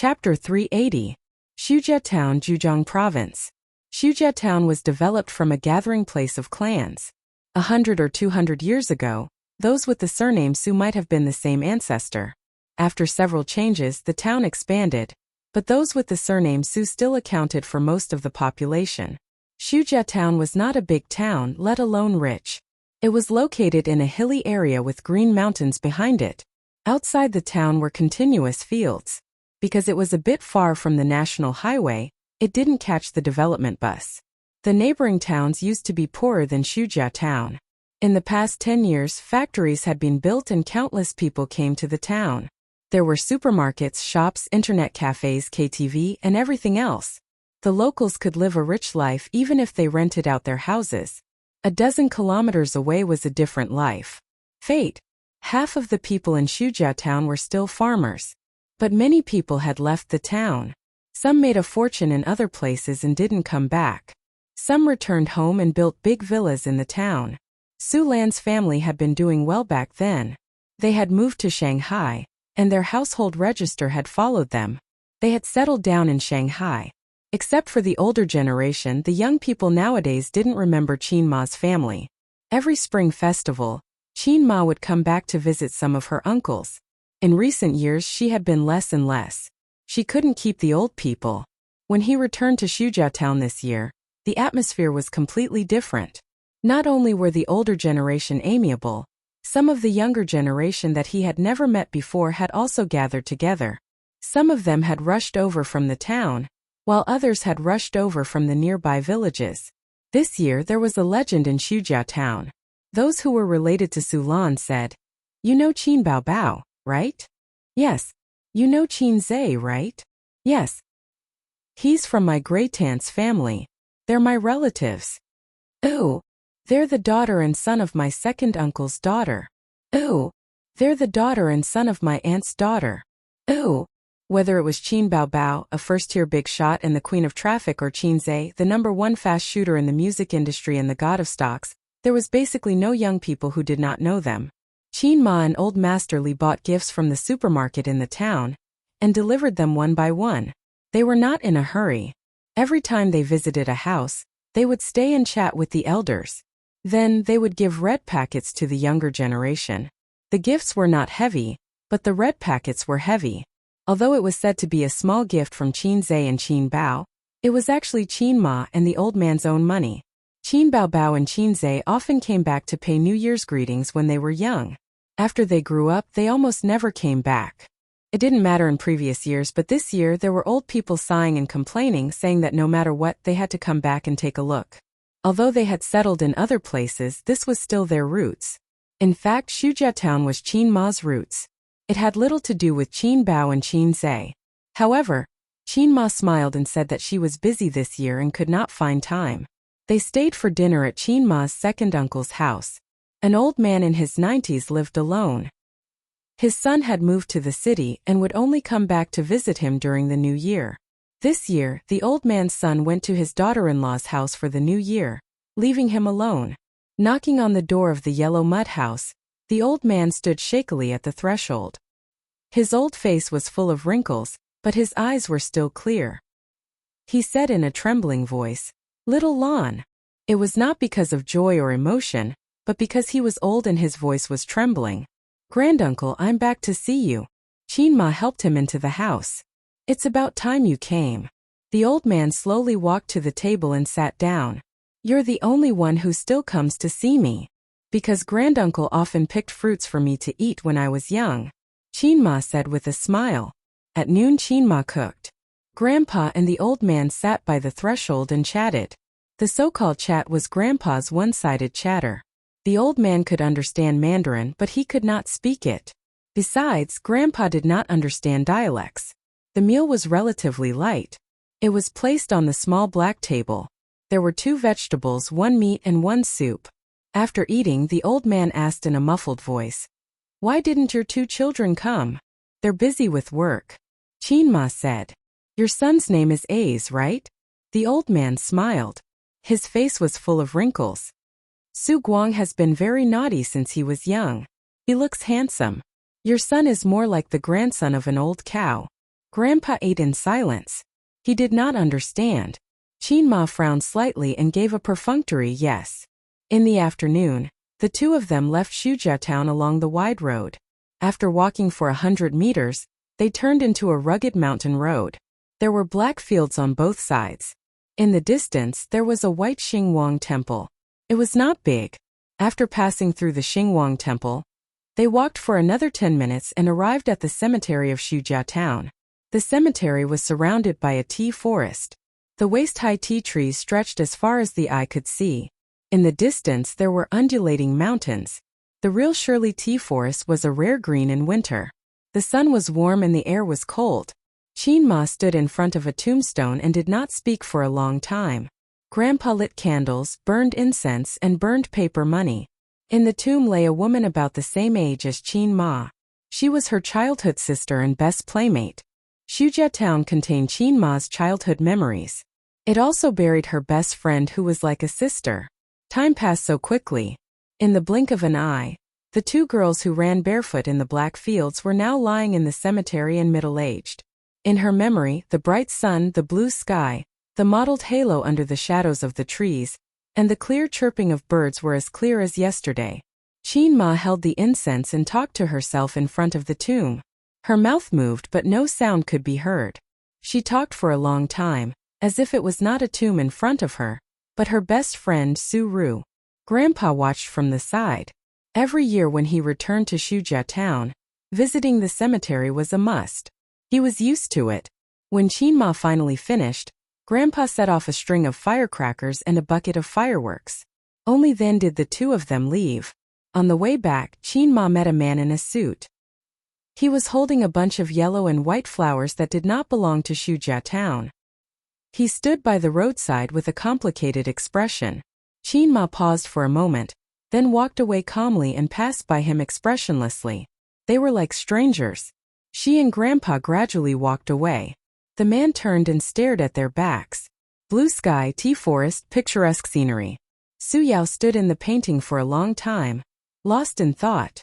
Chapter 380. Shujia Town, Zhejiang Province. Shujia Town was developed from a gathering place of clans. 100 or 200 years ago, those with the surname Su might have been the same ancestor. After several changes, the town expanded, but those with the surname Su still accounted for most of the population. Shujia Town was not a big town, let alone rich. It was located in a hilly area with green mountains behind it. Outside the town were continuous fields. Because it was a bit far from the national highway, it didn't catch the development bus. The neighboring towns used to be poorer than Shujia Town. In the past 10 years, factories had been built and countless people came to the town. There were supermarkets, shops, internet cafes, KTV, and everything else. The locals could live a rich life even if they rented out their houses. A dozen kilometers away was a different life. Fate. Half of the people in Shujia Town were still farmers. But many people had left the town. Some made a fortune in other places and didn't come back. Some returned home and built big villas in the town. Su Lan's family had been doing well back then. They had moved to Shanghai, and their household register had followed them. They had settled down in Shanghai. Except for the older generation, the young people nowadays didn't remember Qin Ma's family. Every spring festival, Qin Ma would come back to visit some of her uncles. In recent years she had been less and less. She couldn't keep the old people. When he returned to Shujia Town this year, the atmosphere was completely different. Not only were the older generation amiable, some of the younger generation that he had never met before had also gathered together. Some of them had rushed over from the town, while others had rushed over from the nearby villages. This year there was a legend in Shujia Town. Those who were related to Su Lan said, "You know Qin Bao Bao, right?" "Yes." "You know Qin Zhe, right?" "Yes." "He's from my great-aunt's family. They're my relatives." "Oh." "They're the daughter and son of my second uncle's daughter." "Oh." "They're the daughter and son of my aunt's daughter." "Oh." Whether it was Qin Bao Bao, a first-tier big shot and the queen of traffic, or Qin Zhe, the #1 fast shooter in the music industry and the god of stocks, there was basically no young people who did not know them. Qin Ma and Old Master Li bought gifts from the supermarket in the town and delivered them one by one. They were not in a hurry. Every time they visited a house, they would stay and chat with the elders. Then they would give red packets to the younger generation. The gifts were not heavy, but the red packets were heavy. Although it was said to be a small gift from Qin Zhe and Qin Bao, it was actually Qin Ma and the old man's own money. Qin Bao Bao and Qin Zhe often came back to pay New Year's greetings when they were young. After they grew up, they almost never came back. It didn't matter in previous years, but this year there were old people sighing and complaining, saying that no matter what, they had to come back and take a look. Although they had settled in other places, this was still their roots. In fact, Shujia Town was Qin Ma's roots. It had little to do with Qin Bao and Qin Zhe. However, Qin Ma smiled and said that she was busy this year and could not find time. They stayed for dinner at Qin Ma's second uncle's house. An old man in his 90s lived alone. His son had moved to the city and would only come back to visit him during the new year. This year, the old man's son went to his daughter-in-law's house for the new year, leaving him alone. Knocking on the door of the yellow mud house, the old man stood shakily at the threshold. His old face was full of wrinkles, but his eyes were still clear. He said in a trembling voice, "Little Lan." It was not because of joy or emotion, but because he was old and his voice was trembling. "Granduncle, I'm back to see you." Qin Ma helped him into the house. "It's about time you came." The old man slowly walked to the table and sat down. "You're the only one who still comes to see me. Because granduncle often picked fruits for me to eat when I was young," Qin Ma said with a smile. At noon Qin Ma cooked. Grandpa and the old man sat by the threshold and chatted. The so-called chat was Grandpa's one-sided chatter. The old man could understand Mandarin, but he could not speak it. Besides, Grandpa did not understand dialects. The meal was relatively light. It was placed on the small black table. There were 2 vegetables, 1 meat and 1 soup. After eating, the old man asked in a muffled voice, "Why didn't your 2 children come?" "They're busy with work," Qin Ma said. "Your son's name is A's, right?" The old man smiled. His face was full of wrinkles. "Su Guang has been very naughty since he was young. He looks handsome. Your son is more like the grandson of an old cow." Grandpa ate in silence. He did not understand. Qin Ma frowned slightly and gave a perfunctory yes. In the afternoon, the two of them left Shujia town along the wide road. After walking for 100 meters, they turned into a rugged mountain road. There were black fields on both sides. In the distance, there was a white Xingwang temple. It was not big. After passing through the Xingwang temple, they walked for another 10 minutes and arrived at the cemetery of Shujia town. The cemetery was surrounded by a tea forest. The waist-high tea trees stretched as far as the eye could see. In the distance there were undulating mountains. The real Shirley tea forest was a rare green in winter. The sun was warm and the air was cold. Qin Ma stood in front of a tombstone and did not speak for a long time. Grandpa lit candles, burned incense and burned paper money. In the tomb lay a woman about the same age as Qin Ma. She was her childhood sister and best playmate. Shujia town contained Qin Ma's childhood memories. It also buried her best friend who was like a sister. Time passed so quickly. In the blink of an eye, the two girls who ran barefoot in the black fields were now lying in the cemetery and middle-aged. In her memory, the bright sun, the blue sky, the mottled halo under the shadows of the trees, and the clear chirping of birds were as clear as yesterday. Qin Ma held the incense and talked to herself in front of the tomb. Her mouth moved but no sound could be heard. She talked for a long time, as if it was not a tomb in front of her, but her best friend Su Ru. Grandpa watched from the side. Every year when he returned to Shujia town, visiting the cemetery was a must. He was used to it. When Qin Ma finally finished, Grandpa set off a string of firecrackers and a bucket of fireworks. Only then did the two of them leave. On the way back, Qin Ma met a man in a suit. He was holding a bunch of yellow and white flowers that did not belong to Shujia town. He stood by the roadside with a complicated expression. Qin Ma paused for a moment, then walked away calmly and passed by him expressionlessly. They were like strangers. She and Grandpa gradually walked away. The man turned and stared at their backs. Blue sky, tea forest, picturesque scenery. Su Yao stood in the painting for a long time, lost in thought.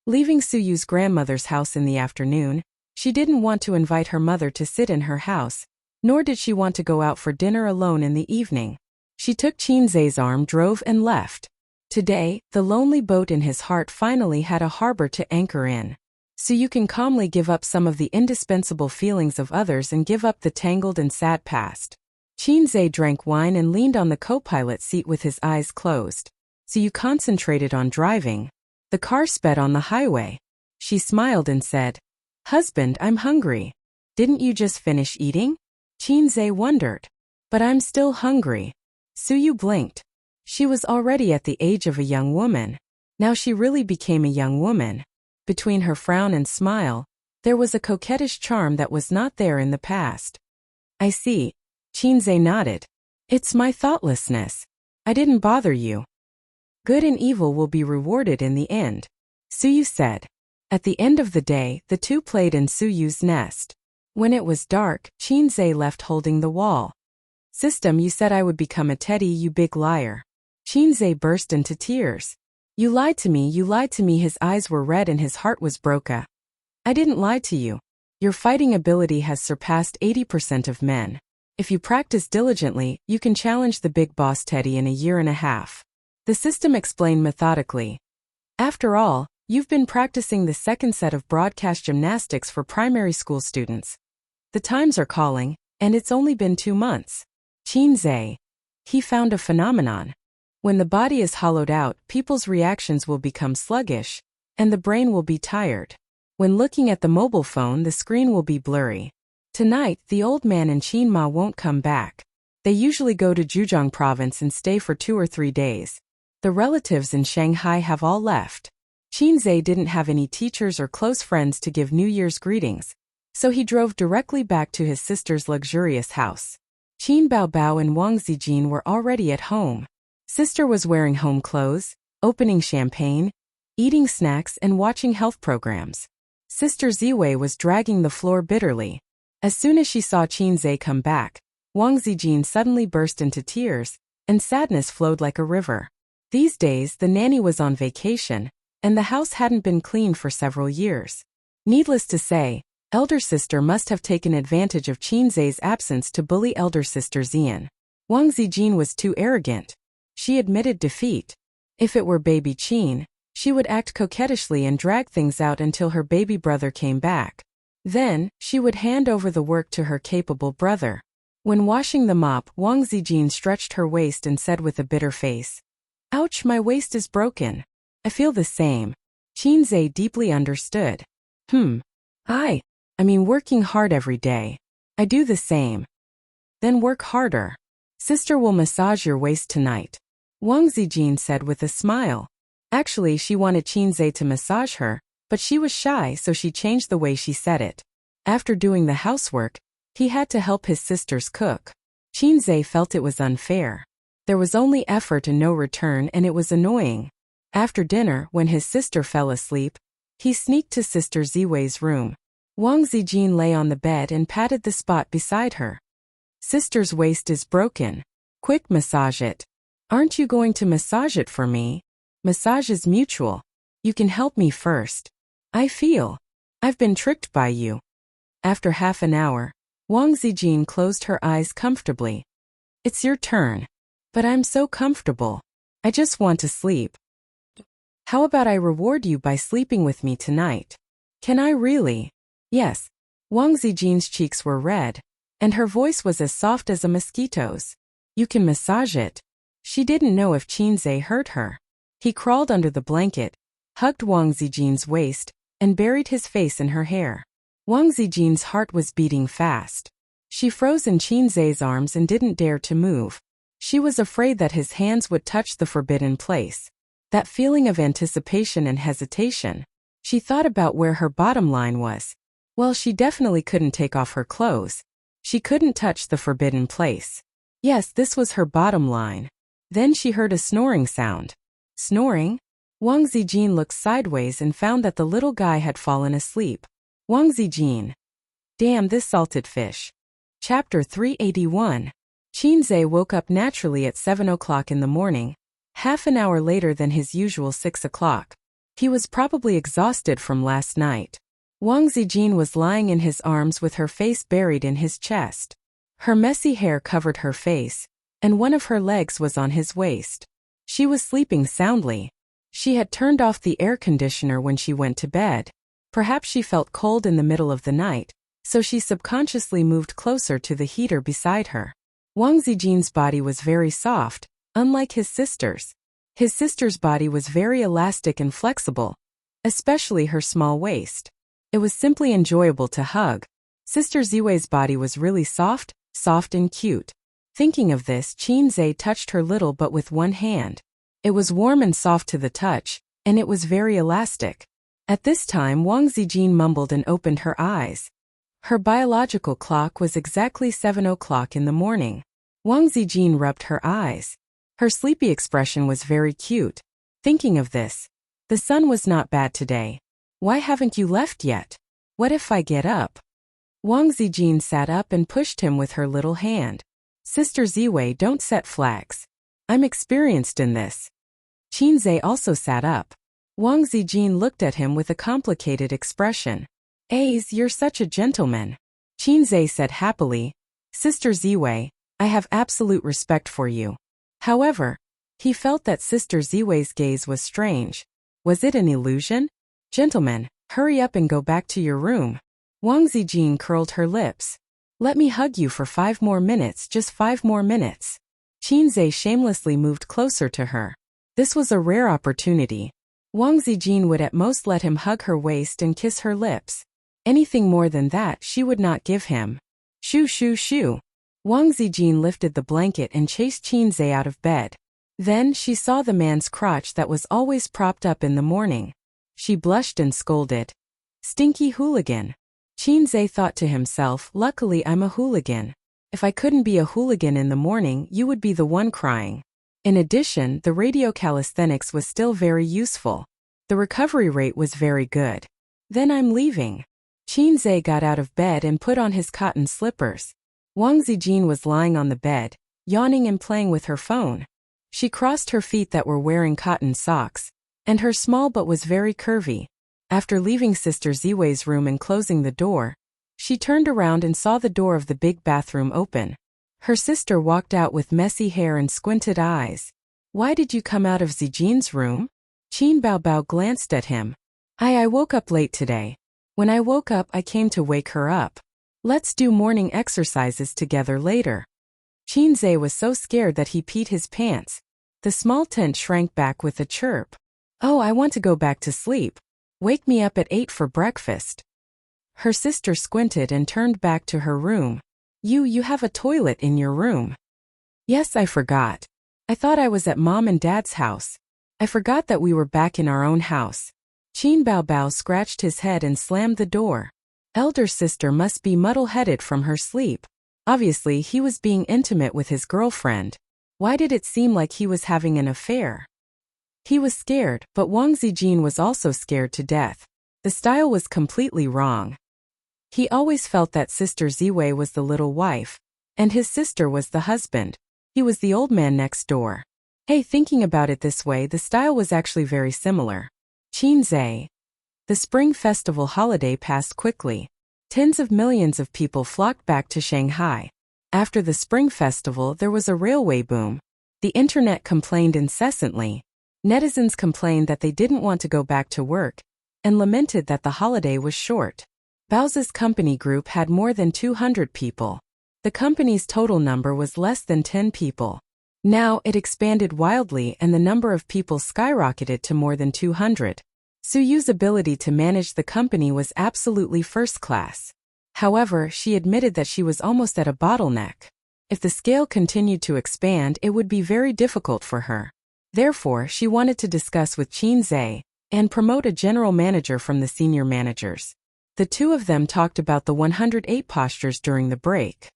Leaving Su Yu's grandmother's house in the afternoon, she didn't want to invite her mother to sit in her house, nor did she want to go out for dinner alone in the evening. She took Qin Zai's arm, drove and left. Today, the lonely boat in his heart finally had a harbor to anchor in. So you can calmly give up some of the indispensable feelings of others and give up the tangled and sad past. Qin Zai drank wine and leaned on the co-pilot seat with his eyes closed. So you concentrated on driving. The car sped on the highway. She smiled and said, "Husband, I'm hungry. Didn't you just finish eating?" Qin Zai wondered. "But I'm still hungry." Su Yu blinked. She was already at the age of a young woman. Now she really became a young woman. Between her frown and smile, there was a coquettish charm that was not there in the past. "I see." Qin Zai nodded. "It's my thoughtlessness. I didn't bother you. Good and evil will be rewarded in the end," Su Yu said. At the end of the day, the two played in Su Yu's nest. When it was dark, Qin Zai left holding the wall. "System, you said I would become a teddy, you big liar." Qin Zai burst into tears. You lied to me, you lied to me." His eyes were red and his heart was broken. "I didn't lie to you. Your fighting ability has surpassed 80% of men. If you practice diligently, you can challenge the big boss Teddy in a year and a half." The system explained methodically. "After all, you've been practicing the second set of broadcast gymnastics for primary school students. The times are calling, and it's only been 2 months." Qin Zai. He found a phenomenon. When the body is hollowed out, people's reactions will become sluggish, and the brain will be tired. When looking at the mobile phone, the screen will be blurry. Tonight, the old man and Qin Ma won't come back. They usually go to Zhejiang province and stay for 2 or 3 days. The relatives in Shanghai have all left. Qin Zai didn't have any teachers or close friends to give New Year's greetings, so he drove directly back to his sister's luxurious house. Qin Baobao and Wang Zijin were already at home. Sister was wearing home clothes, opening champagne, eating snacks and watching health programs. Sister Ziwei was dragging the floor bitterly. As soon as she saw Qin Zai come back, Wang Zijin suddenly burst into tears, and sadness flowed like a river. These days the nanny was on vacation, and the house hadn't been cleaned for several years. Needless to say, Elder sister must have taken advantage of Qinzai's absence to bully elder sister Xian. Wang Zijin was too arrogant. She admitted defeat. If it were baby Qin, she would act coquettishly and drag things out until her baby brother came back. Then, she would hand over the work to her capable brother. When washing the mop, Wang Zijin stretched her waist and said with a bitter face, "Ouch, my waist is broken. I feel the same." Qinzai deeply understood. I mean working hard every day. I do the same. Then work harder. Sister will massage your waist tonight. Wang Zijin said with a smile. Actually, she wanted Qinzai to massage her, but she was shy, so she changed the way she said it. After doing the housework, he had to help his sisters cook. Qinzai felt it was unfair. There was only effort and no return, and it was annoying. After dinner, when his sister fell asleep, he sneaked to Sister Ziwei's room. Wang Zijin lay on the bed and patted the spot beside her. Sister's waist is broken. Quick, massage it. Aren't you going to massage it for me? Massage is mutual. You can help me first. I feel I've been tricked by you. After half an hour, Wang Zijin closed her eyes comfortably. It's your turn. But I'm so comfortable. I just want to sleep. How about I reward you by sleeping with me tonight? Can I really? Yes. Wang Zijin's cheeks were red, and her voice was as soft as a mosquito's. You can massage it. She didn't know if Qinzai hurt her. He crawled under the blanket, hugged Wang Zijin's waist, and buried his face in her hair. Wang Zijin's heart was beating fast. She froze in Qinzai's arms and didn't dare to move. She was afraid that his hands would touch the forbidden place. That feeling of anticipation and hesitation. She thought about where her bottom line was. Well, she definitely couldn't take off her clothes. She couldn't touch the forbidden place. Yes, this was her bottom line. Then she heard a snoring sound. Snoring? Wang Zijin looked sideways and found that the little guy had fallen asleep. Wang Zijin. Damn this salted fish. Chapter 381. Qinzai woke up naturally at 7 o'clock in the morning, half an hour later than his usual 6 o'clock. He was probably exhausted from last night. Wang Zijin was lying in his arms with her face buried in his chest. Her messy hair covered her face, and one of her legs was on his waist. She was sleeping soundly. She had turned off the air conditioner when she went to bed. Perhaps she felt cold in the middle of the night, so she subconsciously moved closer to the heater beside her. Wang Zijin's body was very soft, unlike his sister's. His sister's body was very elastic and flexible, especially her small waist. It was simply enjoyable to hug. Sister Ziwei's body was really soft and cute. Thinking of this, Qinzai touched her little butt with one hand. It was warm and soft to the touch, and it was very elastic. At this time, Wang Zijin mumbled and opened her eyes. Her biological clock was exactly 7 o'clock in the morning. Wang Zijin rubbed her eyes. Her sleepy expression was very cute. Thinking of this, the sun was not bad today. Why haven't you left yet? What if I get up? Wang Zijin sat up and pushed him with her little hand. Sister Ziwei, don't set flags. I'm experienced in this. Qinzai also sat up. Wang Zijin looked at him with a complicated expression. You're such a gentleman. Qinzai said happily. Sister Ziwei, I have absolute respect for you. However, he felt that Sister Ziwei's gaze was strange. Was it an illusion? Gentlemen, hurry up and go back to your room. Wang Zijin curled her lips. Let me hug you for 5 more minutes, just 5 more minutes. Qinzai shamelessly moved closer to her. This was a rare opportunity. Wang Zijin would at most let him hug her waist and kiss her lips. Anything more than that she would not give him. Shoo shoo shoo. Wang Zijin lifted the blanket and chased Qinzai out of bed. Then she saw the man's crotch that was always propped up in the morning. She blushed and scolded. Stinky hooligan. Qinzai thought to himself, luckily I'm a hooligan. If I couldn't be a hooligan in the morning, you would be the one crying. In addition, the radio calisthenics was still very useful. The recovery rate was very good. Then I'm leaving. Qinzai got out of bed and put on his cotton slippers. Wang Zijin was lying on the bed, yawning and playing with her phone. She crossed her feet that were wearing cotton socks, and her small butt was very curvy. After leaving Sister Ziwei's room and closing the door, she turned around and saw the door of the big bathroom open. Her sister walked out with messy hair and squinted eyes. "Why did you come out of Zijin's room?" Qin Baobao glanced at him. I woke up late today. When I woke up, I came to wake her up. Let's do morning exercises together later. Qin Zhe was so scared that he peed his pants. The small tent shrank back with a chirp. "Oh, I want to go back to sleep. Wake me up at 8 for breakfast." Her sister squinted and turned back to her room. You have a toilet in your room." "Yes, I forgot. I thought I was at Mom and Dad's house. I forgot that we were back in our own house." Qin Baobao scratched his head and slammed the door. Elder sister must be muddle-headed from her sleep. Obviously, he was being intimate with his girlfriend. Why did it seem like he was having an affair? He was scared, but Wang Zijin was also scared to death. The style was completely wrong. He always felt that Sister Ziwei was the little wife, and his sister was the husband. He was the old man next door. Hey, thinking about it this way, the style was actually very similar. Qin Zhe. The Spring Festival holiday passed quickly. Tens of millions of people flocked back to Shanghai. After the Spring Festival, there was a railway boom. The internet complained incessantly. Netizens complained that they didn't want to go back to work, and lamented that the holiday was short. Bao's company group had more than 200 people. The company's total number was less than 10 people. Now, it expanded wildly and the number of people skyrocketed to more than 200. Su Yu's ability to manage the company was absolutely first class. However, she admitted that she was almost at a bottleneck. If the scale continued to expand, it would be very difficult for her. Therefore, she wanted to discuss with Qin Zhe and promote a general manager from the senior managers. The two of them talked about the 108 postures during the break.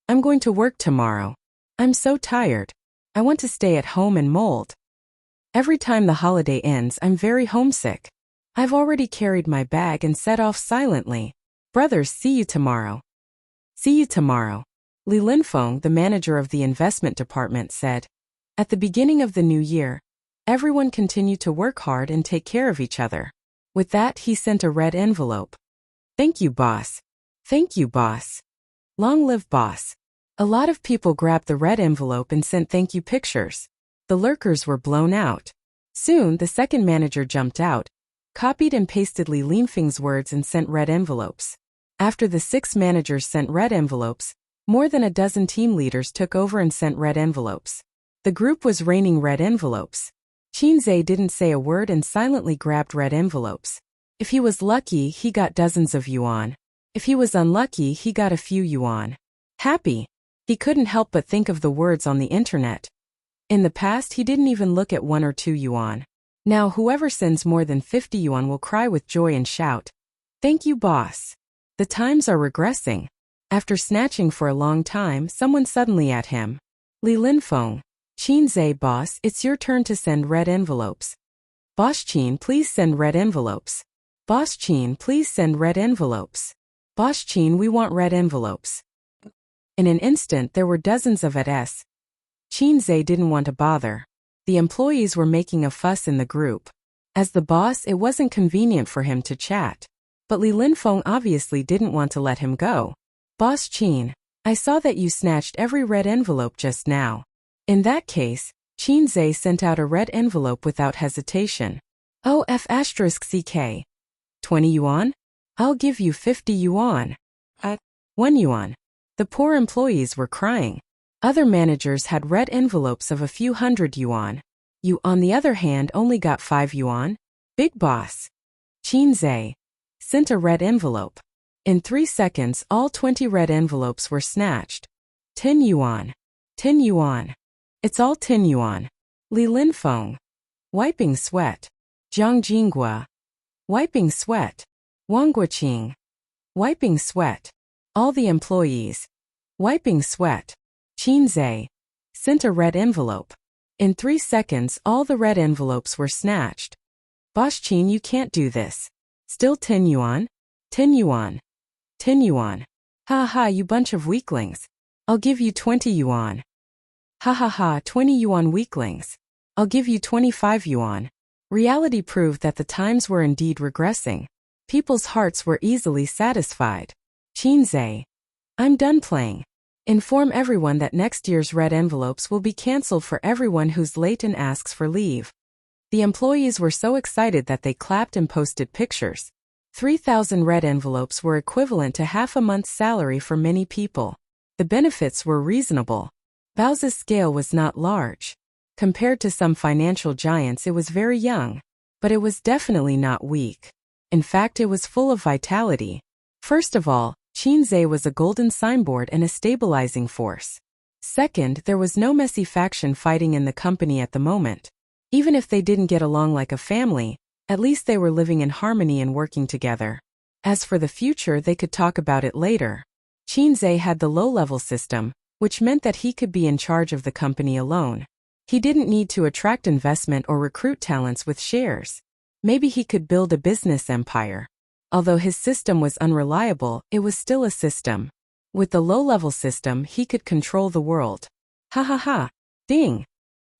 "I'm going to work tomorrow. I'm so tired. I want to stay at home and mold. Every time the holiday ends, I'm very homesick. I've already carried my bag and set off silently. Brothers, see you tomorrow." "See you tomorrow," Li Linfeng, the manager of the investment department, said. At the beginning of the new year, everyone continued to work hard and take care of each other. With that, he sent a red envelope. "Thank you, boss. Thank you, boss. Long live boss." A lot of people grabbed the red envelope and sent thank you pictures. The lurkers were blown out. Soon, the second manager jumped out, copied and pasted Li Linfeng's words and sent red envelopes. After the 6 managers sent red envelopes, more than a dozen team leaders took over and sent red envelopes. The group was raining red envelopes. Qin Zhe didn't say a word and silently grabbed red envelopes. If he was lucky, he got dozens of yuan. If he was unlucky, he got a few yuan. Happy. He couldn't help but think of the words on the internet. In the past, he didn't even look at 1 or 2 yuan. Now, whoever sends more than 50 yuan will cry with joy and shout, "Thank you, boss." The times are regressing. After snatching for a long time, someone suddenly at him. Li Linfeng. "Qin Zhe, boss, it's your turn to send red envelopes." "Boss Qin, please send red envelopes." "Boss Qin, please send red envelopes." "Boss Qin, we want red envelopes." In an instant, there were dozens of ads. Qin Zhe didn't want to bother. The employees were making a fuss in the group. As the boss, it wasn't convenient for him to chat. But Li Linfeng obviously didn't want to let him go. "Boss Qin, I saw that you snatched every red envelope just now." In that case, Qin Zhe sent out a red envelope without hesitation. "OF*CK. 20 yuan? I'll give you 50 yuan. 1 yuan. The poor employees were crying. Other managers had red envelopes of a few hundred yuan. You, on the other hand, only got 5 yuan. Big boss. Qin Zhe sent a red envelope. In 3 seconds, all 20 red envelopes were snatched. 10 yuan. 10 yuan. It's all 10 yuan. Li Linfeng. Wiping sweat. Jiang Jinghua. Wiping sweat. Wang Guoqing. Wiping sweat. All the employees. Wiping sweat. Qin Zhe sent a red envelope. In 3 seconds, all the red envelopes were snatched. "Boss Qin, you can't do this. Still 10 yuan? 10 yuan. 10 yuan. Ha ha, you bunch of weaklings. I'll give you 20 yuan. Ha ha ha, 20 yuan weaklings. I'll give you 25 yuan. Reality proved that the times were indeed regressing. People's hearts were easily satisfied. Qinzhe. I'm done playing. Inform everyone that next year's red envelopes will be cancelled for everyone who's late and asks for leave. The employees were so excited that they clapped and posted pictures. 3,000 red envelopes were equivalent to half a month's salary for many people. The benefits were reasonable. Bao's scale was not large. Compared to some financial giants, it was very young. But it was definitely not weak. In fact, it was full of vitality. First of all, Qinzhe was a golden signboard and a stabilizing force. Second, there was no messy faction fighting in the company at the moment. Even if they didn't get along like a family, at least they were living in harmony and working together. As for the future, they could talk about it later. Qinzhe had the low-level system, which meant that he could be in charge of the company alone. He didn't need to attract investment or recruit talents with shares. Maybe he could build a business empire. Although his system was unreliable, it was still a system. With the low-level system, he could control the world. Ha ha ha. Ding.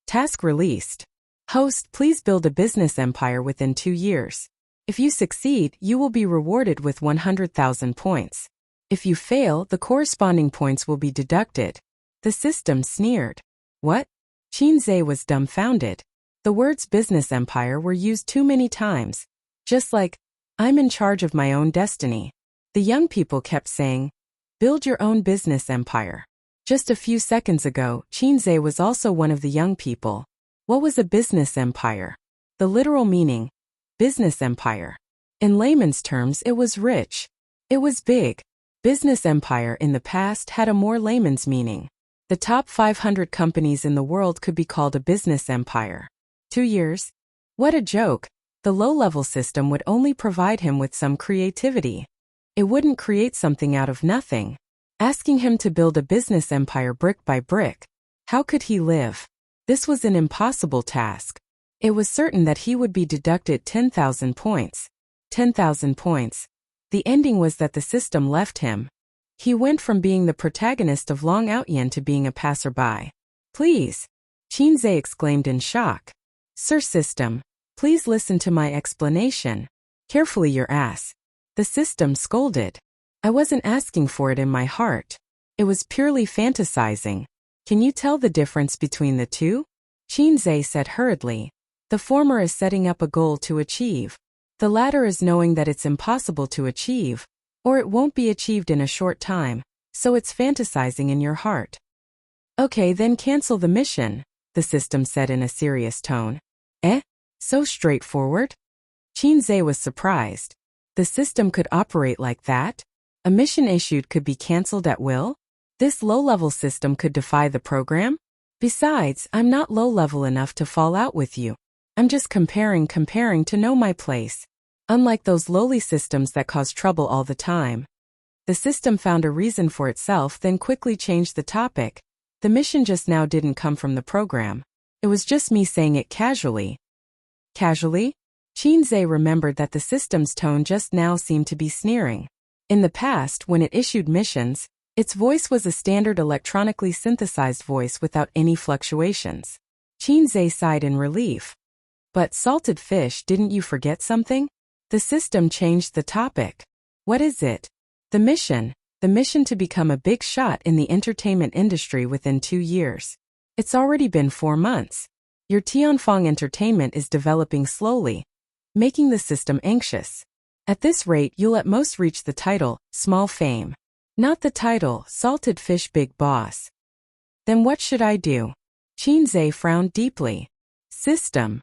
Task released. Host, please build a business empire within 2 years. If you succeed, you will be rewarded with 100,000 points. If you fail, the corresponding points will be deducted. The system sneered. What? Qinzhe was dumbfounded. The words business empire were used too many times. Just like, I'm in charge of my own destiny. The young people kept saying, build your own business empire. Just a few seconds ago, Qinzhe was also one of the young people. What was a business empire? The literal meaning, business empire. In layman's terms, it was rich. It was big. Business empire in the past had a more layman's meaning. The top 500 companies in the world could be called a business empire. 2 years? What a joke. The low-level system would only provide him with some creativity. It wouldn't create something out of nothing. Asking him to build a business empire brick by brick. How could he live? This was an impossible task. It was certain that he would be deducted 10,000 points. 10,000 points. The ending was that the system left him. He went from being the protagonist of Long Outyen to being a passerby. Please. Qinzhe exclaimed in shock. Sir System. Please listen to my explanation. Carefully, your ass. The system scolded. I wasn't asking for it in my heart. It was purely fantasizing. Can you tell the difference between the two? Qinzhe said hurriedly. The former is setting up a goal to achieve. The latter is knowing that it's impossible to achieve, or it won't be achieved in a short time, so it's fantasizing in your heart. Okay, then cancel the mission, the system said in a serious tone. Eh? So straightforward? Qinzhe was surprised. The system could operate like that? A mission issued could be cancelled at will? This low-level system could defy the program? Besides, I'm not low-level enough to fall out with you. I'm just comparing to know my place. Unlike those lowly systems that cause trouble all the time. The system found a reason for itself, then quickly changed the topic. The mission just now didn't come from the program. It was just me saying it casually. Casually? Qinzhe remembered that the system's tone just now seemed to be sneering. In the past, when it issued missions, its voice was a standard electronically synthesized voice without any fluctuations. Qinzhe sighed in relief. But salted fish, didn't you forget something? The system changed the topic. What is it? The mission to become a big shot in the entertainment industry within 2 years. It's already been 4 months. Your Tianfeng Entertainment is developing slowly, making the system anxious. At this rate, you'll at most reach the title, Small Fame. Not the title, Salted Fish Big Boss. Then what should I do? Qinzhe frowned deeply. System.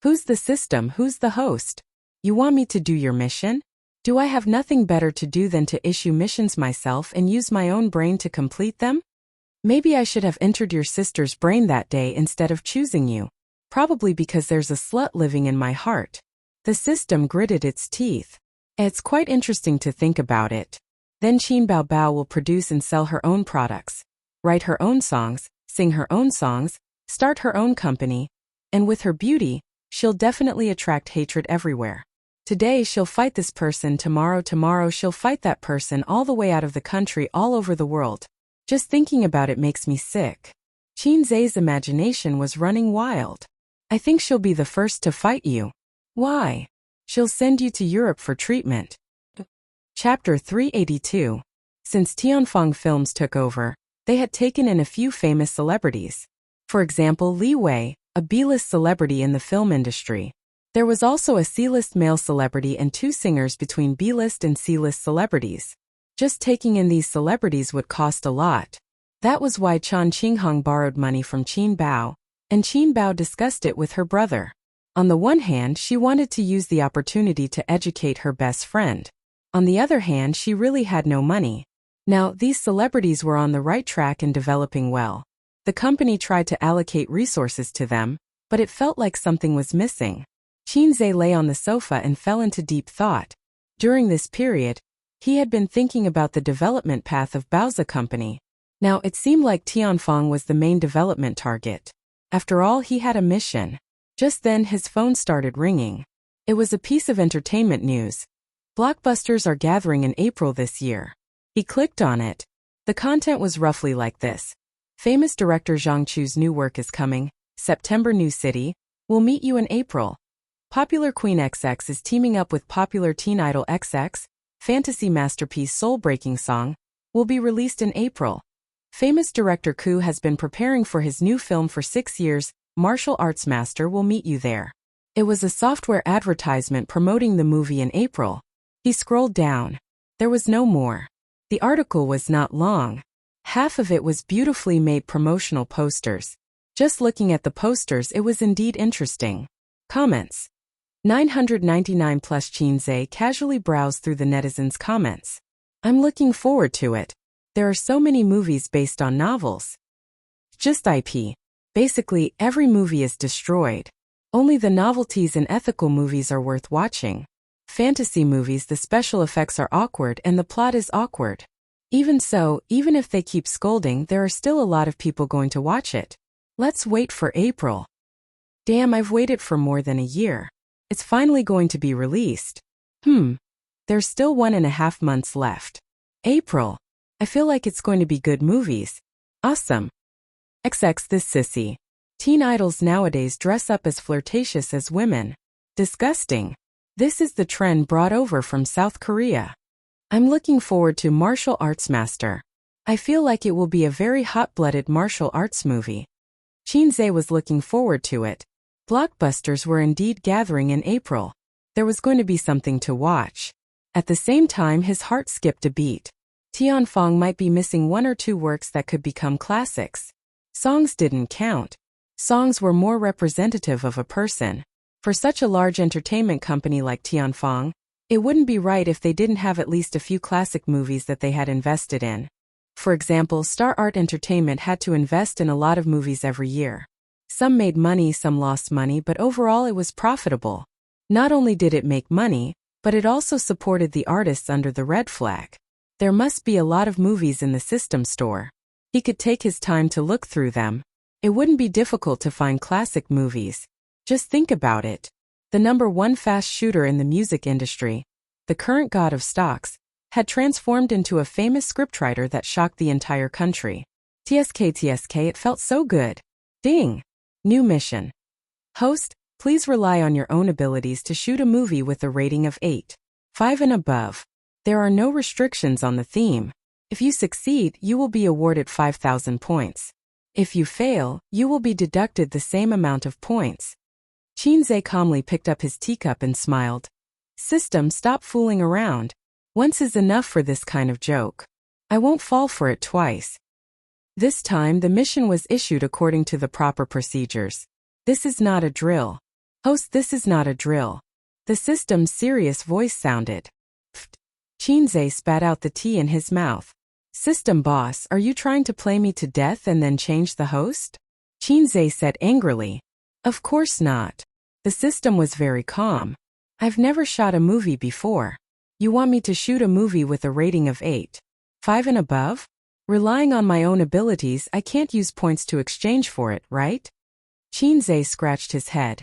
Who's the system? Who's the host? You want me to do your mission? Do I have nothing better to do than to issue missions myself and use my own brain to complete them? Maybe I should have entered your sister's brain that day instead of choosing you. Probably because there's a slut living in my heart. The system gritted its teeth. It's quite interesting to think about it. Then Qin Baobao will produce and sell her own products, write her own songs, sing her own songs, start her own company, and with her beauty, she'll definitely attract hatred everywhere. Today she'll fight this person, tomorrow she'll fight that person all the way out of the country, all over the world. Just thinking about it makes me sick. Qinzhe's imagination was running wild. I think she'll be the first to fight you. Why? She'll send you to Europe for treatment. Chapter 382. Since Tianfeng Films took over, they had taken in a few famous celebrities. For example, Li Wei, a B-list celebrity in the film industry. There was also a C-list male celebrity and 2 singers between B-list and C-list celebrities. Just taking in these celebrities would cost a lot. That was why Chan Qinghong borrowed money from Qin Bao, and Qin Bao discussed it with her brother. On the one hand, she wanted to use the opportunity to educate her best friend. On the other hand, she really had no money. Now, these celebrities were on the right track and developing well. The company tried to allocate resources to them, but it felt like something was missing. Qinzhe lay on the sofa and fell into deep thought. During this period, he had been thinking about the development path of Baozi Company. Now, it seemed like Tianfeng was the main development target. After all, he had a mission. Just then, his phone started ringing. It was a piece of entertainment news. Blockbusters are gathering in April this year. He clicked on it. The content was roughly like this. Famous director Zhang Chu's new work is coming. September New City. We'll meet you in April. Popular Queen XX is teaming up with popular teen idol XX. Fantasy masterpiece Soul Breaking Song will be released in April. Famous director Ku has been preparing for his new film for 6 years. Martial arts master will meet you there. It was a software advertisement promoting the movie in April. He scrolled down. There was no more. The article was not long. Half of it was beautifully made promotional posters. Just looking at the posters, it was indeed interesting. Comments. 999 plus Qinzhe casually browsed through the netizens' comments. I'm looking forward to it. There are so many movies based on novels. Just IP. Basically, every movie is destroyed. Only the novelties and ethical movies are worth watching. Fantasy movies, the special effects are awkward and the plot is awkward. Even so, even if they keep scolding, there are still a lot of people going to watch it. Let's wait for April. Damn, I've waited for more than a year. It's finally going to be released. There's still 1.5 months left. April. I feel like it's going to be good movies. Awesome. XX this sissy. Teen idols nowadays dress up as flirtatious as women. Disgusting. This is the trend brought over from South Korea. I'm looking forward to Martial Arts Master. I feel like it will be a very hot-blooded martial arts movie. Qinzhe was looking forward to it. Blockbusters were indeed gathering in April. There was going to be something to watch. At the same time, his heart skipped a beat. Tianfeng might be missing 1 or 2 works that could become classics. Songs didn't count. Songs were more representative of a person. For such a large entertainment company like Tianfeng, it wouldn't be right if they didn't have at least a few classic movies that they had invested in. For example, Star Art Entertainment had to invest in a lot of movies every year. Some made money, some lost money, but overall it was profitable. Not only did it make money, but it also supported the artists under the red flag. There must be a lot of movies in the system store. He could take his time to look through them. It wouldn't be difficult to find classic movies. Just think about it. The #1 fast shooter in the music industry, the current god of stocks, had transformed into a famous scriptwriter that shocked the entire country. TSK, it felt so good. Ding! New mission. Host, please rely on your own abilities to shoot a movie with a rating of 8.5 and above. There are no restrictions on the theme. If you succeed, you will be awarded 5,000 points. If you fail, you will be deducted the same amount of points. Qinzhe calmly picked up his teacup and smiled. System, stop fooling around. Once is enough for this kind of joke. I won't fall for it twice. This time the mission was issued according to the proper procedures. This is not a drill. Host, this is not a drill. The system's serious voice sounded. Pfft. Qinzhe spat out the tea in his mouth. System boss, are you trying to play me to death and then change the host? Qinzhe said angrily. Of course not. The system was very calm. I've never shot a movie before. You want me to shoot a movie with a rating of 8.5 and above? Relying on my own abilities, I can't use points to exchange for it, right? Qinzhe scratched his head.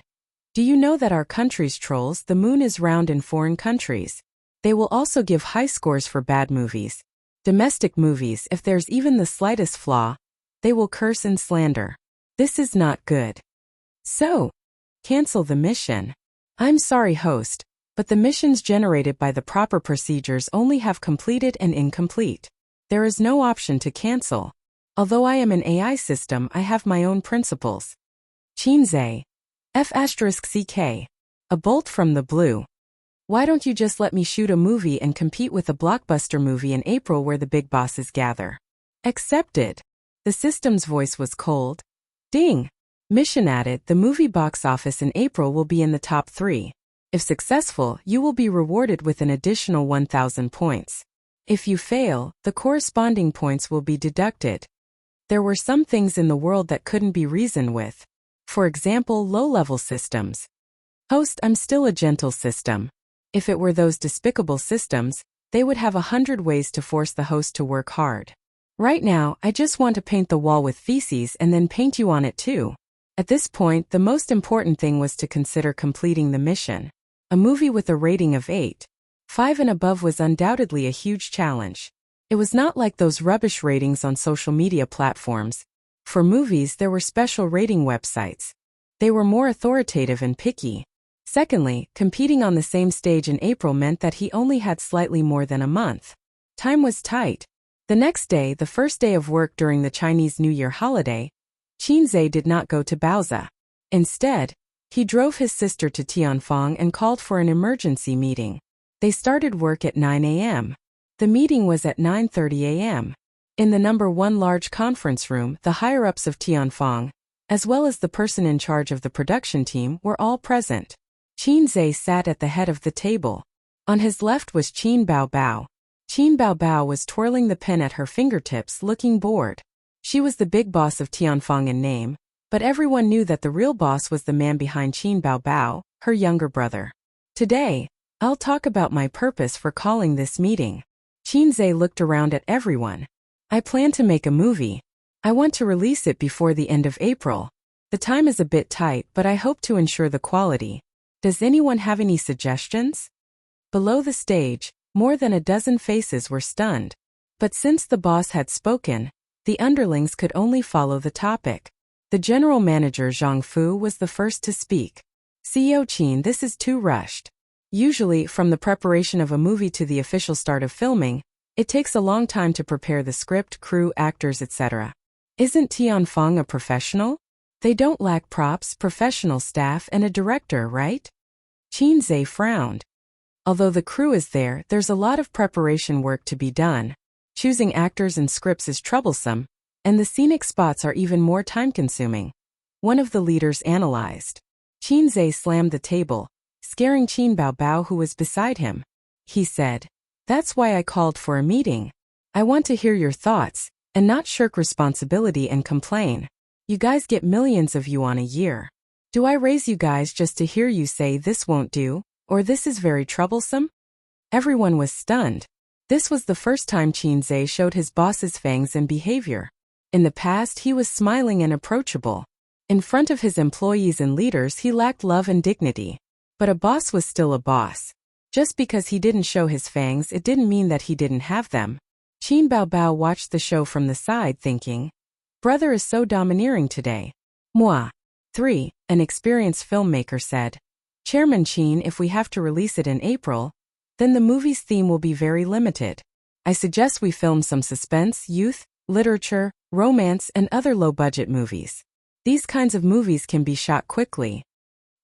Do you know that our country's trolls, the moon is round in foreign countries? They will also give high scores for bad movies. Domestic movies, if there's even the slightest flaw, they will curse and slander. This is not good. So, Cancel the mission. I'm sorry, host, but the missions generated by the proper procedures only have completed and incomplete. There is no option to cancel. Although I am an AI system, I have my own principles. Chinze. F*CK. A bolt from the blue. Why don't you just let me shoot a movie and compete with a blockbuster movie in April where the big bosses gather? Accepted. The system's voice was cold. Ding. Mission added, the movie box office in April will be in the top 3. If successful, you will be rewarded with an additional 1,000 points. If you fail, the corresponding points will be deducted. There were some things in the world that couldn't be reasoned with. For example, low-level systems. Host, I'm still a gentle system. If it were those despicable systems, they would have 100 ways to force the host to work hard. Right now, I just want to paint the wall with feces and then paint you on it too. At this point, the most important thing was to consider completing the mission. A movie with a rating of 8.5 and above was undoubtedly a huge challenge. It was not like those rubbish ratings on social media platforms. For movies, there were special rating websites. They were more authoritative and picky. Secondly, competing on the same stage in April meant that he only had slightly more than a month. Time was tight. The next day, the first day of work during the Chinese New Year holiday, Chinze did not go to Baoza. Instead, he drove his sister to Tianfang and called for an emergency meeting. They started work at 9 a.m. The meeting was at 9:30 a.m. In the number 1 large conference room, the higher-ups of Tianfang, as well as the person in charge of the production team, were all present. Chinze sat at the head of the table. On his left was Qin Baobao. Qin Baobao was twirling the pen at her fingertips, looking bored. She was the big boss of Tianfang in name, but everyone knew that the real boss was the man behind Qin Baobao, her younger brother. Today, I'll talk about my purpose for calling this meeting. Chinze looked around at everyone. I plan to make a movie. I want to release it before the end of April. The time is a bit tight, but I hope to ensure the quality. Does anyone have any suggestions? Below the stage, more than a dozen faces were stunned. But since the boss had spoken, the underlings could only follow the topic. The general manager Zhang Fu was the first to speak. CEO Qin, this is too rushed. Usually, from the preparation of a movie to the official start of filming, it takes a long time to prepare the script, crew, actors, etc. Isn't Tianfang a professional? They don't lack props, professional staff, and a director, right? Chinze frowned. Although the crew is there, there's a lot of preparation work to be done. Choosing actors and scripts is troublesome, and the scenic spots are even more time-consuming. One of the leaders analyzed. Chinze slammed the table, scaring Qin Baobao who was beside him. He said, "That's why I called for a meeting. I want to hear your thoughts, and not shirk responsibility and complain. You guys get millions of yuan a year. Do I raise you guys just to hear you say this won't do, or this is very troublesome?" Everyone was stunned. This was the first time Chinze showed his boss's fangs and behavior. In the past, he was smiling and approachable. In front of his employees and leaders, he lacked love and dignity. But a boss was still a boss. Just because he didn't show his fangs, it didn't mean that he didn't have them. Qin Baobao watched the show from the side thinking, "Brother is so domineering today." Moi. 3. An experienced filmmaker said, "Chairman Qin, if we have to release it in April, then the movie's theme will be very limited. I suggest we film some suspense, youth, literature, romance, and other low-budget movies. These kinds of movies can be shot quickly."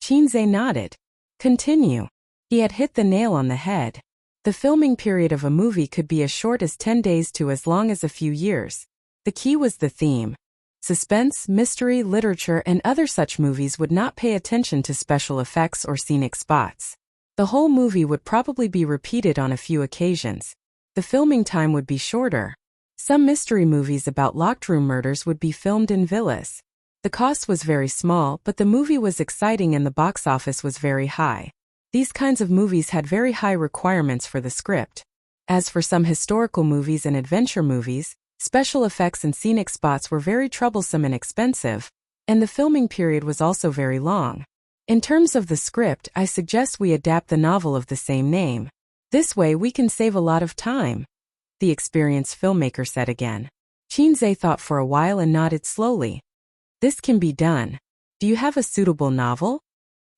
Chinze nodded. Continue. He had hit the nail on the head. The filming period of a movie could be as short as 10 days to as long as a few years. The key was the theme. Suspense, mystery, literature, and other such movies would not pay attention to special effects or scenic spots. The whole movie would probably be repeated on a few occasions. The filming time would be shorter. Some mystery movies about locked room murders would be filmed in villas. The cost was very small, but the movie was exciting and the box office was very high. These kinds of movies had very high requirements for the script. As for some historical movies and adventure movies, special effects and scenic spots were very troublesome and expensive, and the filming period was also very long. In terms of the script, I suggest we adapt the novel of the same name. This way we can save a lot of time," the experienced filmmaker said again. Chinze thought for a while and nodded slowly. "This can be done. Do you have a suitable novel?"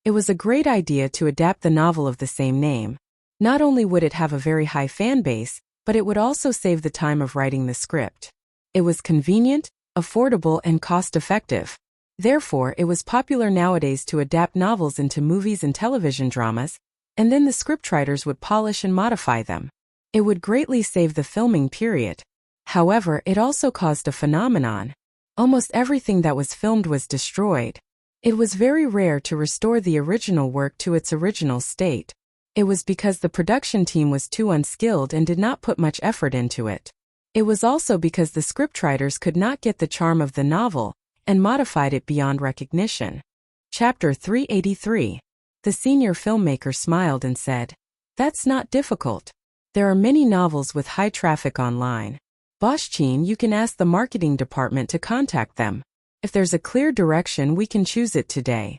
It was a great idea to adapt the novel of the same name. Not only would it have a very high fan base, but it would also save the time of writing the script. It was convenient, affordable, and cost-effective. Therefore, it was popular nowadays to adapt novels into movies and television dramas, and then the scriptwriters would polish and modify them. It would greatly save the filming period. However, it also caused a phenomenon. Almost everything that was filmed was destroyed. It was very rare to restore the original work to its original state. It was because the production team was too unskilled and did not put much effort into it. It was also because the scriptwriters could not get the charm of the novel and modified it beyond recognition. Chapter 383. The senior filmmaker smiled and said, "That's not difficult. There are many novels with high traffic online. Boschin, you can ask the marketing department to contact them. If there's a clear direction, we can choose it today."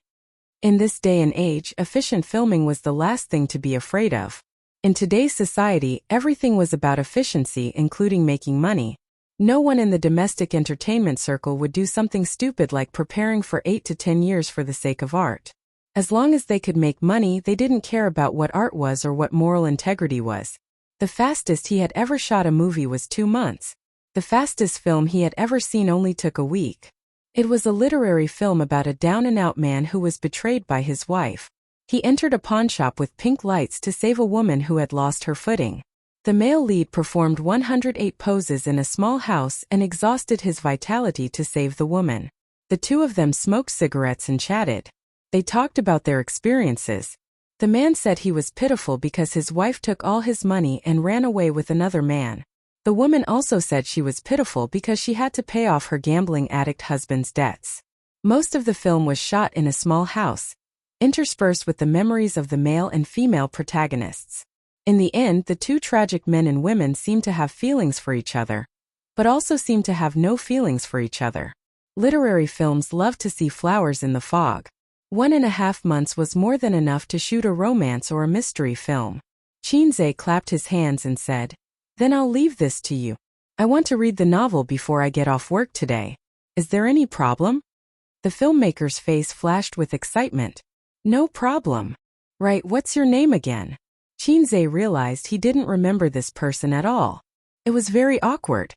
In this day and age, efficient filming was the last thing to be afraid of. In today's society, everything was about efficiency, including making money. No one in the domestic entertainment circle would do something stupid like preparing for 8 to 10 years for the sake of art. As long as they could make money, they didn't care about what art was or what moral integrity was. The fastest he had ever shot a movie was 2 months. The fastest film he had ever seen only took a week. It was a literary film about a down-and-out man who was betrayed by his wife. He entered a pawnshop with pink lights to save a woman who had lost her footing. The male lead performed 108 poses in a small house and exhausted his vitality to save the woman. The two of them smoked cigarettes and chatted. They talked about their experiences. The man said he was pitiful because his wife took all his money and ran away with another man. The woman also said she was pitiful because she had to pay off her gambling addict husband's debts. Most of the film was shot in a small house, interspersed with the memories of the male and female protagonists. In the end, the two tragic men and women seemed to have feelings for each other, but also seemed to have no feelings for each other. Literary films love to see flowers in the fog. 1.5 months was more than enough to shoot a romance or a mystery film. Shinzei clapped his hands and said, "Then I'll leave this to you. I want to read the novel before I get off work today. Is there any problem?" The filmmaker's face flashed with excitement. "No problem." "Right, what's your name again?" Shinzei realized he didn't remember this person at all. It was very awkward.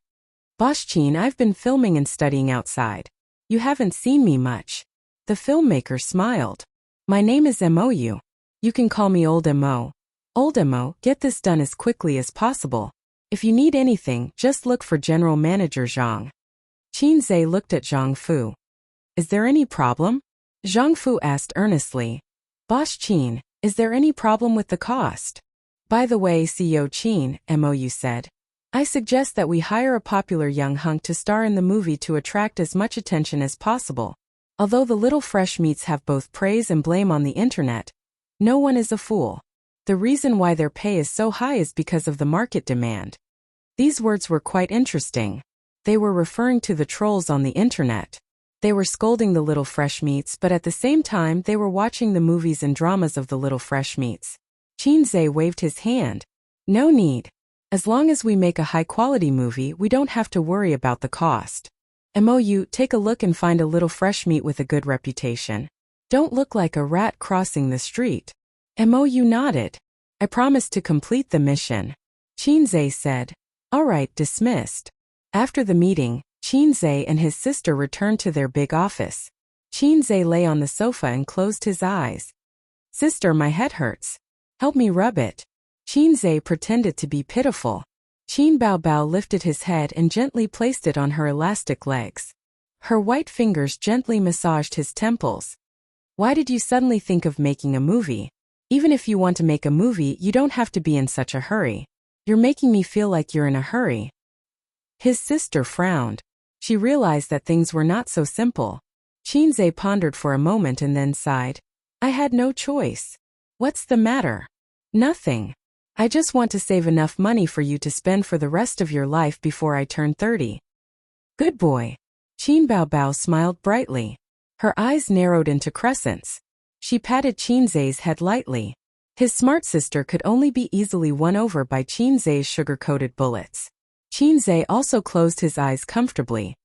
"Boschin, I've been filming and studying outside. You haven't seen me much." The filmmaker smiled. "My name is Mou. You can call me Old Mo. Old Mo, get this done as quickly as possible. If you need anything, just look for General Manager Zhang." Shinzei looked at Zhang Fu. "Is there any problem?" Zhang Fu asked earnestly. "Boschin, is there any problem with the cost?" "By the way, CEO Qin," Mou said, "I suggest that we hire a popular young hunk to star in the movie to attract as much attention as possible. Although the little fresh meats have both praise and blame on the internet, no one is a fool. The reason why their pay is so high is because of the market demand." These words were quite interesting. They were referring to the trolls on the internet. They were scolding the little fresh meats, but at the same time they were watching the movies and dramas of the little fresh meats. Shinzei waved his hand. "No need. As long as we make a high-quality movie, we don't have to worry about the cost. Mou, take a look and find a little fresh meat with a good reputation. Don't look like a rat crossing the street." Mou nodded. "I promise to complete the mission." Shinzei said, "All right, dismissed." After the meeting, Shinzei and his sister returned to their big office. Shinzei lay on the sofa and closed his eyes. "Sister, my head hurts. Help me rub it." Shinzei pretended to be pitiful. Shin Baobao lifted his head and gently placed it on her elastic legs. Her white fingers gently massaged his temples. "Why did you suddenly think of making a movie? Even if you want to make a movie, you don't have to be in such a hurry. You're making me feel like you're in a hurry." His sister frowned. She realized that things were not so simple. Shinzei pondered for a moment and then sighed. "I had no choice." "What's the matter?" "Nothing. I just want to save enough money for you to spend for the rest of your life before I turn 30. "Good boy." Shin Baobao smiled brightly. Her eyes narrowed into crescents. She patted Shinzei's head lightly. His smart sister could only be easily won over by Shinzei's sugar-coated bullets. Shinzei also closed his eyes comfortably.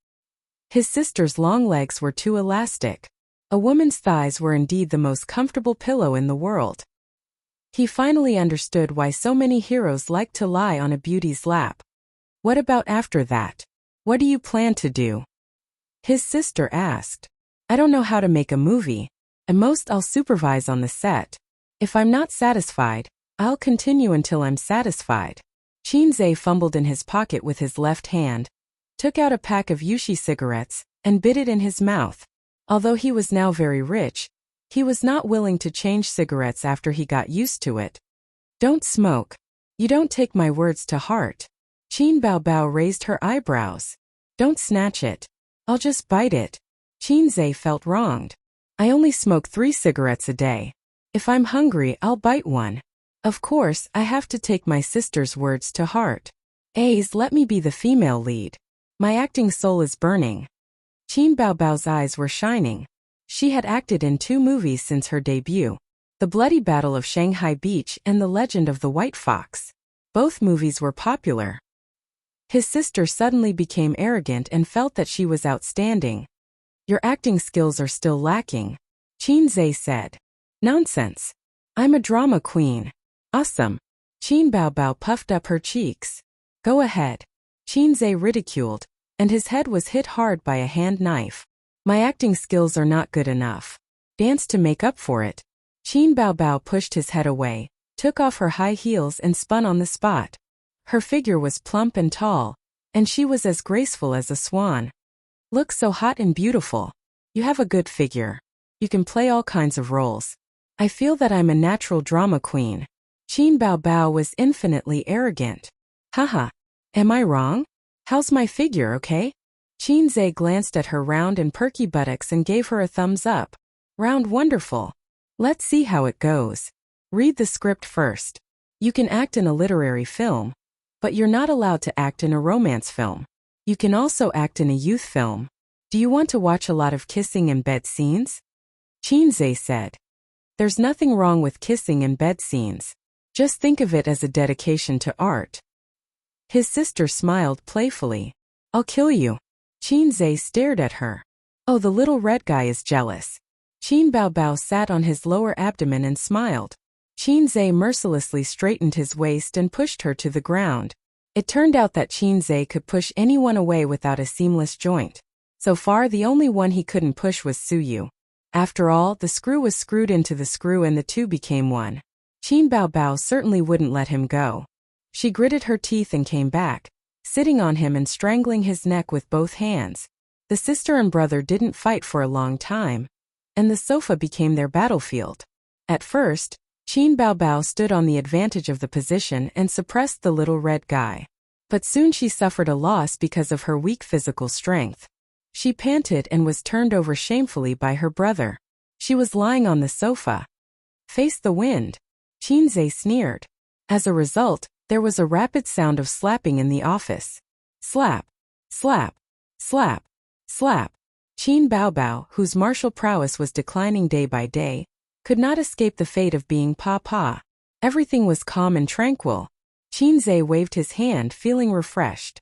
His sister's long legs were too elastic. A woman's thighs were indeed the most comfortable pillow in the world. He finally understood why so many heroes liked to lie on a beauty's lap. What about after that? What do you plan to do? His sister asked. I don't know how to make a movie. At most I'll supervise on the set. If I'm not satisfied, I'll continue until I'm satisfied. Shinzei fumbled in his pocket with his left hand, took out a pack of Yushi cigarettes, and bit it in his mouth. Although he was now very rich, he was not willing to change cigarettes after he got used to it. Don't smoke. You don't take my words to heart. Qin Baobao raised her eyebrows. Don't snatch it. I'll just bite it. Shinzei felt wronged. I only smoke 3 cigarettes a day. If I'm hungry, I'll bite one. Of course, I have to take my sister's words to heart. A's, let me be the female lead. My acting soul is burning. Qin Baobao's eyes were shining. She had acted in 2 movies since her debut, The Bloody Battle of Shanghai Beach and The Legend of the White Fox. Both movies were popular. His sister suddenly became arrogant and felt that she was outstanding. Your acting skills are still lacking, Shinzei said. Nonsense. I'm a drama queen. Awesome. Qin Baobao puffed up her cheeks. Go ahead. Shinzei ridiculed, and his head was hit hard by a hand knife. My acting skills are not good enough. Dance to make up for it. Qin Baobao pushed his head away, took off her high heels and spun on the spot. Her figure was plump and tall, and she was as graceful as a swan. Look so hot and beautiful. You have a good figure. You can play all kinds of roles. I feel that I'm a natural drama queen. Qin Baobao was infinitely arrogant. Haha. Am I wrong? How's my figure, okay? Shinzei glanced at her round and perky buttocks and gave her a thumbs up. Round wonderful. Let's see how it goes. Read the script first. You can act in a literary film, but you're not allowed to act in a romance film. You can also act in a youth film. Do you want to watch a lot of kissing and bed scenes? Shinzei said. There's nothing wrong with kissing and bed scenes. Just think of it as a dedication to art. His sister smiled playfully. I'll kill you. Shinzei stared at her. Oh, the little red guy is jealous. Qin Baobao sat on his lower abdomen and smiled. Shinzei mercilessly straightened his waist and pushed her to the ground. It turned out that Shinzei could push anyone away without a seamless joint. So far, the only one he couldn't push was Suyu. After all, the screw was screwed into the screw and the two became one. Qin Baobao certainly wouldn't let him go. She gritted her teeth and came back, sitting on him and strangling his neck with both hands. The sister and brother didn't fight for a long time, and the sofa became their battlefield. At first, Qin Baobao stood on the advantage of the position and suppressed the little red guy. But soon she suffered a loss because of her weak physical strength. She panted and was turned over shamefully by her brother. She was lying on the sofa. Face the wind, Shinzei sneered. As a result, there was a rapid sound of slapping in the office. Slap, slap, slap, slap. Qin Baobao, whose martial prowess was declining day by day, could not escape the fate of being Pa. Everything was calm and tranquil. Shinzei waved his hand, feeling refreshed.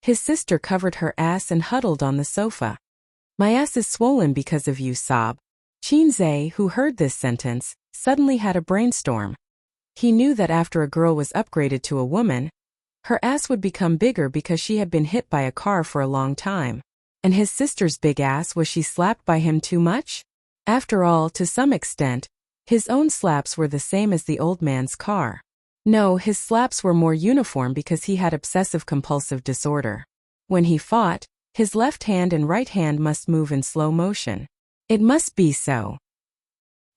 His sister covered her ass and huddled on the sofa. My ass is swollen because of you, sob. Shinzei, who heard this sentence, suddenly had a brainstorm. He knew that after a girl was upgraded to a woman, her ass would become bigger because she had been hit by a car for a long time. And his sister's big ass, was she slapped by him too much? After all, to some extent, his own slaps were the same as the old man's car. No, his slaps were more uniform because he had obsessive-compulsive disorder. When he fought, his left hand and right hand must move in slow motion. It must be so.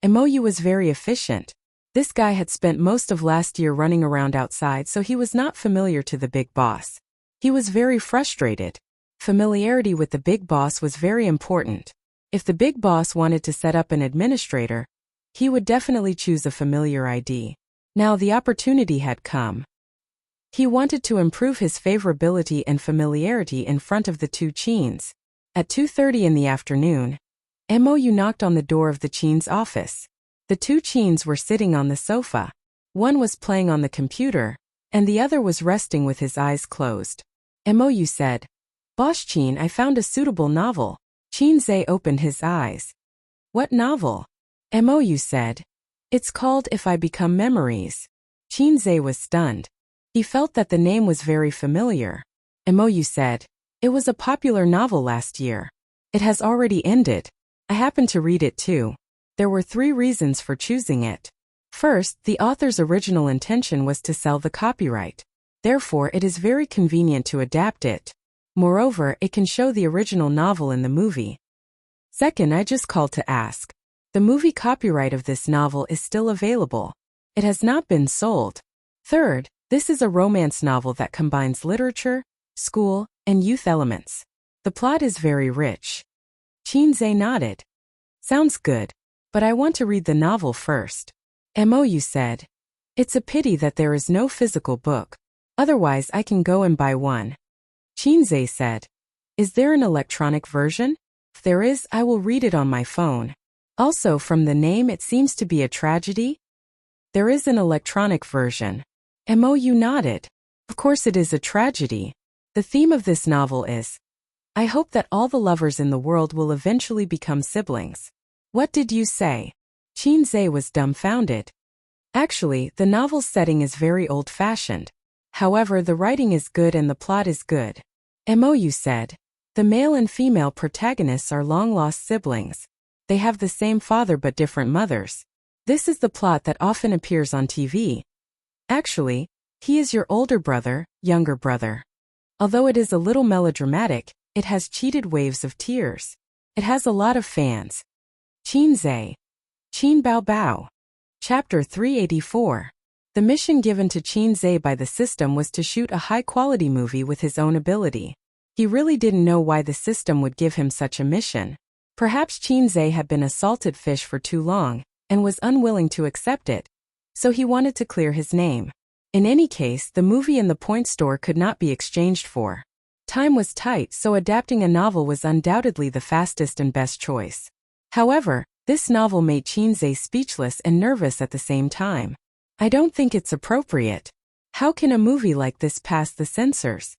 Imoyu was very efficient. This guy had spent most of last year running around outside, so he was not familiar to the big boss. He was very frustrated. Familiarity with the big boss was very important. If the big boss wanted to set up an administrator, he would definitely choose a familiar ID. Now the opportunity had come. He wanted to improve his favorability and familiarity in front of the two Qins. At 2:30 in the afternoon, Mou knocked on the door of the Qin's office. The two Qins were sitting on the sofa. One was playing on the computer, and the other was resting with his eyes closed. Mou said, Boss Qin, I found a suitable novel. Shinzei opened his eyes. What novel? Mou said. It's called If I Become Memories. Qinze was stunned. He felt that the name was very familiar. Mou said. It was a popular novel last year. It has already ended. I happened to read it too. There were 3 reasons for choosing it. First, the author's original intention was to sell the copyright. Therefore, it is very convenient to adapt it. Moreover, it can show the original novel in the movie. Second, I just called to ask. The movie copyright of this novel is still available. It has not been sold. Third, this is a romance novel that combines literature, school, and youth elements. The plot is very rich. Qinze nodded. Sounds good, but I want to read the novel first. Mou said. It's a pity that there is no physical book. Otherwise I can go and buy one. Qinze said. Is there an electronic version? If there is, I will read it on my phone. Also, from the name it seems to be a tragedy. There is an electronic version. Mou nodded. Of course it is a tragedy. The theme of this novel is, I hope that all the lovers in the world will eventually become siblings. What did you say? Qinze was dumbfounded. Actually, the novel's setting is very old-fashioned. However, the writing is good and the plot is good. Mou said. The male and female protagonists are long-lost siblings. They have the same father but different mothers. This is the plot that often appears on TV. Actually, he is your older brother, younger brother. Although it is a little melodramatic, it has cheated waves of tears. It has a lot of fans. Qinze. Qin Bao Bao. Chapter 384. The mission given to Qinze by the system was to shoot a high-quality movie with his own ability. He really didn't know why the system would give him such a mission. Perhaps Qinze had been a salted fish for too long, and was unwilling to accept it. So he wanted to clear his name. In any case, the movie and the point store could not be exchanged for. Time was tight, so adapting a novel was undoubtedly the fastest and best choice. However, this novel made Qinze speechless and nervous at the same time. I don't think it's appropriate. How can a movie like this pass the censors?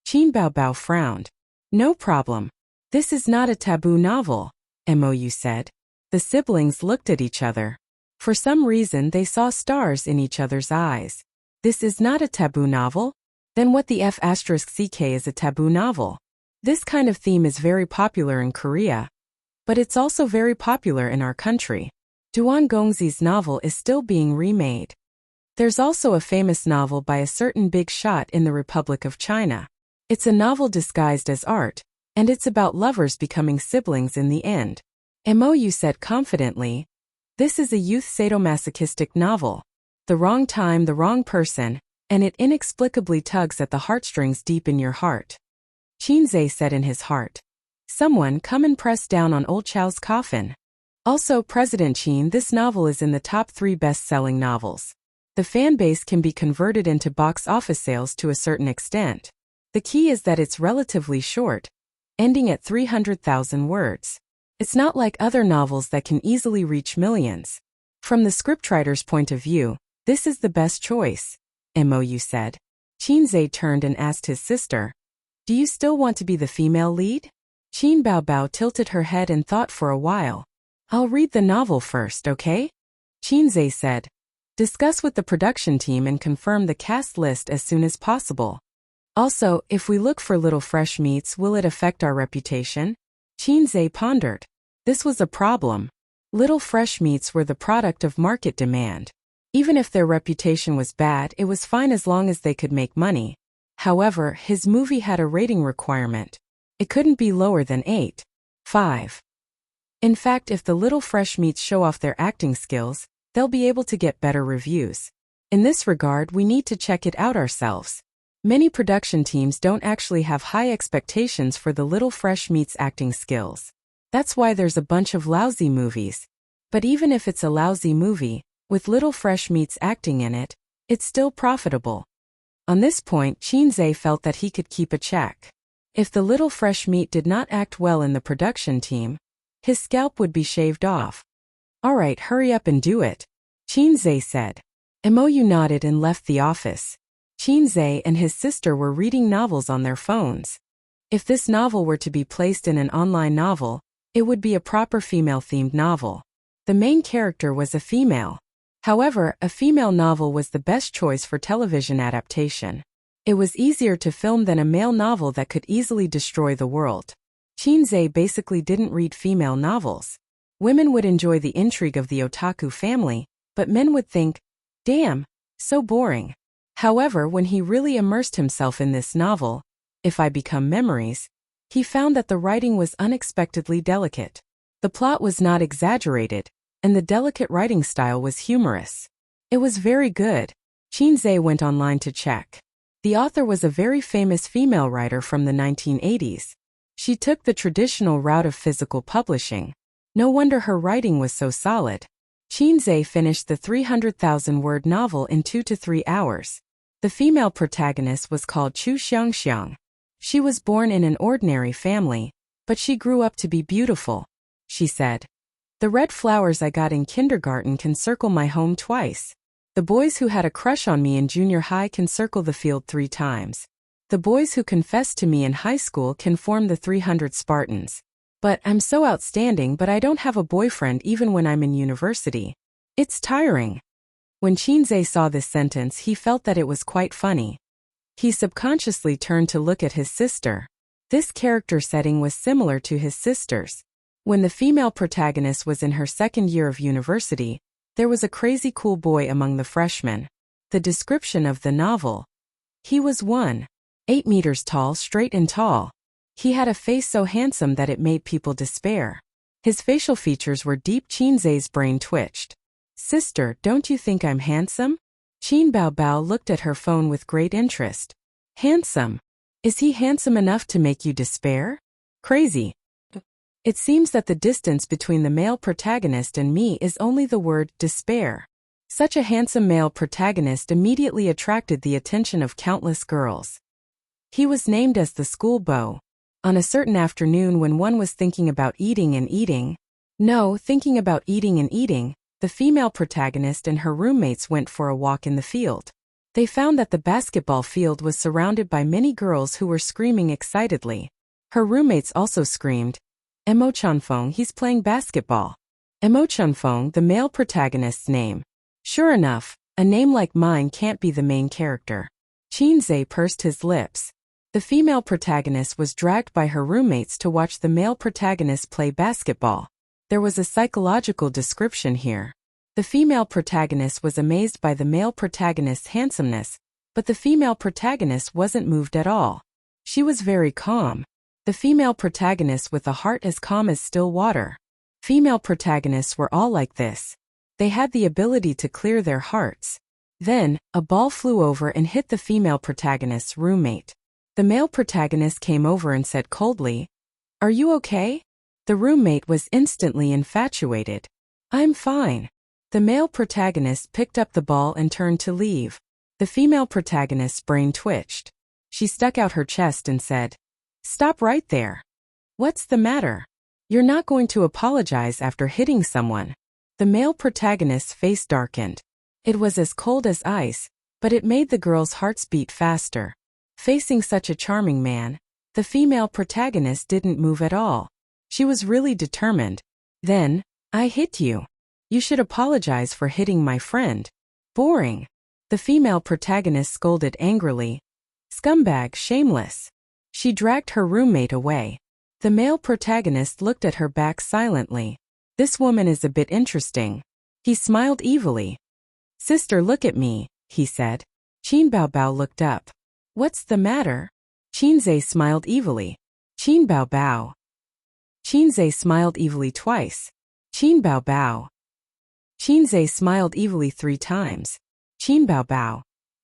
Qin Bao Bao frowned. No problem. This is not a taboo novel, Mou said. The siblings looked at each other. For some reason they saw stars in each other's eyes. This is not a taboo novel? Then what the F***ck is a taboo novel? This kind of theme is very popular in Korea. But it's also very popular in our country. Duan Gongzi's novel is still being remade. There's also a famous novel by a certain big shot in the Republic of China. It's a novel disguised as art, and it's about lovers becoming siblings in the end. Mou said confidently. This is a youth sadomasochistic novel. The wrong time, the wrong person, and it inexplicably tugs at the heartstrings deep in your heart. Qinze said in his heart. Someone come and press down on old Chow's coffin. Also, President Qin, this novel is in the top 3 best-selling novels. The fan base can be converted into box office sales to a certain extent. The key is that it's relatively short, ending at 300,000 words. It's not like other novels that can easily reach millions. From the scriptwriter's point of view, this is the best choice, Mou said. Qinze turned and asked his sister, do you still want to be the female lead? Qin Bao Bao tilted her head and thought for a while. I'll read the novel first, okay? Qinze said. Discuss with the production team and confirm the cast list as soon as possible. Also, if we look for little fresh meats, will it affect our reputation? Qinze pondered. This was a problem. Little fresh meats were the product of market demand. Even if their reputation was bad, it was fine as long as they could make money. However, his movie had a rating requirement. It couldn't be lower than 8.5. In fact, if the little fresh meats show off their acting skills, they'll be able to get better reviews. In this regard, we need to check it out ourselves. Many production teams don't actually have high expectations for the little fresh meat's acting skills. That's why there's a bunch of lousy movies. But even if it's a lousy movie, with little fresh meat's acting in it, it's still profitable. On this point, Qinze felt that he could keep a check. If the little fresh meat did not act well in the production team, his scalp would be shaved off. Alright, hurry up and do it, Qinze said. Mou nodded and left the office. Qinze and his sister were reading novels on their phones. If this novel were to be placed in an online novel, It would be a proper female-themed novel. The main character was a female. However, a female novel was the best choice for television adaptation. It was easier to film than a male novel that could easily destroy the world. Shinzei basically didn't read female novels. Women would enjoy the intrigue of the otaku family, but men would think, damn, so boring. However, when he really immersed himself in this novel, If I Become Memories, he found that the writing was unexpectedly delicate. The plot was not exaggerated, and the delicate writing style was humorous. It was very good. Shinzei went online to check. The author was a very famous female writer from the 1980s. She took the traditional route of physical publishing. No wonder her writing was so solid. Shinzei finished the 300,000-word novel in 2 to 3 hours. The female protagonist was called Chu Xiangxiang. She was born in an ordinary family, but she grew up to be beautiful. She said, "The red flowers I got in kindergarten can circle my home twice. The boys who had a crush on me in junior high can circle the field 3 times. The boys who confessed to me in high school can form the 300 Spartans. But I'm so outstanding, but I don't have a boyfriend even when I'm in university. It's tiring." When Shinzei saw this sentence, he felt that it was quite funny. He subconsciously turned to look at his sister. This character setting was similar to his sister's. When the female protagonist was in her 2nd year of university, there was a crazy cool boy among the freshmen. The description of the novel. He was 1.8 meters tall, straight and tall. He had a face so handsome that it made people despair. His facial features were deep. Shinzei's brain twitched. "Sister, don't you think I'm handsome?" Qin Baobao looked at her phone with great interest. "Handsome? Is he handsome enough to make you despair? Crazy." It seems that the distance between the male protagonist and me is only the word despair. Such a handsome male protagonist immediately attracted the attention of countless girls. He was named as the school beau. On a certain afternoon when one was thinking about eating, the female protagonist and her roommates went for a walk in the field. They found that the basketball field was surrounded by many girls who were screaming excitedly. Her roommates also screamed, "Emo Chanfeng, he's playing basketball." Emo Chanfeng, the male protagonist's name. Sure enough, a name like mine can't be the main character. Shinzei pursed his lips. The female protagonist was dragged by her roommates to watch the male protagonist play basketball. There was a psychological description here. The female protagonist was amazed by the male protagonist's handsomeness, but the female protagonist wasn't moved at all. She was very calm. The female protagonist with a heart as calm as still water. Female protagonists were all like this. They had the ability to clear their hearts. Then, a ball flew over and hit the female protagonist's roommate. The male protagonist came over and said coldly, "Are you okay?" The roommate was instantly infatuated. "I'm fine." The male protagonist picked up the ball and turned to leave. The female protagonist's brain twitched. She stuck out her chest and said, "Stop right there. What's the matter? You're not going to apologize after hitting someone." The male protagonist's face darkened. It was as cold as ice, but it made the girl's hearts beat faster. Facing such a charming man, the female protagonist didn't move at all. She was really determined. "Then, I hit you. You should apologize for hitting my friend." "Boring." The female protagonist scolded angrily. "Scumbag, shameless." She dragged her roommate away. The male protagonist looked at her back silently. "This woman is a bit interesting." He smiled evilly. "Sister, look at me," he said. Qin Baobao looked up. "What's the matter?" Shinzei smiled evilly. Qin Baobao. Shinzei smiled evilly twice. Qin Baobao. Shinzei smiled evilly 3 times. Qin Baobao.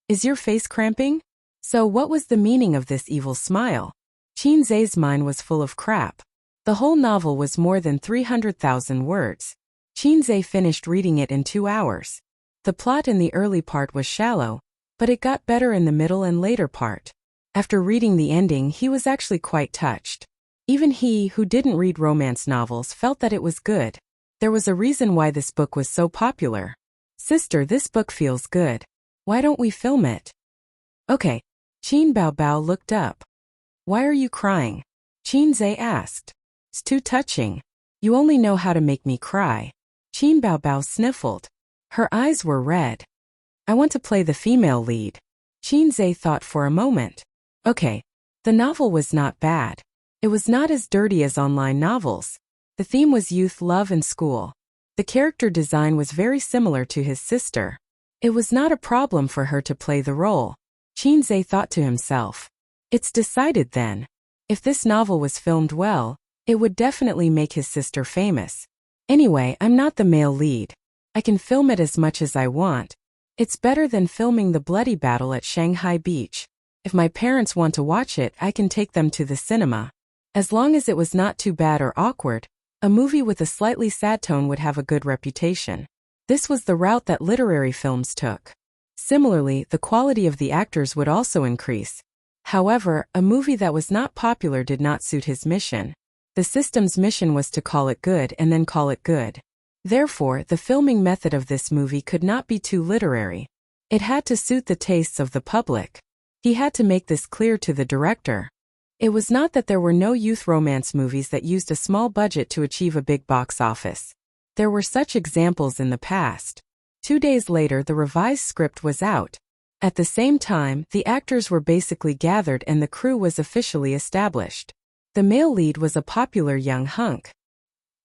"Is your face cramping?" So what was the meaning of this evil smile? Shinzei's mind was full of crap. The whole novel was more than 300,000 words. Shinzei finished reading it in 2 hours. The plot in the early part was shallow, but it got better in the middle and later part. After reading the ending, he was actually quite touched. Even he, who didn't read romance novels, felt that it was good. There was a reason why this book was so popular. "Sister, this book feels good. Why don't we film it?" "Okay." Qin Baobao looked up. "Why are you crying?" Shinzei asked. "It's too touching." You only know how to make me cry. Qin Baobao sniffled. Her eyes were red. I want to play the female lead. Qin Zhe thought for a moment. Okay. The novel was not bad. It was not as dirty as online novels. The theme was youth, love, and school. The character design was very similar to his sister. It was not a problem for her to play the role. Qin Zhe thought to himself. It's decided then. If this novel was filmed well, it would definitely make his sister famous. Anyway, I'm not the male lead. I can film it as much as I want. It's better than filming the bloody battle at Shanghai Beach. If my parents want to watch it, I can take them to the cinema. As long as it was not too bad or awkward, a movie with a slightly sad tone would have a good reputation. This was the route that literary films took. Similarly, the quality of the actors would also increase. However, a movie that was not popular did not suit his mission. The system's mission was to call it good and then call it good. Therefore, the filming method of this movie could not be too literary. It had to suit the tastes of the public. He had to make this clear to the director. It was not that there were no youth romance movies that used a small budget to achieve a big box office. There were such examples in the past. 2 days later, the revised script was out. At the same time, the actors were basically gathered and the crew was officially established. The male lead was a popular young hunk.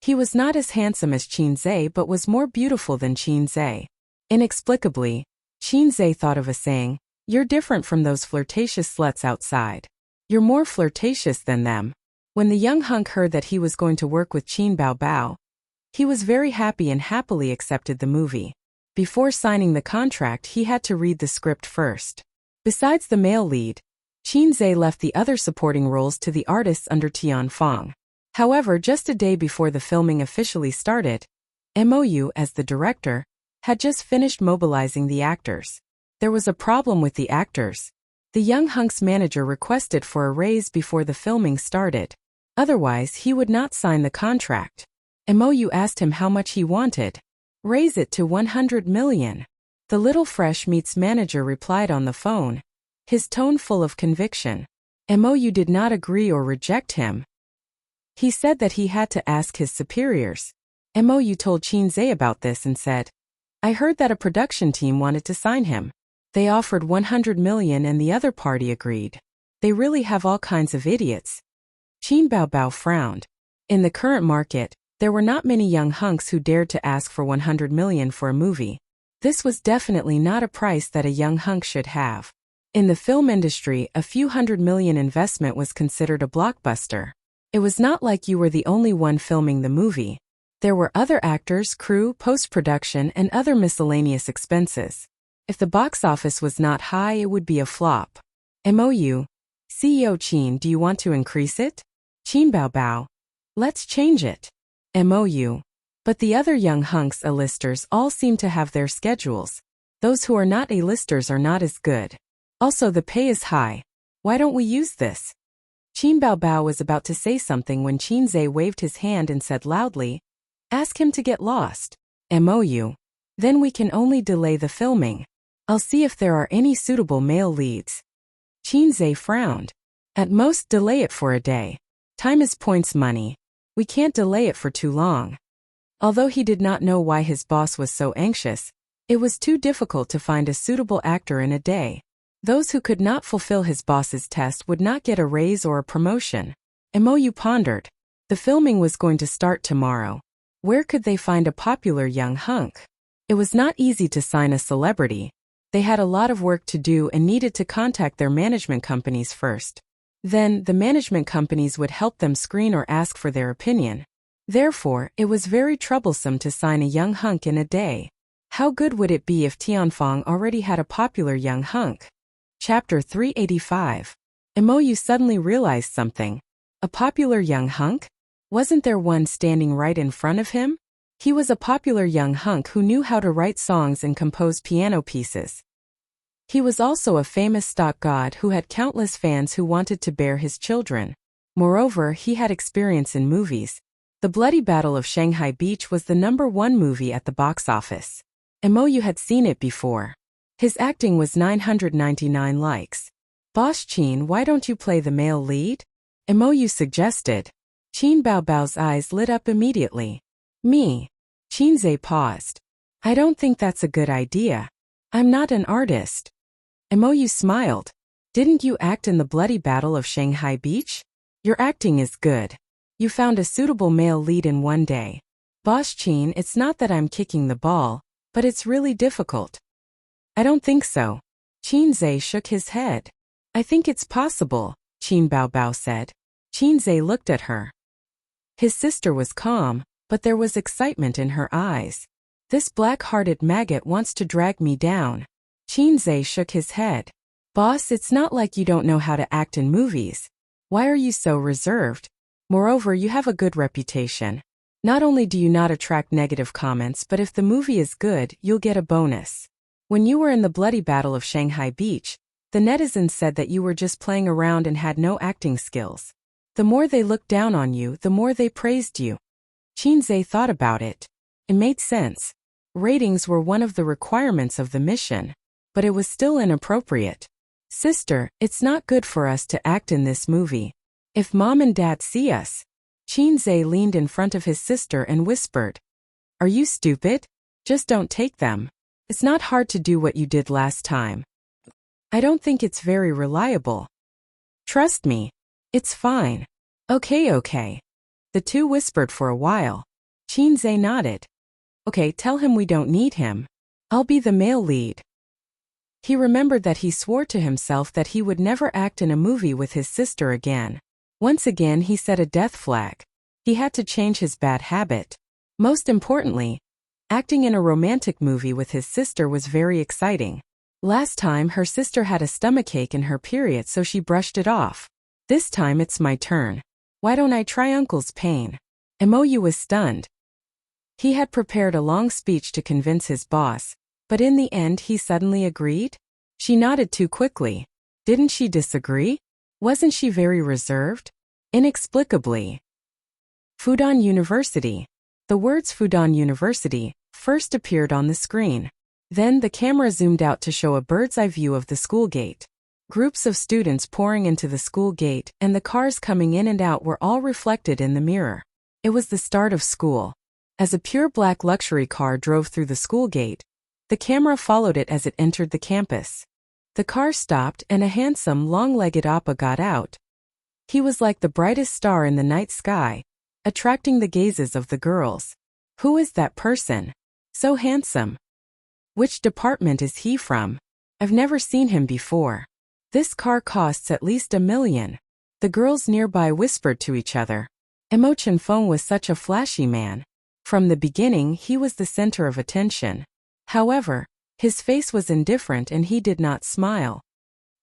He was not as handsome as Qin Zhe but was more beautiful than Qin Zhe. Inexplicably, Qin Zhe thought of a saying, "You're different from those flirtatious sluts outside. You're more flirtatious than them." When the young hunk heard that he was going to work with Qin Baobao, he was very happy and happily accepted the movie. Before signing the contract, he had to read the script first. Besides the male lead, Qin Zhe left the other supporting roles to the artists under Tian Fong. However, just a day before the filming officially started, MOU, as the director, had just finished mobilizing the actors. There was a problem with the actors. The young hunk's manager requested for a raise before the filming started. Otherwise, he would not sign the contract. MOU asked him how much he wanted. Raise it to 100 million. The little fresh meat's manager replied on the phone, his tone full of conviction. MOU did not agree or reject him. He said that he had to ask his superiors. MOU told Qin Zhe about this and said, "I heard that a production team wanted to sign him. They offered 100 million and the other party agreed. They really have all kinds of idiots." Qin Baobao frowned. In the current market, there were not many young hunks who dared to ask for 100 million for a movie. This was definitely not a price that a young hunk should have. In the film industry, a few $100 million investment was considered a blockbuster. It was not like you were the only one filming the movie. There were other actors, crew, post-production, and other miscellaneous expenses. If the box office was not high, it would be a flop. MOU. CEO Qin, do you want to increase it? Qin Baobao. Let's change it. MOU. But the other young hunks A-listers all seem to have their schedules. Those who are not A-listers are not as good. Also, the pay is high. Why don't we use this? Qin Baobao was about to say something when Qin Zhe waved his hand and said loudly, "Ask him to get lost." MOU. Then we can only delay the filming. I'll see if there are any suitable male leads. Qin Zhe frowned. At most, delay it for a day. Time is points money. We can't delay it for too long. Although he did not know why his boss was so anxious, it was too difficult to find a suitable actor in a day. Those who could not fulfill his boss's test would not get a raise or a promotion. MOU pondered. The filming was going to start tomorrow. Where could they find a popular young hunk? It was not easy to sign a celebrity. They had a lot of work to do and needed to contact their management companies first. Then, the management companies would help them screen or ask for their opinion. Therefore, it was very troublesome to sign a young hunk in a day. How good would it be if Tianfang already had a popular young hunk? Chapter 385. MOU suddenly realized something. A popular young hunk? Wasn't there one standing right in front of him? He was a popular young hunk who knew how to write songs and compose piano pieces. He was also a famous stock god who had countless fans who wanted to bear his children. Moreover, he had experience in movies. The Bloody Battle of Shanghai Beach was the #1 movie at the box office. MOU had seen it before. His acting was 999 likes. Boss Qin, why don't you play the male lead? MOU suggested. Qin Baobao's eyes lit up immediately. Me? Qinze paused. I don't think that's a good idea. I'm not an artist. Mou smiled. Didn't you act in the bloody battle of Shanghai Beach? Your acting is good. You found a suitable male lead in one day. Boss Qin, it's not that I'm kicking the ball, but it's really difficult. I don't think so. Qinze shook his head. I think it's possible, Qin Baobao said. Qinze looked at her. His sister was calm, but there was excitement in her eyes. This black-hearted maggot wants to drag me down. Qinze shook his head. Boss, it's not like you don't know how to act in movies. Why are you so reserved? Moreover, you have a good reputation. Not only do you not attract negative comments, but if the movie is good, you'll get a bonus. When you were in the bloody battle of Shanghai Beach, the netizens said that you were just playing around and had no acting skills. The more they looked down on you, the more they praised you. Qinze thought about it. It made sense. Ratings were one of the requirements of the mission, but it was still inappropriate. Sister, it's not good for us to act in this movie. If Mom and Dad see us. Qinze leaned in front of his sister and whispered. Are you stupid? Just don't take them. It's not hard to do what you did last time. I don't think it's very reliable. Trust me. It's fine. Okay. The two whispered for a while. Qinze nodded. Okay, tell him we don't need him. I'll be the male lead. He remembered that he swore to himself that he would never act in a movie with his sister again. Once again he set a death flag. He had to change his bad habit. Most importantly, acting in a romantic movie with his sister was very exciting. Last time her sister had a stomachache in her period, so she brushed it off. This time it's my turn. Why don't I try Uncle's pain? Mou was stunned. He had prepared a long speech to convince his boss, but in the end he suddenly agreed? She nodded too quickly. Didn't she disagree? Wasn't she very reserved? Inexplicably. Fudan University. The words Fudan University first appeared on the screen. Then the camera zoomed out to show a bird's-eye view of the school gate. Groups of students pouring into the school gate and the cars coming in and out were all reflected in the mirror. It was the start of school. As a pure black luxury car drove through the school gate, the camera followed it as it entered the campus. The car stopped and a handsome, long-legged Appa got out. He was like the brightest star in the night sky, attracting the gazes of the girls. Who is that person? So handsome. Which department is he from? I've never seen him before. This car costs at least $1 million. The girls nearby whispered to each other. Mo Chenfeng was such a flashy man. From the beginning he was the center of attention. However, his face was indifferent and he did not smile.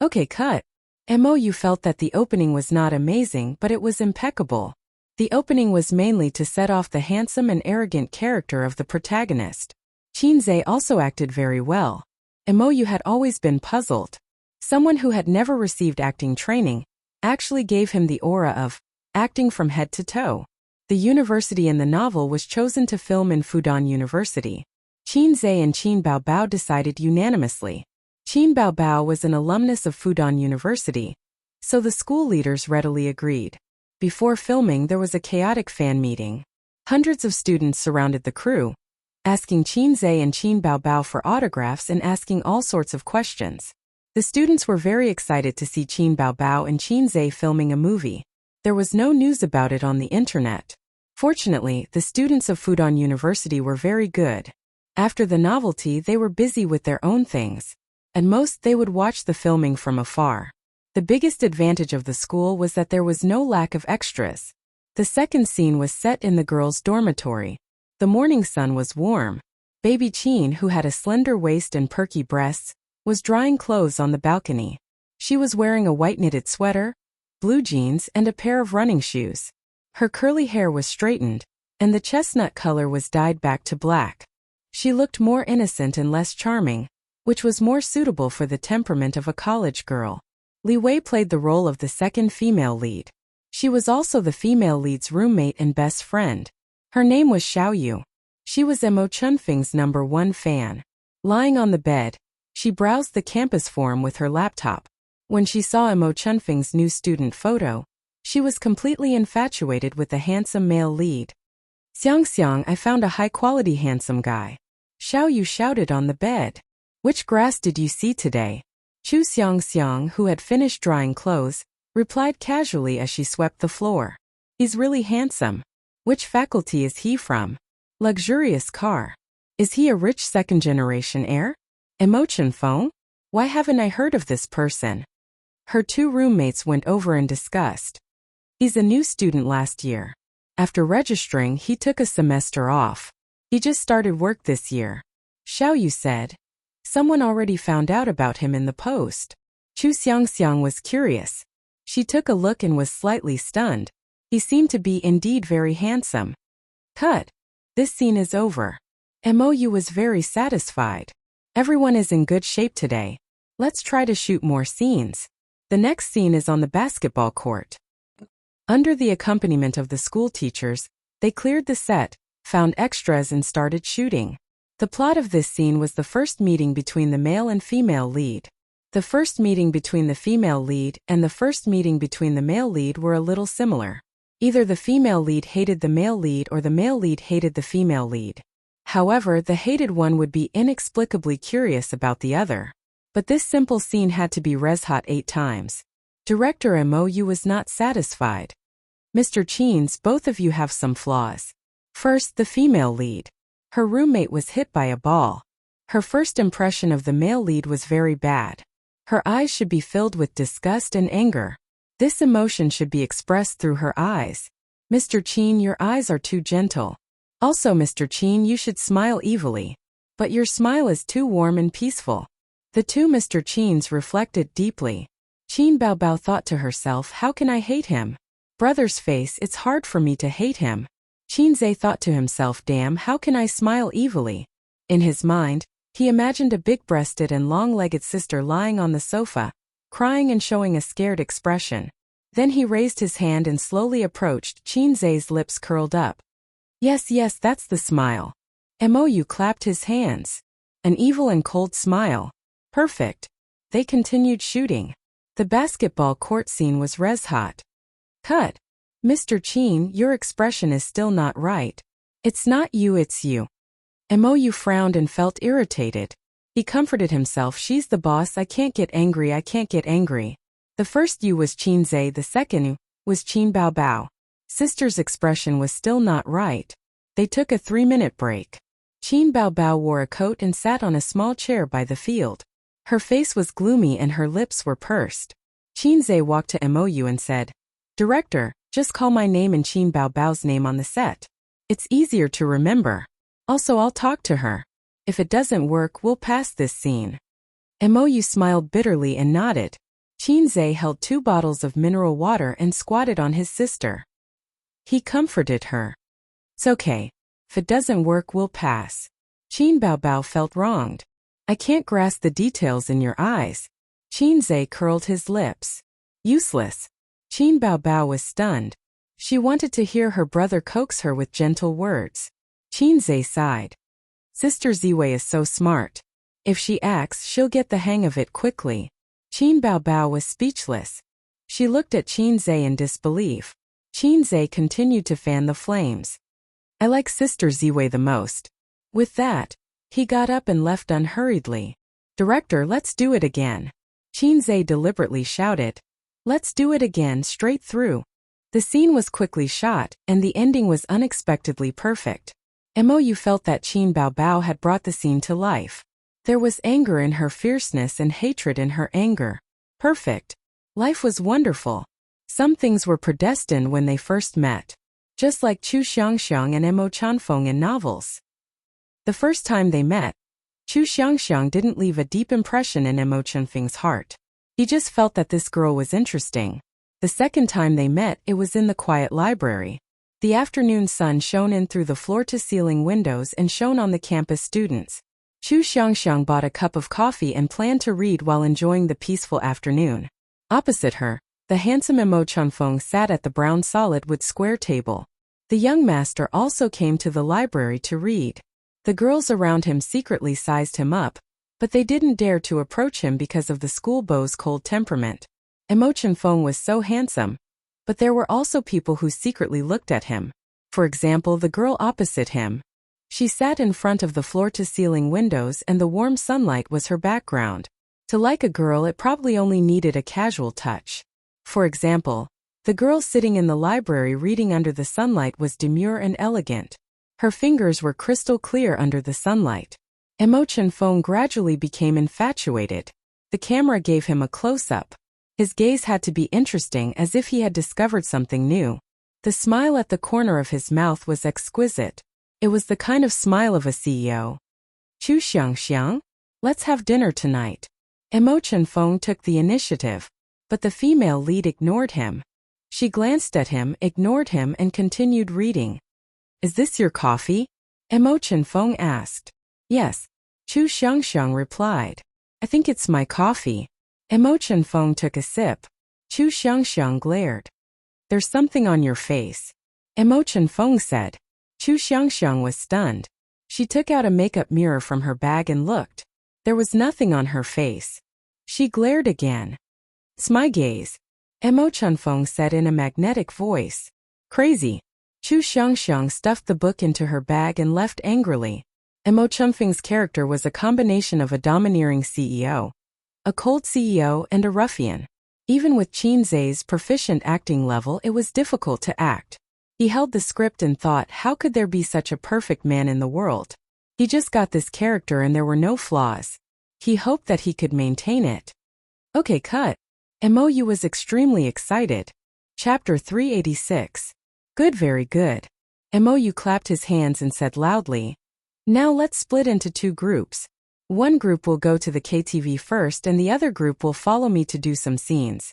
Okay, cut. Mou felt that the opening was not amazing, but it was impeccable. The opening was mainly to set off the handsome and arrogant character of the protagonist. Qinze also acted very well. Mou had always been puzzled. Someone who had never received acting training actually gave him the aura of acting from head to toe. The university in the novel was chosen to film in Fudan University. Qinze and Qin Baobao decided unanimously. Qin Baobao was an alumnus of Fudan University, so the school leaders readily agreed. Before filming, there was a chaotic fan meeting. Hundreds of students surrounded the crew, asking Qinze and Qin Baobao for autographs and asking all sorts of questions. The students were very excited to see Qin Baobao and Qinze filming a movie. There was no news about it on the internet. Fortunately, the students of Fudan University were very good. After the novelty, they were busy with their own things. At most, they would watch the filming from afar. The biggest advantage of the school was that there was no lack of extras. The second scene was set in the girls' dormitory. The morning sun was warm. Baby Qin, who had a slender waist and perky breasts, was drying clothes on the balcony. She was wearing a white knitted sweater, blue jeans, and a pair of running shoes. Her curly hair was straightened, and the chestnut color was dyed back to black. She looked more innocent and less charming, which was more suitable for the temperament of a college girl. Li Wei played the role of the second female lead. She was also the female lead's roommate and best friend. Her name was Xiaoyu. She was Mo Chenfeng's #1 fan. Lying on the bed, she browsed the campus forum with her laptop. When she saw Mo Chenfeng's new student photo, She was completely infatuated with the handsome male lead. Xiang Xiang, I found a high-quality handsome guy. Xiao Yu shouted on the bed. Which grass did you see today? Chu Xiang Xiang, who had finished drying clothes, replied casually as she swept the floor. He's really handsome. Which faculty is he from? Luxurious car. Is he a rich second-generation heir? Emotion Feng? Why haven't I heard of this person? Her two roommates went over in disgust. He's a new student last year. After registering, he took a semester off. He just started work this year. Xiao Yu said. Someone already found out about him in the post. Chu Xiangxiang was curious. She took a look and was slightly stunned. He seemed to be indeed very handsome. Cut. This scene is over. Mou was very satisfied. Everyone is in good shape today. Let's try to shoot more scenes. The next scene is on the basketball court. Under the accompaniment of the school teachers, they cleared the set, found extras and started shooting. The plot of this scene was the first meeting between the male and female lead. The first meeting between the female lead and the first meeting between the male lead were a little similar. Either the female lead hated the male lead or the male lead hated the female lead. However, the hated one would be inexplicably curious about the other. But this simple scene had to be red-hot 8 times. Director Mou was not satisfied. Mr. Cheens, both of you have some flaws. First, the female lead. Her roommate was hit by a ball. Her first impression of the male lead was very bad. Her eyes should be filled with disgust and anger. This emotion should be expressed through her eyes. Mr. Cheen, your eyes are too gentle. Also, Mr. Cheen, you should smile evilly. But your smile is too warm and peaceful. The two Mr. Cheens reflected deeply. Cheen Bao Bao thought to herself, how can I hate him? Brother's face, it's hard for me to hate him. Cheen Zhe thought to himself, damn, how can I smile evilly? In his mind, he imagined a big-breasted and long-legged sister lying on the sofa, crying and showing a scared expression. Then he raised his hand and slowly approached. Cheen Zhe's lips curled up. Yes, yes, that's the smile. Mou clapped his hands. An evil and cold smile. Perfect. They continued shooting. The basketball court scene was red-hot. Cut. Mr. Cheen, your expression is still not right. It's not you, it's you. Mou frowned and felt irritated. He comforted himself, she's the boss, I can't get angry, I can't get angry. The first you was Cheen Zhe, the second you was Cheen Bao Bao. Sister's expression was still not right. They took a 3-minute break. Cheen Bao Bao wore a coat and sat on a small chair by the field. Her face was gloomy and her lips were pursed. Cheen Zhe walked to Mou and said, Director, just call my name and Cheen Bao Bao's name on the set. It's easier to remember. Also, I'll talk to her. If it doesn't work, we'll pass this scene. Mou smiled bitterly and nodded. Cheen Zhe held 2 bottles of mineral water and squatted on his sister. He comforted her. It's okay. If it doesn't work, we'll pass. Cheen Bao Bao felt wronged. I can't grasp the details in your eyes. Cheen Zhe curled his lips. Useless. Cheen Bao Bao was stunned. She wanted to hear her brother coax her with gentle words. Cheen Zhe sighed. Sister Ziwei is so smart. If she acts, she'll get the hang of it quickly. Cheen Bao Bao was speechless. She looked at Cheen Zhe in disbelief. Cheen Zhe continued to fan the flames. I like Sister Ziwei the most. With that, he got up and left unhurriedly. Director, let's do it again. Cheen Zhe deliberately shouted. Let's do it again, straight through. The scene was quickly shot, and the ending was unexpectedly perfect. Mou felt that Cheen Bao Bao had brought the scene to life. There was anger in her fierceness and hatred in her anger. Perfect. Life was wonderful. Some things were predestined when they first met. Just like Chu Xiangxiang and Mo Chanfeng in novels. The first time they met, Chu Xiangxiang didn't leave a deep impression in Mo Chanfeng's heart. He just felt that this girl was interesting. The second time they met, it was in the quiet library. The afternoon sun shone in through the floor-to-ceiling windows and shone on the campus students. Chu Xiangxiang bought a cup of coffee and planned to read while enjoying the peaceful afternoon. Opposite her, the handsome Mo Chanfeng sat at the brown solid wood square table. The young master also came to the library to read. The girls around him secretly sized him up, but they didn't dare to approach him because of the schoolboy's cold temperament. Mo Chanfeng was so handsome. But there were also people who secretly looked at him. For example, the girl opposite him. She sat in front of the floor-to-ceiling windows and the warm sunlight was her background. To like a girl, it probably only needed a casual touch. For example, the girl sitting in the library reading under the sunlight was demure and elegant. Her fingers were crystal clear under the sunlight. Emo Chen-fong gradually became infatuated. The camera gave him a close-up. His gaze had to be interesting, as if he had discovered something new. The smile at the corner of his mouth was exquisite. It was the kind of smile of a CEO. Chu Xiangxiang? Let's have dinner tonight. Emo Chen-fong took the initiative. But the female lead ignored him. She glanced at him, ignored him, and continued reading. Is this your coffee? Emo Chen-fong asked. Yes. Chu Xiangxiang replied. I think it's my coffee. Emo Chen-fong took a sip. Chu Xiangxiang glared. There's something on your face. Emo Chen-fong said. Chu Xiangxiang was stunned. She took out a makeup mirror from her bag and looked. There was nothing on her face. She glared again. It's my gaze. Emo Chen-fong said in a magnetic voice. Crazy. Chu Xiangxiang stuffed the book into her bag and left angrily. Emo Chen-feng's character was a combination of a domineering CEO, a cold CEO, and a ruffian. Even with Qin Zhe's proficient acting level, it was difficult to act. He held the script and thought, how could there be such a perfect man in the world? He just got this character and there were no flaws. He hoped that he could maintain it. Okay, cut. Emo was extremely excited. Chapter 386. Good, very good. Emo clapped his hands and said loudly, now let's split into two groups. One group will go to the KTV first and the other group will follow me to do some scenes.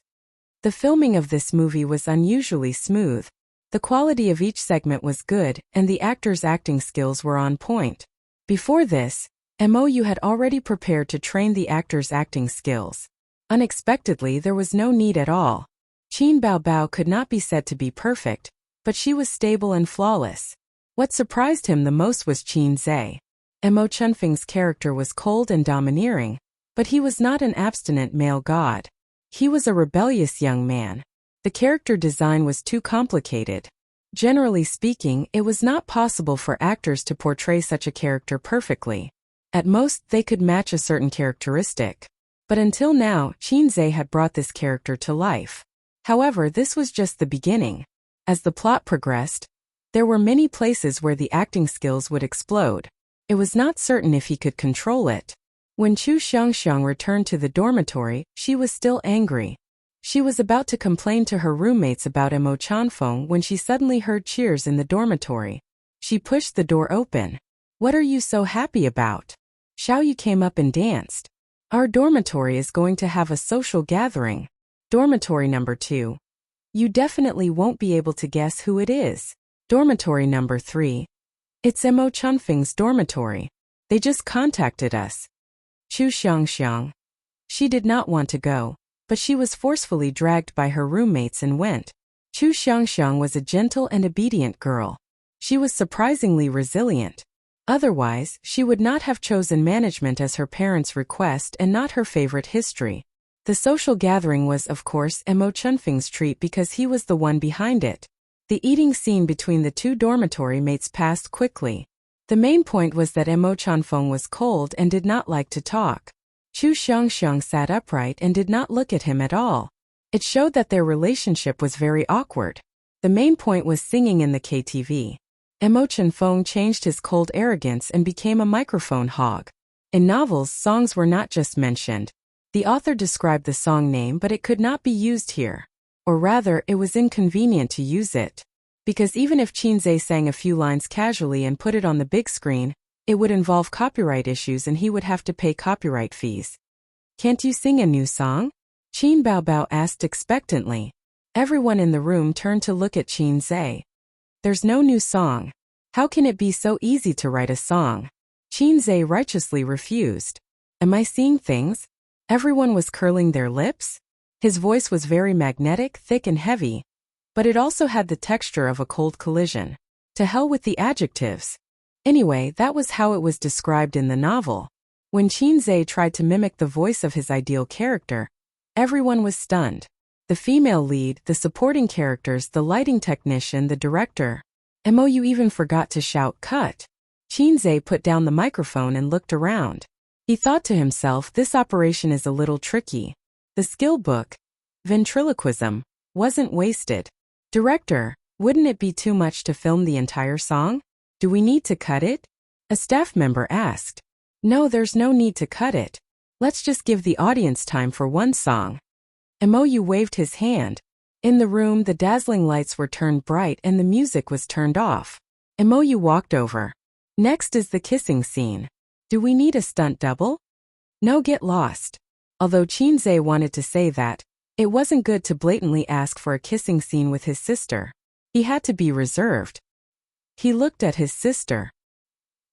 The filming of this movie was unusually smooth. The quality of each segment was good, and the actors' acting skills were on point. Before this, Emo had already prepared to train the actors' acting skills. Unexpectedly, there was no need at all. Qin Baobao could not be said to be perfect, but she was stable and flawless. What surprised him the most was Qin Zhe. Emo Chen-feng's character was cold and domineering, but he was not an abstinent male god. He was a rebellious young man. The character design was too complicated. Generally speaking, it was not possible for actors to portray such a character perfectly. At most, they could match a certain characteristic. But until now, Qin Zhe had brought this character to life. However, this was just the beginning. As the plot progressed, there were many places where the acting skills would explode. It was not certain if he could control it. When Chu Xiangxiang returned to the dormitory, she was still angry. She was about to complain to her roommates about Emo Chen-feng when she suddenly heard cheers in the dormitory. She pushed the door open. What are you so happy about? Xiaoyu came up and danced. Our dormitory is going to have a social gathering. Dormitory number 2. You definitely won't be able to guess who it is. Dormitory number 3. It's Emo Chen-feng's dormitory. They just contacted us. Chu Xiangxiang. She did not want to go, but she was forcefully dragged by her roommates and went. Chu Xiangxiang was a gentle and obedient girl. She was surprisingly resilient. Otherwise, she would not have chosen management as her parents' request and not her favorite history. The social gathering was, of course, Emo Chen-feng's treat because he was the one behind it. The eating scene between the two dormitory mates passed quickly. The main point was that Emo Chen-feng was cold and did not like to talk. Chu Xiangxiang sat upright and did not look at him at all. It showed that their relationship was very awkward. The main point was singing in the KTV. Emo Chen-feng changed his cold arrogance and became a microphone hog. In novels, songs were not just mentioned. The author described the song name, but it could not be used here. Or rather, it was inconvenient to use it. Because even if Qin Zhe sang a few lines casually and put it on the big screen, it would involve copyright issues and he would have to pay copyright fees. Can't you sing a new song? Qin Baobao asked expectantly. Everyone in the room turned to look at Qin Zhe. There's no new song. How can it be so easy to write a song? Qin Zhe righteously refused. Am I seeing things? Everyone was curling their lips. His voice was very magnetic, thick and heavy. But it also had the texture of a cold collision. To hell with the adjectives. Anyway, that was how it was described in the novel. When Qin Zhe tried to mimic the voice of his ideal character, everyone was stunned. The female lead, the supporting characters, the lighting technician, the director. You even forgot to shout, "Cut." Chinze put down the microphone and looked around. He thought to himself, this operation is a little tricky. The skill book, ventriloquism, wasn't wasted. Director, wouldn't it be too much to film the entire song? Do we need to cut it? A staff member asked. No, there's no need to cut it. Let's just give the audience time for one song. Mou waved his hand. In the room, the dazzling lights were turned bright and the music was turned off. Mou walked over. Next is the kissing scene. Do we need a stunt double? No, get lost. Although Chinze wanted to say that, it wasn't good to blatantly ask for a kissing scene with his sister. He had to be reserved. He looked at his sister.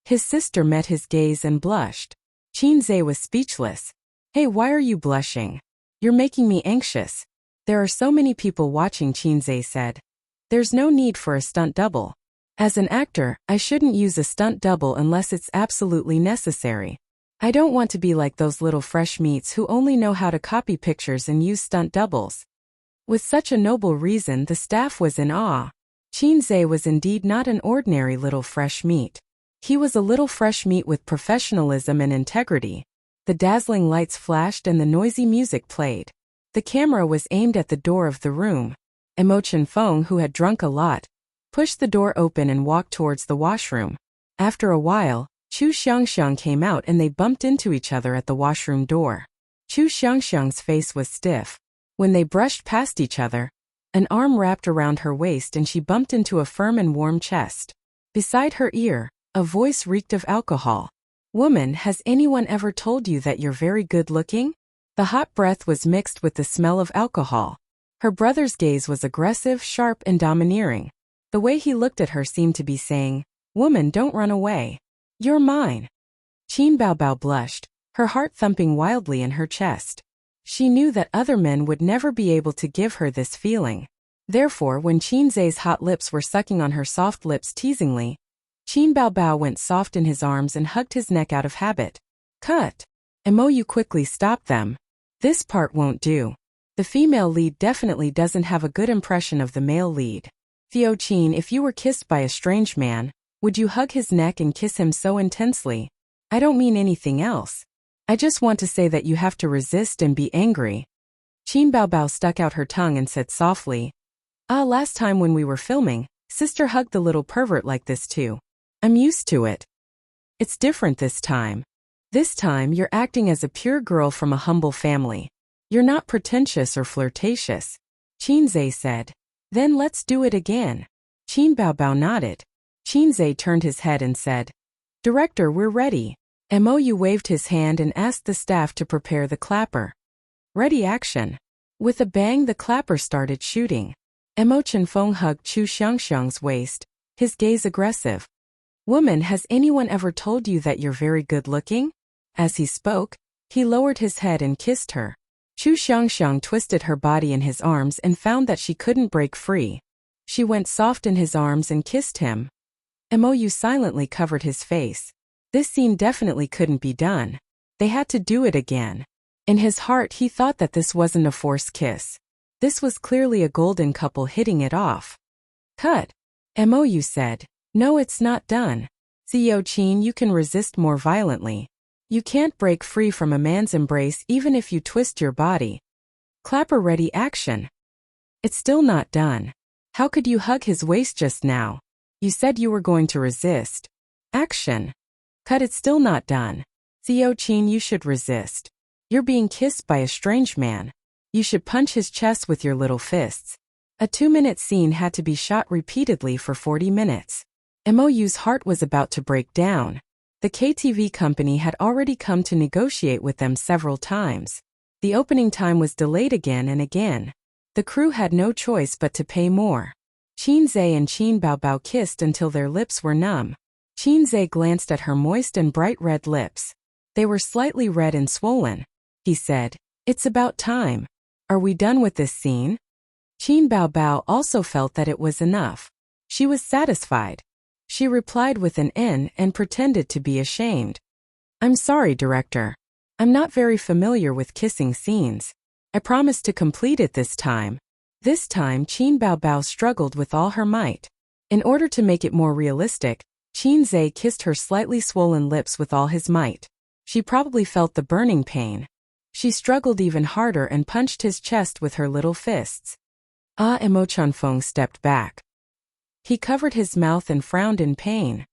His sister met his gaze and blushed. Chinze was speechless. Hey, why are you blushing? You're making me anxious. There are so many people watching, Chinze said. There's no need for a stunt double. As an actor, I shouldn't use a stunt double unless it's absolutely necessary. I don't want to be like those little fresh meats who only know how to copy pictures and use stunt doubles. With such a noble reason, the staff was in awe. Chinze was indeed not an ordinary little fresh meat. He was a little fresh meat with professionalism and integrity. The dazzling lights flashed and the noisy music played. The camera was aimed at the door of the room. Mo Chenfeng, who had drunk a lot, pushed the door open and walked towards the washroom. After a while, Chu Xiangxiang came out and they bumped into each other at the washroom door. Chu Xiangxiang's face was stiff. When they brushed past each other, an arm wrapped around her waist and she bumped into a firm and warm chest. Beside her ear, a voice reeked of alcohol. Woman, has anyone ever told you that you're very good looking? The hot breath was mixed with the smell of alcohol. Her brother's gaze was aggressive, sharp, and domineering. The way he looked at her seemed to be saying, Woman, don't run away. You're mine. Qin Baobao blushed, her heart thumping wildly in her chest. She knew that other men would never be able to give her this feeling. Therefore, when Chinze's hot lips were sucking on her soft lips teasingly, Qin Baobao went soft in his arms and hugged his neck out of habit. Cut. Mou quickly stopped them. This part won't do. The female lead definitely doesn't have a good impression of the male lead. Theo Qin, if you were kissed by a strange man, would you hug his neck and kiss him so intensely? I don't mean anything else. I just want to say that you have to resist and be angry. Qin Baobao stuck out her tongue and said softly, last time when we were filming, sister hugged the little pervert like this too. I'm used to it. It's different this time. This time you're acting as a pure girl from a humble family. You're not pretentious or flirtatious. Chinze said. Then let's do it again. Qin Baobao nodded. Chinze turned his head and said, Director, we're ready. Mou waved his hand and asked the staff to prepare the clapper. Ready, action. With a bang, the clapper started shooting. Mo Chenfeng hugged Chu Xiangxiang's waist, his gaze aggressive. Woman, has anyone ever told you that you're very good looking? As he spoke, he lowered his head and kissed her. Chu Xiangxiang twisted her body in his arms and found that she couldn't break free. She went soft in his arms and kissed him. Mou silently covered his face. This scene definitely couldn't be done. They had to do it again. In his heart, he thought that this wasn't a forced kiss. This was clearly a golden couple hitting it off. Cut. Mou said. No, it's not done. Theo Qin, you can resist more violently. You can't break free from a man's embrace even if you twist your body. Clapper, ready, action. It's still not done. How could you hug his waist just now? You said you were going to resist. Action. Cut, it's still not done. Theo Qin, you should resist. You're being kissed by a strange man. You should punch his chest with your little fists. A 2-minute scene had to be shot repeatedly for 40 minutes. Mou's heart was about to break down. The KTV company had already come to negotiate with them several times. The opening time was delayed again and again. The crew had no choice but to pay more. Chinze and Qin Baobao kissed until their lips were numb. Chinze glanced at her moist and bright red lips. They were slightly red and swollen. He said, It's about time. Are we done with this scene? Qin Baobao also felt that it was enough. She was satisfied. She replied with an N and pretended to be ashamed. I'm sorry, director. I'm not very familiar with kissing scenes. I I promise to complete it this time. This time Qin Baobao struggled with all her might. In order to make it more realistic, Qin Zhe kissed her slightly swollen lips with all his might. She probably felt the burning pain. She struggled even harder and punched his chest with her little fists. Mo Chunfeng stepped back. He covered his mouth and frowned in pain.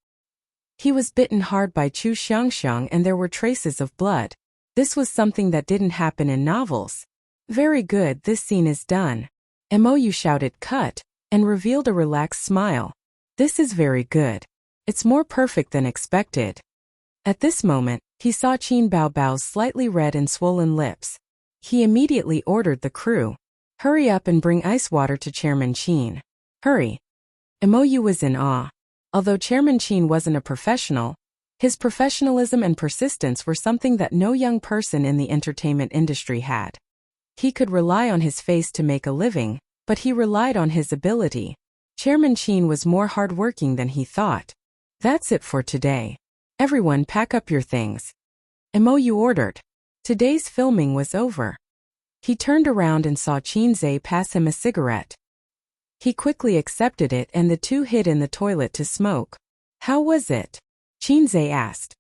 He was bitten hard by Chu Xiangxiang and there were traces of blood. This was something that didn't happen in novels. Very good, this scene is done. Mou shouted cut, and revealed a relaxed smile. This is very good. It's more perfect than expected. At this moment, he saw Qin Baobao's slightly red and swollen lips. He immediately ordered the crew. Hurry up and bring ice water to Chairman Qin. Hurry. Mou was in awe. Although Chairman Qin wasn't a professional, his professionalism and persistence were something that no young person in the entertainment industry had. He could rely on his face to make a living, but he relied on his ability. Chairman Qin was more hardworking than he thought. That's it for today. Everyone pack up your things. Mou ordered. Today's filming was over. He turned around and saw Qin Zhe pass him a cigarette. He quickly accepted it and the two hid in the toilet to smoke. How was it? Qin Zhe asked.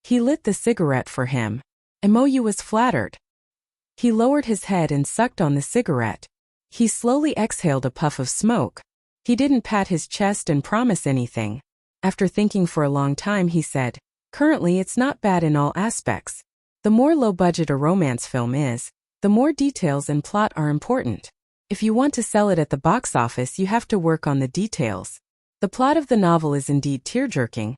He lit the cigarette for him. Mou was flattered. He lowered his head and sucked on the cigarette. He slowly exhaled a puff of smoke. He didn't pat his chest and promise anything. After thinking for a long time he said, currently it's not bad in all aspects. The more low-budget a romance film is, the more details and plot are important. If you want to sell it at the box office you have to work on the details. The plot of the novel is indeed tear-jerking,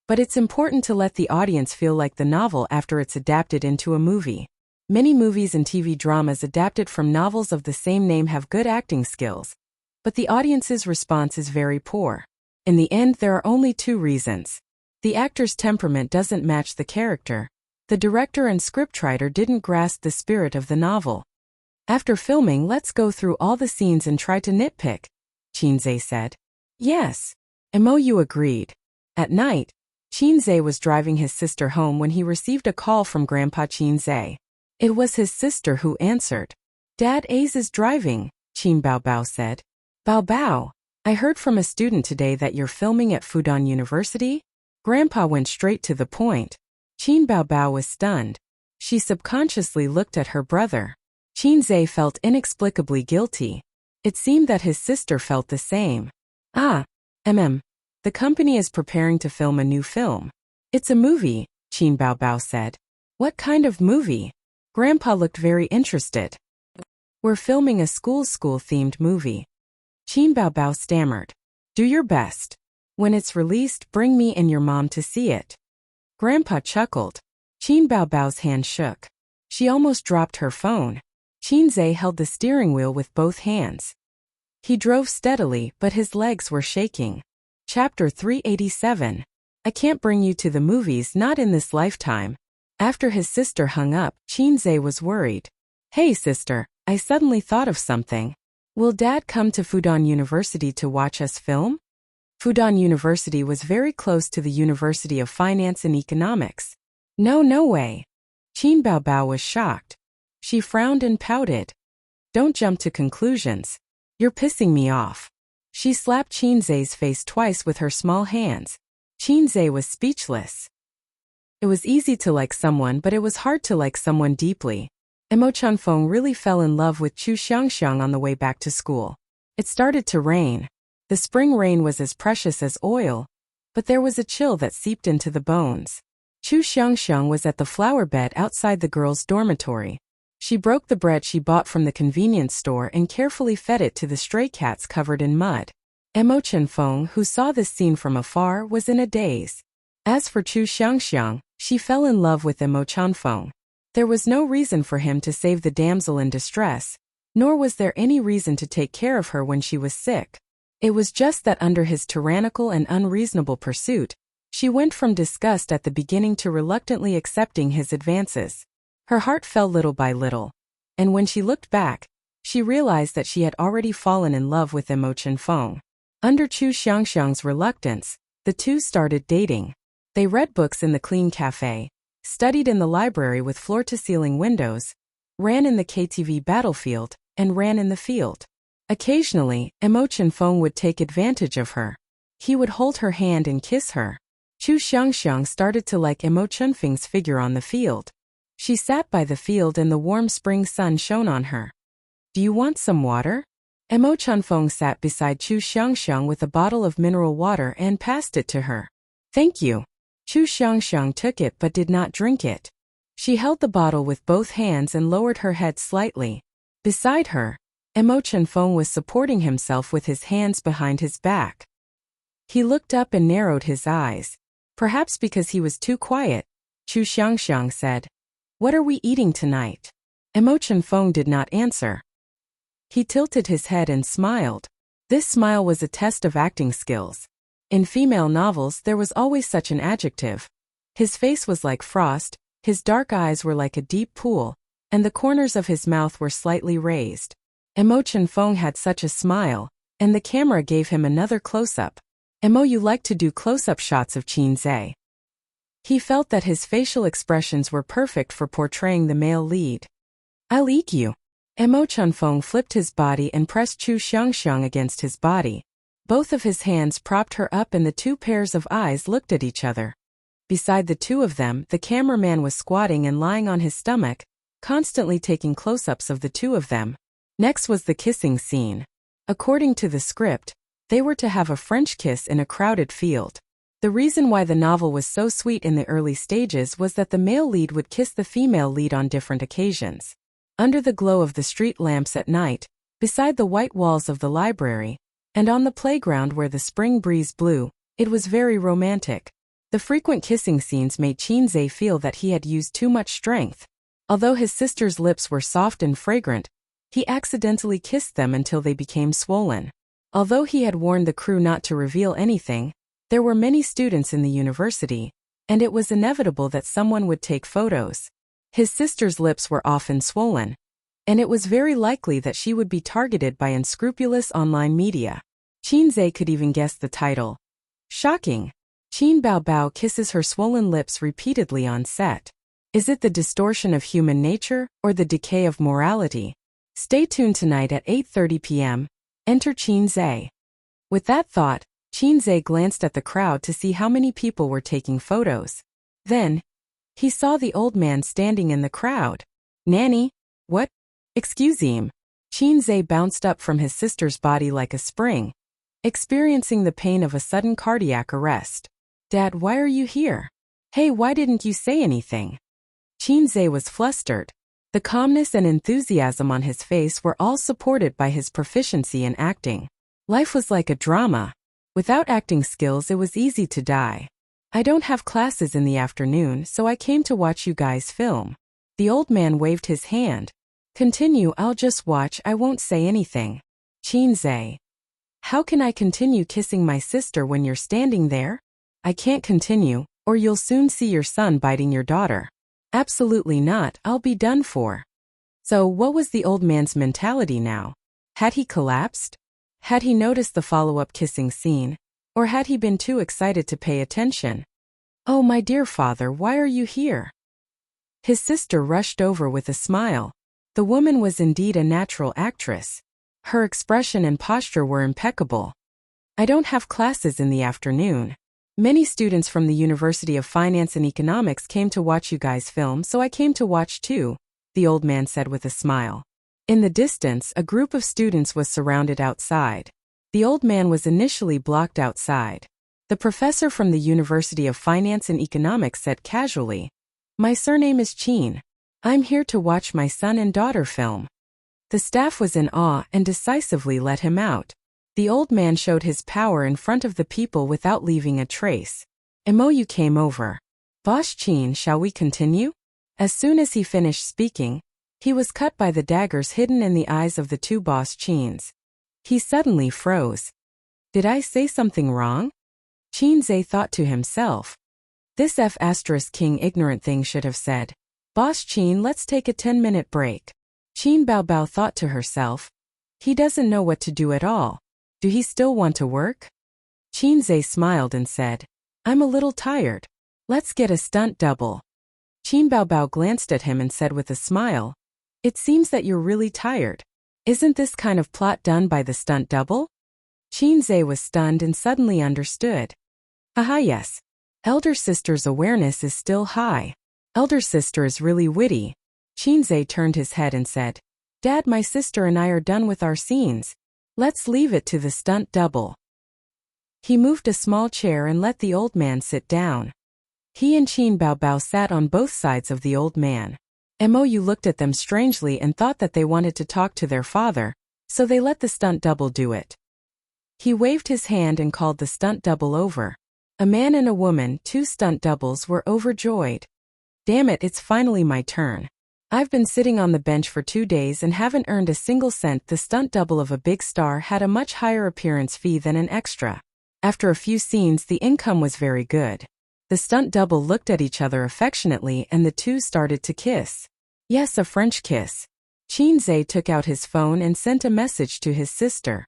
but it's important to let the audience feel like the novel after it's adapted into a movie. Many movies and TV dramas adapted from novels of the same name have good acting skills, but the audience's response is very poor. In the end, there are only two reasons. The actor's temperament doesn't match the character. The director and scriptwriter didn't grasp the spirit of the novel. After filming, let's go through all the scenes and try to nitpick, Qin Zhe said. Yes. Mou agreed. At night, Qin Zhe was driving his sister home when he received a call from Grandpa Qin Zhe. It was his sister who answered. Dad, Ace is driving, Qin Baobao said. Baobao, I heard from a student today that you're filming at Fudan University? Grandpa went straight to the point. Qin Baobao was stunned. She subconsciously looked at her brother. Qin Zhe felt inexplicably guilty. It seemed that his sister felt the same. The company is preparing to film a new film. It's a movie, Qin Baobao said. What kind of movie? Grandpa looked very interested. We're filming a school-themed movie. Qin Baobao stammered. Do your best. When it's released, bring me and your mom to see it. Grandpa chuckled. Qin Baobao's hand shook. She almost dropped her phone. Qin Zhe held the steering wheel with both hands. He drove steadily, but his legs were shaking. Chapter 387. I can't bring you to the movies, not in this lifetime. After his sister hung up, Qin Zhe was worried. Hey sister, I suddenly thought of something. Will Dad come to Fudan University to watch us film? Fudan University was very close to the University of Finance and Economics. No way. Qin Baobao was shocked. She frowned and pouted. Don't jump to conclusions. You're pissing me off. She slapped Qin Zhe's face twice with her small hands. Qin Zhe was speechless. It was easy to like someone, but it was hard to like someone deeply. Mo Chunfeng really fell in love with Chu Xiangxiang on the way back to school. It started to rain. The spring rain was as precious as oil, but there was a chill that seeped into the bones. Chu Xiangxiang was at the flower bed outside the girls' dormitory. She broke the bread she bought from the convenience store and carefully fed it to the stray cats covered in mud. Mo Chunfeng, who saw this scene from afar, was in a daze. As for Chu Xiangxiang, she fell in love with Mo Chunfeng. There was no reason for him to save the damsel in distress, nor was there any reason to take care of her when she was sick. It was just that under his tyrannical and unreasonable pursuit, she went from disgust at the beginning to reluctantly accepting his advances. Her heart fell little by little, and when she looked back, she realized that she had already fallen in love with Mo Chunfeng. Under Chu Xiangxiang's reluctance, the two started dating. They read books in the clean cafe, studied in the library with floor-to-ceiling windows, ran in the KTV battlefield, and ran in the field. Occasionally, Emo Feng would take advantage of her. He would hold her hand and kiss her. Chu Xiangxiang started to like Emo Feng's figure on the field. She sat by the field and the warm spring sun shone on her. Do you want some water? Emo Feng sat beside Chu Xiangxiang with a bottle of mineral water and passed it to her. Thank you. Chu Xiangxiang took it but did not drink it. She held the bottle with both hands and lowered her head slightly. Beside her, Emo Feng was supporting himself with his hands behind his back. He looked up and narrowed his eyes. Perhaps because he was too quiet, Chu Xiangxiang said, "What are we eating tonight?" Emo Feng did not answer. He tilted his head and smiled. This smile was a test of acting skills. In female novels there was always such an adjective. His face was like frost, his dark eyes were like a deep pool, and the corners of his mouth were slightly raised. Emo Feng had such a smile, and the camera gave him another close-up. Emo, you like to do close-up shots of Qin Zhe. He felt that his facial expressions were perfect for portraying the male lead. I'll eat you. Emo Feng flipped his body and pressed Chu Xiangxiang against his body. Both of his hands propped her up and the two pairs of eyes looked at each other. Beside the two of them, the cameraman was squatting and lying on his stomach, constantly taking close-ups of the two of them. Next was the kissing scene. According to the script, they were to have a French kiss in a crowded field. The reason why the novel was so sweet in the early stages was that the male lead would kiss the female lead on different occasions. Under the glow of the street lamps at night, beside the white walls of the library, and on the playground where the spring breeze blew, it was very romantic. The frequent kissing scenes made Qin Zhe feel that he had used too much strength. Although his sister's lips were soft and fragrant, he accidentally kissed them until they became swollen. Although he had warned the crew not to reveal anything, there were many students in the university, and it was inevitable that someone would take photos. His sister's lips were often swollen, and it was very likely that she would be targeted by unscrupulous online media. Qin Zhe could even guess the title. Shocking! Qin Baobao kisses her swollen lips repeatedly on set. Is it the distortion of human nature, or the decay of morality? Stay tuned tonight at 8:30 p.m. Enter Qin Zhe. With that thought, Qin Zhe glanced at the crowd to see how many people were taking photos. Then, he saw the old man standing in the crowd. Nanny? What? Excuse him. Qin Zhe bounced up from his sister's body like a spring, experiencing the pain of a sudden cardiac arrest. Dad, why are you here? Hey, why didn't you say anything? Qin Zhe was flustered. The calmness and enthusiasm on his face were all supported by his proficiency in acting. Life was like a drama. Without acting skills, it was easy to die. I don't have classes in the afternoon, so I came to watch you guys film. The old man waved his hand. Continue, I'll just watch, I won't say anything. Qin Zhe. How can I continue kissing my sister when you're standing there? I can't continue, or you'll soon see your son biting your daughter. Absolutely not, I'll be done for. So what was the old man's mentality now? Had he collapsed? Had he noticed the follow-up kissing scene? Or had he been too excited to pay attention? Oh, my dear father, why are you here? His sister rushed over with a smile. The woman was indeed a natural actress. Her expression and posture were impeccable. I don't have classes in the afternoon. Many students from the University of Finance and Economics came to watch you guys film, so I came to watch too, the old man said with a smile. In the distance, a group of students was surrounded outside. The old man was initially blocked outside. The professor from the University of Finance and Economics said casually, "My surname is Qin. I'm here to watch my son and daughter film." The staff was in awe and decisively let him out. The old man showed his power in front of the people without leaving a trace. Imoyu came over. Boss Qin, shall we continue? As soon as he finished speaking, he was cut by the daggers hidden in the eyes of the two Boss Qins. He suddenly froze. Did I say something wrong? Qin Zhe thought to himself. This King ignorant thing should have said, Boss Qin, let's take a 10-minute break. Qin Baobao thought to herself. He doesn't know what to do at all. Do he still want to work? Qin Zhe smiled and said, I'm a little tired. Let's get a stunt double. Qin Baobao glanced at him and said with a smile, It seems that you're really tired. Isn't this kind of plot done by the stunt double? Qinze was stunned and suddenly understood. Aha, yes. Elder sister's awareness is still high. Elder sister is really witty. Qinze turned his head and said, Dad, my sister and I are done with our scenes. Let's leave it to the stunt double. He moved a small chair and let the old man sit down. He and Qin Baobao sat on both sides of the old man. Mou looked at them strangely and thought that they wanted to talk to their father, so they let the stunt double do it. He waved his hand and called the stunt double over. A man and a woman, 2 stunt doubles, were overjoyed. Damn it, it's finally my turn. I've been sitting on the bench for 2 days and haven't earned a single cent. The stunt double of a big star had a much higher appearance fee than an extra. After a few scenes, the income was very good. The stunt double looked at each other affectionately and the two started to kiss. Yes, a French kiss. Qinze took out his phone and sent a message to his sister.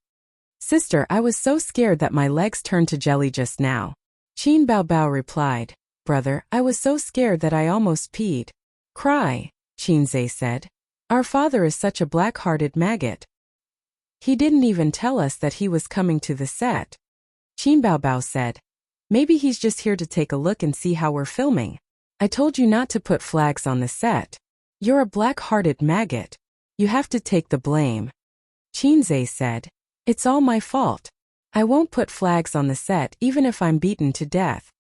Sister, I was so scared that my legs turned to jelly just now. Qin Baobao replied, Brother, I was so scared that I almost peed. Cry, Qinze said. Our father is such a black-hearted maggot. He didn't even tell us that he was coming to the set. Qin Baobao said, Maybe he's just here to take a look and see how we're filming. I told you not to put flags on the set. You're a black-hearted maggot. You have to take the blame. Qinze said, It's all my fault. I won't put flags on the set even if I'm beaten to death.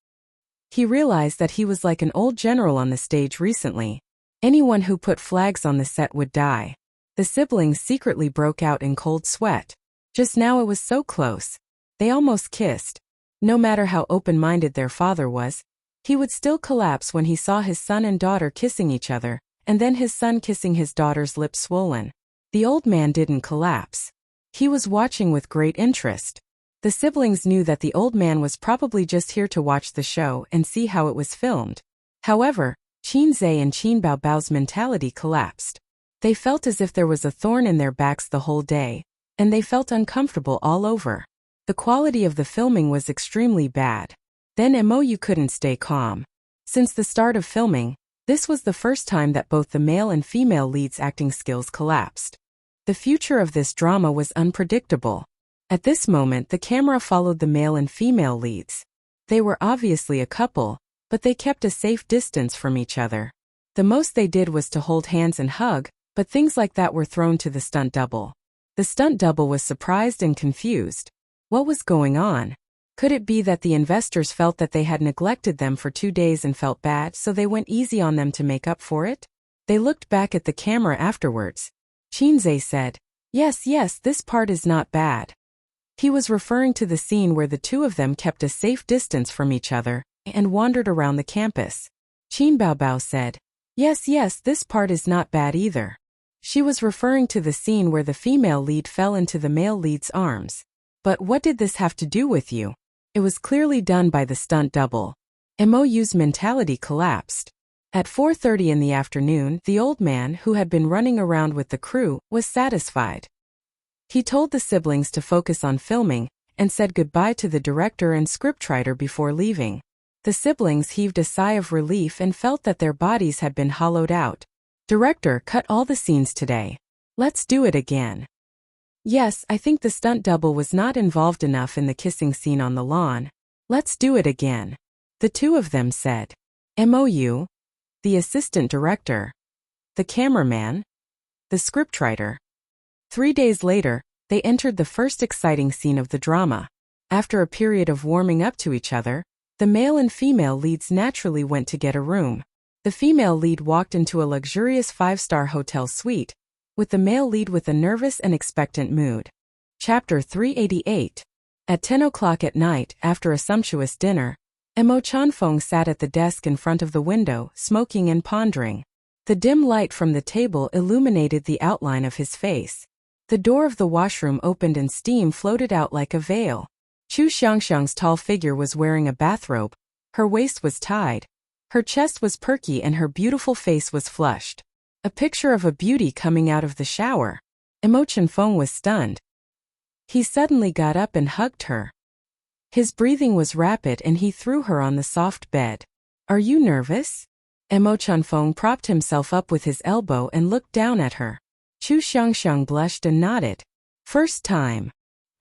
He realized that he was like an old general on the stage recently. Anyone who put flags on the set would die. The siblings secretly broke out in cold sweat. Just now it was so close. They almost kissed. No matter how open-minded their father was, he would still collapse when he saw his son and daughter kissing each other, and then his son kissing his daughter's lips swollen. The old man didn't collapse. He was watching with great interest. The siblings knew that the old man was probably just here to watch the show and see how it was filmed. However, Qinze and Qin Baobao's mentality collapsed. They felt as if there was a thorn in their backs the whole day, and they felt uncomfortable all over. The quality of the filming was extremely bad. Then Mou couldn't stay calm. Since the start of filming, this was the first time that both the male and female leads' acting skills collapsed. The future of this drama was unpredictable. At this moment, the camera followed the male and female leads. They were obviously a couple, but they kept a safe distance from each other. The most they did was to hold hands and hug, but things like that were thrown to the stunt double. The stunt double was surprised and confused. What was going on? Could it be that the investors felt that they had neglected them for 2 days and felt bad, so they went easy on them to make up for it? They looked back at the camera afterwards. Qinze said, Yes, this part is not bad. He was referring to the scene where the two of them kept a safe distance from each other and wandered around the campus. Qin Baobao said, Yes, this part is not bad either. She was referring to the scene where the female lead fell into the male lead's arms. But what did this have to do with you? It was clearly done by the stunt double. Mou's mentality collapsed. At 4:30 in the afternoon, the old man, who had been running around with the crew, was satisfied. He told the siblings to focus on filming, and said goodbye to the director and scriptwriter before leaving. The siblings heaved a sigh of relief and felt that their bodies had been hollowed out. Director, cut all the scenes today. Let's do it again. Yes, I think the stunt double was not involved enough in the kissing scene on the lawn. Let's do it again. The two of them said. Mou, the assistant director, the cameraman, the scriptwriter. 3 days later, they entered the first exciting scene of the drama. After a period of warming up to each other, the male and female leads naturally went to get a room. The female lead walked into a luxurious 5-star hotel suite, with the male lead with a nervous and expectant mood. Chapter 388. At 10 o'clock at night, after a sumptuous dinner, Mo Chanfeng sat at the desk in front of the window, smoking and pondering. The dim light from the table illuminated the outline of his face. The door of the washroom opened and steam floated out like a veil. Chu Xiangxiang's tall figure was wearing a bathrobe. Her waist was tied. Her chest was perky and her beautiful face was flushed. A picture of a beauty coming out of the shower. Mo Chanfeng was stunned. He suddenly got up and hugged her. His breathing was rapid and he threw her on the soft bed. Are you nervous? Emo Chunfeng propped himself up with his elbow and looked down at her. Chu Xiangxiang blushed and nodded. First time.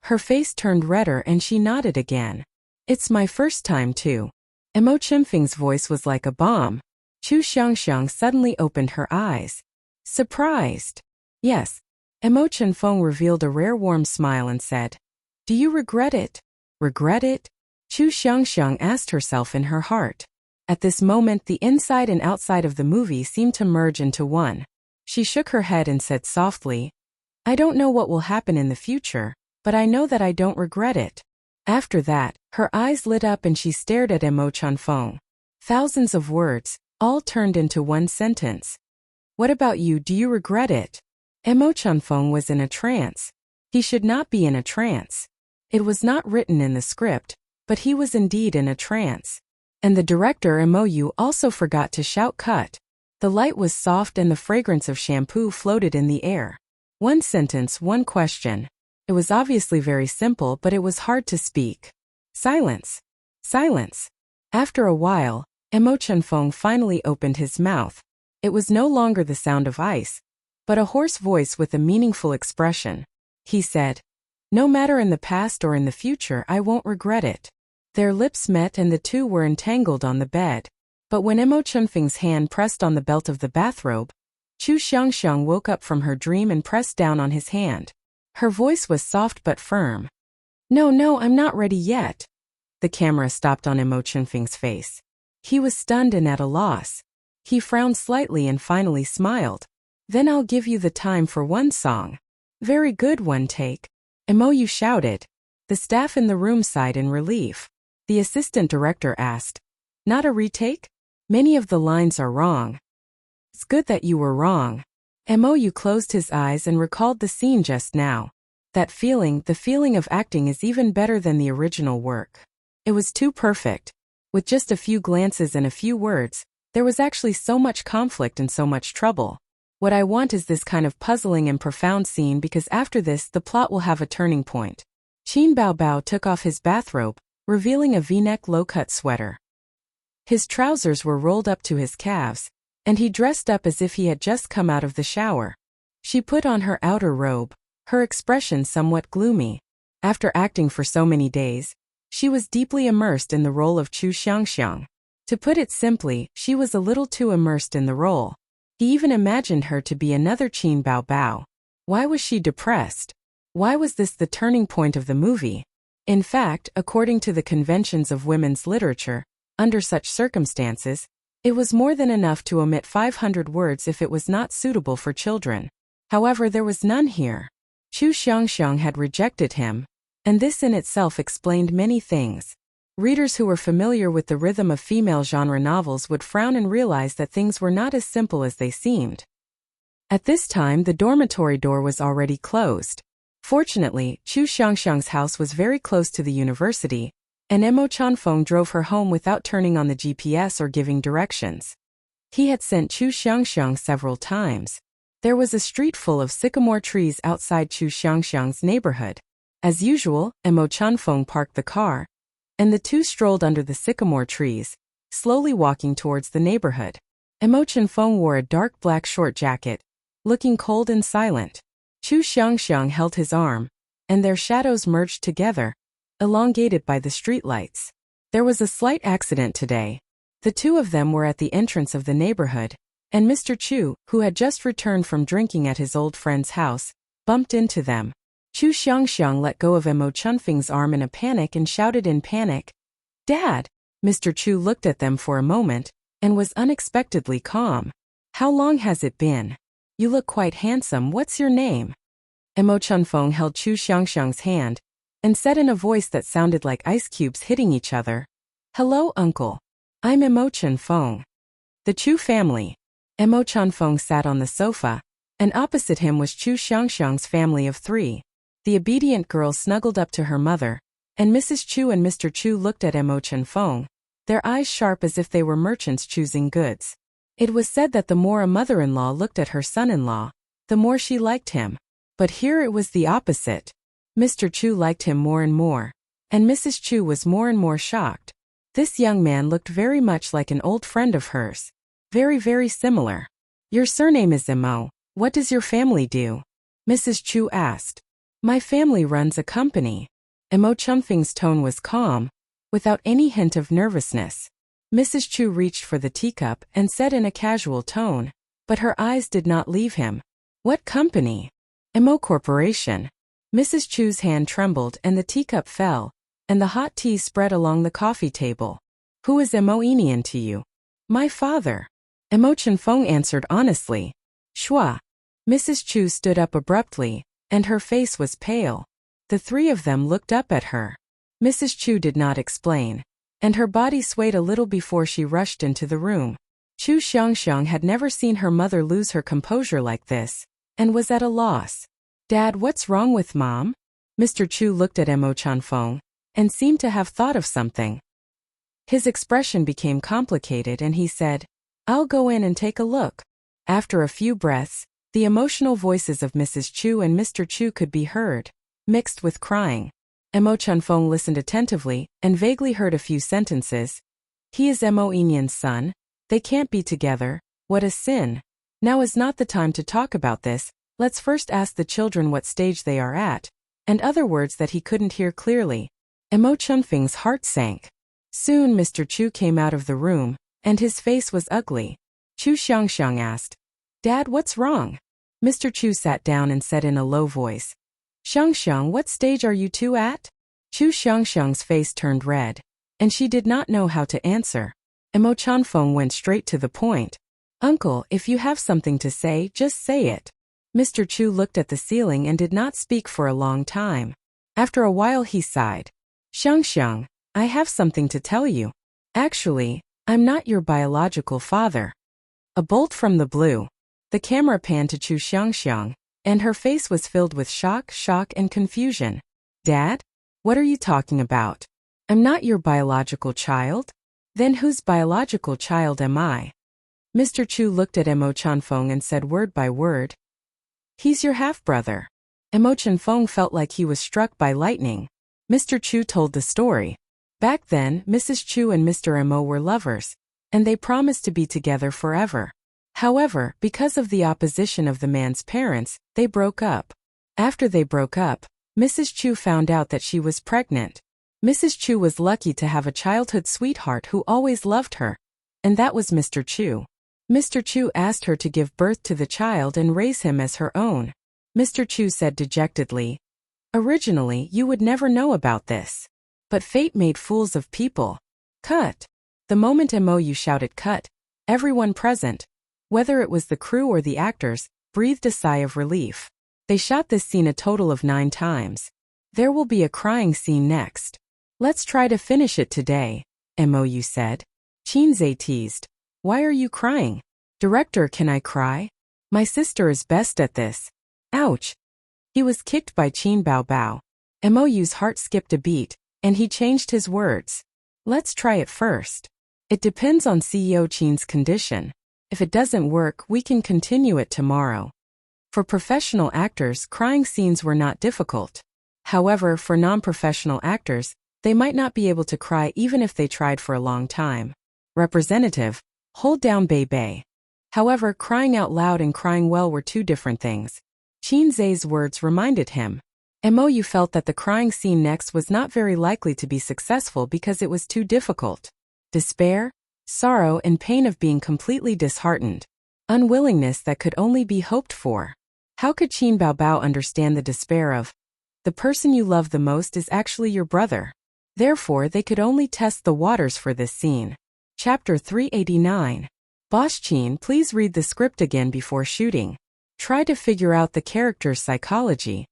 Her face turned redder and she nodded again. It's my first time too. Emo Chunfeng's voice was like a bomb. Chu Xiangxiang suddenly opened her eyes. Surprised. Yes. Emo Chunfeng revealed a rare warm smile and said, Do you regret it? Regret it? Chu Xiangxiang asked herself in her heart. At this moment the inside and outside of the movie seemed to merge into one. She shook her head and said softly, I don't know what will happen in the future, but I know that I don't regret it. After that, her eyes lit up and she stared at Emo Chunfeng. Thousands of words, all turned into one sentence. What about you, do you regret it? Emo Chunfeng was in a trance. He should not be in a trance. It was not written in the script, but he was indeed in a trance. And the director Mo also forgot to shout cut. The light was soft and the fragrance of shampoo floated in the air. One sentence, one question. It was obviously very simple, but it was hard to speak. Silence. Silence. After a while, Emo Chunfeng finally opened his mouth. It was no longer the sound of ice, but a hoarse voice with a meaningful expression. He said, No matter in the past or in the future, I won't regret it. Their lips met and the two were entangled on the bed. But when Emo Chunfeng's hand pressed on the belt of the bathrobe, Chu Xiangxiang woke up from her dream and pressed down on his hand. Her voice was soft but firm. No, I'm not ready yet. The camera stopped on Emo Chunfeng's face. He was stunned and at a loss. He frowned slightly and finally smiled. Then I'll give you the time for one song. Very good, one take. Emo shouted. The staff in the room sighed in relief. The assistant director asked, Not a retake? Many of the lines are wrong. It's good that you were wrong. Mo closed his eyes and recalled the scene just now. That feeling, the feeling of acting, is even better than the original work. It was too perfect. With just a few glances and a few words, there was actually so much conflict and so much trouble. What I want is this kind of puzzling and profound scene, because after this the plot will have a turning point. Qin Baobao took off his bathrobe, revealing a V-neck low-cut sweater. His trousers were rolled up to his calves, and he dressed up as if he had just come out of the shower. She put on her outer robe, her expression somewhat gloomy. After acting for so many days, she was deeply immersed in the role of Chu Xiangxiang. To put it simply, she was a little too immersed in the role. He even imagined her to be another Qin Baobao. Why was she depressed? Why was this the turning point of the movie? In fact, according to the conventions of women's literature, under such circumstances, it was more than enough to omit 500 words if it was not suitable for children. However, there was none here. Chu Xiangxiang had rejected him, and this in itself explained many things. Readers who were familiar with the rhythm of female genre novels would frown and realize that things were not as simple as they seemed. At this time, the dormitory door was already closed. Fortunately, Chu Xiangxiang's house was very close to the university, and Emo Chunfeng drove her home without turning on the GPS or giving directions. He had sent Chu Xiangxiang several times. There was a street full of sycamore trees outside Chu Xiangxiang's neighborhood. As usual, Emo Chunfeng parked the car, and the two strolled under the sycamore trees, slowly walking towards the neighborhood. Emo Chunfeng wore a dark black short jacket, looking cold and silent. Chu Xiangxiang held his arm, and their shadows merged together, elongated by the streetlights. There was a slight accident today. The two of them were at the entrance of the neighborhood, and Mr. Chu, who had just returned from drinking at his old friend's house, bumped into them. Chu Xiangxiang let go of Emo Chunfeng's arm in a panic and shouted in panic, Dad! Mr. Chu looked at them for a moment, and was unexpectedly calm. How long has it been? You look quite handsome, what's your name? Emo Chunfeng held Chu Xiangxiang's hand, and said in a voice that sounded like ice cubes hitting each other, Hello, uncle. I'm Emo Chunfeng. The Chu family. Emo Chunfeng sat on the sofa, and opposite him was Chu Xiangxiang's family of 3. The obedient girl snuggled up to her mother, and Mrs. Chu and Mr. Chu looked at Emo Chunfeng, their eyes sharp as if they were merchants choosing goods. It was said that the more a mother-in-law looked at her son-in-law, the more she liked him. But here it was the opposite. Mr. Chu liked him more and more, and Mrs. Chu was more and more shocked. This young man looked very much like an old friend of hers. Very, very similar. Your surname is Imo. What does your family do? Mrs. Chu asked. My family runs a company. Imo Chunfeng's tone was calm, without any hint of nervousness. Mrs. Chu reached for the teacup and said in a casual tone, but her eyes did not leave him. What company? Imo Corporation. Mrs. Chu's hand trembled and the teacup fell, and the hot tea spread along the coffee table. Who is Imo Enian to you? My father. Imo Chunfeng answered honestly. Shua. Mrs. Chu stood up abruptly, and her face was pale. The three of them looked up at her. Mrs. Chu did not explain, and her body swayed a little before she rushed into the room. Chu Xiangxiang had never seen her mother lose her composure like this, and was at a loss. Dad, what's wrong with Mom? Mr. Chu looked at Imo Chunfeng, and seemed to have thought of something. His expression became complicated and he said, I'll go in and take a look. After a few breaths, the emotional voices of Mrs. Chu and Mr. Chu could be heard, mixed with crying. Imo Chunfeng listened attentively and vaguely heard a few sentences. He is Imo Enian's son. They can't be together. What a sin. Now is not the time to talk about this. Let's first ask the children what stage they are at, and other words that he couldn't hear clearly. Imo Chunfeng's heart sank. Soon Mr. Chu came out of the room, and his face was ugly. Chu Xiangxiang asked, Dad, what's wrong? Mr. Chu sat down and said in a low voice, Xiangxiang, what stage are you two at? Chu Xiangxiang's face turned red, and she did not know how to answer. Imo Chunfeng went straight to the point. Uncle, if you have something to say, just say it. Mr. Chu looked at the ceiling and did not speak for a long time. After a while he sighed. Xiangxiang, I have something to tell you. Actually, I'm not your biological father. A bolt from the blue. The camera panned to Chu Xiangxiang, and her face was filled with shock, and confusion. Dad? What are you talking about? I'm not your biological child? Then whose biological child am I? Mr. Chu looked at Imo Chunfeng and said word by word, He's your half-brother. Imo Chunfeng felt like he was struck by lightning. Mr. Chu told the story. Back then, Mrs. Chu and Mr. Imo were lovers, and they promised to be together forever. However, because of the opposition of the man's parents, they broke up. After they broke up, Mrs. Chu found out that she was pregnant. Mrs. Chu was lucky to have a childhood sweetheart who always loved her, and that was Mr. Chu. Mr. Chu asked her to give birth to the child and raise him as her own. Mr. Chu said dejectedly, Originally, you would never know about this. But fate made fools of people. Cut. The moment MOU shouted cut, everyone present, whether it was the crew or the actors, breathed a sigh of relief. They shot this scene a total of 9 times. There will be a crying scene next. Let's try to finish it today, MOU said. Qinze teased. Why are you crying? Director, can I cry? My sister is best at this. Ouch. He was kicked by Qin Bao Bao. MOU's heart skipped a beat, and he changed his words. Let's try it first. It depends on CEO Qin's condition. If it doesn't work, we can continue it tomorrow. For professional actors, crying scenes were not difficult. However, for non-professional actors, they might not be able to cry even if they tried for a long time. Representative, hold down Bei Bei. However, crying out loud and crying well were 2 different things. Qinze's words reminded him. MOU felt that the crying scene next was not very likely to be successful because it was too difficult. Despair, sorrow and pain of being completely disheartened. Unwillingness that could only be hoped for. How could Qin Bao Bao understand the despair of the person you love the most is actually your brother? Therefore, they could only test the waters for this scene. Chapter 389. Boss Qin, please read the script again before shooting. Try to figure out the character's psychology.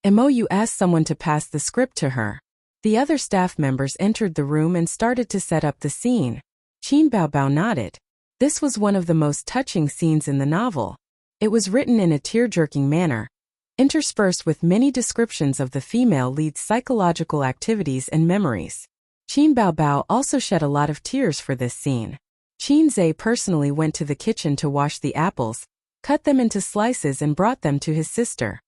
MOU asked someone to pass the script to her. The other staff members entered the room and started to set up the scene. Qin Bao Bao nodded. This was one of the most touching scenes in the novel. It was written in a tear-jerking manner, interspersed with many descriptions of the female lead's psychological activities and memories. Qin Bao Bao also shed a lot of tears for this scene. Qinze personally went to the kitchen to wash the apples, cut them into slices and brought them to his sister.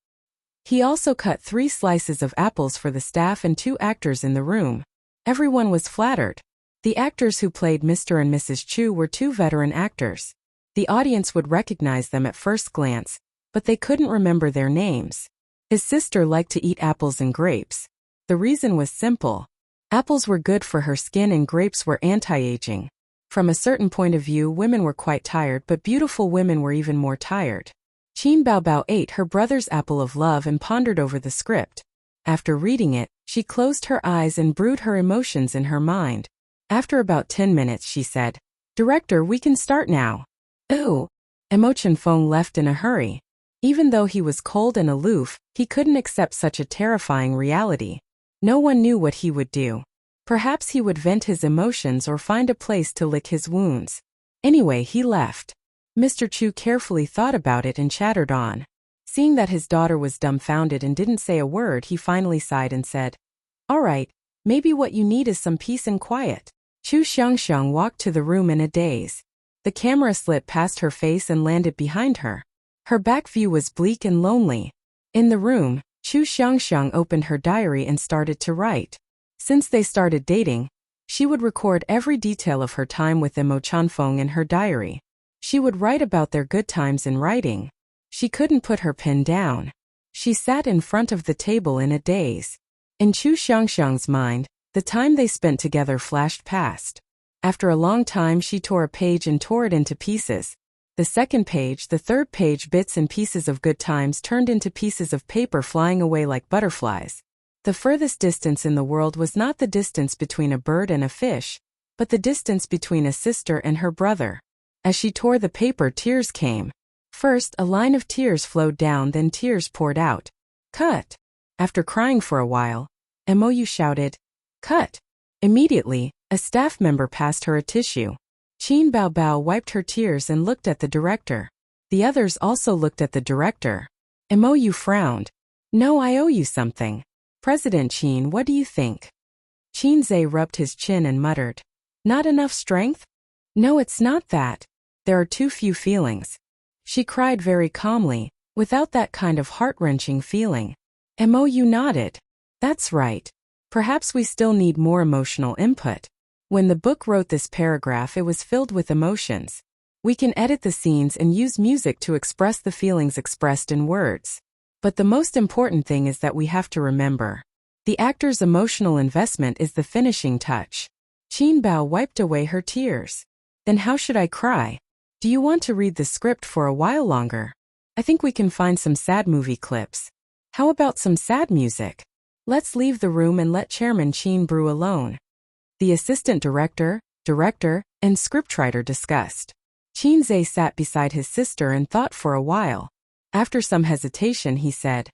He also cut 3 slices of apples for the staff and 2 actors in the room. Everyone was flattered. The actors who played Mr. and Mrs. Chu were two veteran actors. The audience would recognize them at first glance, but they couldn't remember their names. His sister liked to eat apples and grapes. The reason was simple. Apples were good for her skin and grapes were anti-aging. From a certain point of view, women were quite tired, but beautiful women were even more tired. Qin Baobao ate her brother's apple of love and pondered over the script. After reading it, she closed her eyes and brewed her emotions in her mind. After about 10 minutes, she said, "Director, we can start now." "Ooh." Emo Feng left in a hurry. Even though he was cold and aloof, he couldn't accept such a terrifying reality. No one knew what he would do. Perhaps he would vent his emotions or find a place to lick his wounds. Anyway, he left. Mr. Chu carefully thought about it and chattered on. Seeing that his daughter was dumbfounded and didn't say a word, he finally sighed and said, "All right, maybe what you need is some peace and quiet." Chu Xiangxiang walked to the room in a daze. The camera slipped past her face and landed behind her. Her back view was bleak and lonely. In the room, Chu Xiangxiang opened her diary and started to write. Since they started dating, she would record every detail of her time with Emo Chanfeng in her diary. She would write about their good times in writing. She couldn't put her pen down. She sat in front of the table in a daze. In Chu Xiangxiang's mind, the time they spent together flashed past. After a long time, she tore a page and tore it into pieces. The second page, the third page, bits and pieces of good times turned into pieces of paper flying away like butterflies. The furthest distance in the world was not the distance between a bird and a fish, but the distance between a sister and her brother. As she tore the paper, tears came. First, a line of tears flowed down, then tears poured out. "Cut!" After crying for a while, Mou shouted, "Cut!" Immediately, a staff member passed her a tissue. Qin Baobao wiped her tears and looked at the director. The others also looked at the director. Mou frowned. "No, I owe you something." "President Qin, what do you think?" Qin Zhe rubbed his chin and muttered, "Not enough strength?" "No, it's not that. There are too few feelings." She cried very calmly, without that kind of heart-wrenching feeling. Mou nodded. "That's right. Perhaps we still need more emotional input." When the book wrote this paragraph, it was filled with emotions. We can edit the scenes and use music to express the feelings expressed in words. But the most important thing is that we have to remember. The actor's emotional investment is the finishing touch. Qin Bao wiped away her tears. "Then how should I cry? Do you want to read the script for a while longer? I think we can find some sad movie clips. How about some sad music? Let's leave the room and let Chairman Qin brew alone." The assistant director, and scriptwriter discussed. Qin Zhe sat beside his sister and thought for a while. After some hesitation, he said,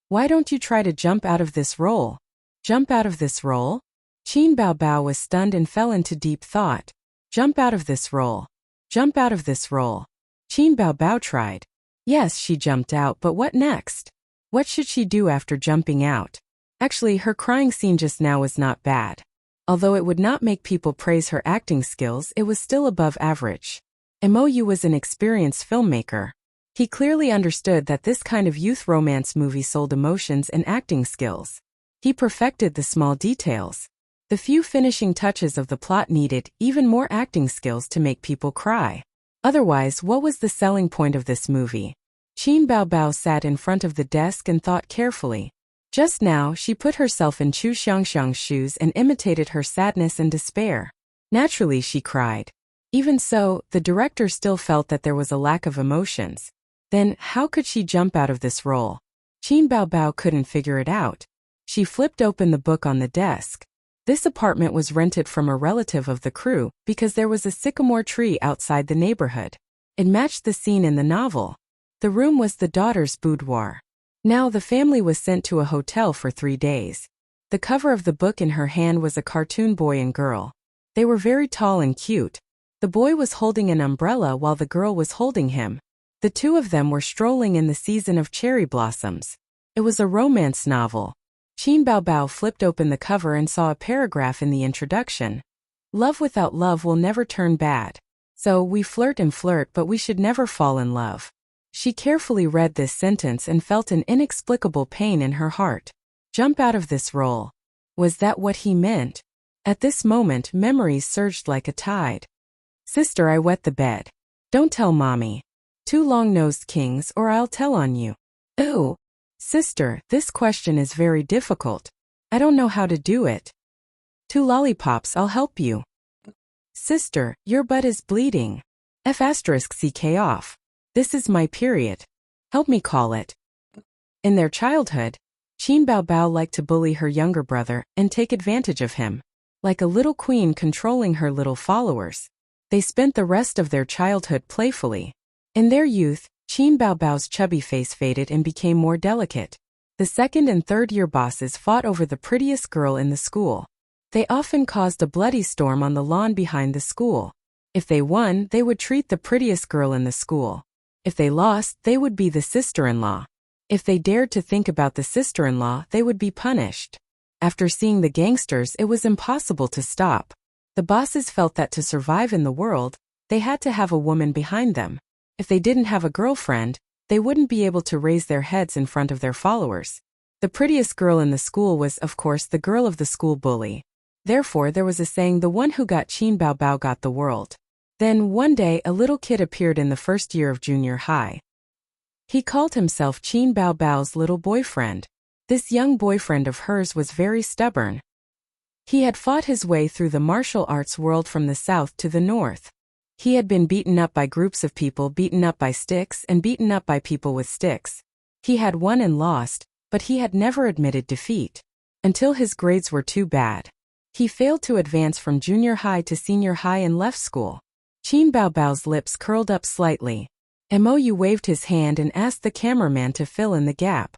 "Why don't you try to jump out of this role?" "Jump out of this role?" Qin Baobao was stunned and fell into deep thought. "Jump out of this role. Jump out of this role." Qin Baobao tried. Yes, she jumped out, but what next? What should she do after jumping out? Actually, her crying scene just now was not bad. Although it would not make people praise her acting skills, it was still above average. Mou was an experienced filmmaker. He clearly understood that this kind of youth romance movie sold emotions and acting skills. He perfected the small details. The few finishing touches of the plot needed even more acting skills to make people cry. Otherwise, what was the selling point of this movie? Qin Baobao sat in front of the desk and thought carefully. Just now, she put herself in Chu Xiangxiang's shoes and imitated her sadness and despair. Naturally, she cried. Even so, the director still felt that there was a lack of emotions. Then, how could she jump out of this role? Qin Baobao couldn't figure it out. She flipped open the book on the desk. This apartment was rented from a relative of the crew because there was a sycamore tree outside the neighborhood. It matched the scene in the novel. The room was the daughter's boudoir. Now the family was sent to a hotel for 3 days. The cover of the book in her hand was a cartoon boy and girl. They were very tall and cute. The boy was holding an umbrella while the girl was holding him. The two of them were strolling in the season of cherry blossoms. It was a romance novel. Qin Baobao flipped open the cover and saw a paragraph in the introduction. "Love without love will never turn bad. So we flirt and flirt, but we should never fall in love." She carefully read this sentence and felt an inexplicable pain in her heart. Jump out of this role. Was that what he meant? At this moment, memories surged like a tide. Sister, I wet the bed. Don't tell mommy. Two long-nosed kings or I'll tell on you. Ooh. Sister, this question is very difficult. I don't know how to do it. Two lollipops, I'll help you. Sister, your butt is bleeding. F***ck off. This is my period. Help me call it. In their childhood, Qin Bao Bao liked to bully her younger brother and take advantage of him. Like a little queen controlling her little followers. They spent the rest of their childhood playfully. In their youth, Qin Bao Bao's chubby face faded and became more delicate. The second and third year bosses fought over the prettiest girl in the school. They often caused a bloody storm on the lawn behind the school. If they won, they would treat the prettiest girl in the school. If they lost, they would be the sister-in-law. If they dared to think about the sister-in-law, they would be punished. After seeing the gangsters, it was impossible to stop. The bosses felt that to survive in the world, they had to have a woman behind them. If they didn't have a girlfriend, they wouldn't be able to raise their heads in front of their followers. The prettiest girl in the school was, of course, the girl of the school bully. Therefore, there was a saying, the one who got Qin Bao Bao got the world. Then, one day, a little kid appeared in the first year of junior high. He called himself Qin Bao Bao's little boyfriend. This young boyfriend of hers was very stubborn. He had fought his way through the martial arts world from the south to the north. He had been beaten up by groups of people, beaten up by sticks, and beaten up by people with sticks. He had won and lost, but he had never admitted defeat. Until his grades were too bad. He failed to advance from junior high to senior high and left school. Qin Bao Bao's lips curled up slightly. Mou waved his hand and asked the cameraman to fill in the gap.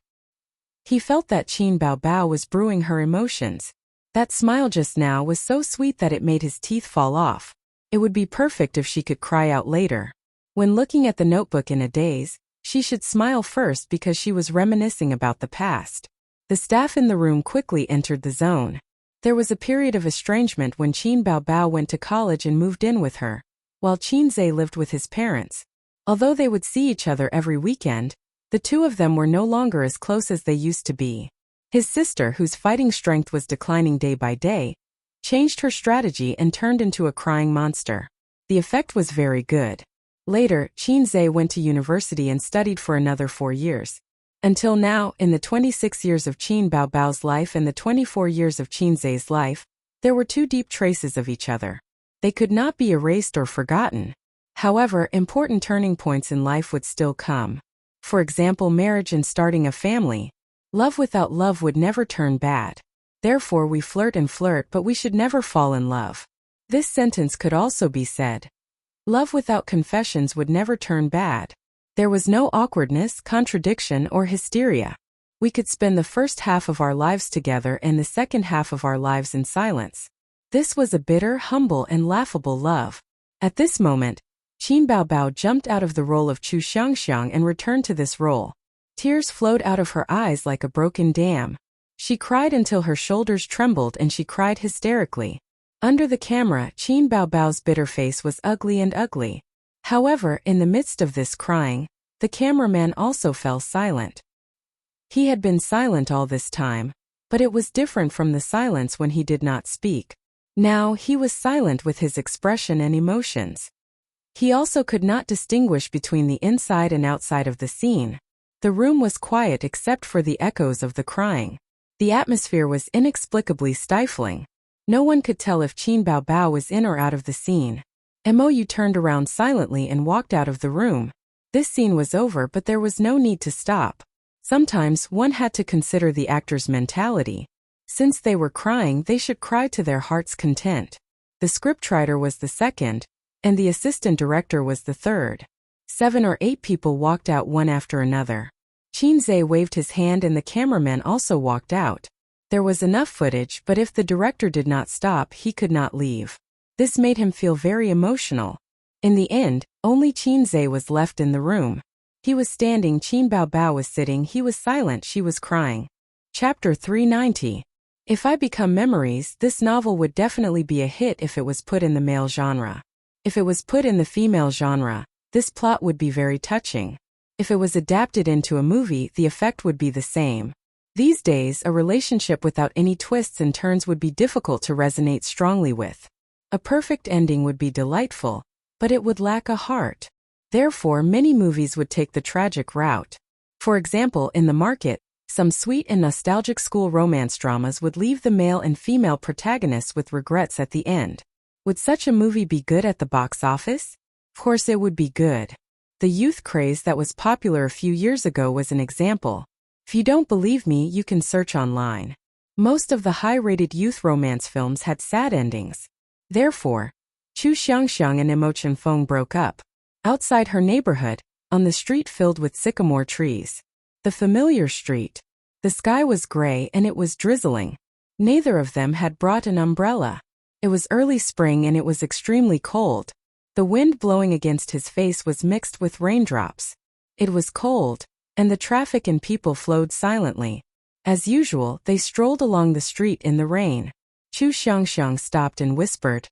He felt that Qin Bao Bao was brewing her emotions. That smile just now was so sweet that it made his teeth fall off. It would be perfect if she could cry out later. When looking at the notebook in a daze, she should smile first because she was reminiscing about the past. The staff in the room quickly entered the zone. There was a period of estrangement when Qin Bao Bao went to college and moved in with her, while Qin Zhe lived with his parents. Although they would see each other every weekend, the two of them were no longer as close as they used to be. His sister, whose fighting strength was declining day by day, changed her strategy and turned into a crying monster. The effect was very good. Later, Qin Zhe went to university and studied for another 4 years. Until now, in the 26 years of Qin Bao Bao's life and the 24 years of Qin Zhe's life, there were two deep traces of each other. They could not be erased or forgotten. However, important turning points in life would still come. For example, marriage and starting a family. Love without love would never turn bad. Therefore, we flirt and flirt, but we should never fall in love. This sentence could also be said. Love without confessions would never turn bad. There was no awkwardness, contradiction, or hysteria. We could spend the first half of our lives together and the second half of our lives in silence. This was a bitter, humble, and laughable love. At this moment, Qin Bao Bao jumped out of the role of Chu Xiangxiang and returned to this role. Tears flowed out of her eyes like a broken dam. She cried until her shoulders trembled and she cried hysterically. Under the camera, Qin Bao Bao's bitter face was ugly and ugly. However, in the midst of this crying, the cameraman also fell silent. He had been silent all this time, but it was different from the silence when he did not speak. Now, he was silent with his expression and emotions. He also could not distinguish between the inside and outside of the scene. The room was quiet except for the echoes of the crying. The atmosphere was inexplicably stifling. No one could tell if Qin Bao Bao was in or out of the scene. Mou turned around silently and walked out of the room. This scene was over, but there was no need to stop. Sometimes one had to consider the actor's mentality. Since they were crying, they should cry to their heart's content. The scriptwriter was the second, and the assistant director was the third. 7 or 8 people walked out one after another. Qin Zhe waved his hand and the cameraman also walked out. There was enough footage, but if the director did not stop, he could not leave. This made him feel very emotional. In the end, only Qin Zhe was left in the room. He was standing, Qin Bao Bao was sitting, he was silent, she was crying. Chapter 390. If I Become Memories, this novel would definitely be a hit if it was put in the male genre. If it was put in the female genre, this plot would be very touching. If it was adapted into a movie, the effect would be the same. These days, a relationship without any twists and turns would be difficult to resonate strongly with. A perfect ending would be delightful, but it would lack a heart. Therefore, many movies would take the tragic route. For example, in the market, some sweet and nostalgic school romance dramas would leave the male and female protagonists with regrets at the end. Would such a movie be good at the box office? Of course it would be good. The youth craze that was popular a few years ago was an example. If you don't believe me, you can search online. Most of the high-rated youth romance films had sad endings. Therefore, Chu Xiangxiang and Imo Chen-feng broke up. Outside her neighborhood, on the street filled with sycamore trees. The familiar street. The sky was gray and it was drizzling. Neither of them had brought an umbrella. It was early spring and it was extremely cold. The wind blowing against his face was mixed with raindrops. It was cold, and the traffic and people flowed silently. As usual, they strolled along the street in the rain. Chu Xiangxiang stopped and whispered,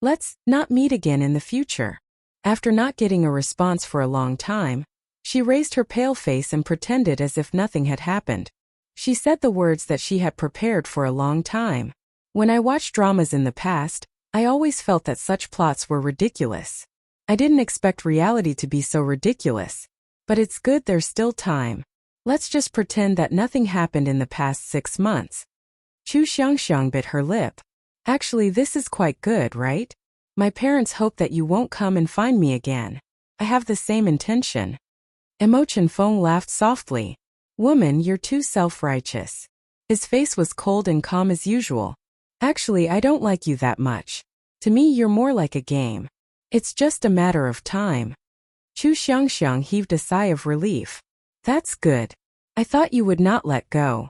"Let's not meet again in the future." After not getting a response for a long time, she raised her pale face and pretended as if nothing had happened. She said the words that she had prepared for a long time. When I watched dramas in the past, I always felt that such plots were ridiculous. I didn't expect reality to be so ridiculous. But it's good there's still time. Let's just pretend that nothing happened in the past 6 months. Chu Xiangxiang bit her lip. Actually, this is quite good, right? My parents hope that you won't come and find me again. I have the same intention. Imo Chen-feng laughed softly. Woman, you're too self-righteous. His face was cold and calm as usual. Actually, I don't like you that much. To me, you're more like a game. It's just a matter of time. Chu Xiangxiang heaved a sigh of relief. That's good. I thought you would not let go.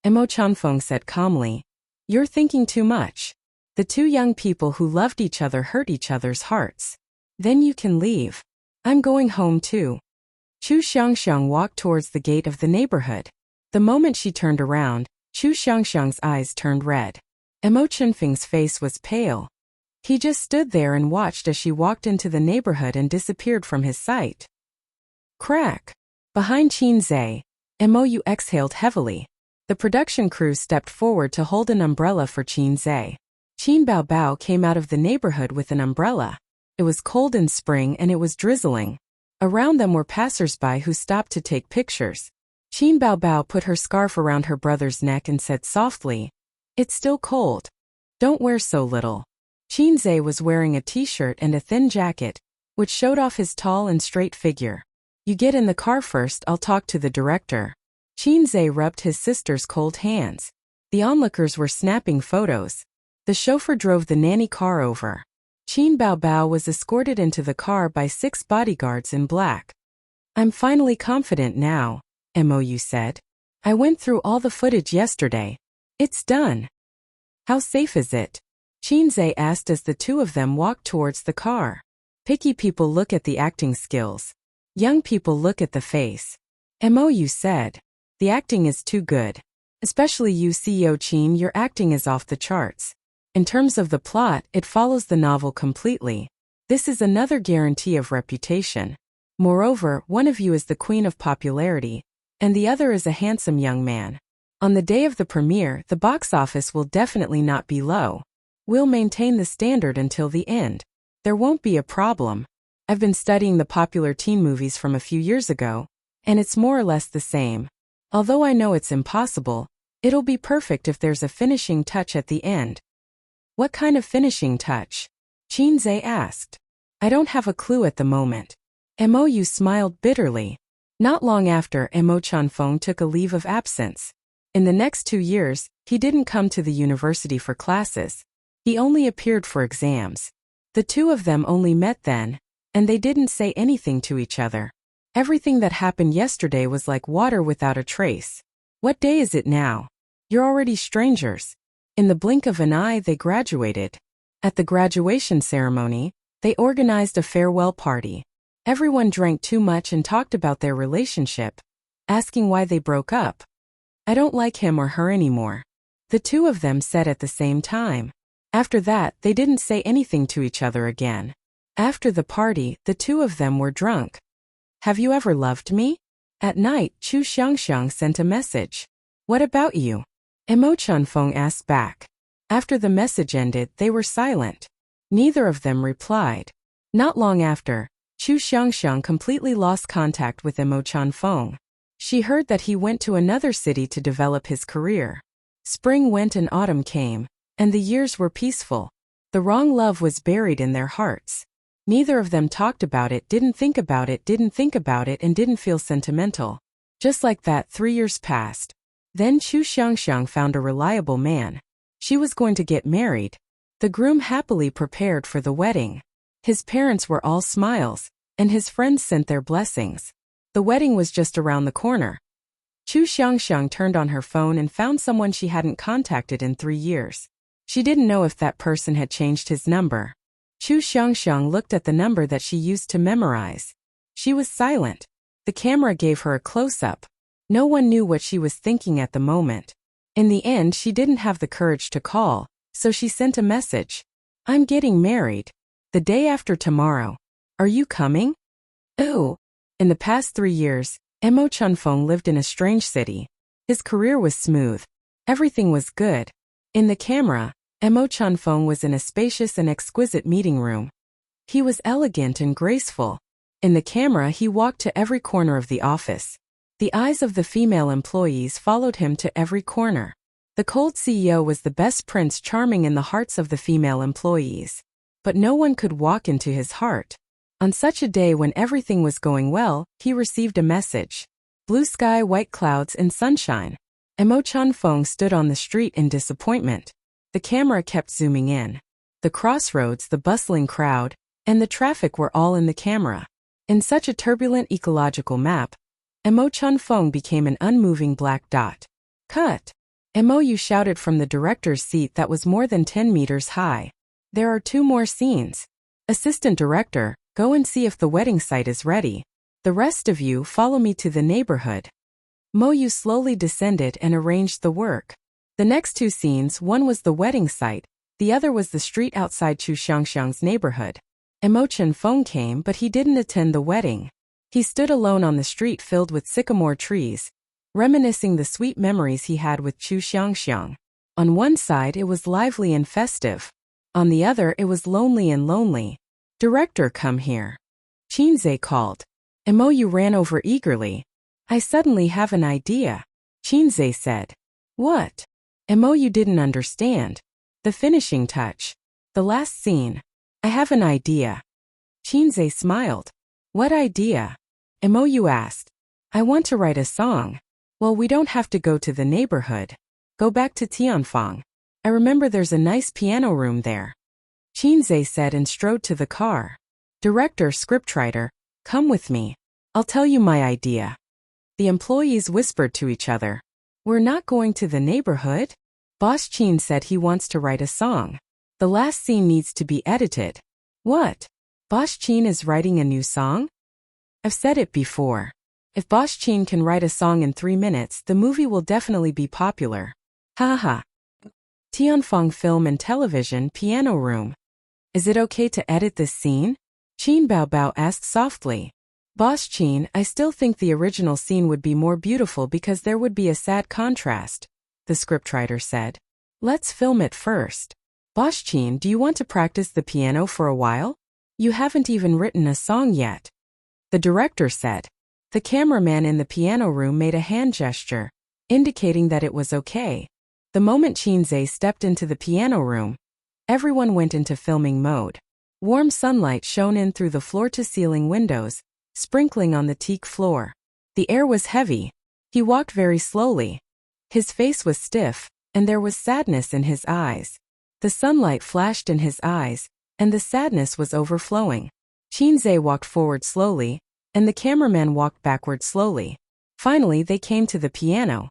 Imo Chen-feng said calmly. You're thinking too much. The two young people who loved each other hurt each other's hearts. Then you can leave. I'm going home too. Chu Xiangxiang walked towards the gate of the neighborhood. The moment she turned around, Chu Xiangxiang's eyes turned red. Imo Chen-feng's face was pale. He just stood there and watched as she walked into the neighborhood and disappeared from his sight. Crack! Behind Qin Zhe, Mou exhaled heavily. The production crew stepped forward to hold an umbrella for Qin Zhe. Qin Baobao came out of the neighborhood with an umbrella. It was cold in spring and it was drizzling. Around them were passers-by who stopped to take pictures. Qin Baobao put her scarf around her brother's neck and said softly, "It's still cold. Don't wear so little." Qin Zhe was wearing a t-shirt and a thin jacket, which showed off his tall and straight figure. You get in the car first, I'll talk to the director. Qin Zhe rubbed his sister's cold hands. The onlookers were snapping photos. The chauffeur drove the nanny car over. Qin Baobao was escorted into the car by 6 bodyguards in black. I'm finally confident now, Mou said. I went through all the footage yesterday. It's done. How safe is it? Qin Zhe asked as the two of them walked towards the car. Picky people look at the acting skills. Young people look at the face. Mou said. The acting is too good. Especially you, CEO Qin, your acting is off the charts. In terms of the plot, it follows the novel completely. This is another guarantee of reputation. Moreover, one of you is the queen of popularity, and the other is a handsome young man. On the day of the premiere, the box office will definitely not be low. We'll maintain the standard until the end. There won't be a problem. I've been studying the popular teen movies from a few years ago, and it's more or less the same. Although I know it's impossible, it'll be perfect if there's a finishing touch at the end. What kind of finishing touch? Qin Zhe asked. I don't have a clue at the moment. Mou smiled bitterly. Not long after, Imo Chen-feng took a leave of absence. In the next 2 years, he didn't come to the university for classes. He only appeared for exams. The two of them only met then, and they didn't say anything to each other. Everything that happened yesterday was like water without a trace. What day is it now? You're already strangers. In the blink of an eye, they graduated. At the graduation ceremony, they organized a farewell party. Everyone drank too much and talked about their relationship, asking why they broke up. I don't like him or her anymore. The two of them said at the same time. After that, they didn't say anything to each other again. After the party, the two of them were drunk. Have you ever loved me? At night, Chu Xiangxiang sent a message. What about you? Emo Chunfeng asked back. After the message ended, they were silent. Neither of them replied. Not long after, Chu Xiangxiang completely lost contact with Emo Chunfeng. She heard that he went to another city to develop his career. Spring went and autumn came, and the years were peaceful. The wrong love was buried in their hearts. Neither of them talked about it, didn't think about it, and didn't feel sentimental. Just like that, 3 years passed. Then Chu Xiangxiang found a reliable man. She was going to get married. The groom happily prepared for the wedding. His parents were all smiles, and his friends sent their blessings. The wedding was just around the corner. Chu Xiangxiang turned on her phone and found someone she hadn't contacted in 3 years. She didn't know if that person had changed his number. Chu Xiangxiang looked at the number that she used to memorize. She was silent. The camera gave her a close-up. No one knew what she was thinking at the moment. In the end, she didn't have the courage to call, so she sent a message. I'm getting married. The day after tomorrow. Are you coming? Ooh. In the past 3 years, Emo Chunfeng lived in a strange city. His career was smooth. Everything was good. In the camera, Emo Chunfeng was in a spacious and exquisite meeting room. He was elegant and graceful. In the camera, he walked to every corner of the office. The eyes of the female employees followed him to every corner. The cold CEO was the best prince charming in the hearts of the female employees. But no one could walk into his heart. On such a day when everything was going well, he received a message. Blue sky, white clouds, and sunshine. Emo Chunfeng stood on the street in disappointment. The camera kept zooming in. The crossroads, the bustling crowd, and the traffic were all in the camera. In such a turbulent ecological map, Emo Chunfeng became an unmoving black dot. Cut! Emo shouted from the director's seat that was more than 10 meters high. There are 2 more scenes. Assistant director, go and see if the wedding site is ready. The rest of you follow me to the neighborhood. Mo Yu slowly descended and arranged the work. The next 2 scenes, one was the wedding site, the other was the street outside Chu Xiangxiang's neighborhood. Emo Chunfeng came, but he didn't attend the wedding. He stood alone on the street filled with sycamore trees, reminiscing the sweet memories he had with Chu Xiangxiang. On one side it was lively and festive. On the other it was lonely and lonely. Director, come here. Qinzhe called. Emo Yu ran over eagerly. I suddenly have an idea. Qinzhe said. What? Emo Yu didn't understand. The finishing touch. The last scene. I have an idea. Qinzhe smiled. What idea? Emo Yu asked. I want to write a song. Well, we don't have to go to the neighborhood. Go back to Tianfang. I remember there's a nice piano room there. Qinzhe said and strode to the car. Director, scriptwriter, come with me. I'll tell you my idea. The employees whispered to each other. We're not going to the neighborhood? Boss Qin said he wants to write a song. The last scene needs to be edited. What? Boss Qin is writing a new song? I've said it before. If Boss Qin can write a song in 3 minutes, the movie will definitely be popular. Haha. Tianfang Film and Television Piano Room. Is it okay to edit this scene? Qin Baobao asked softly. Boss Qin, I still think the original scene would be more beautiful because there would be a sad contrast, the scriptwriter said. Let's film it first. Boss Qin, do you want to practice the piano for a while? You haven't even written a song yet. The director said. The cameraman in the piano room made a hand gesture, indicating that it was okay. The moment Qinzhe stepped into the piano room, everyone went into filming mode. Warm sunlight shone in through the floor-to-ceiling windows, sprinkling on the teak floor. The air was heavy. He walked very slowly. His face was stiff, and there was sadness in his eyes. The sunlight flashed in his eyes, and the sadness was overflowing. Qinzhe walked forward slowly, and the cameraman walked backward slowly. Finally, they came to the piano.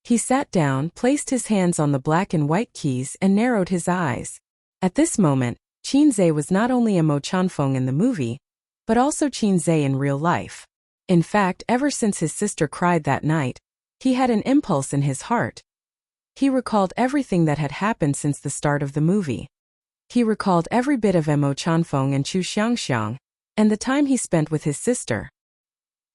He sat down, placed his hands on the black and white keys, and narrowed his eyes. At this moment, Qinzhe was not only Emo Chunfeng in the movie, but also Qinzhe in real life. In fact, ever since his sister cried that night, he had an impulse in his heart. He recalled everything that had happened since the start of the movie. He recalled every bit of Emo Chunfeng and Chu Xiangxiang, and the time he spent with his sister.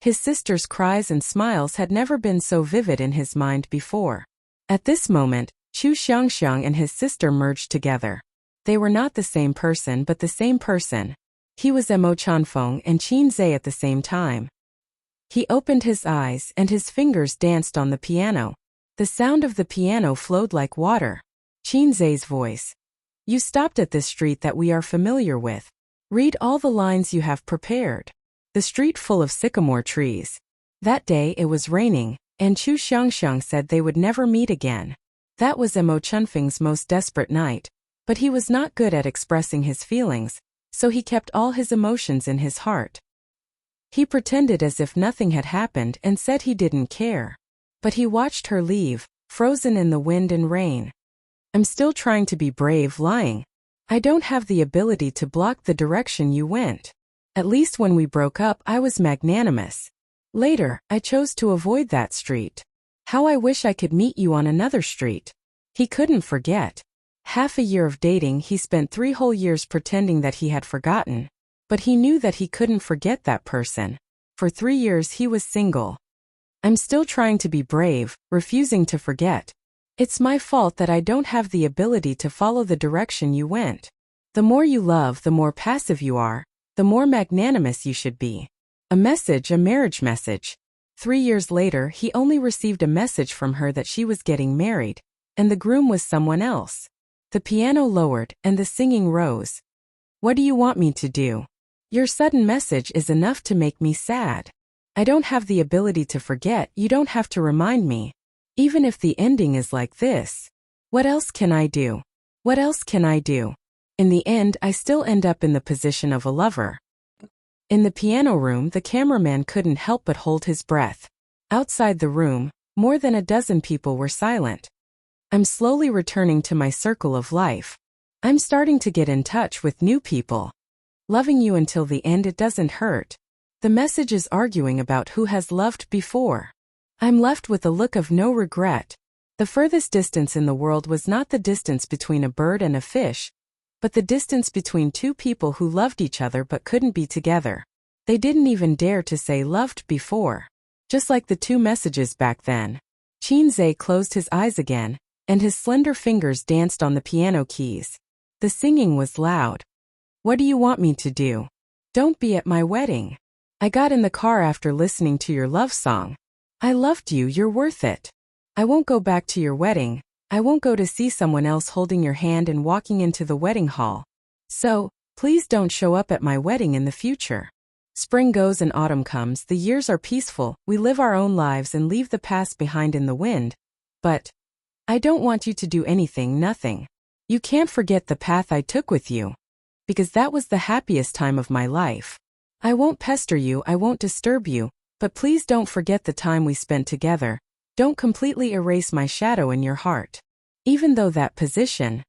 His sister's cries and smiles had never been so vivid in his mind before. At this moment, Chu Xiangxiang and his sister merged together. They were not the same person but the same person. He was Emo Chanfeng and Qin Zhe at the same time. He opened his eyes and his fingers danced on the piano. The sound of the piano flowed like water. Qin Zhe's voice. You stopped at this street that we are familiar with. Read all the lines you have prepared. The street full of sycamore trees. That day it was raining, and Chu Xiangxiang said they would never meet again. That was Emo Chunfeng's most desperate night. But he was not good at expressing his feelings, so he kept all his emotions in his heart. He pretended as if nothing had happened and said he didn't care. But he watched her leave, frozen in the wind and rain. I'm still trying to be brave lying. I don't have the ability to block the direction you went. At least when we broke up I was magnanimous. Later, I chose to avoid that street. How I wish I could meet you on another street. He couldn't forget. Half a year of dating he spent 3 whole years pretending that he had forgotten. But he knew that he couldn't forget that person. For 3 years he was single. I'm still trying to be brave, refusing to forget. It's my fault that I don't have the ability to follow the direction you went. The more you love, the more passive you are, the more magnanimous you should be. A marriage message. 3 years later he only received a message from her that she was getting married, and the groom was someone else. The piano lowered and the singing rose. What do you want me to do? Your sudden message is enough to make me sad. I don't have the ability to forget, you don't have to remind me. Even if the ending is like this. What else can I do? What else can I do? In the end I still end up in the position of a lover. In the piano room the cameraman couldn't help but hold his breath. Outside the room, more than a dozen people were silent. I'm slowly returning to my circle of life. I'm starting to get in touch with new people. Loving you until the end, it doesn't hurt. The message is arguing about who has loved before. I'm left with a look of no regret. The furthest distance in the world was not the distance between a bird and a fish, but the distance between 2 people who loved each other but couldn't be together. They didn't even dare to say loved before. Just like the 2 messages back then. Qin Zhe closed his eyes again, and his slender fingers danced on the piano keys. The singing was loud. What do you want me to do? Don't be at my wedding. I got in the car after listening to your love song. I loved you, you're worth it. I won't go back to your wedding. I won't go to see someone else holding your hand and walking into the wedding hall. So, please don't show up at my wedding in the future. Spring goes and autumn comes, the years are peaceful, we live our own lives and leave the past behind in the wind. But I don't want you to do anything, nothing. You can't forget the path I took with you. Because that was the happiest time of my life. I won't pester you, I won't disturb you, but please don't forget the time we spent together. Don't completely erase my shadow in your heart. Even though that position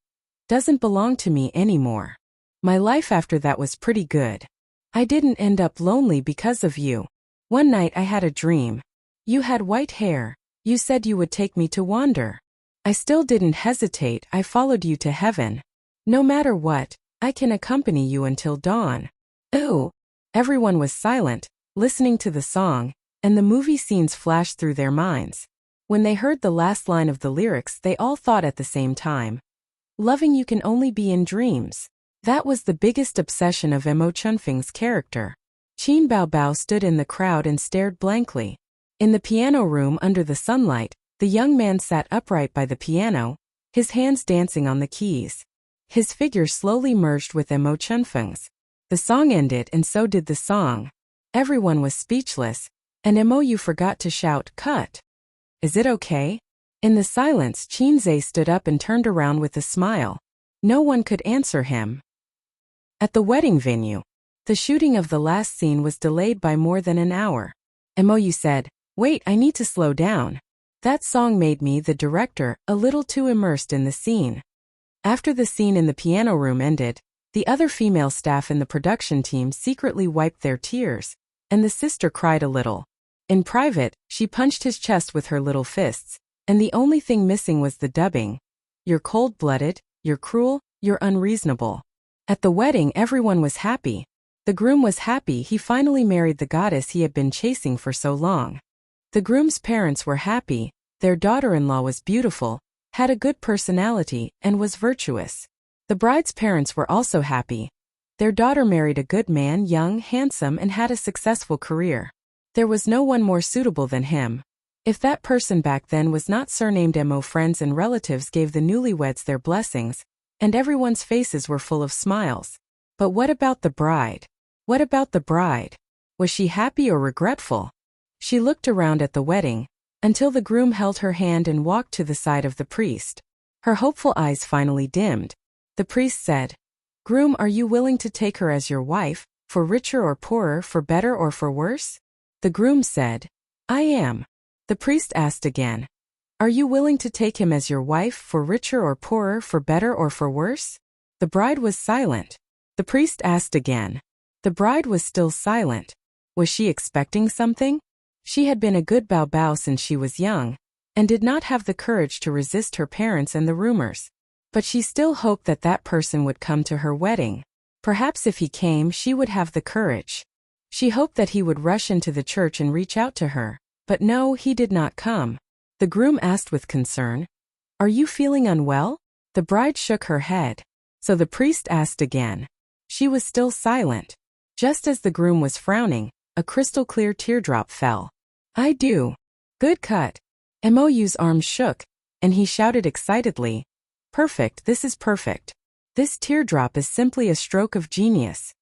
doesn't belong to me anymore. My life after that was pretty good. I didn't end up lonely because of you. One night I had a dream. You had white hair. You said you would take me to wander. I still didn't hesitate, I followed you to heaven. No matter what, I can accompany you until dawn. Ooh. Everyone was silent, listening to the song, and the movie scenes flashed through their minds. When they heard the last line of the lyrics, they all thought at the same time. Loving you can only be in dreams. That was the biggest obsession of Emo Chunfeng's character. Qin Baobao stood in the crowd and stared blankly. In the piano room under the sunlight, the young man sat upright by the piano, his hands dancing on the keys. His figure slowly merged with Emo Chunfeng's. The song ended and so did the song. Everyone was speechless, and Emo forgot to shout, "Cut! Is it okay?" In the silence, Qin Zhe stood up and turned around with a smile. No one could answer him. At the wedding venue, the shooting of the last scene was delayed by more than an hour. Emo said, "Wait, I need to slow down." That song made me, the director, a little too immersed in the scene. After the scene in the piano room ended, the other female staff in the production team secretly wiped their tears, and the sister cried a little. In private, she punched his chest with her little fists, and the only thing missing was the dubbing. You're cold-blooded, you're cruel, you're unreasonable. At the wedding everyone was happy. The groom was happy he finally married the goddess he had been chasing for so long. The groom's parents were happy, their daughter-in-law was beautiful, had a good personality, and was virtuous. The bride's parents were also happy. Their daughter married a good man, young, handsome, and had a successful career. There was no one more suitable than him. If that person back then was not surnamed Mo, friends and relatives gave the newlyweds their blessings, and everyone's faces were full of smiles. But what about the bride? What about the bride? Was she happy or regretful? She looked around at the wedding, until the groom held her hand and walked to the side of the priest. Her hopeful eyes finally dimmed. The priest said, "Groom, are you willing to take her as your wife, for richer or poorer, for better or for worse?" The groom said, "I am." The priest asked again, "Are you willing to take him as your wife, for richer or poorer, for better or for worse?" The bride was silent. The priest asked again. The bride was still silent. Was she expecting something? She had been a good bao since she was young, and did not have the courage to resist her parents and the rumors. But she still hoped that that person would come to her wedding. Perhaps if he came, she would have the courage. She hoped that he would rush into the church and reach out to her. But no, he did not come. The groom asked with concern, "Are you feeling unwell?" The bride shook her head. So the priest asked again. She was still silent. Just as the groom was frowning, a crystal-clear teardrop fell. "I do." "Good cut." Mou's arms shook, and he shouted excitedly, "Perfect, this is perfect. This teardrop is simply a stroke of genius."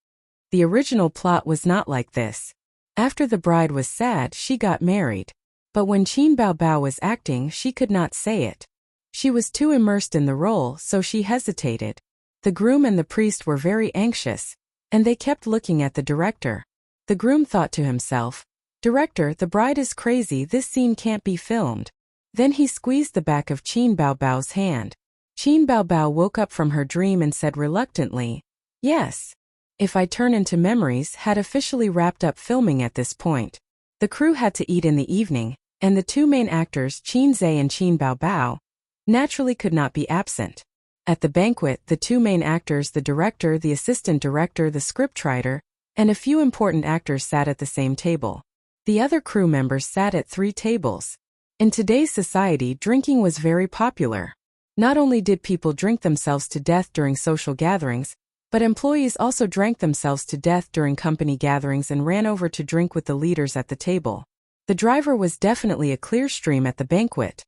The original plot was not like this. After the bride was sad, she got married. But when Qin Bao was acting, she could not say it. She was too immersed in the role, so she hesitated. The groom and the priest were very anxious, and they kept looking at the director. The groom thought to himself, "Director, the bride is crazy, this scene can't be filmed." Then he squeezed the back of Qin Bao's hand. Qin Bao woke up from her dream and said reluctantly, "Yes. If I Turn into Memories had officially wrapped up filming at this point. The crew had to eat in the evening, and the two main actors, Qin Zhe and Qin Bao, naturally could not be absent. At the banquet, the two main actors, the director, the assistant director, the scriptwriter, and a few important actors sat at the same table. The other crew members sat at 3 tables. In today's society, drinking was very popular. Not only did people drink themselves to death during social gatherings, but employees also drank themselves to death during company gatherings and ran over to drink with the leaders at the table. The driver was definitely a clear stream at the banquet.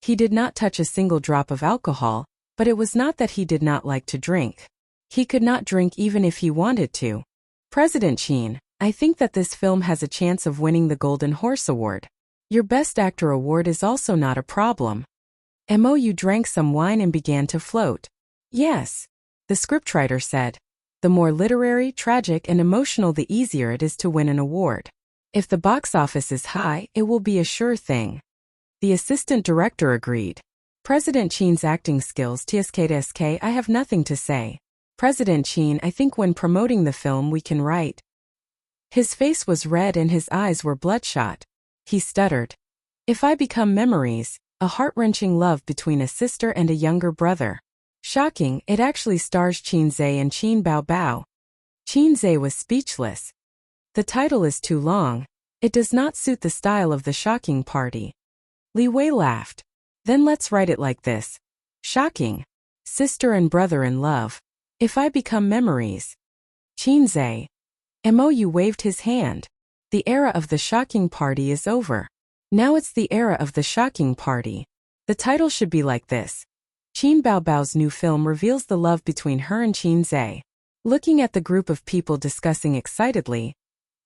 He did not touch a single drop of alcohol, but it was not that he did not like to drink. He could not drink even if he wanted to. "President Qin, I think that this film has a chance of winning the Golden Horse Award. Your Best Actor award is also not a problem." Mou drank some wine and began to float. "Yes," the scriptwriter said. "The more literary, tragic, and emotional the easier it is to win an award. If the box office is high, it will be a sure thing." The assistant director agreed. "President Qin's acting skills tsk I have nothing to say. President Qin, I think when promoting the film we can write." His face was red and his eyes were bloodshot. He stuttered. "If I Become Memories, a heart-wrenching love between a sister and a younger brother." Shocking, it actually stars Qin Zhe and Qin Bao. Qin Zhe was speechless. "The title is too long. It does not suit the style of the shocking party." Li Wei laughed. "Then let's write it like this. Shocking. Sister and brother in love. If I Become Memories." Qin Zhe. Mou waved his hand. "The era of the shocking party is over. Now it's the era of the shocking party. The title should be like this. Qin Bao's new film reveals the love between her and Qin Zhe." Looking at the group of people discussing excitedly,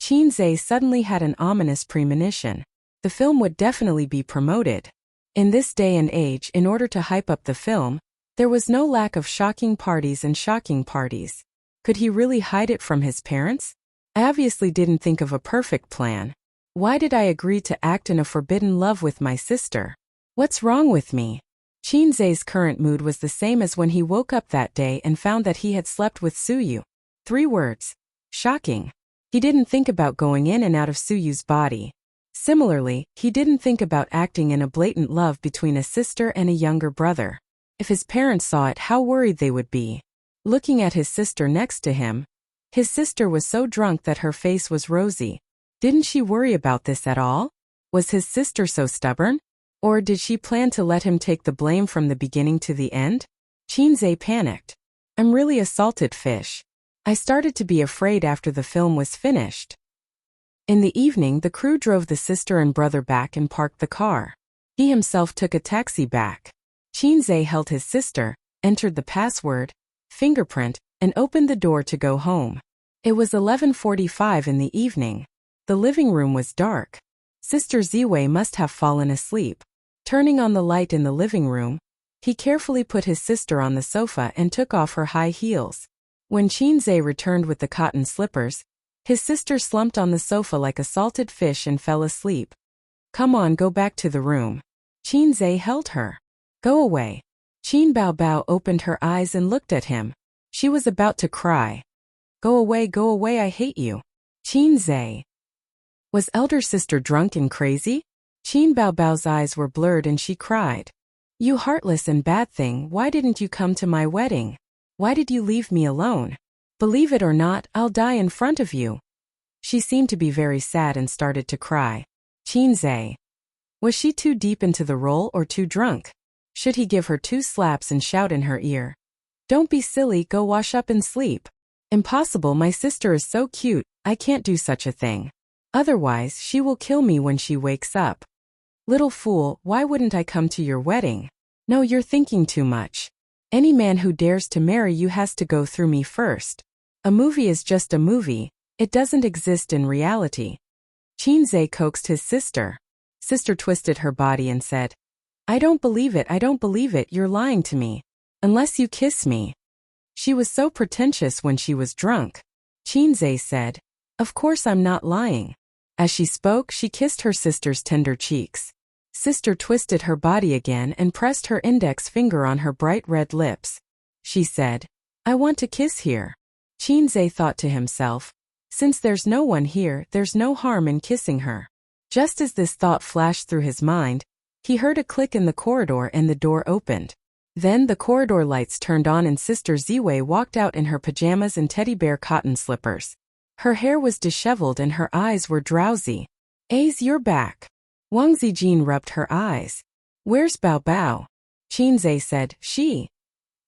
Qin Zhe suddenly had an ominous premonition. The film would definitely be promoted. In this day and age, in order to hype up the film, there was no lack of shocking parties and shocking parties. Could he really hide it from his parents? I obviously didn't think of a perfect plan. Why did I agree to act in a forbidden love with my sister? What's wrong with me? Qin Zhe's current mood was the same as when he woke up that day and found that he had slept with Suyu. 3 words. Shocking. He didn't think about going in and out of Suyu's body. Similarly, he didn't think about acting in a blatant love between a sister and a younger brother. If his parents saw it, how worried they would be. Looking at his sister next to him, His sister was so drunk that her face was rosy. Didn't she worry about this at all? Was his sister so stubborn? Or did she plan to let him take the blame from the beginning to the end? Chinze panicked. I'm really a salted fish. I started to be afraid after the film was finished. In the evening, the crew drove the sister and brother back and parked the car. He himself took a taxi back. Chinze held his sister, entered the password, fingerprint, and opened the door to go home. It was 11:45 in the evening. The living room was dark. Sister Ziwei must have fallen asleep. Turning on the light in the living room, he carefully put his sister on the sofa and took off her high heels. When Chinze returned with the cotton slippers, his sister slumped on the sofa like a salted fish and fell asleep. Come on, go back to the room. Chinze held her. Go away. Qin Baobao opened her eyes and looked at him. She was about to cry. Go away, I hate you. Chinze. Was elder sister drunk and crazy? Qin Baobao's eyes were blurred and she cried. You heartless and bad thing, why didn't you come to my wedding? Why did you leave me alone? Believe it or not, I'll die in front of you. She seemed to be very sad and started to cry. Chinze. Was she too deep into the role or too drunk? Should he give her 2 slaps and shout in her ear? Don't be silly, go wash up and sleep. Impossible, my sister is so cute, I can't do such a thing. Otherwise, she will kill me when she wakes up. Little fool, why wouldn't I come to your wedding? No, you're thinking too much. Any man who dares to marry you has to go through me first. A movie is just a movie, it doesn't exist in reality. Chinze coaxed his sister. Sister twisted her body and said, I don't believe it, you're lying to me. Unless you kiss me. She was so pretentious when she was drunk. Chinze said, Of course I'm not lying. As she spoke, she kissed her sister's tender cheeks. Sister twisted her body again and pressed her index finger on her bright red lips. She said, I want to kiss here. Chinze thought to himself, since there's no one here, there's no harm in kissing her. Just as this thought flashed through his mind, he heard a click in the corridor and the door opened. Then the corridor lights turned on and Sister Ziwei walked out in her pajamas and teddy bear cotton slippers. Her hair was disheveled and her eyes were drowsy. Ace, you're back. Wang Zijin rubbed her eyes. Where's Bao Bao? Chinze said, she.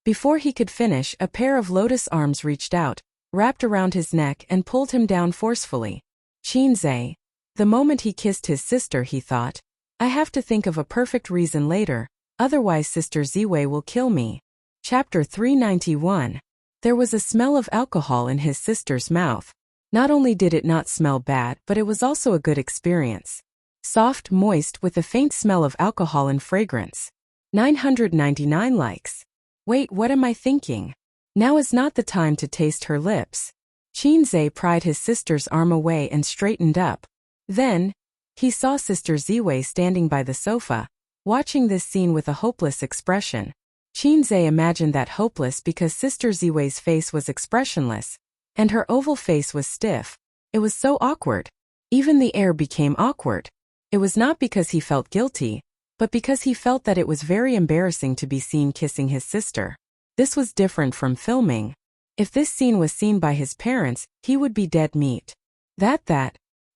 Before he could finish, a pair of lotus arms reached out, wrapped around his neck and pulled him down forcefully. Chinze. The moment he kissed his sister, he thought, I have to think of a perfect reason later, otherwise Sister Ziwei will kill me. Chapter 391. There was a smell of alcohol in his sister's mouth. Not only did it not smell bad, but it was also a good experience. Soft, moist, with a faint smell of alcohol and fragrance. 999 likes. Wait, what am I thinking? Now is not the time to taste her lips. Chinze pried his sister's arm away and straightened up. Then, he saw Sister Ziwei standing by the sofa, watching this scene with a hopeless expression. Chinze imagined that hopeless because Sister Ziwei's face was expressionless, and her oval face was stiff. It was so awkward. Even the air became awkward. It was not because he felt guilty, but because he felt that it was very embarrassing to be seen kissing his sister. This was different from filming. If this scene was seen by his parents, he would be dead meat.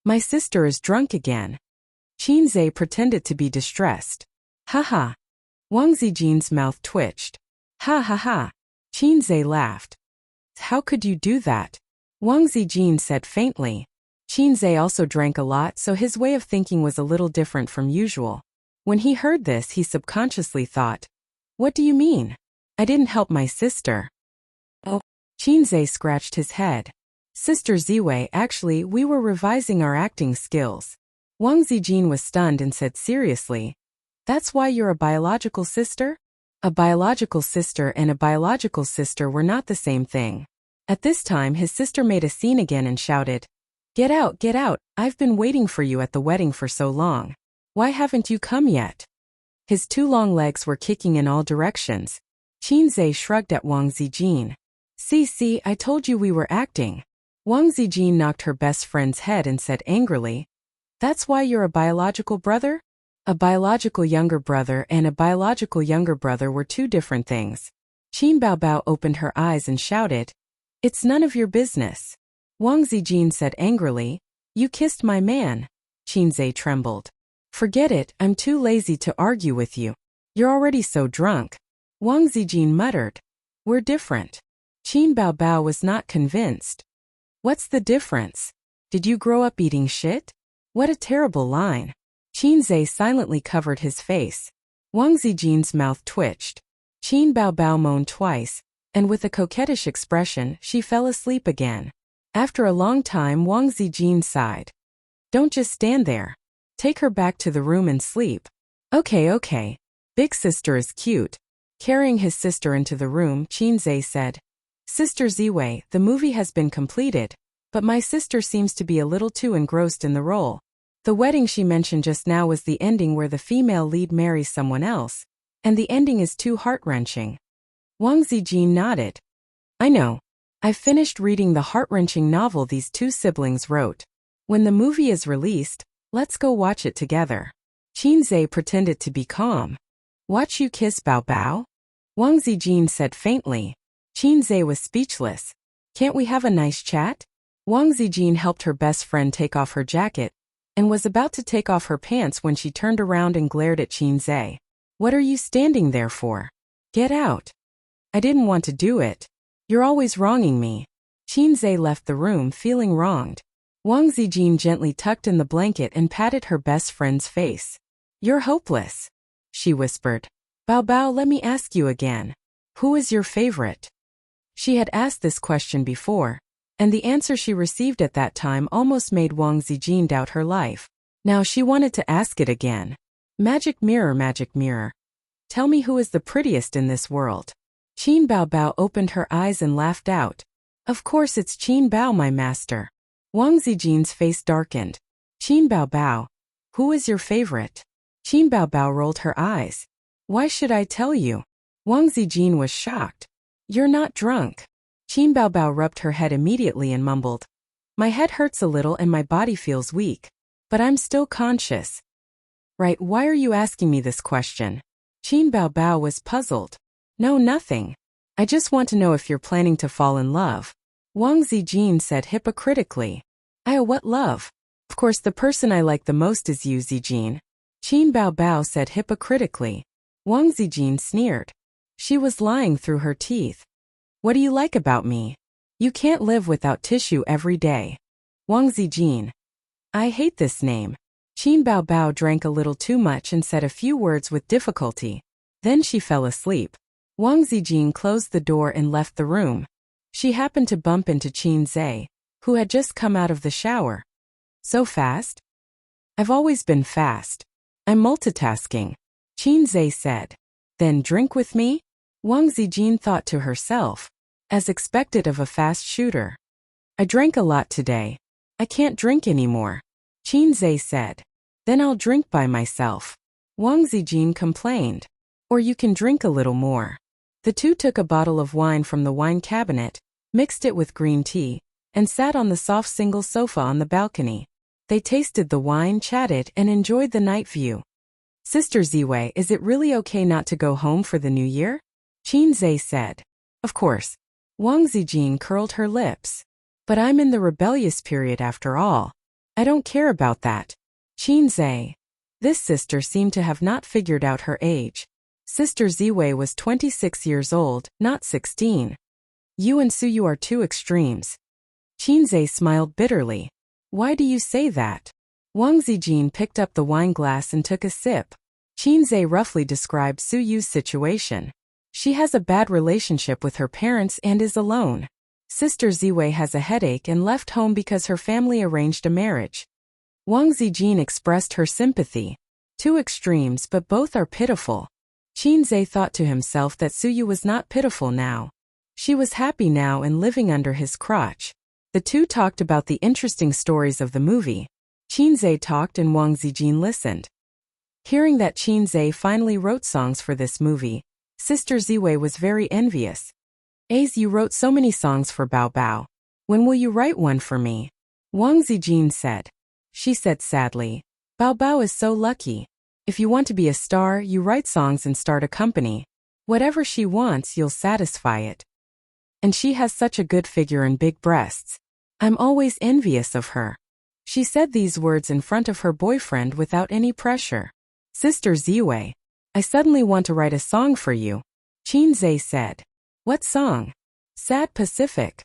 My sister is drunk again. Chinze pretended to be distressed. Ha. Wang Zijin's mouth twitched. Ha. Chinze laughed. How could you do that? Wang Zijin said faintly. Chinze also drank a lot, so his way of thinking was a little different from usual. When he heard this, he subconsciously thought, what do you mean? I didn't help my sister. Oh. Chinze scratched his head. Sister Ziwei, actually, we were revising our acting skills. Wang Zijin was stunned and said seriously, that's why you're a biological sister? A biological sister and a biological sister were not the same thing. At this time, his sister made a scene again and shouted, get out, I've been waiting for you at the wedding for so long. Why haven't you come yet? His 2 long legs were kicking in all directions. Chinze shrugged at Wang Zijin. See, I told you we were acting. Wang Zijin knocked her best friend's head and said angrily, that's why you're a biological brother? A biological younger brother and a biological younger brother were 2 different things. Qin Baobao opened her eyes and shouted, It's none of your business. Wang Zijin said angrily. You kissed my man. Qinzai trembled. Forget it, I'm too lazy to argue with you. You're already so drunk. Wang Zijin muttered. We're different. Qin Baobao was not convinced. What's the difference? Did you grow up eating shit? What a terrible line. Qinzai silently covered his face. Wang Zijin's mouth twitched. Qin Baobao moaned twice, and with a coquettish expression, she fell asleep again. After a long time, Wang Zijin sighed. Don't just stand there. Take her back to the room and sleep. Okay. Big sister is cute. Carrying his sister into the room, Qinzai said. Sister Ziwei, the movie has been completed, but my sister seems to be a little too engrossed in the role. The wedding she mentioned just now was the ending where the female lead marries someone else, and the ending is too heart-wrenching. Wang Zijin nodded. I know. I've finished reading the heart-wrenching novel these two siblings wrote. When the movie is released, let's go watch it together. Qinzai pretended to be calm. Watch you kiss Baobao? Wang Zijin said faintly. Qinzai was speechless. Can't we have a nice chat? Wang Zijin helped her best friend take off her jacket, and was about to take off her pants when she turned around and glared at Qinzai. What are you standing there for? Get out. I didn't want to do it. You're always wronging me. Qinzai left the room feeling wronged. Wang Zijin gently tucked in the blanket and patted her best friend's face. You're hopeless, she whispered. Baobao, let me ask you again. Who is your favorite? She had asked this question before, and the answer she received at that time almost made Wang Zijin doubt her life. Now she wanted to ask it again. Magic mirror. Tell me who is the prettiest in this world. Qin Baobao opened her eyes and laughed out. Of course it's Qin Bao, my master. Wang Zijin's face darkened. Qin Baobao, who is your favorite? Qin Baobao rolled her eyes. Why should I tell you? Wang Zijin was shocked. You're not drunk. Qin Baobao rubbed her head immediately and mumbled. My head hurts a little and my body feels weak, but I'm still conscious. Right, why are you asking me this question? Qin Baobao was puzzled. No, nothing. I just want to know if you're planning to fall in love. Wang Zijin said hypocritically. What love? Of course the person I like the most is you, Zijin. Qin Baobao said hypocritically. Wang Zijin sneered. She was lying through her teeth. What do you like about me? You can't live without tissue every day. Wang Zijin. I hate this name. Qin Baobao drank a little too much and said a few words with difficulty. Then she fell asleep. Wang Zijin closed the door and left the room. She happened to bump into Qinzai, who had just come out of the shower. So fast? I've always been fast. I'm multitasking, Qinzai said. Then drink with me? Wang Zijin thought to herself, as expected of a fast shooter. I drank a lot today. I can't drink anymore, Qinzai said. Then I'll drink by myself. Wang Zijin complained. Or you can drink a little more. The two took a bottle of wine from the wine cabinet, mixed it with green tea, and sat on the soft single sofa on the balcony. They tasted the wine, chatted, and enjoyed the night view. Sister Ziwei, is it really okay not to go home for the new year? Qinzai said. Of course. Wang Zijin curled her lips. But I'm in the rebellious period after all. I don't care about that. Qinzai. This sister seemed to have not figured out her age. Sister Ziwei was 26 years old, not 16. You and Suyu are two extremes. Qinzai smiled bitterly. Why do you say that? Wang Zijin picked up the wine glass and took a sip. Qinzai roughly described Suyu's situation. She has a bad relationship with her parents and is alone. Sister Ziwei has a headache and left home because her family arranged a marriage. Wang Zijin expressed her sympathy. Two extremes, but both are pitiful. Qinzai thought to himself that Suyu was not pitiful now. She was happy now and living under his crotch. The two talked about the interesting stories of the movie. Qinzai talked and Wang Zijin listened. Hearing that Qinzai finally wrote songs for this movie, Sister Ziwei was very envious. You wrote so many songs for Bao Bao. When will you write one for me? Wang Zijin said. She said sadly. Bao Bao is so lucky. If you want to be a star, you write songs and start a company. Whatever she wants, you'll satisfy it. And she has such a good figure and big breasts. I'm always envious of her. She said these words in front of her boyfriend without any pressure. Sister Ziwei, I suddenly want to write a song for you, Qinze said. What song? Sad Pacific.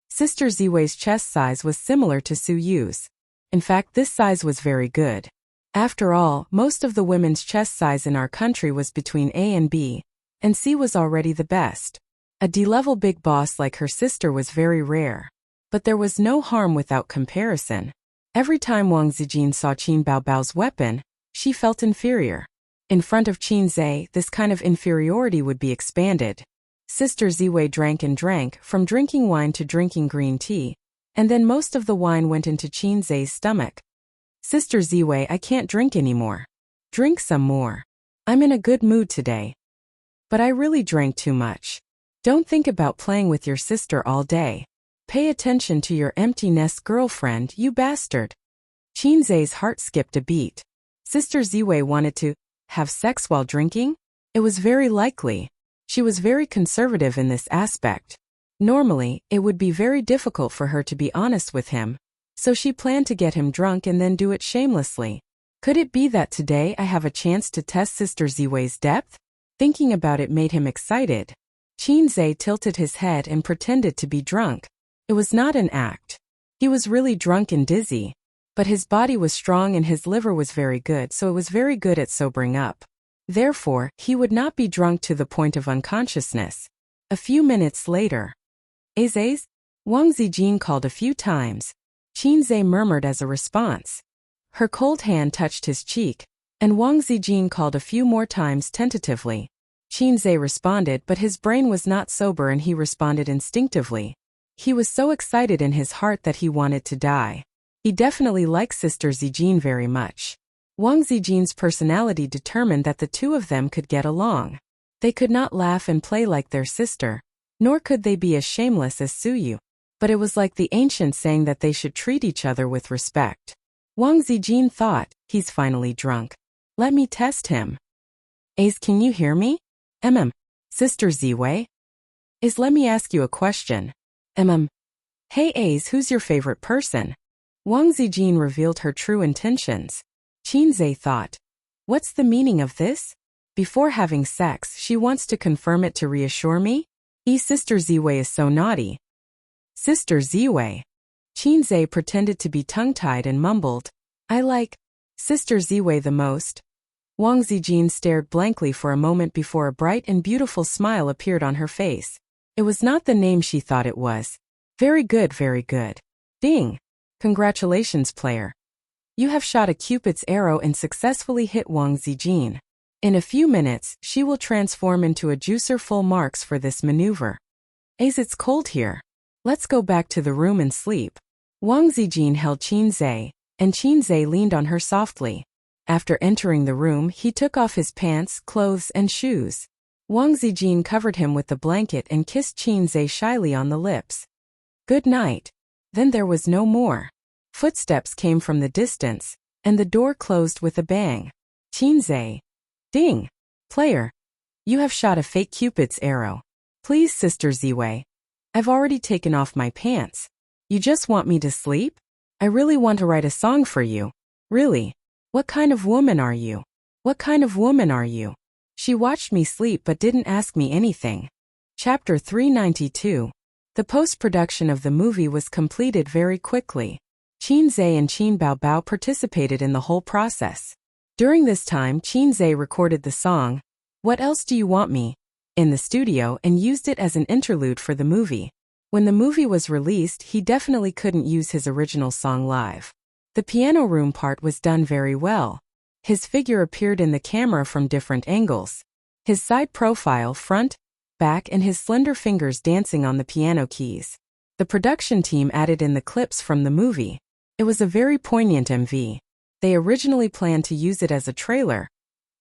Sister Ziwei's chest size was similar to Su Yu's. In fact, this size was very good. After all, most of the women's chest size in our country was between A and B, and C was already the best. A D-level big boss like her sister was very rare. But there was no harm without comparison. Every time Wang Zijin saw Qin Baobao's weapon, she felt inferior. In front of Qinze, this kind of inferiority would be expanded. Sister Ziwei drank and drank, from drinking wine to drinking green tea, and then most of the wine went into Qinze's stomach. Sister Ziwei, I can't drink anymore. Drink some more. I'm in a good mood today. But I really drank too much. Don't think about playing with your sister all day. Pay attention to your empty nest girlfriend, you bastard. Qinze's heart skipped a beat. Sister Ziwei wanted to have sex while drinking? It was very likely. She was very conservative in this aspect. Normally, it would be very difficult for her to be honest with him, so she planned to get him drunk and then do it shamelessly. Could it be that today I have a chance to test Sister Ziwei's depth? Thinking about it made him excited. Qinze tilted his head and pretended to be drunk. It was not an act. He was really drunk and dizzy. But his body was strong and his liver was very good, so it was very good at sobering up. Therefore, he would not be drunk to the point of unconsciousness. A few minutes later, Aze? Wang Zijin called a few times. Qinze murmured as a response. Her cold hand touched his cheek, and Wang Zijin called a few more times tentatively. Qinze responded, but his brain was not sober and he responded instinctively. He was so excited in his heart that he wanted to die. He definitely liked Sister Zijin very much. Wang Zijin's personality determined that the two of them could get along. They could not laugh and play like their sister, nor could they be as shameless as Suyu. But it was like the ancient saying that they should treat each other with respect. Wang Zijin thought, he's finally drunk. Let me test him. Ace, can you hear me? Sister Ziwei? Ace, let me ask you a question. Hey Ace, who's your favorite person? Wang Zijin revealed her true intentions. Qinze thought, what's the meaning of this? Before having sex, she wants to confirm it to reassure me? Sister Ziwei is so naughty. Sister Ziwei. Qinze pretended to be tongue-tied and mumbled, I like Sister Ziwei the most. Wang Zijin stared blankly for a moment before a bright and beautiful smile appeared on her face. It was not the name she thought it was. Very good, very good. Ding! Congratulations, player. You have shot a Cupid's arrow and successfully hit Wang Zijin. In a few minutes, she will transform into a juicer. Full marks for this maneuver. Ace, it's cold here. Let's go back to the room and sleep. Wang Zijin held Qinze, and Qinze leaned on her softly. After entering the room, he took off his pants, clothes, and shoes. Wang Zijin covered him with the blanket and kissed Qinze shyly on the lips. Good night. Then there was no more. Footsteps came from the distance, and the door closed with a bang. Qinze. Ding! Player. You have shot a fake Cupid's arrow. Please, Sister Ziwei. I've already taken off my pants. You just want me to sleep? I really want to write a song for you. Really? What kind of woman are you? What kind of woman are you? She watched me sleep but didn't ask me anything. Chapter 392. The post-production of the movie was completed very quickly. Qinze and Qin Baobao participated in the whole process. During this time, Qinze recorded the song, What Else Do You Want Me? In the studio and used it as an interlude for the movie. When the movie was released, he definitely couldn't use his original song live. The piano room part was done very well. His figure appeared in the camera from different angles. His side profile, front, back, and his slender fingers dancing on the piano keys. The production team added in the clips from the movie. It was a very poignant MV. They originally planned to use it as a trailer,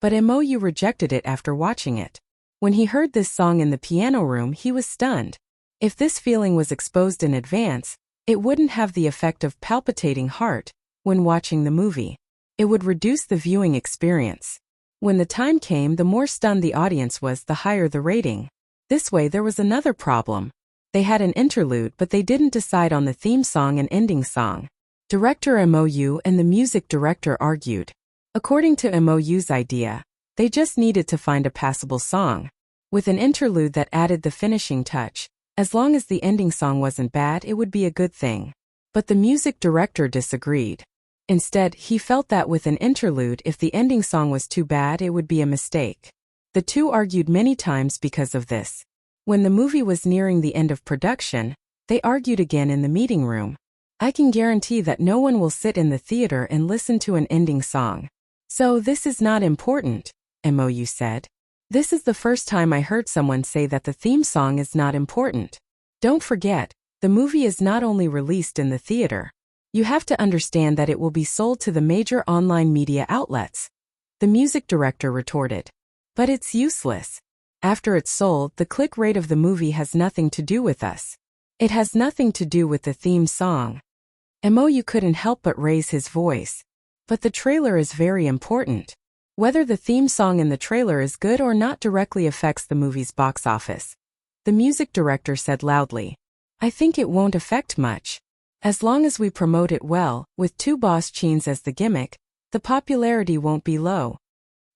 but MOU rejected it after watching it. When he heard this song in the piano room, he was stunned. If this feeling was exposed in advance, it wouldn't have the effect of palpitating heart when watching the movie. It would reduce the viewing experience. When the time came, the more stunned the audience was, the higher the rating. This way there was another problem. They had an interlude, but they didn't decide on the theme song and ending song. Director MOU and the music director argued. According to MOU's idea, they just needed to find a passable song, with an interlude that added the finishing touch. As long as the ending song wasn't bad, it would be a good thing. But the music director disagreed. Instead, he felt that with an interlude, if the ending song was too bad, it would be a mistake. The two argued many times because of this. When the movie was nearing the end of production, they argued again in the meeting room. I can guarantee that no one will sit in the theater and listen to an ending song. So this is not important, MOU said. This is the first time I heard someone say that the theme song is not important. Don't forget, the movie is not only released in the theater. You have to understand that it will be sold to the major online media outlets. The music director retorted. But it's useless. After it's sold, the click rate of the movie has nothing to do with us. It has nothing to do with the theme song. MOU couldn't help but raise his voice. But the trailer is very important. Whether the theme song in the trailer is good or not directly affects the movie's box office. The music director said loudly. I think it won't affect much. As long as we promote it well, with two boss chains as the gimmick, the popularity won't be low.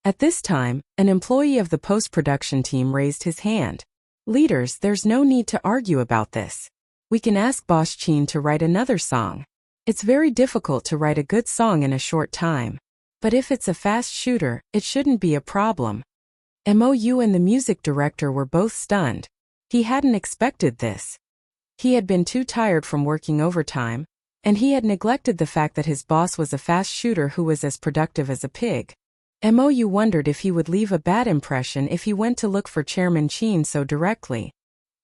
At this time, an employee of the post-production team raised his hand. Leaders, there's no need to argue about this. We can ask Boss Chin to write another song. It's very difficult to write a good song in a short time. But if it's a fast shooter, it shouldn't be a problem. MOU and the music director were both stunned. He hadn't expected this. He had been too tired from working overtime, and he had neglected the fact that his boss was a fast shooter who was as productive as a pig. MOU wondered if he would leave a bad impression if he went to look for Chairman Chin so directly.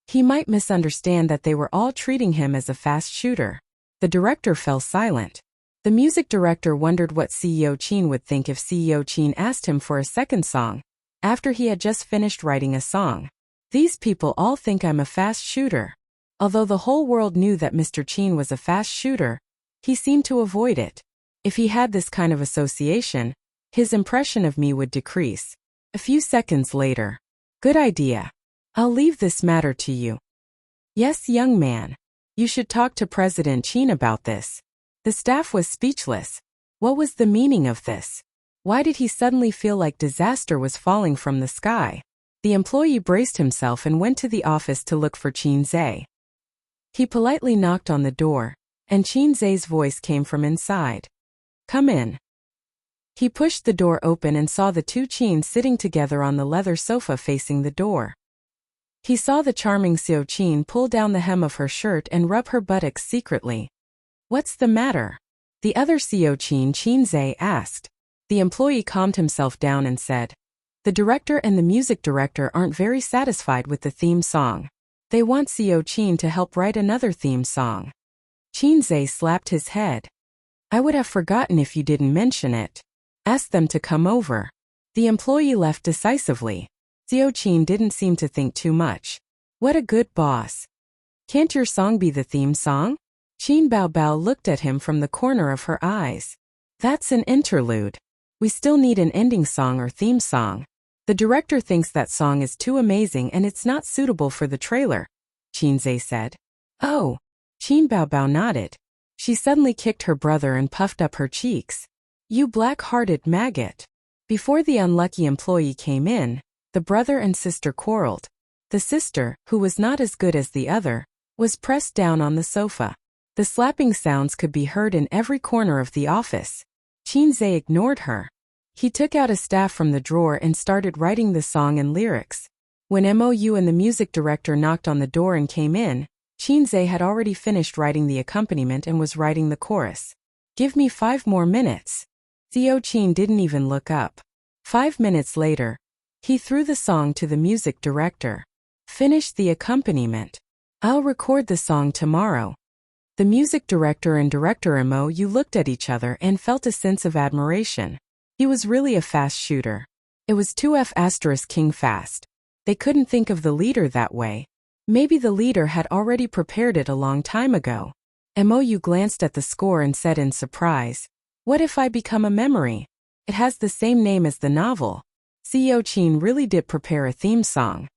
He might misunderstand that they were all treating him as a fast shooter. The director fell silent. The music director wondered what CEO Chin would think if CEO Chin asked him for a second song, after he had just finished writing a song. These people all think I'm a fast shooter. Although the whole world knew that Mr. Chin was a fast shooter, he seemed to avoid it. If he had this kind of association, his impression of me would decrease. A few seconds later. Good idea. I'll leave this matter to you. Yes, young man. You should talk to President Chin about this. The staff was speechless. What was the meaning of this? Why did he suddenly feel like disaster was falling from the sky? The employee braced himself and went to the office to look for Chin Zhe. He politely knocked on the door, and Chin Zhe's voice came from inside. Come in. He pushed the door open and saw the two Chins sitting together on the leather sofa facing the door. He saw the charming Xiao Chin pull down the hem of her shirt and rub her buttocks secretly. What's the matter? The other Xiao Chin, Chin Zhe, asked. The employee calmed himself down and said, the director and the music director aren't very satisfied with the theme song. They want Xiao Chin to help write another theme song. Chin Zhe slapped his head. I would have forgotten if you didn't mention it. Ask them to come over. The employee left decisively. Xiao Chin didn't seem to think too much. What a good boss. Can't your song be the theme song? Chin Bao Bao looked at him from the corner of her eyes. That's an interlude. We still need an ending song or theme song. The director thinks that song is too amazing and it's not suitable for the trailer, Chin Zhe said. Oh. Chin Bao Bao nodded. She suddenly kicked her brother and puffed up her cheeks. You black-hearted maggot. Before the unlucky employee came in, the brother and sister quarreled. The sister, who was not as good as the other, was pressed down on the sofa. The slapping sounds could be heard in every corner of the office. Chin Zhe ignored her. He took out a staff from the drawer and started writing the song and lyrics. When MOU and the music director knocked on the door and came in, Chin Zhe had already finished writing the accompaniment and was writing the chorus. Give me 5 more minutes. Xiao Chin didn't even look up. 5 minutes later, he threw the song to the music director. Finish the accompaniment. I'll record the song tomorrow. The music director and director MOU looked at each other and felt a sense of admiration. He was really a fast shooter. It was 2F** King fast. They couldn't think of the leader that way. Maybe the leader had already prepared it a long time ago. MOU glanced at the score and said in surprise, what if I become a memory? It has the same name as the novel. Xiao Chin really did prepare a theme song.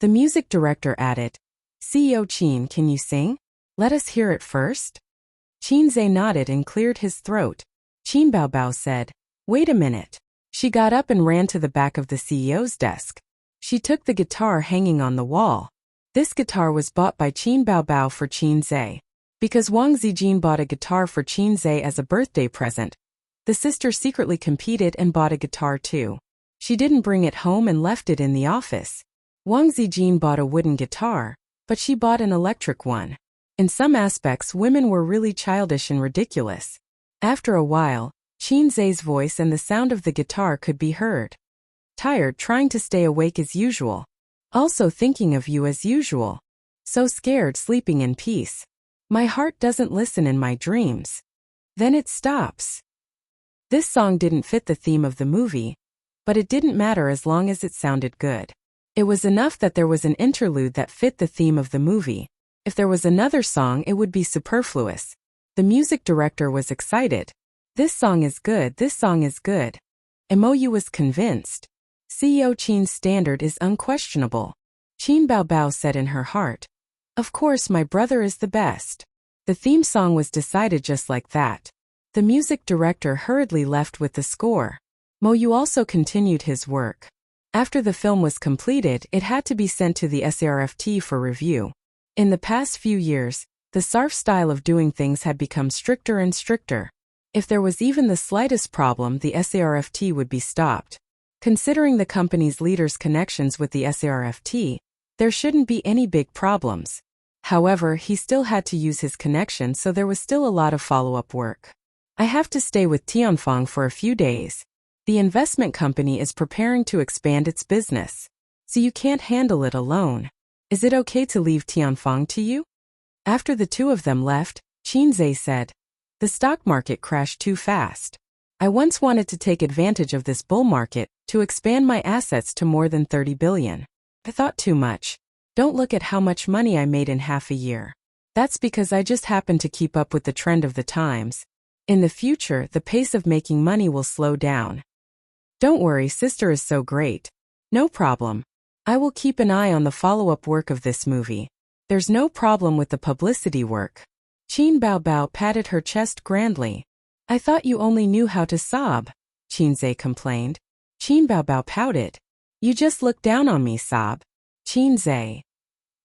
The music director added, CEO Qin, can you sing? Let us hear it first. Qin Zhe nodded and cleared his throat. Qin Baobao said, wait a minute. She got up and ran to the back of the CEO's desk. She took the guitar hanging on the wall. This guitar was bought by Qin Baobao for Qin Zhe. Because Wang Zijin bought a guitar for Qin Zhe as a birthday present, the sister secretly competed and bought a guitar too. She didn't bring it home and left it in the office. Wang Zijin bought a wooden guitar, but she bought an electric one. In some aspects, women were really childish and ridiculous. After a while, Qin Zhe's voice and the sound of the guitar could be heard. Tired, trying to stay awake as usual. Also thinking of you as usual. So scared, sleeping in peace. My heart doesn't listen in my dreams. Then it stops. This song didn't fit the theme of the movie, but it didn't matter as long as it sounded good. It was enough that there was an interlude that fit the theme of the movie. If there was another song, it would be superfluous. The music director was excited. This song is good, this song is good. MOU was convinced. CEO Qin's standard is unquestionable. Qin Baobao said in her heart, of course my brother is the best. The theme song was decided just like that. The music director hurriedly left with the score. MOU also continued his work. After the film was completed, it had to be sent to the SARFT for review. In the past few years, the SARF style of doing things had become stricter and stricter. If there was even the slightest problem, the SARFT would be stopped. Considering the company's leader's connections with the SARFT, there shouldn't be any big problems. However, he still had to use his connection, so there was still a lot of follow-up work. I have to stay with Tianfeng for a few days. The investment company is preparing to expand its business, so you can't handle it alone. Is it okay to leave Tianfeng to you? After the two of them left, Qin Zhe said, the stock market crashed too fast. I once wanted to take advantage of this bull market to expand my assets to more than 30 billion. I thought too much. Don't look at how much money I made in half a year. That's because I just happened to keep up with the trend of the times. In the future, the pace of making money will slow down. Don't worry, sister is so great. No problem. I will keep an eye on the follow-up work of this movie. There's no problem with the publicity work. Qin Baobao patted her chest grandly. I thought you only knew how to sob, Qin Zhe complained. Qin Baobao pouted. You just look down on me, sob. Qin Zhe.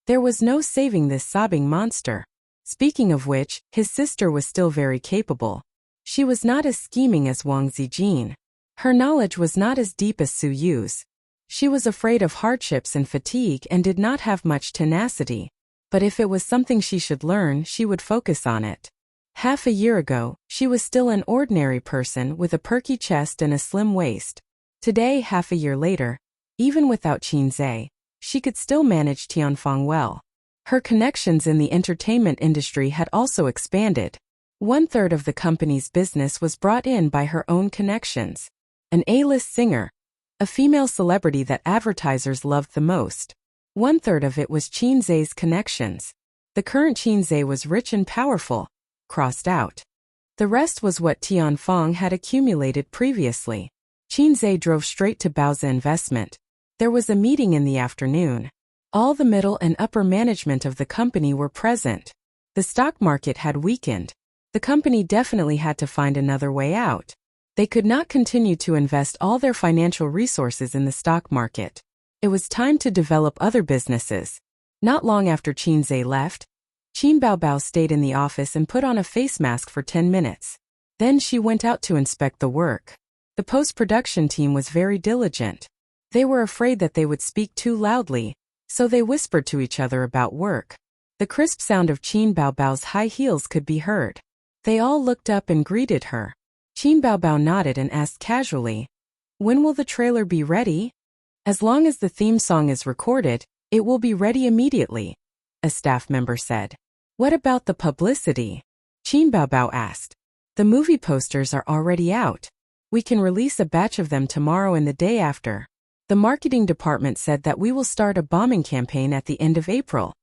There was no saving this sobbing monster. Speaking of which, his sister was still very capable. She was not as scheming as Wang Zijin. Her knowledge was not as deep as Su Yu's. She was afraid of hardships and fatigue and did not have much tenacity. But if it was something she should learn, she would focus on it. Half a year ago, she was still an ordinary person with a perky chest and a slim waist. Today, half a year later, even without Qin Zhe, she could still manage Tianfeng well. Her connections in the entertainment industry had also expanded. 1/3 of the company's business was brought in by her own connections. An A-list singer, a female celebrity that advertisers loved the most. 1/3 of it was Qin Zhe's connections. The current Qin Zhe was rich and powerful. Crossed out. The rest was what Tianfeng had accumulated previously. Qin Zhe drove straight to Baozi Investment. There was a meeting in the afternoon. All the middle and upper management of the company were present. The stock market had weakened. The company definitely had to find another way out. They could not continue to invest all their financial resources in the stock market. It was time to develop other businesses. Not long after Qin Zhe left, Qin Baobao stayed in the office and put on a face mask for 10 minutes. Then she went out to inspect the work. The post-production team was very diligent. They were afraid that they would speak too loudly, so they whispered to each other about work. The crisp sound of Qin Baobao's high heels could be heard. They all looked up and greeted her. Qin Baobao nodded and asked casually, when will the trailer be ready? As long as the theme song is recorded, it will be ready immediately, a staff member said. What about the publicity? Qin Baobao asked. The movie posters are already out. We can release a batch of them tomorrow and the day after. The marketing department said that we will start a bombing campaign at the end of April.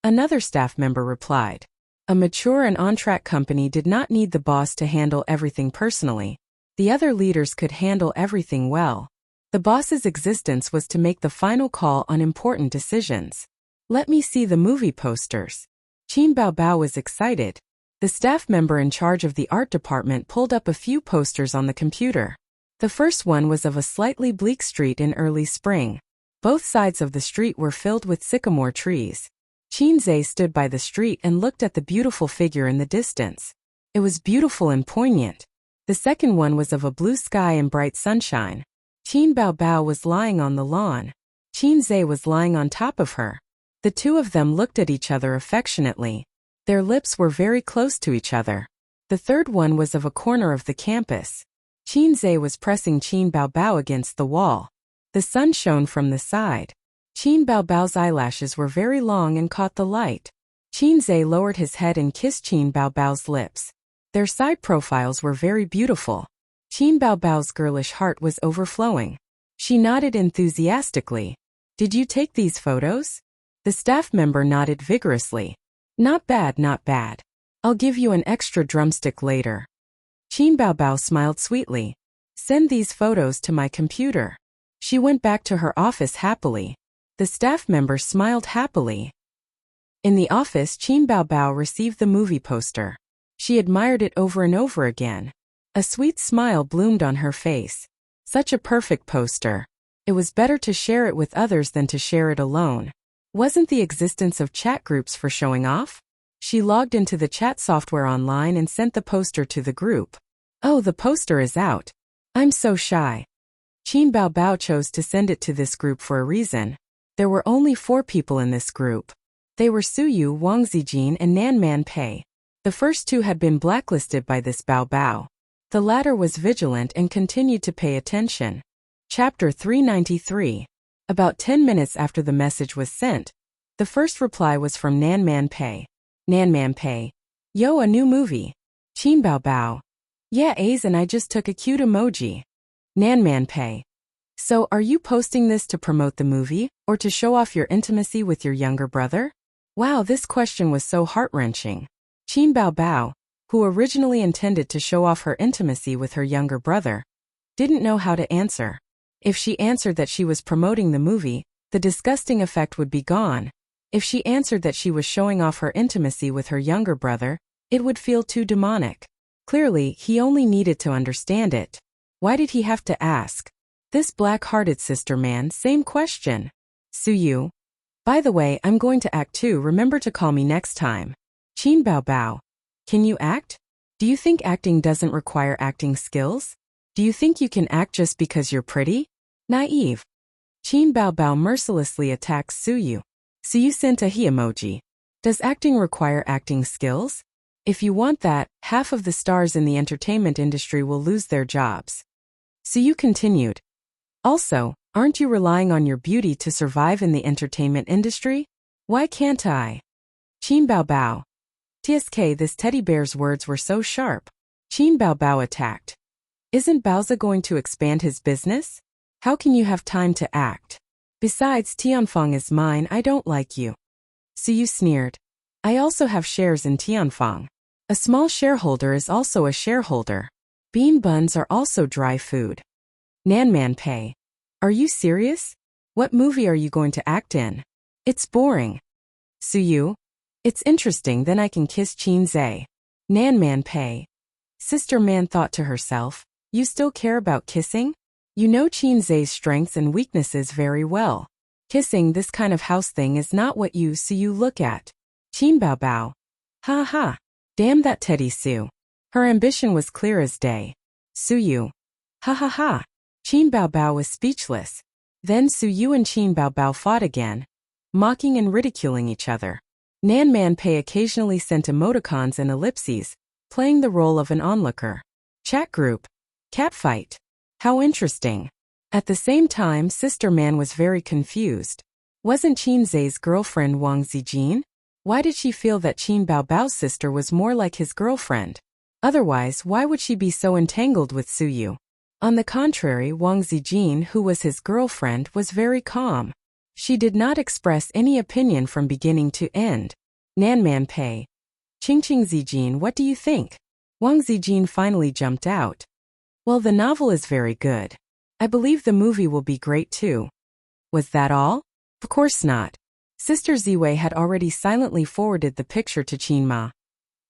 Another staff member replied. A mature and on-track company did not need the boss to handle everything personally. The other leaders could handle everything well. The boss's existence was to make the final call on important decisions. Let me see the movie posters. Qin Baobao was excited. The staff member in charge of the art department pulled up a few posters on the computer. The first one was of a slightly bleak street in early spring. Both sides of the street were filled with sycamore trees. Qin Zhe stood by the street and looked at the beautiful figure in the distance. It was beautiful and poignant. The second one was of a blue sky and bright sunshine. Qin Baobao was lying on the lawn. Qin Zhe was lying on top of her. The two of them looked at each other affectionately. Their lips were very close to each other. The third one was of a corner of the campus. Qin Zhe was pressing Qin Baobao against the wall. The sun shone from the side. Qin Baobao's eyelashes were very long and caught the light. Qin Zhe lowered his head and kissed Qin Baobao's lips. Their side profiles were very beautiful. Qin Baobao's girlish heart was overflowing. She nodded enthusiastically. Did you take these photos? The staff member nodded vigorously. Not bad, not bad. I'll give you an extra drumstick later. Qin Baobao smiled sweetly. Send these photos to my computer. She went back to her office happily. The staff member smiled happily. In the office, Qin Baobao received the movie poster. She admired it over and over again. A sweet smile bloomed on her face. Such a perfect poster. It was better to share it with others than to share it alone. Wasn't the existence of chat groups for showing off? She logged into the chat software online and sent the poster to the group. Oh, the poster is out. I'm so shy. Qin Baobao chose to send it to this group for a reason. There were only 4 people in this group. They were Suyu, Wang Zijin, and Nan Man Pei. The first 2 had been blacklisted by this Baobao. The latter was vigilant and continued to pay attention. Chapter 393. About 10 minutes after the message was sent, the first reply was from Nan Man Pei. Nan Man Pei. Yo, a new movie. Qin Baobao. Yeah, A's, and I just took a cute emoji. Nan Man Pei. So, are you posting this to promote the movie, or to show off your intimacy with your younger brother? Wow, this question was so heart-wrenching. Qin Baobao, who originally intended to show off her intimacy with her younger brother, didn't know how to answer. If she answered that she was promoting the movie, the disgusting effect would be gone. If she answered that she was showing off her intimacy with her younger brother, it would feel too demonic. Clearly, he only needed to understand it. Why did he have to ask? This black-hearted sister man, same question. Suyu. By the way, I'm going to act too, remember to call me next time. Qin Baobao. Can you act? Do you think acting doesn't require acting skills? Do you think you can act just because you're pretty? Naive. Qin Baobao mercilessly attacks Suyu. Suyu sent a he emoji. Does acting require acting skills? If you want that, half of the stars in the entertainment industry will lose their jobs. Suyu continued. Also, aren't you relying on your beauty to survive in the entertainment industry? Why can't I? Qin Baobao. TSK, this teddy bear's words were so sharp. Qin Baobao attacked. Isn't Baozi going to expand his business? How can you have time to act? Besides, Tianfang is mine, I don't like you. Suyu sneered. I also have shares in Tianfang. A small shareholder is also a shareholder. Bean buns are also dry food. Nan Man Pei. Are you serious? What movie are you going to act in? It's boring. Suyu. It's interesting, then I can kiss Qin Zhe. Nan Man Pei. Sister Man thought to herself, you still care about kissing? You know Qin Zhe's strengths and weaknesses very well. Kissing, this kind of house thing, is not what you Suyu look at. Qin Baobao. Ha ha. Damn that Teddy Sue. Her ambition was clear as day. Suyu. Ha ha ha. Qin Baobao was speechless. Then Suyu and Qin Baobao fought again, mocking and ridiculing each other. Nan Man Pei occasionally sent emoticons and ellipses, playing the role of an onlooker. Chat group. Catfight. How interesting. At the same time, Sister Man was very confused. Wasn't Qin Zhe's girlfriend Wang Zijin? Why did she feel that Qin Baobao's sister was more like his girlfriend? Otherwise, why would she be so entangled with Suyu? On the contrary, Wang Zijin, who was his girlfriend, was very calm. She did not express any opinion from beginning to end. Nan Man Pei. Qingqing Zijin, what do you think? Wang Zijin finally jumped out. Well, the novel is very good. I believe the movie will be great too. Was that all? Of course not. Sister Ziwei had already silently forwarded the picture to Qinma.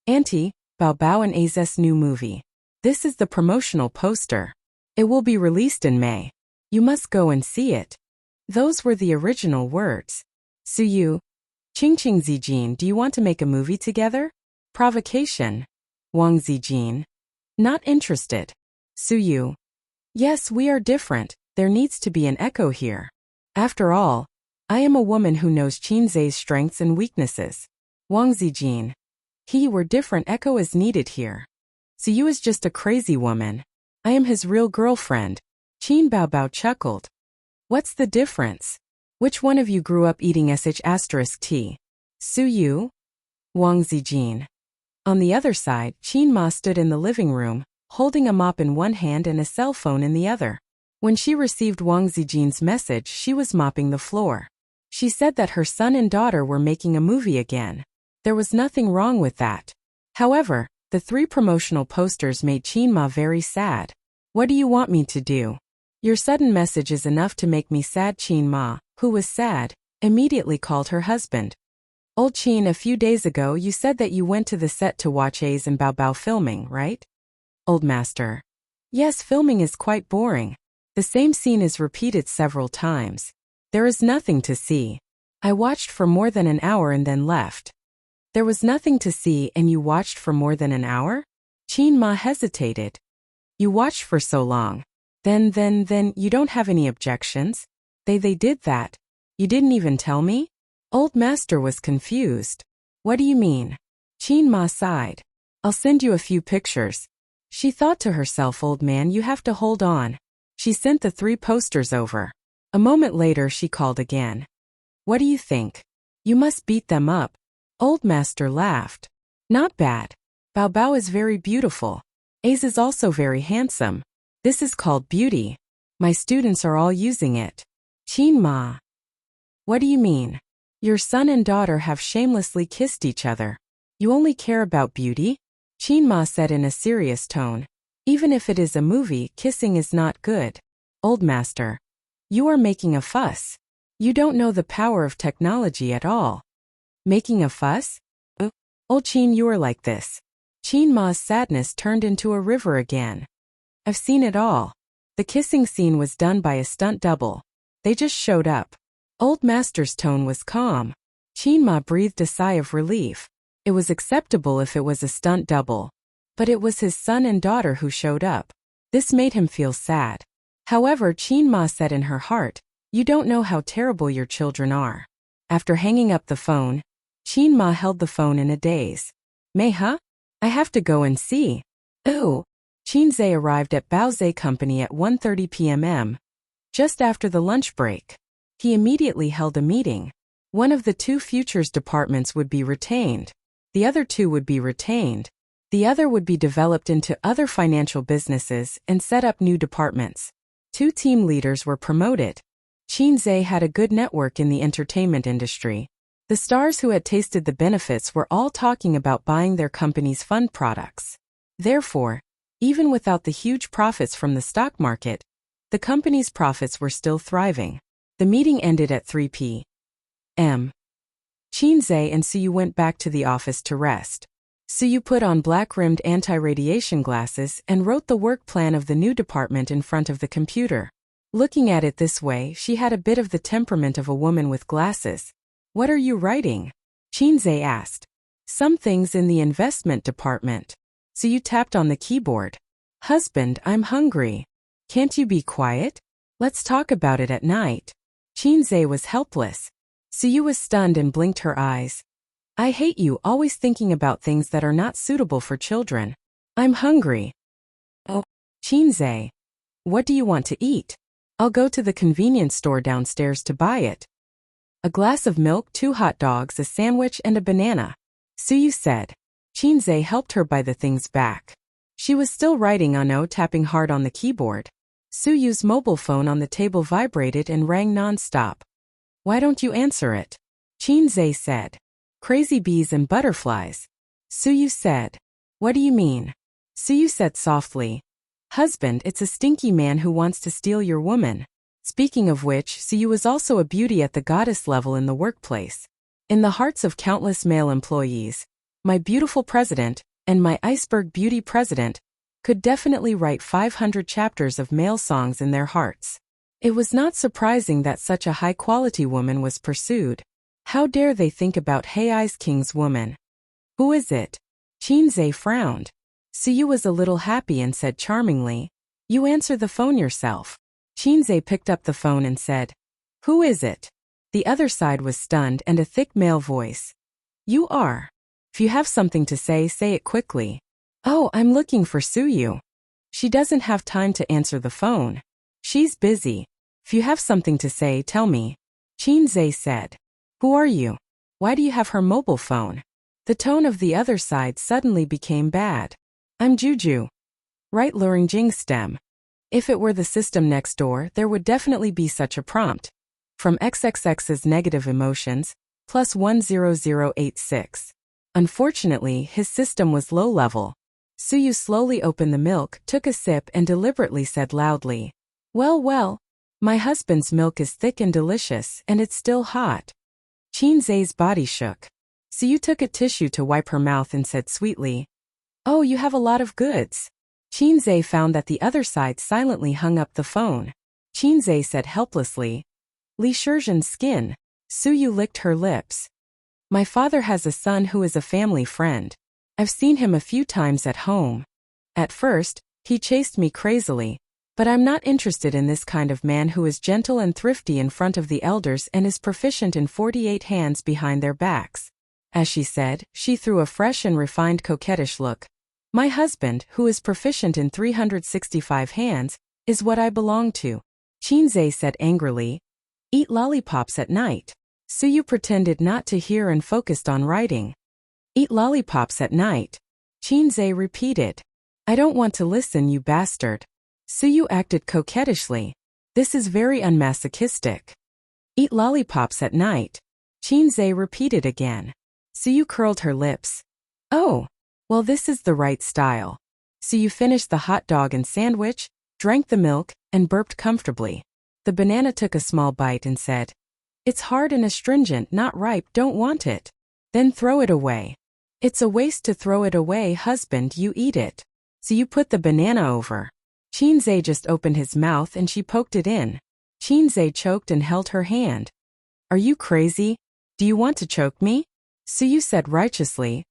Auntie, Bao Bao and A's new movie. This is the promotional poster. It will be released in May. You must go and see it. Those were the original words. Suyu. Qingqing Zijin, do you want to make a movie together? Provocation. Wang Zijin. Not interested. Suyu. Yes, we are different. There needs to be an echo here. After all, I am a woman who knows Qinzai's strengths and weaknesses. Wang Zijin. We're different. Echo is needed here. Suyu is just a crazy woman. I am his real girlfriend. Qin Baobao chuckled. What's the difference? Which one of you grew up eating sh*t? Suyu? Wang Zijin. On the other side, Qin Ma stood in the living room, holding a mop in one hand and a cell phone in the other. When she received Wang Zijin's message, she was mopping the floor. She said that her son and daughter were making a movie again. There was nothing wrong with that. However, the 3 promotional posters made Qin Ma very sad. What do you want me to do? Your sudden message is enough to make me sad. Qin Ma, who was sad, immediately called her husband. Old Qin, a few days ago you said that you went to the set to watch A's and Bao Bao filming, right? Old Master. Yes, filming is quite boring. The same scene is repeated several times. There is nothing to see. I watched for more than an hour and then left. There was nothing to see and you watched for more than an hour? Qin Ma hesitated. You watched for so long. Then you don't have any objections? They did that. You didn't even tell me? Old Master was confused. What do you mean? Qin Ma sighed. I'll send you a few pictures. She thought to herself, old man, you have to hold on. She sent the 3 posters over. A moment later she called again. What do you think? You must beat them up. Old Master laughed. Not bad. Bao Bao is very beautiful. A's is also very handsome. This is called beauty. My students are all using it. Qin Ma. What do you mean? Your son and daughter have shamelessly kissed each other. You only care about beauty? Qin Ma said in a serious tone. Even if it is a movie, kissing is not good. Old Master. You are making a fuss. You don't know the power of technology at all. Making a fuss? Old Qin, you are like this. Qin Ma's sadness turned into a river again. I've seen it all. The kissing scene was done by a stunt double. They just showed up. Old Master's tone was calm. Qin Ma breathed a sigh of relief. It was acceptable if it was a stunt double. But it was his son and daughter who showed up. This made him feel sad. However, Qin Ma said in her heart, you don't know how terrible your children are. After hanging up the phone, Qin Ma held the phone in a daze. Mei-huh? I have to go and see. Oh. Qinzai arrived at Baozai Company at 1:30 p.m. just after the lunch break. He immediately held a meeting. One of the 2 futures departments would be retained. The other 2 would be retained. The other would be developed into other financial businesses and set up new departments. 2 team leaders were promoted. Qinzai had a good network in the entertainment industry. The stars who had tasted the benefits were all talking about buying their company's fund products. Therefore, even without the huge profits from the stock market, the company's profits were still thriving. The meeting ended at 3 p.m. Qinzai and Suyu went back to the office to rest. Suyu put on black-rimmed anti-radiation glasses and wrote the work plan of the new department in front of the computer. Looking at it this way, she had a bit of the temperament of a woman with glasses. What are you writing? Qinzai asked. Some things in the investment department. Suyu tapped on the keyboard. Husband, I'm hungry. Can't you be quiet? Let's talk about it at night. Qinzai was helpless. Suyu was stunned and blinked her eyes. I hate you always thinking about things that are not suitable for children. I'm hungry. Oh, Qinzai. What do you want to eat? I'll go to the convenience store downstairs to buy it. A glass of milk, 2 hot dogs, a sandwich, and a banana. Suyu said. Qinzai helped her buy the things back. She was still writing tapping hard on the keyboard. Suyu's mobile phone on the table vibrated and rang non-stop. Why don't you answer it? Qinzai said. Crazy bees and butterflies. Suyu said. What do you mean? Suyu said softly. Husband, it's a stinky man who wants to steal your woman. Speaking of which, Suyu was also a beauty at the goddess level in the workplace. In the hearts of countless male employees, my beautiful president, and my iceberg beauty president, could definitely write 500 chapters of male songs in their hearts. It was not surprising that such a high-quality woman was pursued. How dare they think about Hei's king's woman? Who is it? Qinzhe frowned. Suyu was a little happy and said charmingly, "You answer the phone yourself." Qinzhe picked up the phone and said, "Who is it?" The other side was stunned and a thick male voice. "You are. If you have something to say it quickly." "Oh, I'm looking for Suyu. She doesn't have time to answer the phone. She's busy. If you have something to say, tell me." Qinzhe said. "Who are you? Why do you have her mobile phone?" The tone of the other side suddenly became bad. "I'm Juju. Right, luring Jing stem." If it were the system next door, there would definitely be such a prompt. From XXX's negative emotions, plus 10086. Unfortunately, his system was low level. Suyu slowly opened the milk, took a sip and deliberately said loudly, Well, my husband's milk is thick and delicious, and it's still hot." Qinzhe's body shook. Suyu took a tissue to wipe her mouth and said sweetly, "Oh, you have a lot of goods." Qinzhe found that the other side silently hung up the phone. Qinzhe said helplessly, "Li Shizhen's skin." Suyu licked her lips. "My father has a son who is a family friend. I've seen him a few times at home. At first, he chased me crazily, but I'm not interested in this kind of man who is gentle and thrifty in front of the elders and is proficient in 48 hands behind their backs." As she said, she threw a fresh and refined coquettish look. "My husband, who is proficient in 365 hands, is what I belong to." Qinzhe said angrily, "Eat lollipops at night." Suyu pretended not to hear and focused on writing. "Eat lollipops at night," Qinzhe repeated. "I don't want to listen, you bastard." Suyu acted coquettishly. "This is very unmasochistic." "Eat lollipops at night," Qinzhe repeated again. Suyu curled her lips. "Oh, well, this is the right style." Suyu finished the hot dog and sandwich, drank the milk, and burped comfortably. The banana took a small bite and said, "It's hard and astringent, not ripe, don't want it." "Then throw it away." "It's a waste to throw it away, husband, you eat it." Suyu put the banana over. Qinzhe just opened his mouth and she poked it in. Qinzhe choked and held her hand. "Are you crazy? Do you want to choke me?" Suyu said righteously,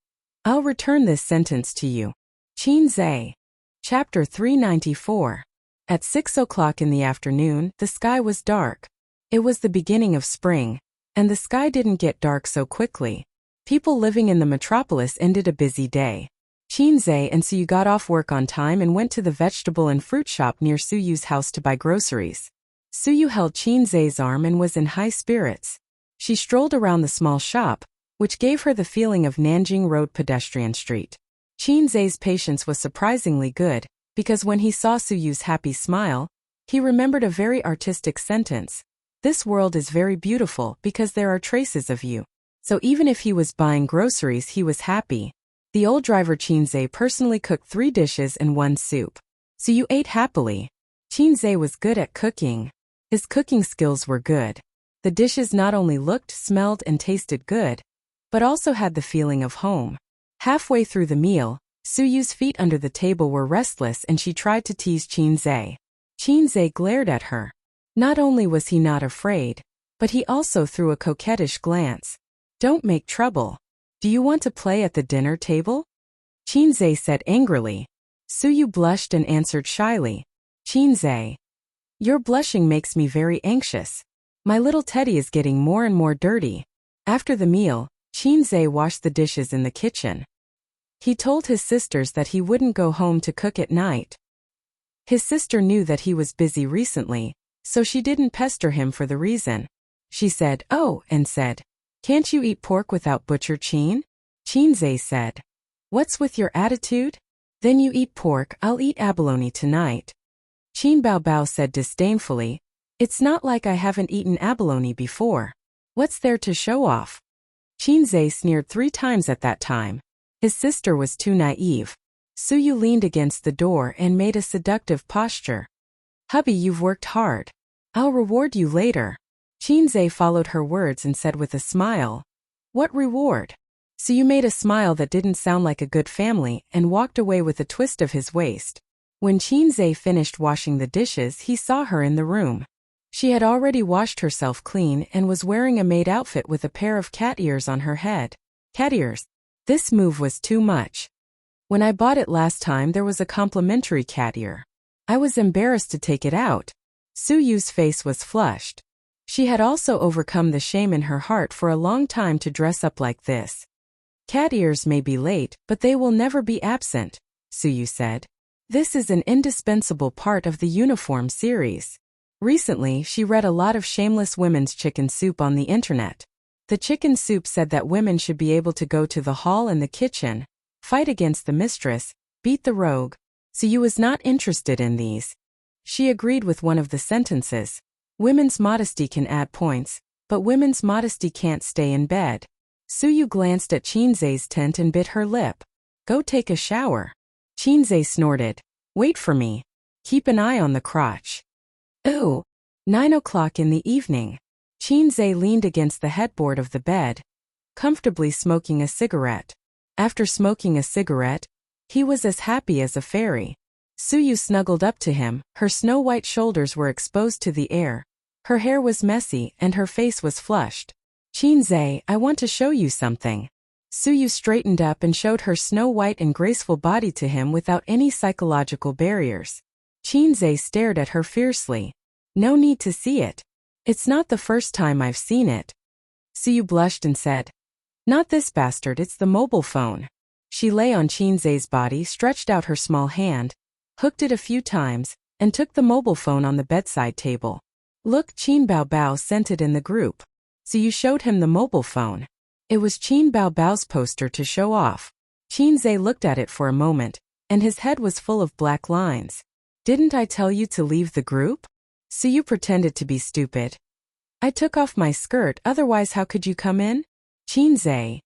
"I'll return this sentence to you." Qinzhe. Chapter 394. At 6 o'clock in the afternoon, the sky was dark. It was the beginning of spring, and the sky didn't get dark so quickly. People living in the metropolis ended a busy day. Qinzhe and Suyu got off work on time and went to the vegetable and fruit shop near Suyu's house to buy groceries. Suyu held Qinzhe's arm and was in high spirits. She strolled around the small shop, which gave her the feeling of Nanjing Road pedestrian street. Qinzhe's patience was surprisingly good, because when he saw Suyu's happy smile, he remembered a very artistic sentence. "This world is very beautiful because there are traces of you." So even if he was buying groceries, he was happy. The old driver Qinzhe personally cooked 3 dishes and 1 soup. Suyu ate happily. Qinzhe was good at cooking. His cooking skills were good. The dishes not only looked, smelled, and tasted good, but also had the feeling of home. Halfway through the meal, Suyu's feet under the table were restless and she tried to tease Qinzhe. Qinzhe glared at her. Not only was he not afraid, but he also threw a coquettish glance. "Don't make trouble. Do you want to play at the dinner table?" Qinzhe said angrily. Suyu blushed and answered shyly. "Qinzhe, your blushing makes me very anxious. My little teddy is getting more and more dirty." After the meal, Qinzhe washed the dishes in the kitchen. He told his sisters that he wouldn't go home to cook at night. His sister knew that he was busy recently, so she didn't pester him for the reason. She said, "Oh," and said, "Can't you eat pork without butcher, Qin?" Qinzhe said, "What's with your attitude? Then you eat pork, I'll eat abalone tonight." Qin Baobao said disdainfully, "It's not like I haven't eaten abalone before. What's there to show off?" Qinzhe sneered 3 times at that time. His sister was too naive. Suyu leaned against the door and made a seductive posture. "Hubby, you've worked hard. I'll reward you later. Chinze followed her words and said with a smile, What reward? Suyu made a smile that didn't sound like a good family and walked away with a twist of his waist. When Chinze finished washing the dishes, he saw her in the room. She had already washed herself clean and was wearing a maid outfit with a pair of cat ears on her head. Cat ears. This move was too much. When I bought it last time, there was a complimentary cat ear. I was embarrassed to take it out. Suyu's face was flushed. She had also overcome the shame in her heart for a long time to dress up like this. Cat ears may be late, but they will never be absent, Suyu said. This is an indispensable part of the uniform series. Recently, she read a lot of shameless women's chicken soup on the internet. The chicken soup said that women should be able to go to the hall and the kitchen, fight against the mistress, beat the rogue. Suyu was not interested in these. She agreed with one of the sentences. Women's modesty can add points, but women's modesty can't stay in bed. Suyu glanced at Chinze's tent and bit her lip. Go take a shower. Chinze snorted. Wait for me. Keep an eye on the crotch. Ooh. 9 o'clock in the evening. Chinze leaned against the headboard of the bed, comfortably smoking a cigarette. After smoking a cigarette, he was as happy as a fairy. Suyu snuggled up to him, her snow-white shoulders were exposed to the air. Her hair was messy and her face was flushed. Chinze, I want to show you something. Suyu straightened up and showed her snow-white and graceful body to him without any psychological barriers. Chinze stared at her fiercely. No need to see it. It's not the first time I've seen it. Suyu blushed and said, Not this bastard, it's the mobile phone. She lay on Chinze's body, stretched out her small hand, hooked it a few times, and took the mobile phone on the bedside table. Look, Qin Bao Bao sent it in the group. Suyu showed him the mobile phone. It was Qin Bao Bao's poster to show off. Chinze looked at it for a moment, and his head was full of black lines. Didn't I tell you to leave the group? Suyu pretended to be stupid. I took off my skirt, otherwise how could you come in? Chinze.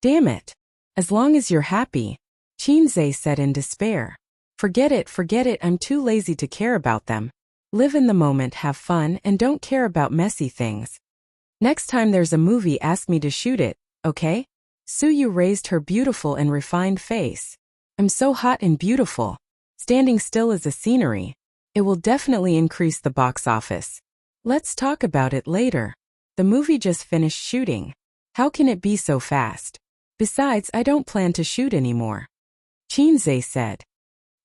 Damn it. As long as you're happy. Chinze said in despair. Forget it, I'm too lazy to care about them. Live in the moment, have fun, and don't care about messy things. Next time there's a movie, ask me to shoot it, okay? Suyu raised her beautiful and refined face. I'm so hot and beautiful. Standing still is a scenery. It will definitely increase the box office. Let's talk about it later. The movie just finished shooting. How can it be so fast? Besides, I don't plan to shoot anymore. Chinze said.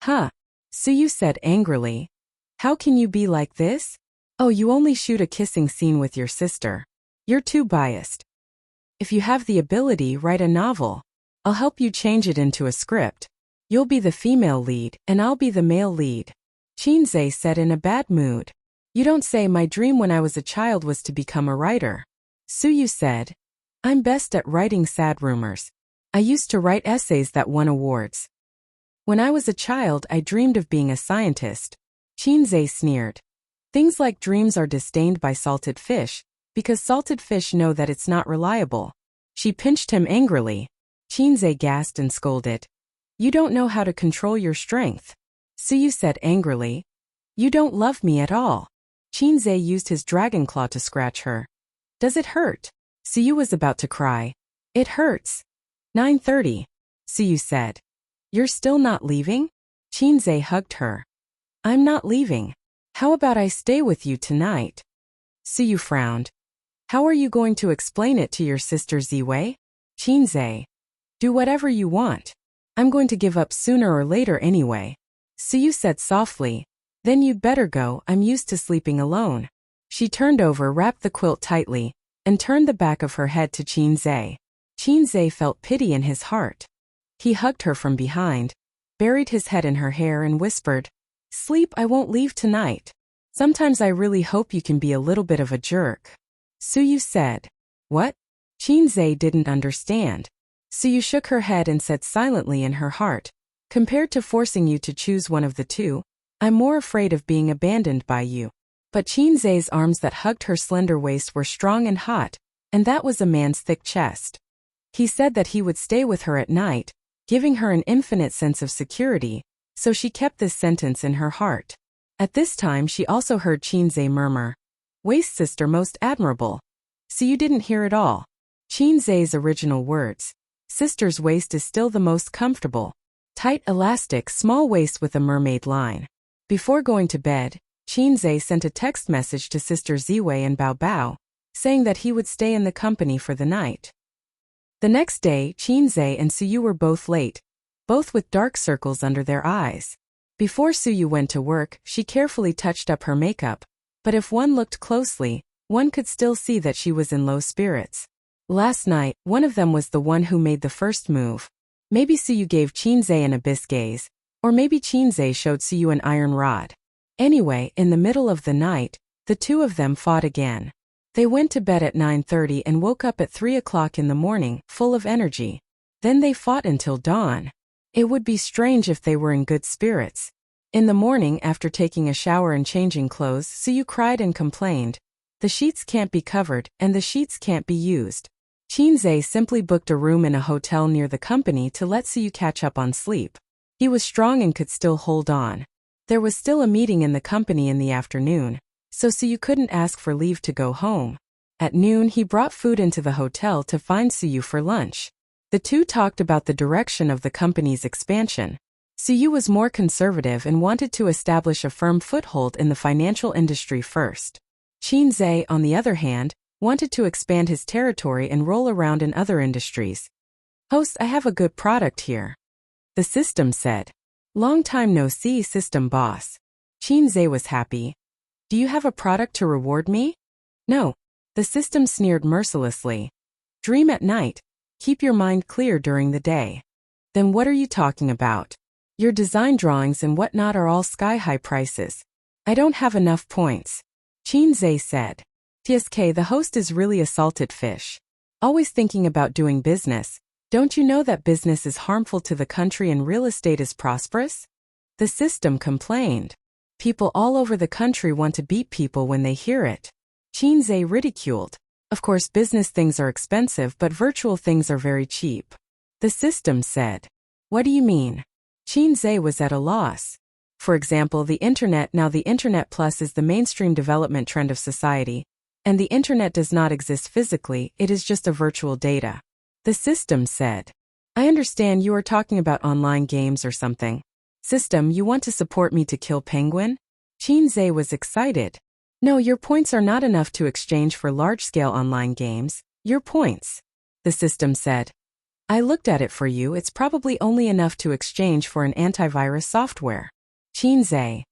Huh? Suyu said angrily. How can you be like this? Oh, you only shoot a kissing scene with your sister. You're too biased. If you have the ability, write a novel. I'll help you change it into a script. You'll be the female lead, and I'll be the male lead. Chinze said in a bad mood. You don't say. My dream when I was a child was to become a writer. Suyu said. I'm best at writing sad rumors. I used to write essays that won awards. When I was a child, I dreamed of being a scientist. Chinze sneered. Things like dreams are disdained by salted fish, because salted fish know that it's not reliable. She pinched him angrily. Chinze gasped and scolded. You don't know how to control your strength. Suyu said angrily. You don't love me at all. Chinze used his dragon claw to scratch her. Does it hurt? Suyu was about to cry. It hurts. 9:30. Suyu said. You're still not leaving? Chinze hugged her. I'm not leaving. How about I stay with you tonight? Suyu frowned. How are you going to explain it to your sister Ziwei? Chinze. Do whatever you want. I'm going to give up sooner or later anyway. Suyu said softly. Then you'd better go, I'm used to sleeping alone. She turned over, wrapped the quilt tightly, and turned the back of her head to Chinze. Chinze felt pity in his heart. He hugged her from behind, buried his head in her hair and whispered, Sleep, I won't leave tonight. Sometimes I really hope you can be a little bit of a jerk. Suyu said. What? Chinze didn't understand. Suyu shook her head and said silently in her heart, Compared to forcing you to choose one of the two, I'm more afraid of being abandoned by you. But Chinze's arms that hugged her slender waist were strong and hot, and that was a man's thick chest. He said that he would stay with her at night, giving her an infinite sense of security, so she kept this sentence in her heart. At this time she also heard Chinze murmur, Waist sister most admirable. So you didn't hear it all. Qin Zhe's original words. Sister's waist is still the most comfortable. Tight, elastic, small waist with a mermaid line. Before going to bed, Qin Zhe sent a text message to Sister Ziwei and Bao Bao, saying that he would stay in the company for the night. The next day, Qin Zhe and Suyu were both late, both with dark circles under their eyes. Before Suyu went to work, she carefully touched up her makeup, but if one looked closely, one could still see that she was in low spirits. Last night, one of them was the one who made the first move. Maybe Suyu gave Qin Zhe an abyss gaze, or maybe Qin Zhe showed Suyu an iron rod. Anyway, in the middle of the night, the two of them fought again. They went to bed at 9:30 and woke up at 3 o'clock in the morning, full of energy. Then they fought until dawn. It would be strange if they were in good spirits. In the morning, after taking a shower and changing clothes, Suyu cried and complained. The sheets can't be covered, and the sheets can't be used. Qin Zhe simply booked a room in a hotel near the company to let Suyu catch up on sleep. He was strong and could still hold on. There was still a meeting in the company in the afternoon, so Suyu couldn't ask for leave to go home. At noon, he brought food into the hotel to find Suyu for lunch. The two talked about the direction of the company's expansion. Suyu was more conservative and wanted to establish a firm foothold in the financial industry first. Qin Zhe, on the other hand, wanted to expand his territory and roll around in other industries. Host, I have a good product here. The system said. Long time no see, system boss. Qin Zhe was happy. Do you have a product to reward me? No. The system sneered mercilessly. Dream at night. Keep your mind clear during the day. Then what are you talking about? Your design drawings and whatnot are all sky-high prices. I don't have enough points. Qin Zhe said. TSK, the host is really a salted fish. Always thinking about doing business. Don't you know that business is harmful to the country and real estate is prosperous? The system complained. People all over the country want to beat people when they hear it. Qin Zhe ridiculed. Of course, business things are expensive, but virtual things are very cheap. The system said. What do you mean? Qin Zhe was at a loss. For example, the internet. Now the internet plus is the mainstream development trend of society. And the internet does not exist physically, it is just a virtual data. The system said. I understand you are talking about online games or something. System, you want to support me to kill Penguin? Qin Zhe was excited. No, your points are not enough to exchange for large-scale online games. Your points. The system said. I looked at it for you, it's probably only enough to exchange for an antivirus software. Qin Zhe.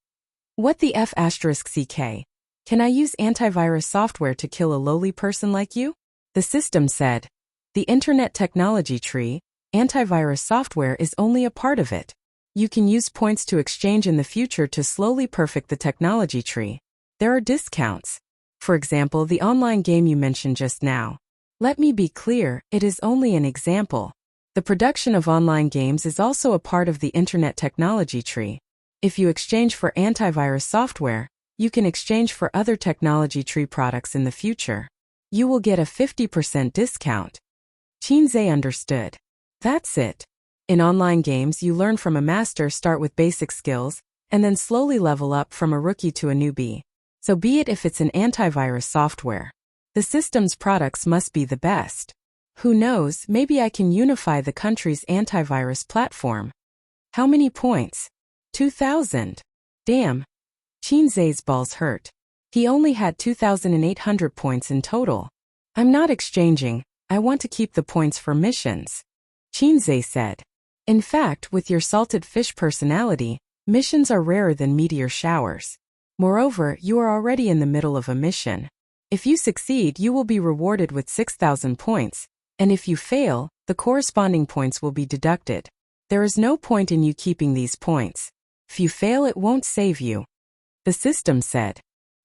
What the F***ck? Can I use antivirus software to kill a lowly person like you? The system said. The Internet technology tree, antivirus software is only a part of it. You can use points to exchange in the future to slowly perfect the technology tree. There are discounts. For example, the online game you mentioned just now. Let me be clear, it is only an example. The production of online games is also a part of the Internet technology tree. If you exchange for antivirus software, you can exchange for other technology tree products in the future. You will get a 50% discount. Qin Zhe understood. That's it. In online games, you learn from a master, start with basic skills, and then slowly level up from a rookie to a newbie. So be it if it's an antivirus software. The system's products must be the best. Who knows, maybe I can unify the country's antivirus platform. How many points? 2,000. Damn. Qin Zhe's balls hurt. He only had 2,800 points in total. I'm not exchanging, I want to keep the points for missions. Qin Zhe said. In fact, with your salted fish personality, missions are rarer than meteor showers. Moreover, you are already in the middle of a mission. If you succeed, you will be rewarded with 6,000 points, and if you fail, the corresponding points will be deducted. There is no point in you keeping these points. If you fail, it won't save you. The system said.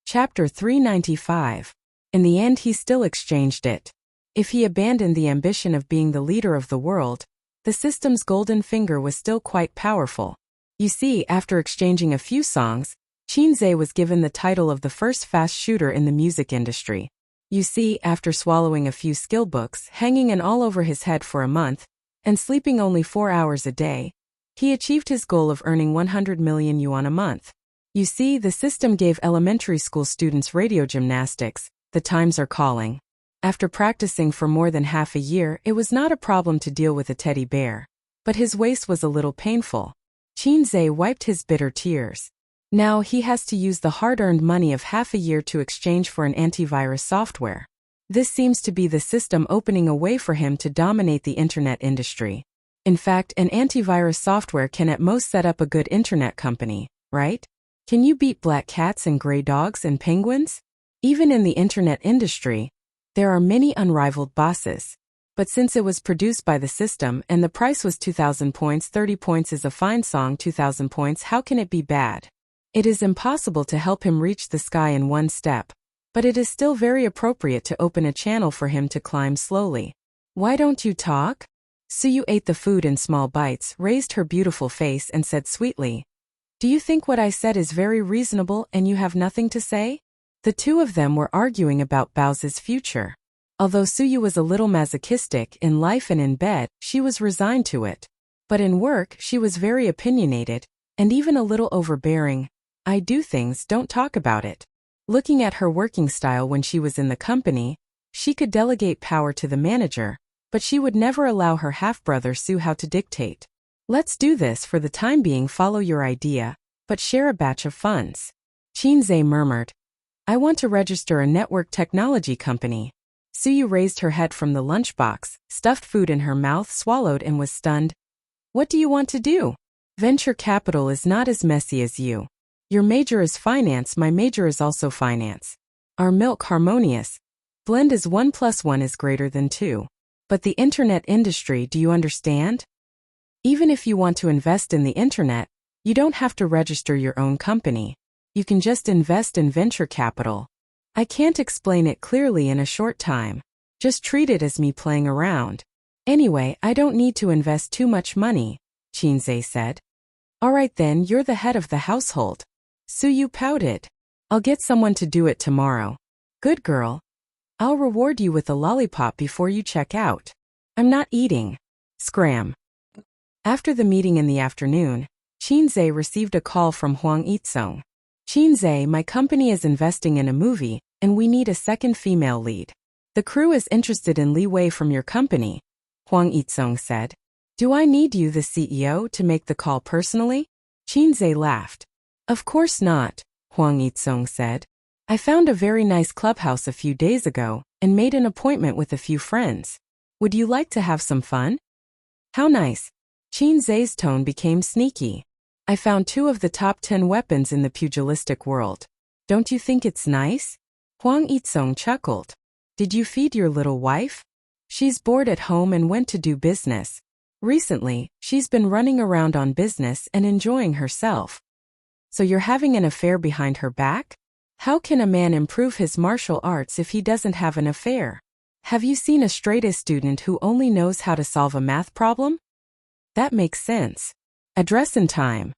Chapter 395. In the end, he still exchanged it. If he abandoned the ambition of being the leader of the world, the system's golden finger was still quite powerful. You see, after exchanging a few songs, Qin Zhe was given the title of the first fast shooter in the music industry. You see, after swallowing a few skill books, hanging an all over his head for a month, and sleeping only 4 hours a day, he achieved his goal of earning 100 million yuan a month. You see, the system gave elementary school students radio gymnastics, the times are calling. After practicing for more than half a year, it was not a problem to deal with a teddy bear. But his waist was a little painful. Qinze wiped his bitter tears. Now he has to use the hard-earned money of half a year to exchange for an antivirus software. This seems to be the system opening a way for him to dominate the internet industry. In fact, an antivirus software can at most set up a good internet company, right? Can you beat black cats and gray dogs and penguins? Even in the internet industry, there are many unrivaled bosses. But since it was produced by the system and the price was 2,000 points, 30 points is a fine song, 2,000 points, how can it be bad? It is impossible to help him reach the sky in one step, but it is still very appropriate to open a channel for him to climb slowly. Why don't you talk? Suyu ate the food in small bites, raised her beautiful face and said sweetly, "Do you think what I said is very reasonable and you have nothing to say?" The two of them were arguing about Bao's future. Although Suyu was a little masochistic in life and in bed, she was resigned to it. But in work, she was very opinionated, and even a little overbearing. "I do things, don't talk about it." Looking at her working style when she was in the company, she could delegate power to the manager, but she would never allow her half-brother Su how to dictate. "Let's do this for the time being, follow your idea, but share a batch of funds." Qinze murmured, "I want to register a network technology company." Suyu raised her head from the lunchbox, stuffed food in her mouth, swallowed and was stunned. "What do you want to do? Venture capital is not as messy as you. Your major is finance, my major is also finance. Our milk harmonious. Blend is 1 + 1 is greater than 2. But the internet industry, do you understand? Even if you want to invest in the internet, you don't have to register your own company. You can just invest in venture capital. I can't explain it clearly in a short time. Just treat it as me playing around. Anyway, I don't need to invest too much money," Qinze said. "All right then, you're the head of the household." Suyu pouted. "I'll get someone to do it tomorrow." "Good girl. I'll reward you with a lollipop before you check out." "I'm not eating." Scram. After the meeting in the afternoon, Qinze received a call from Huang Yitsong. "Qinze, my company is investing in a movie, and we need a second female lead. The crew is interested in Li Wei from your company," Huang Yitsong said. "Do I need you, the CEO, to make the call personally?" Qinze laughed. "Of course not," Huang Yitsong said. "I found a very nice clubhouse a few days ago, and made an appointment with a few friends. Would you like to have some fun?" "How nice." Qinze's tone became sneaky. "I found 2 of the top 10 weapons in the pugilistic world. Don't you think it's nice?" Huang Yitsong chuckled. "Did you feed your little wife? She's bored at home and went to do business. Recently, she's been running around on business and enjoying herself." "So you're having an affair behind her back? How can a man improve his martial arts if he doesn't have an affair? Have you seen a straight-A student who only knows how to solve a math problem? That makes sense. Address in time."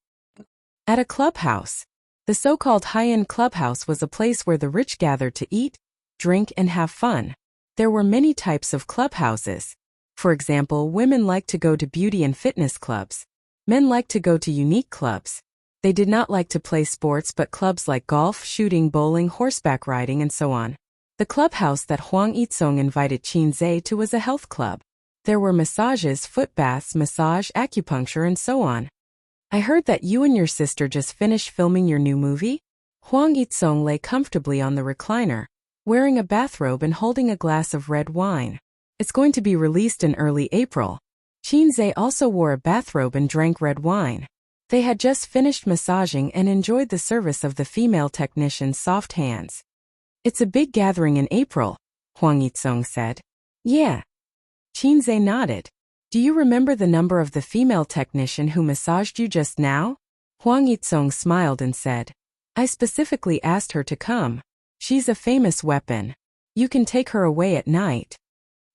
At a clubhouse. The so-called high-end clubhouse was a place where the rich gathered to eat, drink, and have fun. There were many types of clubhouses. For example, women liked to go to beauty and fitness clubs. Men liked to go to unique clubs. They did not like to play sports, but clubs like golf, shooting, bowling, horseback riding, and so on. The clubhouse that Huang Yitsong invited Qinze to was a health club. There were massages, foot baths, massage, acupuncture, and so on. "I heard that you and your sister just finished filming your new movie?" Huang Yitsong lay comfortably on the recliner, wearing a bathrobe and holding a glass of red wine. "It's going to be released in early April." Qinze also wore a bathrobe and drank red wine. They had just finished massaging and enjoyed the service of the female technician's soft hands. "It's a big gathering in April," Huang Yitsong said. "Yeah." Qinze nodded. "Do you remember the number of the female technician who massaged you just now?" Huang Yitsong smiled and said, "I specifically asked her to come. She's a famous weapon. You can take her away at night."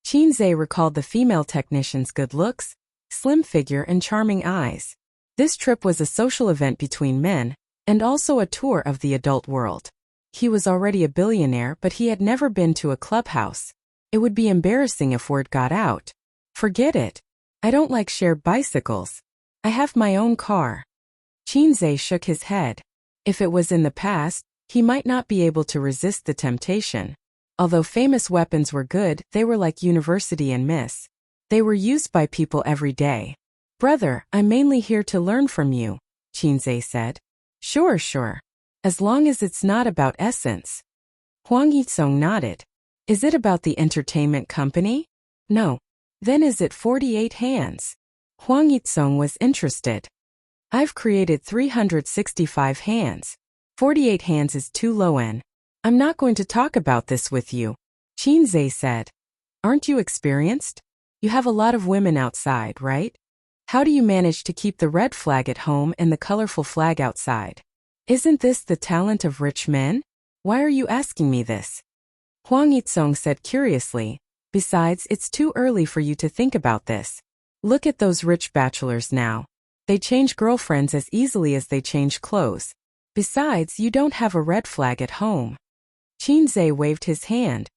Qinze recalled the female technician's good looks, slim figure, and charming eyes. This trip was a social event between men, and also a tour of the adult world. He was already a billionaire, but he had never been to a clubhouse. It would be embarrassing if word got out. "Forget it. I don't like shared bicycles. I have my own car." Qinze shook his head. If it was in the past, he might not be able to resist the temptation. Although famous weapons were good, they were like university and miss. They were used by people every day. Brother, I'm mainly here to learn from you, Qinzhe said. Sure. As long as it's not about essence. Huang Yizong nodded. Is it about the entertainment company? No. Then is it 48 hands? Huang Yizong was interested. I've created 365 hands. 48 hands is too low-end. I'm not going to talk about this with you, Qinzhe said. Aren't you experienced? You have a lot of women outside, right? How do you manage to keep the red flag at home and the colorful flag outside? Isn't this the talent of rich men? Why are you asking me this? Huang Yizong said curiously. Besides, it's too early for you to think about this. Look at those rich bachelors now. They change girlfriends as easily as they change clothes. Besides, you don't have a red flag at home. Qinzhe waved his hand.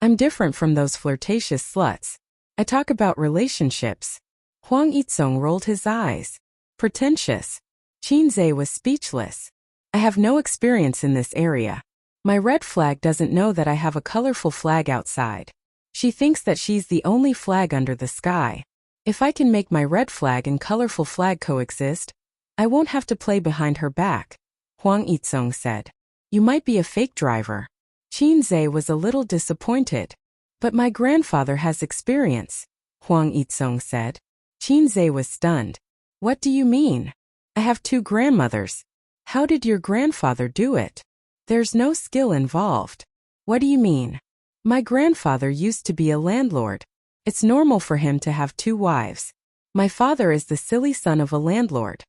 I'm different from those flirtatious sluts. I talk about relationships. Huang Yizong rolled his eyes. Pretentious. Qinzhe was speechless. I have no experience in this area. My red flag doesn't know that I have a colorful flag outside. She thinks that she's the only flag under the sky. If I can make my red flag and colorful flag coexist, I won't have to play behind her back, Huang Yizong said. You might be a fake driver. Qinzhe was a little disappointed. But my grandfather has experience, Huang Yizong said. Qinzhe was stunned. What do you mean? I have 2 grandmothers. How did your grandfather do it? There's no skill involved. What do you mean? My grandfather used to be a landlord. It's normal for him to have 2 wives. My father is the silly son of a landlord.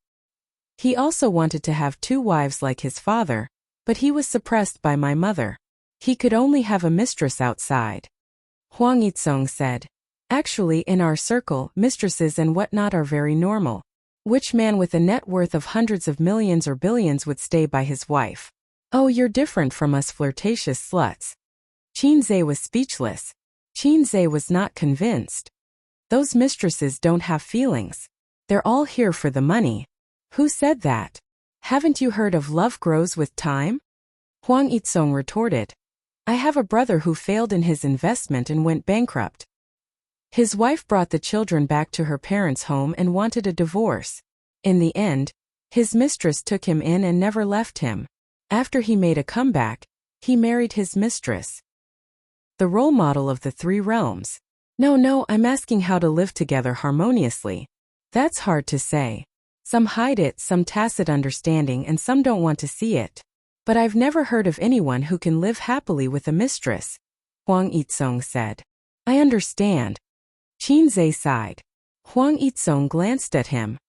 He also wanted to have 2 wives like his father, but he was suppressed by my mother. He could only have a mistress outside. Huang Yizong said. Actually, in our circle, mistresses and whatnot are very normal. Which man with a net worth of hundreds of millions or billions would stay by his wife? Oh, you're different from us flirtatious sluts. Qinzhe was speechless. Qinzhe was not convinced. Those mistresses don't have feelings. They're all here for the money. Who said that? Haven't you heard of love grows with time? Huang Yizong retorted. I have a brother who failed in his investment and went bankrupt. His wife brought the children back to her parents' home and wanted a divorce. In the end, his mistress took him in and never left him. After he made a comeback, he married his mistress. The role model of the 3 realms. No, I'm asking how to live together harmoniously. That's hard to say. Some hide it, some tacit understanding, and some don't want to see it. But I've never heard of anyone who can live happily with a mistress, Huang Yizong said. I understand. Qinzhe sighed. Huang Yizong glanced at him.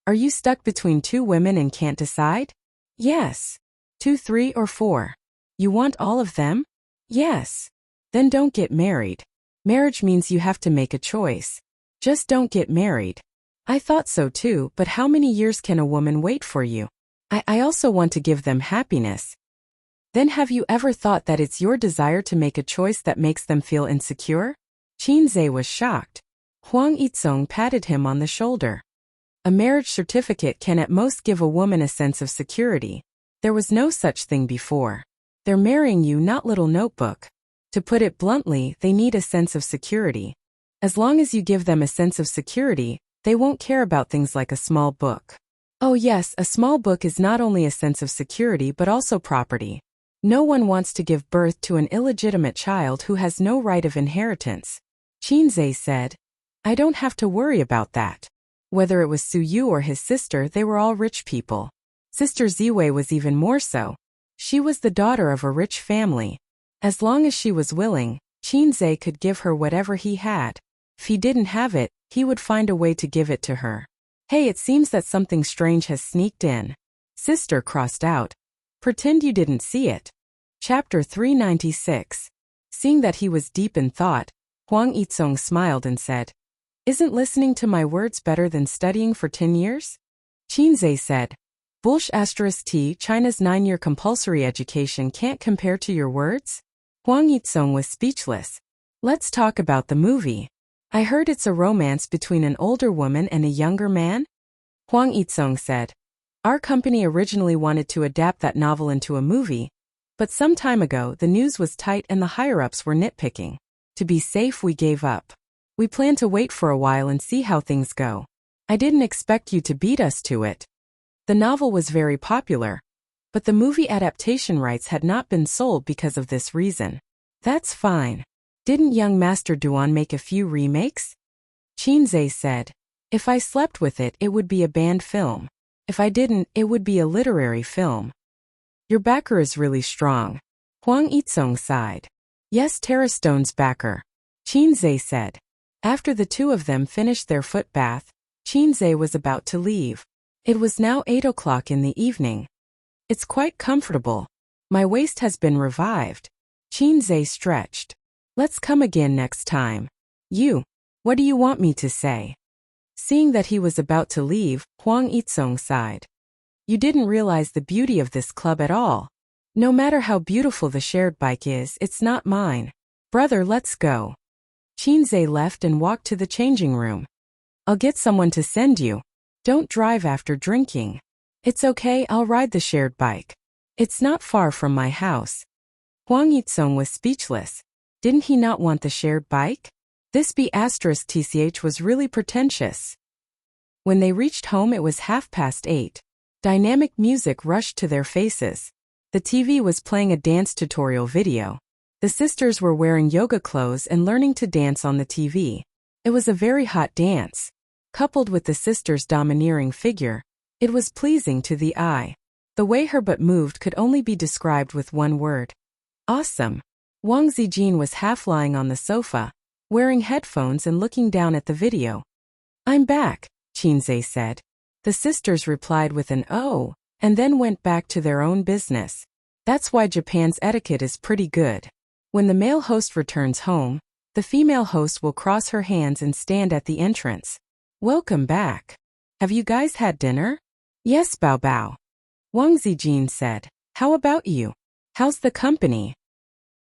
Are you stuck between 2 women and can't decide? Yes. 2, 3, or 4. You want all of them? Yes. Then don't get married. Marriage means you have to make a choice. Just don't get married. I thought so too, but how many years can a woman wait for you? I also want to give them happiness. Then have you ever thought that it's your desire to make a choice that makes them feel insecure? Qinzhe was shocked. Huang Yizong patted him on the shoulder. A marriage certificate can at most give a woman a sense of security. There was no such thing before. They're marrying you, not little notebook. To put it bluntly, they need a sense of security. As long as you give them a sense of security, they won't care about things like a small book. Oh yes, a small book is not only a sense of security but also property. No one wants to give birth to an illegitimate child who has no right of inheritance. Qinzhe said. I don't have to worry about that. Whether it was Su Yu or his sister, they were all rich people. Sister Ziwei was even more so. She was the daughter of a rich family. As long as she was willing, Qinzhe could give her whatever he had. If he didn't have it, he would find a way to give it to her. Hey, it seems that something strange has sneaked in. Sister crossed out. Pretend you didn't see it. Chapter 396. Seeing that he was deep in thought, Huang Yizong smiled and said, Isn't listening to my words better than studying for 10 years? Qinzhe said, T, China's 9-year compulsory education can't compare to your words? Huang Yizong was speechless. Let's talk about the movie. I heard it's a romance between an older woman and a younger man? Huang Yizong said. Our company originally wanted to adapt that novel into a movie, but some time ago the news was tight and the higher-ups were nitpicking. To be safe, we gave up. We plan to wait for a while and see how things go. I didn't expect you to beat us to it. The novel was very popular, but the movie adaptation rights had not been sold because of this reason. That's fine. Didn't young Master Duan make a few remakes? Qinze said. If I slept with it, it would be a banned film. If I didn't, it would be a literary film. Your backer is really strong. Huang Yizong sighed. Yes, Terrastone's backer. Qinze said. After the two of them finished their foot bath, Qinze was about to leave. It was now 8 o'clock in the evening. It's quite comfortable. My waist has been revived. Qinze stretched. Let's come again next time. What do you want me to say? Seeing that he was about to leave, Huang Yizong sighed. You didn't realize the beauty of this club at all. No matter how beautiful the shared bike is, it's not mine. Brother, let's go. Qinze left and walked to the changing room. I'll get someone to send you. Don't drive after drinking. It's okay, I'll ride the shared bike. It's not far from my house. Huang Yizong was speechless. Didn't he not want the shared bike? This B***TCH was really pretentious. When they reached home, it was 8:30. Dynamic music rushed to their faces. The TV was playing a dance tutorial video. The sisters were wearing yoga clothes and learning to dance on the TV. It was a very hot dance. Coupled with the sisters' domineering figure, it was pleasing to the eye. The way her butt moved could only be described with one word. Awesome. Wang Zijin was half lying on the sofa, wearing headphones and looking down at the video. I'm back, Qinze said. The sisters replied with an "oh," and then went back to their own business. That's why Japan's etiquette is pretty good. When the male host returns home, the female host will cross her hands and stand at the entrance. Welcome back. Have you guys had dinner? Yes, Bao Bao. Wang Zijin said. How about you? How's the company?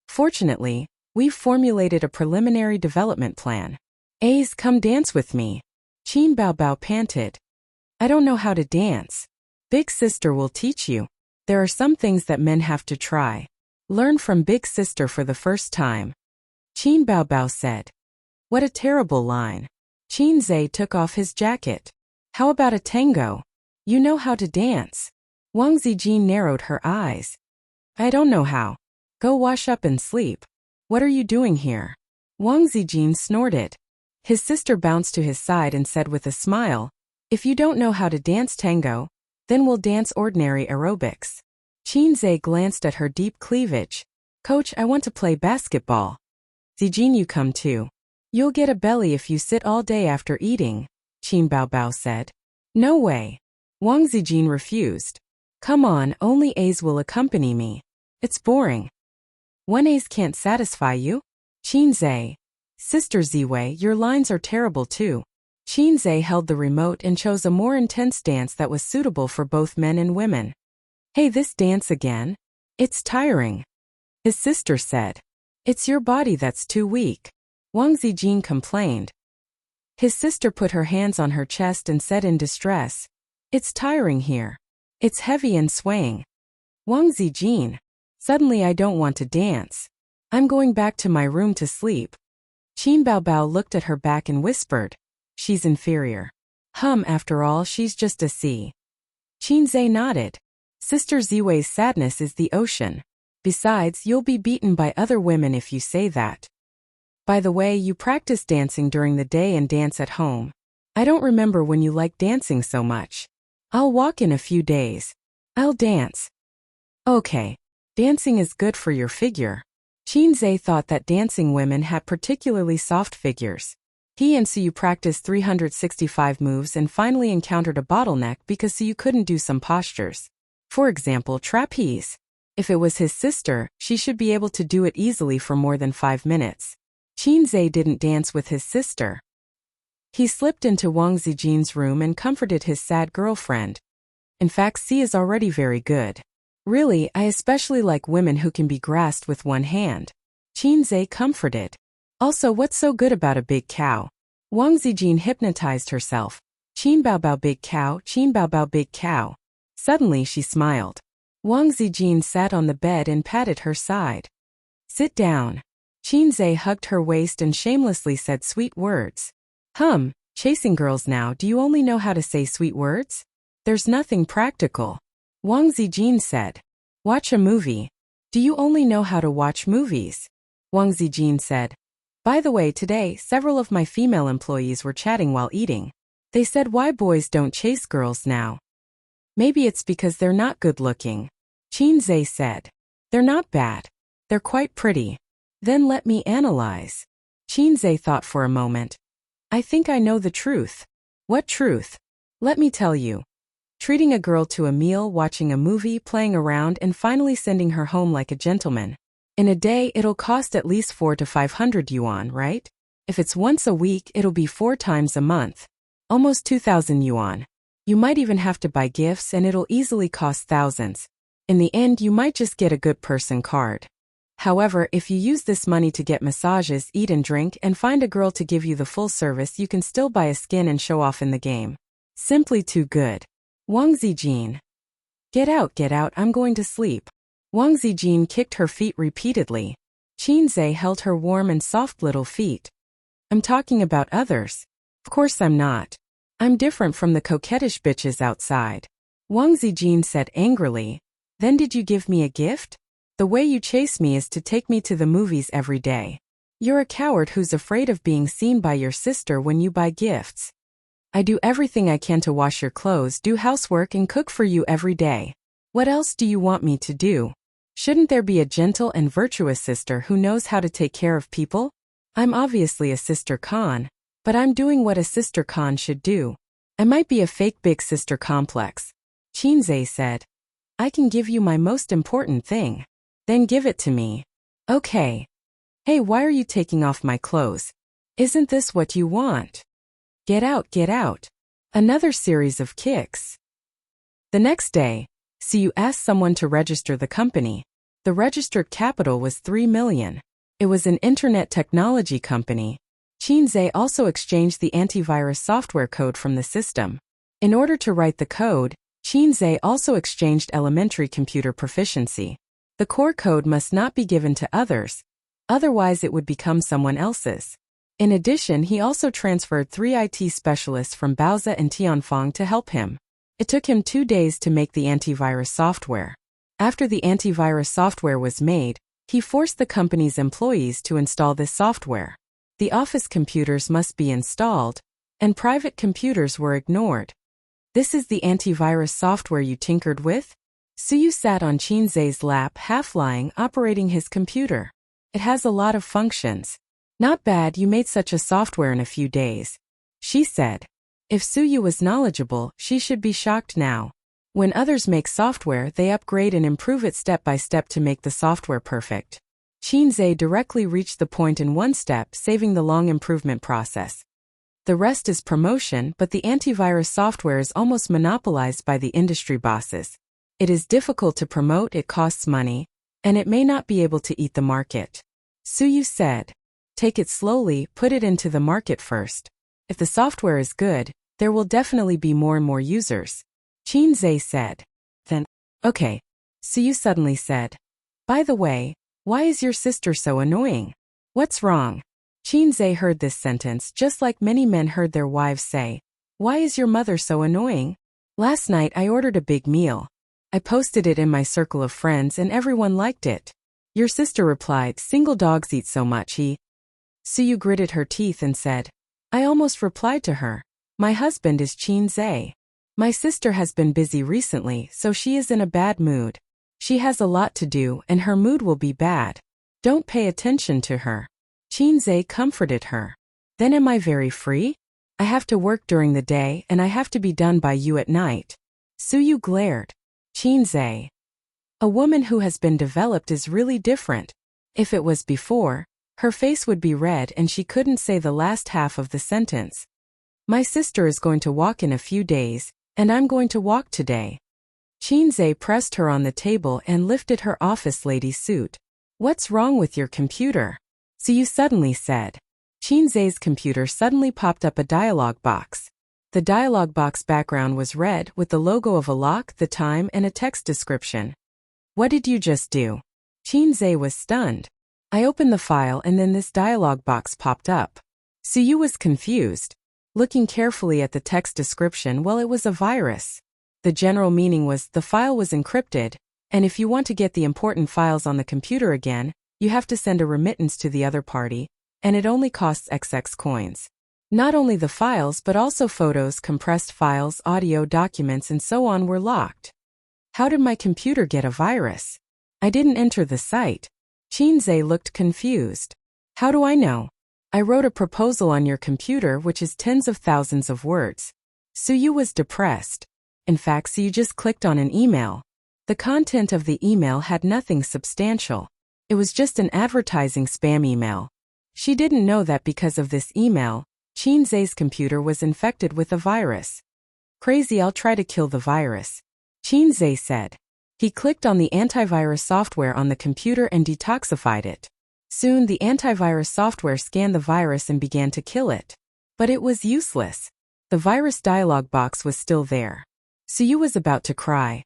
Fortunately, we've formulated a preliminary development plan. Ace, come dance with me. Qin Bao Bao panted. I don't know how to dance. Big sister will teach you. There are some things that men have to try. Learn from big sister for the first time. Qin Bao Bao said. What a terrible line. Qinze took off his jacket. How about a tango? You know how to dance. Wang Zijin narrowed her eyes. I don't know how. Go wash up and sleep. What are you doing here? Wang Zijin snorted. His sister bounced to his side and said with a smile, if you don't know how to dance tango, then we'll dance ordinary aerobics. Qinze glanced at her deep cleavage. Coach, I want to play basketball. Zijin, you come too. You'll get a belly if you sit all day after eating, Qin Bao Bao said. No way. Wang Zijin refused. Come on, only A's will accompany me. It's boring. One A's can't satisfy you? Qinze. Sister Ziwei, your lines are terrible too. Qinze held the remote and chose a more intense dance that was suitable for both men and women. Hey, this dance again? It's tiring. His sister said. It's your body that's too weak. Wang Zijin complained. His sister put her hands on her chest and said in distress, it's tiring here. It's heavy and swaying. Wang Zijin. Suddenly I don't want to dance. I'm going back to my room to sleep. Qin Bao Bao looked at her back and whispered, she's inferior. After all, she's just a C. Qinze nodded. Sister Ziwei's sadness is the ocean. Besides, you'll be beaten by other women if you say that. By the way, you practice dancing during the day and dance at home. I don't remember when you liked dancing so much. I'll walk in a few days. I'll dance. Okay. Dancing is good for your figure. Qinze thought that dancing women had particularly soft figures. He and Siyu practiced 365 moves and finally encountered a bottleneck because Siyu couldn't do some postures. For example, trapeze. If it was his sister, she should be able to do it easily for more than 5 minutes. Qinze didn't dance with his sister. He slipped into Wang Zijin's room and comforted his sad girlfriend. In fact, C is already very good. Really, I especially like women who can be grasped with one hand. Qinze comforted. Also, what's so good about a big cow? Wang Zijin hypnotized herself. Qin Bao Bao big cow, Qin Bao Bao big cow. Suddenly she smiled. Wang Zijin sat on the bed and patted her side. Sit down. Qinzei hugged her waist and shamelessly said sweet words. Chasing girls now, do you only know how to say sweet words? There's nothing practical. Wang Zijin said. Watch a movie. Do you only know how to watch movies? Wang Zijin said. By the way, today, several of my female employees were chatting while eating. They said why boys don't chase girls now. Maybe it's because they're not good looking. Qinzei said. They're not bad. They're quite pretty. Then let me analyze. Qinzei thought for a moment. I think I know the truth. What truth? Let me tell you. Treating a girl to a meal, watching a movie, playing around, and finally sending her home like a gentleman. In a day, it'll cost at least 400 to 500 yuan, right? If it's once a week, it'll be 4 times a month. Almost 2,000 yuan. You might even have to buy gifts and it'll easily cost thousands. In the end, you might just get a good person card. However, if you use this money to get massages, eat and drink, and find a girl to give you the full service, you can still buy a skin and show off in the game. Simply too good. Wang Zijin. Get out, I'm going to sleep. Wang Zijin kicked her feet repeatedly. Qinzei held her warm and soft little feet. I'm talking about others. Of course I'm not. I'm different from the coquettish bitches outside. Wang Zijin said angrily. Then did you give me a gift? The way you chase me is to take me to the movies every day. You're a coward who's afraid of being seen by your sister when you buy gifts. I do everything I can to wash your clothes, do housework, and cook for you every day. What else do you want me to do? Shouldn't there be a gentle and virtuous sister who knows how to take care of people? I'm obviously a sister Khan, but I'm doing what a sister Khan should do. I might be a fake big sister complex. Qinzei said. I can give you my most important thing. Then give it to me. Okay. Hey, why are you taking off my clothes? Isn't this what you want? Get out. Another series of kicks. The next day, Siyu asked someone to register the company. The registered capital was 3 million. It was an internet technology company. Qinzei also exchanged the antivirus software code from the system. In order to write the code, Qinzei also exchanged elementary computer proficiency. The core code must not be given to others, otherwise it would become someone else's. In addition, he also transferred 3 IT specialists from Baozi and Tianfang to help him. It took him 2 days to make the antivirus software. After the antivirus software was made, he forced the company's employees to install this software. The office computers must be installed, and private computers were ignored. This is the antivirus software you tinkered with? Siyu sat on Qinzei's lap, half lying, operating his computer. It has a lot of functions. Not bad, you made such a software in a few days. She said. If Siyu was knowledgeable, she should be shocked now. When others make software, they upgrade and improve it step by step to make the software perfect. Qinzei directly reached the point in one step, saving the long improvement process. The rest is promotion, but the antivirus software is almost monopolized by the industry bosses. It is difficult to promote, it costs money, and it may not be able to eat the market. Siyu said. Take it slowly, put it into the market first. If the software is good, there will definitely be more and more users. Qinzei said. Then, okay. Siyu suddenly said. By the way, why is your sister so annoying? What's wrong? Qinzei heard this sentence just like many men heard their wives say. Why is your mother so annoying? Last night I ordered a big meal. I posted it in my circle of friends and everyone liked it. Your sister replied, single dogs eat so much. Siyu gritted her teeth and said. I almost replied to her. My husband is Qinzei. My sister has been busy recently, so she is in a bad mood. She has a lot to do and her mood will be bad. Don't pay attention to her. Qinzei comforted her. Then am I very free? I have to work during the day and I have to be done by you at night. Siyu glared. Qinzei. A woman who has been developed is really different. If it was before, her face would be red and she couldn't say the last half of the sentence. My sister is going to walk in a few days, and I'm going to walk today. Qinzei pressed her on the table and lifted her office lady suit. What's wrong with your computer? Siyu suddenly said. Qinzei's computer suddenly popped up a dialog box. The dialog box background was red with the logo of a lock, the time, and a text description. What did you just do? Qinze was stunned. I opened the file and then this dialog box popped up. Suyu was confused, looking carefully at the text description. Well, it was a virus. The general meaning was the file was encrypted, and if you want to get the important files on the computer again, you have to send a remittance to the other party, and it only costs XX coins. Not only the files but also photos, compressed files, audio, documents, and so on were locked. How did my computer get a virus? I didn't enter the site. Qinze looked confused. How do I know? I wrote a proposal on your computer which is tens of thousands of words. Suyu was depressed. In fact, Suyu just clicked on an email. The content of the email had nothing substantial. It was just an advertising spam email. She didn't know that because of this email, Qinze's computer was infected with a virus. Crazy, I'll try to kill the virus, Qinze said. He clicked on the antivirus software on the computer and detoxified it. Soon the antivirus software scanned the virus and began to kill it. But it was useless. The virus dialog box was still there. Suyu was about to cry.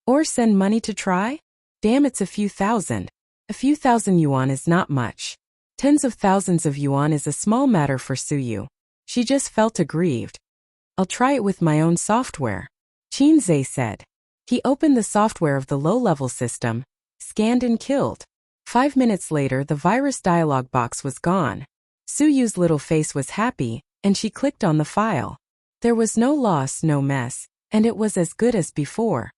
Or send money to try? Damn, it's a few thousand. A few thousand yuan is not much. Tens of thousands of yuan is a small matter for Suyu. She just felt aggrieved. I'll try it with my own software, Qinze said. He opened the software of the low-level system, scanned and killed. 5 minutes later, the virus dialog box was gone. Suyu's little face was happy, and she clicked on the file. There was no loss, no mess, and it was as good as before.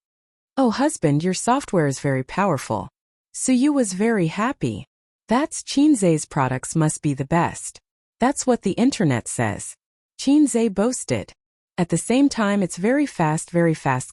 Oh husband, your software is very powerful. Suyu was very happy. That's Qinze's products must be the best. That's what the internet says, Qinze boasted. At the same time, it's very fast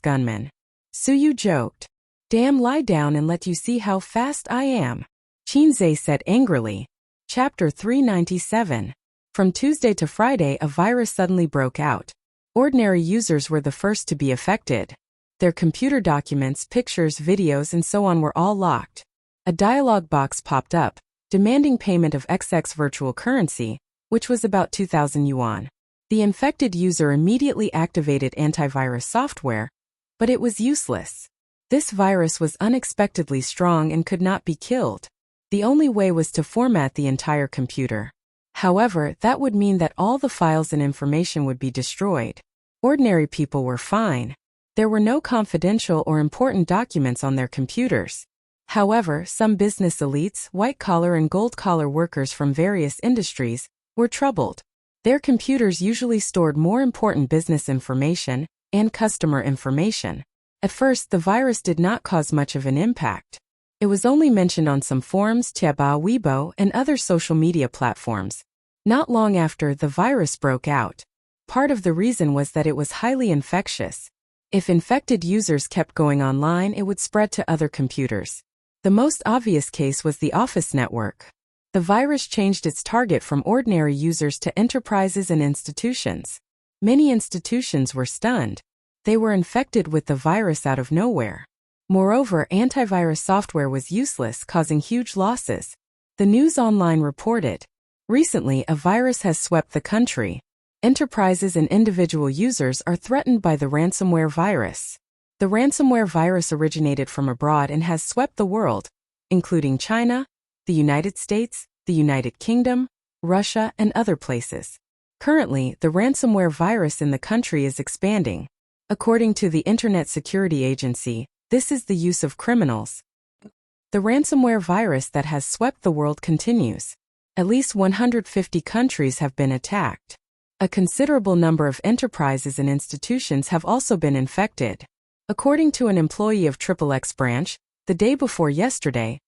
gunman. Suyu joked. Damn, lie down and let you see how fast I am, Qinze said angrily. Chapter 397. From Tuesday to Friday, a virus suddenly broke out. Ordinary users were the first to be affected. Their computer documents, pictures, videos, and so on were all locked. A dialog box popped up, demanding payment of XX virtual currency, which was about 2,000 yuan. The infected user immediately activated antivirus software, but it was useless. This virus was unexpectedly strong and could not be killed. The only way was to format the entire computer. However, that would mean that all the files and information would be destroyed. Ordinary people were fine. There were no confidential or important documents on their computers. However, some business elites, white-collar and gold-collar workers from various industries, were troubled. Their computers usually stored more important business information and customer information. At first, the virus did not cause much of an impact. It was only mentioned on some forums, Tieba, Weibo, and other social media platforms. Not long after, the virus broke out. Part of the reason was that it was highly infectious. If infected users kept going online, it would spread to other computers. The most obvious case was the office network. The virus changed its target from ordinary users to enterprises and institutions. Many institutions were stunned. They were infected with the virus out of nowhere. Moreover, antivirus software was useless, causing huge losses. The News Online reported. Recently, a virus has swept the country. Enterprises and individual users are threatened by the ransomware virus. The ransomware virus originated from abroad and has swept the world, including China, the United States, the United Kingdom, Russia, and other places. Currently, the ransomware virus in the country is expanding. According to the Internet Security Agency, this is the use of criminals. The ransomware virus that has swept the world continues. At least 150 countries have been attacked. A considerable number of enterprises and institutions have also been infected. According to an employee of XXX branch, the day before yesterday,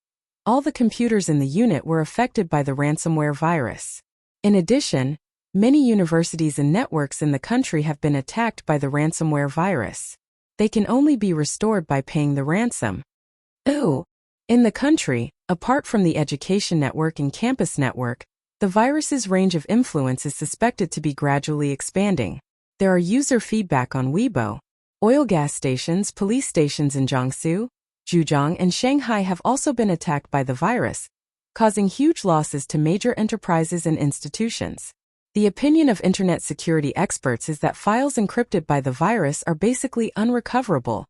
all the computers in the unit were affected by the ransomware virus. In addition, many universities and networks in the country have been attacked by the ransomware virus. They can only be restored by paying the ransom. Ooh! In the country, apart from the education network and campus network, the virus's range of influence is suspected to be gradually expanding. There are user feedback on Weibo. Oil gas stations, police stations in Jiangsu, Zhejiang, and Shanghai have also been attacked by the virus, causing huge losses to major enterprises and institutions. The opinion of Internet security experts is that files encrypted by the virus are basically unrecoverable,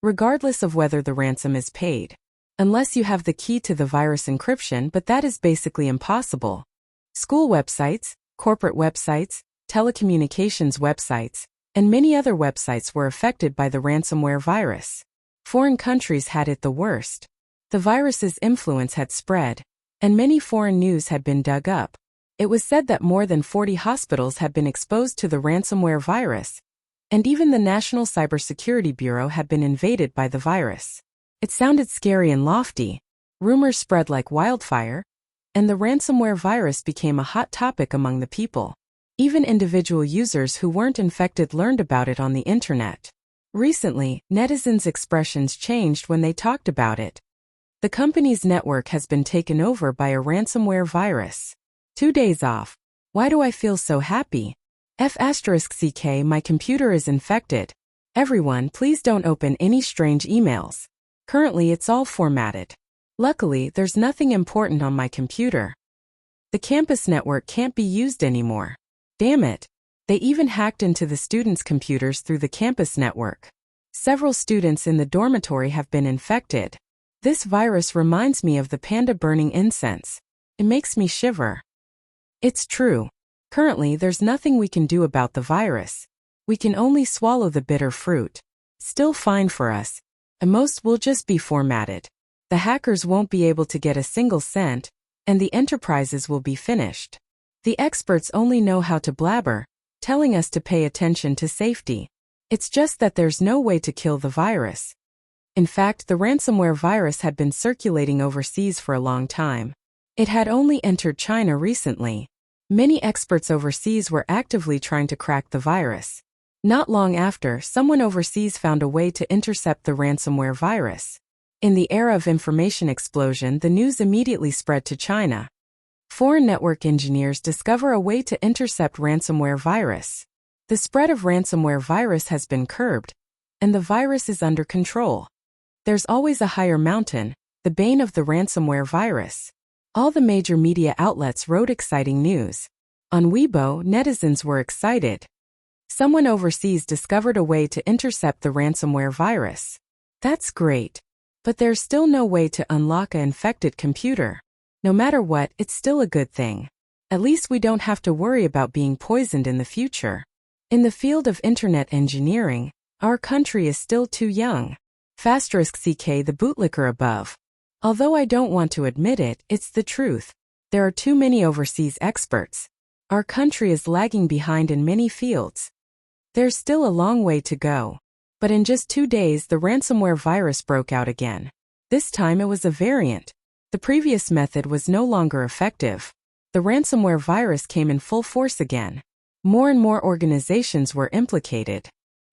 regardless of whether the ransom is paid. Unless you have the key to the virus encryption, but that is basically impossible. School websites, corporate websites, telecommunications websites, and many other websites were affected by the ransomware virus. Foreign countries had it the worst. The virus's influence had spread, and many foreign news had been dug up. It was said that more than 40 hospitals had been exposed to the ransomware virus, and even the National Cybersecurity Bureau had been invaded by the virus. It sounded scary and lofty. Rumors spread like wildfire, and the ransomware virus became a hot topic among the people. Even individual users who weren't infected learned about it on the internet. Recently, netizens' expressions changed when they talked about it. The company's network has been taken over by a ransomware virus. 2 days off. Why do I feel so happy? F***ck, my computer is infected. Everyone, please don't open any strange emails. Currently it's all formatted. Luckily, there's nothing important on my computer. The campus network can't be used anymore. Damn it. They even hacked into the students' computers through the campus network. Several students in the dormitory have been infected. This virus reminds me of the panda burning incense. It makes me shiver. It's true. Currently, there's nothing we can do about the virus. We can only swallow the bitter fruit. Still fine for us. And most will just be formatted. The hackers won't be able to get a single cent, and the enterprises will be finished. The experts only know how to blabber, telling us to pay attention to safety. It's just that there's no way to kill the virus. In fact, the ransomware virus had been circulating overseas for a long time. It had only entered China recently. Many experts overseas were actively trying to crack the virus. Not long after, someone overseas found a way to intercept the ransomware virus. In the era of information explosion, the news immediately spread to China. Foreign network engineers discover a way to intercept ransomware virus. The spread of ransomware virus has been curbed, and the virus is under control. There's always a higher mountain, the bane of the ransomware virus. All the major media outlets wrote exciting news. On Weibo, netizens were excited. Someone overseas discovered a way to intercept the ransomware virus. That's great. But there's still no way to unlock an infected computer. No matter what, it's still a good thing. At least we don't have to worry about being poisoned in the future. In the field of internet engineering, our country is still too young. *ck the bootlicker above. Although I don't want to admit it, it's the truth. There are too many overseas experts. Our country is lagging behind in many fields. There's still a long way to go. But in just 2 days, the ransomware virus broke out again. This time it was a variant. The previous method was no longer effective. The ransomware virus came in full force again. More and more organizations were implicated.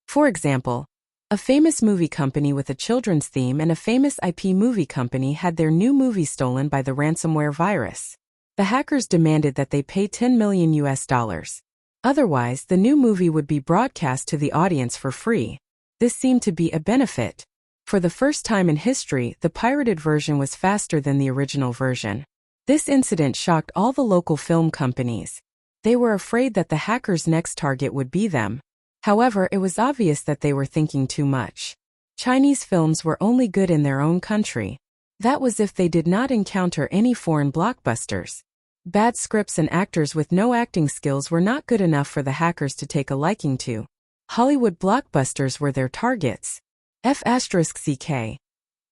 For example, a famous movie company with a children's theme and a famous IP movie company had their new movie stolen by the ransomware virus. The hackers demanded that they pay $10 million. Otherwise, the new movie would be broadcast to the audience for free. This seemed to be a benefit. For the first time in history, the pirated version was faster than the original version. This incident shocked all the local film companies. They were afraid that the hackers' next target would be them. However, it was obvious that they were thinking too much. Chinese films were only good in their own country. That was if they did not encounter any foreign blockbusters. Bad scripts and actors with no acting skills were not good enough for the hackers to take a liking to. Hollywood blockbusters were their targets. *ck.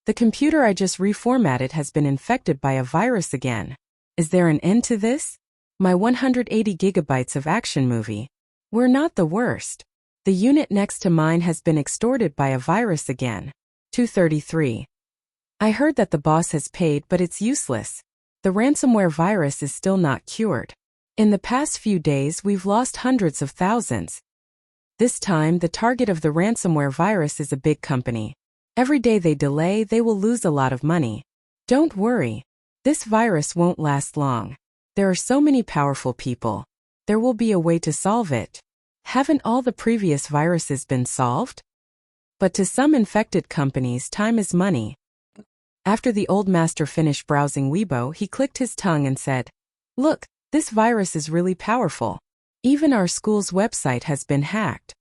The computer I just reformatted has been infected by a virus again. Is there an end to this? My 180 gigabytes of action movie. We're not the worst. The unit next to mine has been extorted by a virus again. 233. I heard that the boss has paid, but it's useless. The ransomware virus is still not cured. In the past few days, we've lost hundreds of thousands. This time, the target of the ransomware virus is a big company. Every day they delay, they will lose a lot of money. Don't worry. This virus won't last long. There are so many powerful people. There will be a way to solve it. Haven't all the previous viruses been solved? But to some infected companies, time is money. After the old master finished browsing Weibo, he clicked his tongue and said, "Look, this virus is really powerful. Even our school's website has been hacked.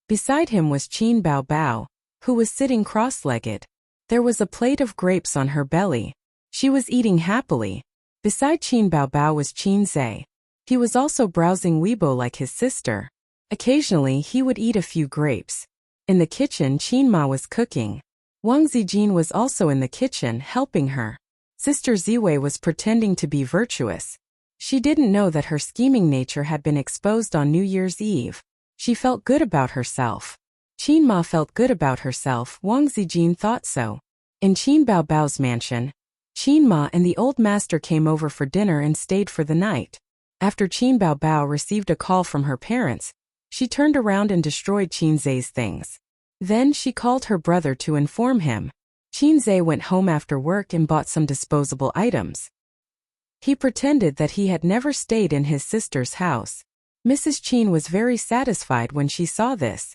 Beside him was Qin Bao Bao, who was sitting cross-legged. There was a plate of grapes on her belly. She was eating happily. Beside Qin Bao Bao was Qin Zhe. He was also browsing Weibo like his sister. Occasionally he would eat a few grapes. In the kitchen, Qin Ma was cooking. Wang Zijin was also in the kitchen helping her. Sister Ziwei was pretending to be virtuous. She didn't know that her scheming nature had been exposed on New Year's Eve. She felt good about herself. Qin Ma felt good about herself. Wang Zijin thought so. In Qin Bao Bao's mansion, Qin Ma and the old master came over for dinner and stayed for the night. After Qin Bao Bao received a call from her parents, she turned around and destroyed Qin Zhe's things. Then she called her brother to inform him. Qin Zhe went home after work and bought some disposable items. He pretended that he had never stayed in his sister's house. Mrs. Qin was very satisfied when she saw this.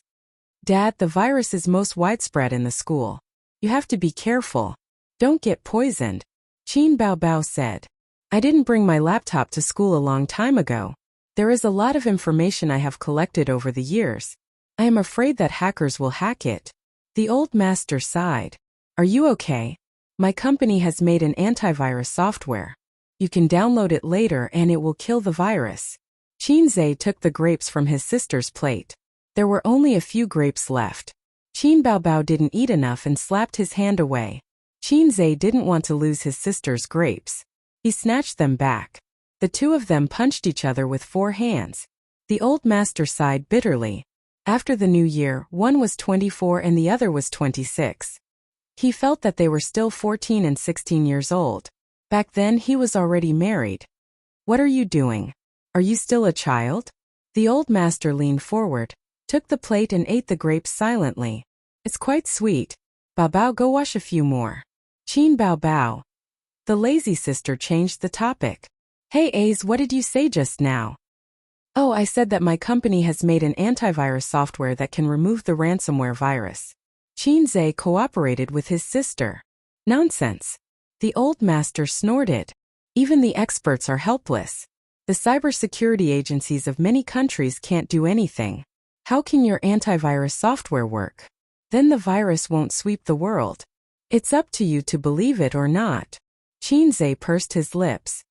Dad, the virus is most widespread in the school. You have to be careful. Don't get poisoned. Qin Bao Bao said. I didn't bring my laptop to school a long time ago. There is a lot of information I have collected over the years. I am afraid that hackers will hack it. The old master sighed. Are you okay? My company has made an antivirus software. You can download it later and it will kill the virus. Qin Zhe took the grapes from his sister's plate. There were only a few grapes left. Qin Bao Bao didn't eat enough and slapped his hand away. Qin Zhe didn't want to lose his sister's grapes. He snatched them back. The two of them punched each other with 4 hands. The old master sighed bitterly. After the new year, one was 24 and the other was 26. He felt that they were still 14 and 16 years old. Back then he was already married. What are you doing? Are you still a child? The old master leaned forward, took the plate and ate the grapes silently. It's quite sweet. Bao Bao, go wash a few more. Qin Bao Bao. The lazy sister changed the topic. Hey Ace, what did you say just now? Oh, I said that my company has made an antivirus software that can remove the ransomware virus. Qin Zhe cooperated with his sister. Nonsense. The old master snorted. Even the experts are helpless. The cybersecurity agencies of many countries can't do anything. How can your antivirus software work? Then the virus won't sweep the world. It's up to you to believe it or not. Qin Zhe pursed his lips.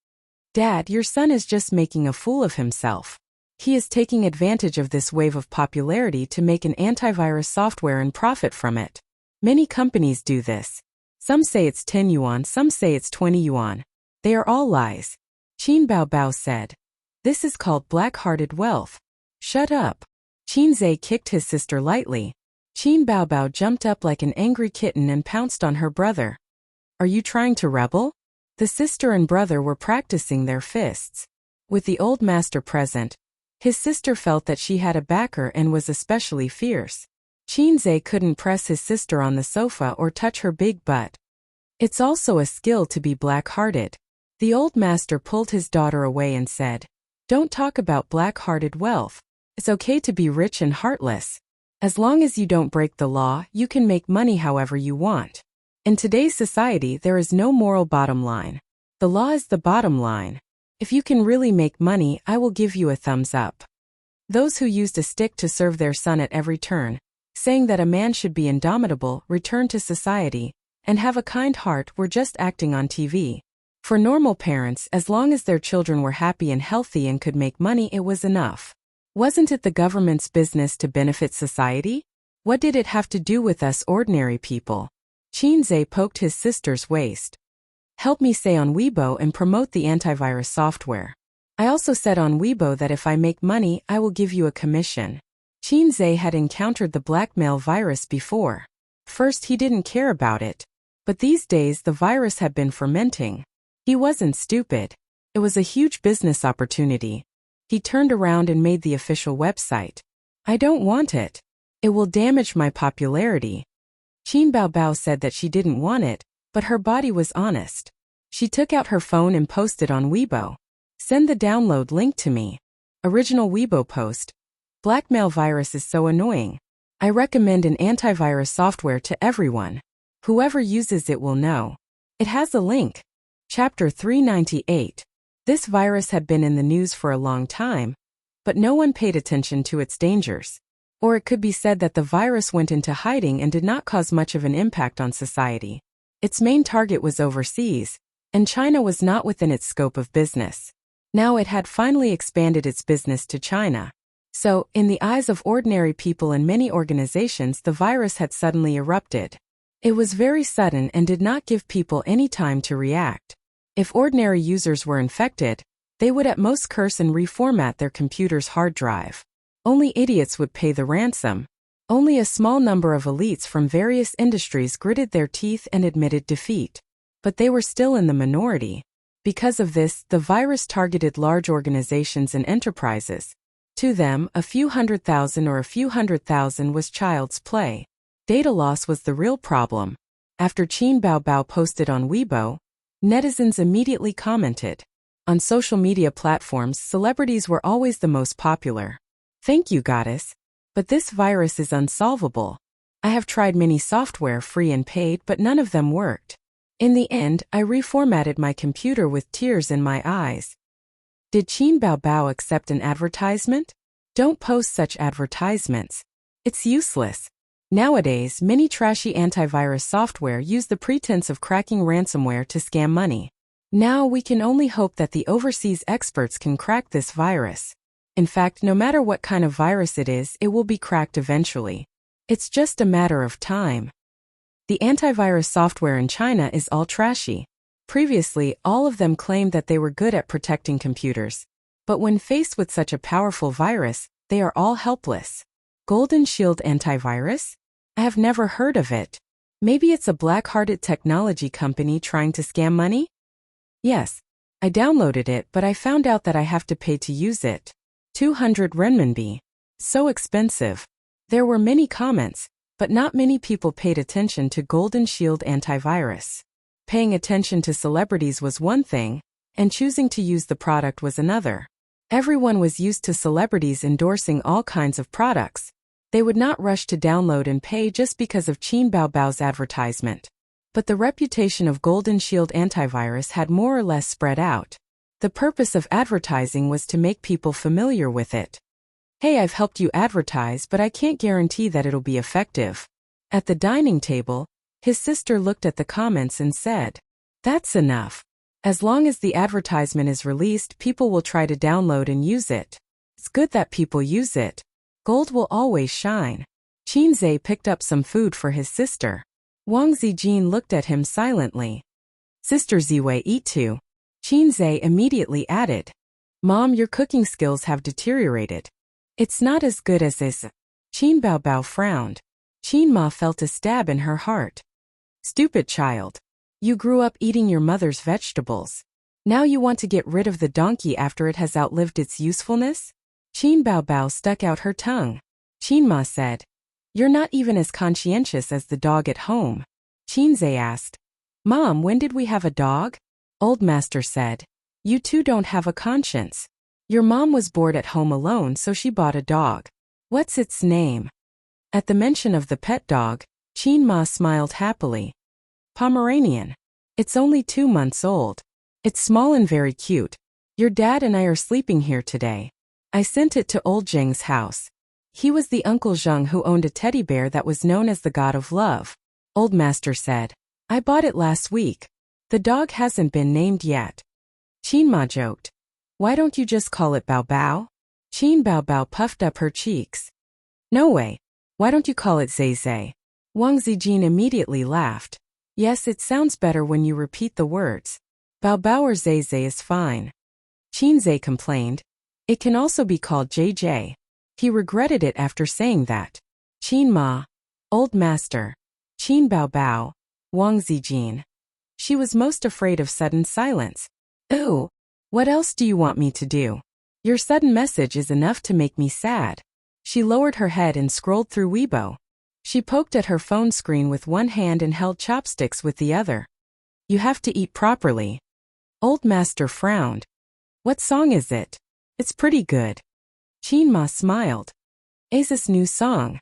Dad, your son is just making a fool of himself. He is taking advantage of this wave of popularity to make an antivirus software and profit from it. Many companies do this. Some say it's 10 yuan, some say it's 20 yuan. They are all lies. Qin Bao Bao said. This is called black-hearted wealth. Shut up. Qin Zhe kicked his sister lightly. Qin Bao Bao jumped up like an angry kitten and pounced on her brother. Are you trying to rebel? The sister and brother were practicing their fists. With the old master present, his sister felt that she had a backer and was especially fierce. Qin Zhe couldn't press his sister on the sofa or touch her big butt. It's also a skill to be black-hearted. The old master pulled his daughter away and said, Don't talk about black-hearted wealth. It's okay to be rich and heartless. As long as you don't break the law, you can make money however you want. In today's society, there is no moral bottom line. The law is the bottom line. If you can really make money, I will give you a thumbs up. Those who used a stick to serve their son at every turn, saying that a man should be indomitable, return to society, and have a kind heart were just acting on TV. For normal parents, as long as their children were happy and healthy and could make money, it was enough. Wasn't it the government's business to benefit society? What did it have to do with us ordinary people? Qin Zhe poked his sister's waist. Help me say on Weibo and promote the antivirus software. I also said on Weibo that if I make money, I will give you a commission. Qin Zhe had encountered the blackmail virus before. First he didn't care about it. But these days the virus had been fermenting. He wasn't stupid. It was a huge business opportunity. He turned around and made the official website. I don't want it. It will damage my popularity. Qin Bao Bao said that she didn't want it, but her body was honest. She took out her phone and posted on Weibo. Send the download link to me. Original Weibo post. Blackmail virus is so annoying. I recommend an antivirus software to everyone. Whoever uses it will know. It has a link. Chapter 398. This virus had been in the news for a long time, but no one paid attention to its dangers. Or it could be said that the virus went into hiding and did not cause much of an impact on society. Its main target was overseas, and China was not within its scope of business. Now it had finally expanded its business to China. So, in the eyes of ordinary people and many organizations, the virus had suddenly erupted. It was very sudden and did not give people any time to react. If ordinary users were infected, they would at most curse and reformat their computer's hard drive. Only idiots would pay the ransom. Only a small number of elites from various industries gritted their teeth and admitted defeat. But they were still in the minority. Because of this, the virus targeted large organizations and enterprises. To them, a few 100,000 or a few 100,000 was child's play. Data loss was the real problem. After Qin Baobao posted on Weibo, netizens immediately commented. On social media platforms, celebrities were always the most popular. Thank you, goddess. But this virus is unsolvable. I have tried many software, free and paid, but none of them worked. In the end, I reformatted my computer with tears in my eyes. Did Qin Baobao accept an advertisement? Don't post such advertisements. It's useless. Nowadays, many trashy antivirus software use the pretense of cracking ransomware to scam money. Now we can only hope that the overseas experts can crack this virus. In fact, no matter what kind of virus it will be cracked eventually. It's just a matter of time. The antivirus software in China is all trashy. Previously, all of them claimed that they were good at protecting computers. But when faced with such a powerful virus, they are all helpless. Golden Shield antivirus? I have never heard of it. Maybe it's a black-hearted technology company trying to scam money? Yes. I downloaded it, but I found out that I have to pay to use it. 200 renminbi. So expensive. There were many comments, but not many people paid attention to Golden Shield antivirus. Paying attention to celebrities was one thing, and choosing to use the product was another. Everyone was used to celebrities endorsing all kinds of products. They would not rush to download and pay just because of Qin Baobao's advertisement. But the reputation of Golden Shield antivirus had more or less spread out. The purpose of advertising was to make people familiar with it. Hey, I've helped you advertise, but I can't guarantee that it'll be effective. At the dining table, his sister looked at the comments and said, "That's enough. As long as the advertisement is released, people will try to download and use it. It's good that people use it. Gold will always shine." Qin Zhe picked up some food for his sister. Wang Zijin looked at him silently. "Sister Ziwei, eat too." Qin Zhe immediately added, "Mom, your cooking skills have deteriorated. It's not as good as this." Qin Baobao frowned. Qin Ma felt a stab in her heart. "Stupid child. You grew up eating your mother's vegetables. Now you want to get rid of the donkey after it has outlived its usefulness?" Qin Baobao stuck out her tongue. Qin Ma said, "You're not even as conscientious as the dog at home." Qin Zhe asked, "Mom, when did we have a dog?" Old Master said, "You two don't have a conscience. Your mom was bored at home alone, so she bought a dog. What's its name?" At the mention of the pet dog, Qin Ma smiled happily. "Pomeranian. It's only 2 months old. It's small and very cute. Your dad and I are sleeping here today. I sent it to old Zheng's house. He was the Uncle Zheng who owned a teddy bear that was known as the God of Love." Old Master said, "I bought it last week. The dog hasn't been named yet." Qin Ma joked, "Why don't you just call it Bao Bao?" Qin Baobao puffed up her cheeks. "No way. Why don't you call it Zai Zai?" Wang Zijin immediately laughed. "Yes, it sounds better when you repeat the words. Bao Bao or Zai Zai is fine." Qin Zai complained, "It can also be called JJ." He regretted it after saying that. Qin Ma, Old Master, Qin Baobao, Wang Zijin. She was most afraid of sudden silence. "Ooh, what else do you want me to do? Your sudden message is enough to make me sad." She lowered her head and scrolled through Weibo. She poked at her phone screen with one hand and held chopsticks with the other. "You have to eat properly." Old Master frowned. "What song is it?" "It's pretty good." Qin Ma smiled. "Is this new song?"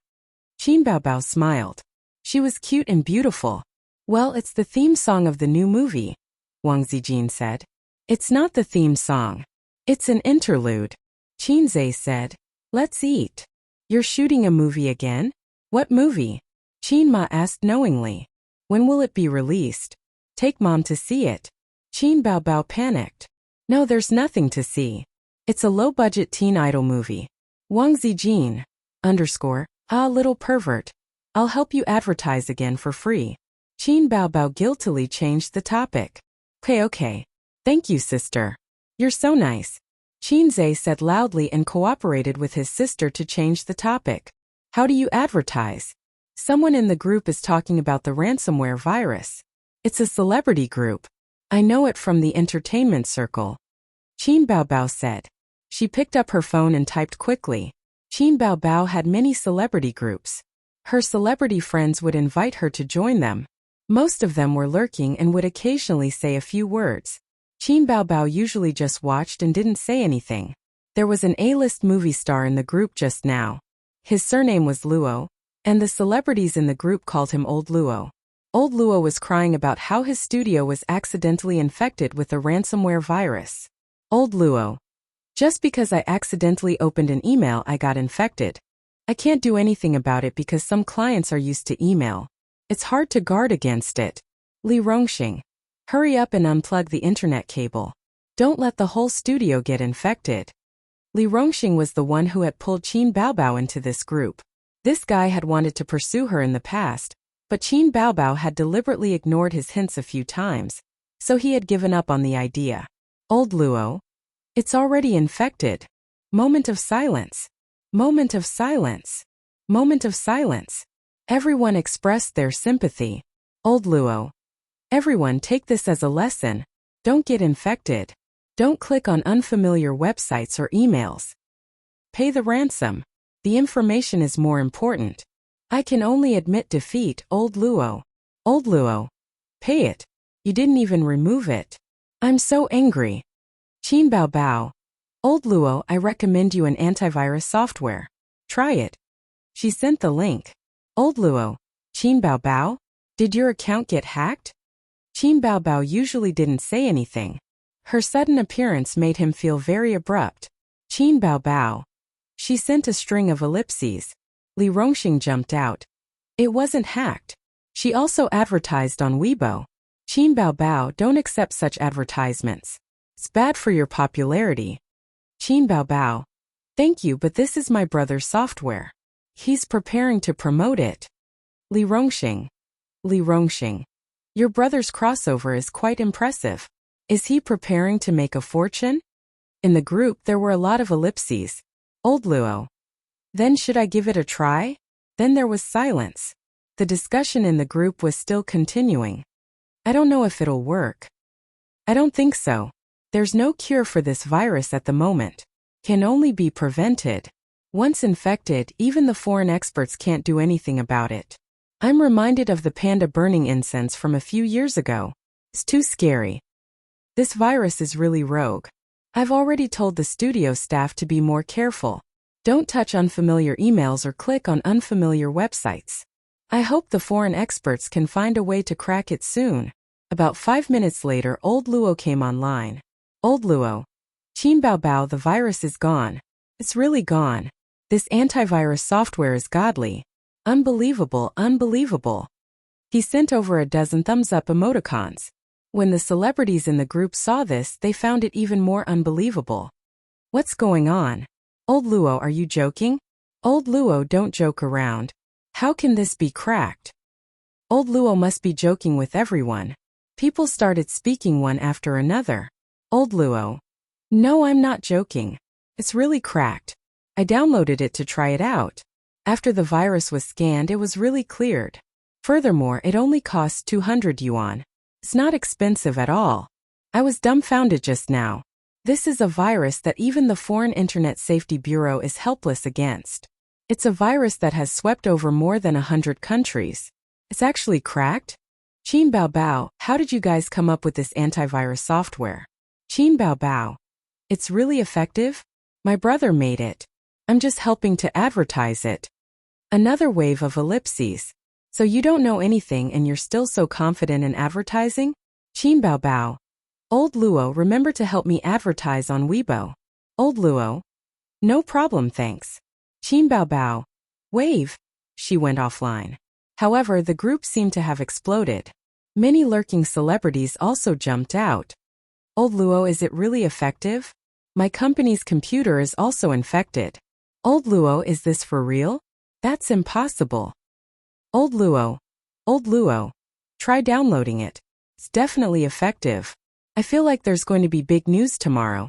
Qin Baobao smiled. She was cute and beautiful. "Well, it's the theme song of the new movie," Wang Zijin said. "It's not the theme song. It's an interlude." Qinzhe said. Let's eat. You're shooting a movie again? What movie? Qinma asked knowingly. When will it be released? Take Mom to see it. Qin Baobao panicked. No, there's nothing to see. It's a low-budget teen idol movie. Wang Zijin. Little pervert. I'll help you advertise again for free. Qin Baobao guiltily changed the topic. Okay. Thank you, sister. You're so nice. Qinzhe said loudly and cooperated with his sister to change the topic. How do you advertise? Someone in the group is talking about the ransomware virus. It's a celebrity group. I know it from the entertainment circle. Qin Baobao said. She picked up her phone and typed quickly. Qin Baobao had many celebrity groups. Her celebrity friends would invite her to join them. Most of them were lurking and would occasionally say a few words. Qin Baobao usually just watched and didn't say anything. There was an A-list movie star in the group just now. His surname was Luo, and the celebrities in the group called him Old Luo. Old Luo was crying about how his studio was accidentally infected with the ransomware virus. Old Luo. Just because I accidentally opened an email, I got infected. I can't do anything about it because some clients are used to email. It's hard to guard against it. Li Rongxing. Hurry up and unplug the internet cable. Don't let the whole studio get infected. Li Rongxing was the one who had pulled Qin Baobao into this group. This guy had wanted to pursue her in the past, but Qin Baobao had deliberately ignored his hints a few times, so he had given up on the idea. Old Luo. It's already infected. Moment of silence. Moment of silence. Moment of silence. Everyone expressed their sympathy. Old Luo. Everyone take this as a lesson. Don't get infected. Don't click on unfamiliar websites or emails. Pay the ransom. The information is more important. I can only admit defeat, Old Luo. Old Luo. Pay it. You didn't even remove it. I'm so angry. Qin Baobao. Old Luo, I recommend you an antivirus software. Try it. She sent the link. Old Luo. Qin Baobao? Did your account get hacked? Qin Baobao usually didn't say anything. Her sudden appearance made him feel very abrupt. Qin Baobao. She sent a string of ellipses. Li Rongxing jumped out. It wasn't hacked. She also advertised on Weibo. Qin Baobao, don't accept such advertisements. It's bad for your popularity. Qin Baobao. Thank you, but this is my brother's software. He's preparing to promote it. Li Rongxing. Li Rongxing. Your brother's crossover is quite impressive. Is he preparing to make a fortune? In the group there were a lot of ellipses. Old Luo. Then should I give it a try? Then there was silence. The discussion in the group was still continuing. I don't know if it'll work. I don't think so. There's no cure for this virus at the moment. Can only be prevented. Once infected, even the foreign experts can't do anything about it. I'm reminded of the panda burning incense from a few years ago. It's too scary. This virus is really rogue. I've already told the studio staff to be more careful. Don't touch unfamiliar emails or click on unfamiliar websites. I hope the foreign experts can find a way to crack it soon. About 5 minutes later, Old Luo came online. Old Luo. Qin Baobao, the virus is gone. It's really gone. This antivirus software is godly. Unbelievable, unbelievable. He sent over a dozen thumbs-up emoticons. When the celebrities in the group saw this, they found it even more unbelievable. What's going on? Old Luo, are you joking? Old Luo, don't joke around. How can this be cracked? Old Luo must be joking with everyone. People started speaking one after another. Old Luo. No, I'm not joking. It's really cracked. I downloaded it to try it out. After the virus was scanned, it was really cleared. Furthermore, it only costs 200 yuan. It's not expensive at all. I was dumbfounded just now. This is a virus that even the Foreign Internet Safety Bureau is helpless against. It's a virus that has swept over more than 100 countries. It's actually cracked? Qin Baobao, how did you guys come up with this antivirus software? Qin Baobao. It's really effective? My brother made it. I'm just helping to advertise it. Another wave of ellipses. So you don't know anything and you're still so confident in advertising? Qin Baobao. Old Luo, remember to help me advertise on Weibo. Old Luo. No problem, thanks. Qin Bao Bao. Wave. She went offline. However, the group seemed to have exploded. Many lurking celebrities also jumped out. Old Luo, is it really effective? My company's computer is also infected. Old Luo, is this for real? That's impossible. Old Luo. Old Luo. Try downloading it. It's definitely effective. I feel like there's going to be big news tomorrow.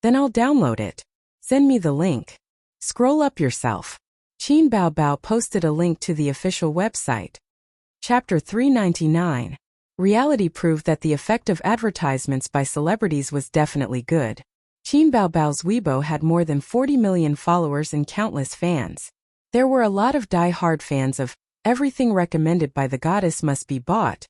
Then I'll download it. Send me the link. Scroll up yourself. Qin Bao Bao posted a link to the official website. Chapter 399. Reality proved that the effect of advertisements by celebrities was definitely good. Qin Bao Bao's Weibo had more than 40 million followers and countless fans. There were a lot of die-hard fans of everything recommended by the goddess must be bought.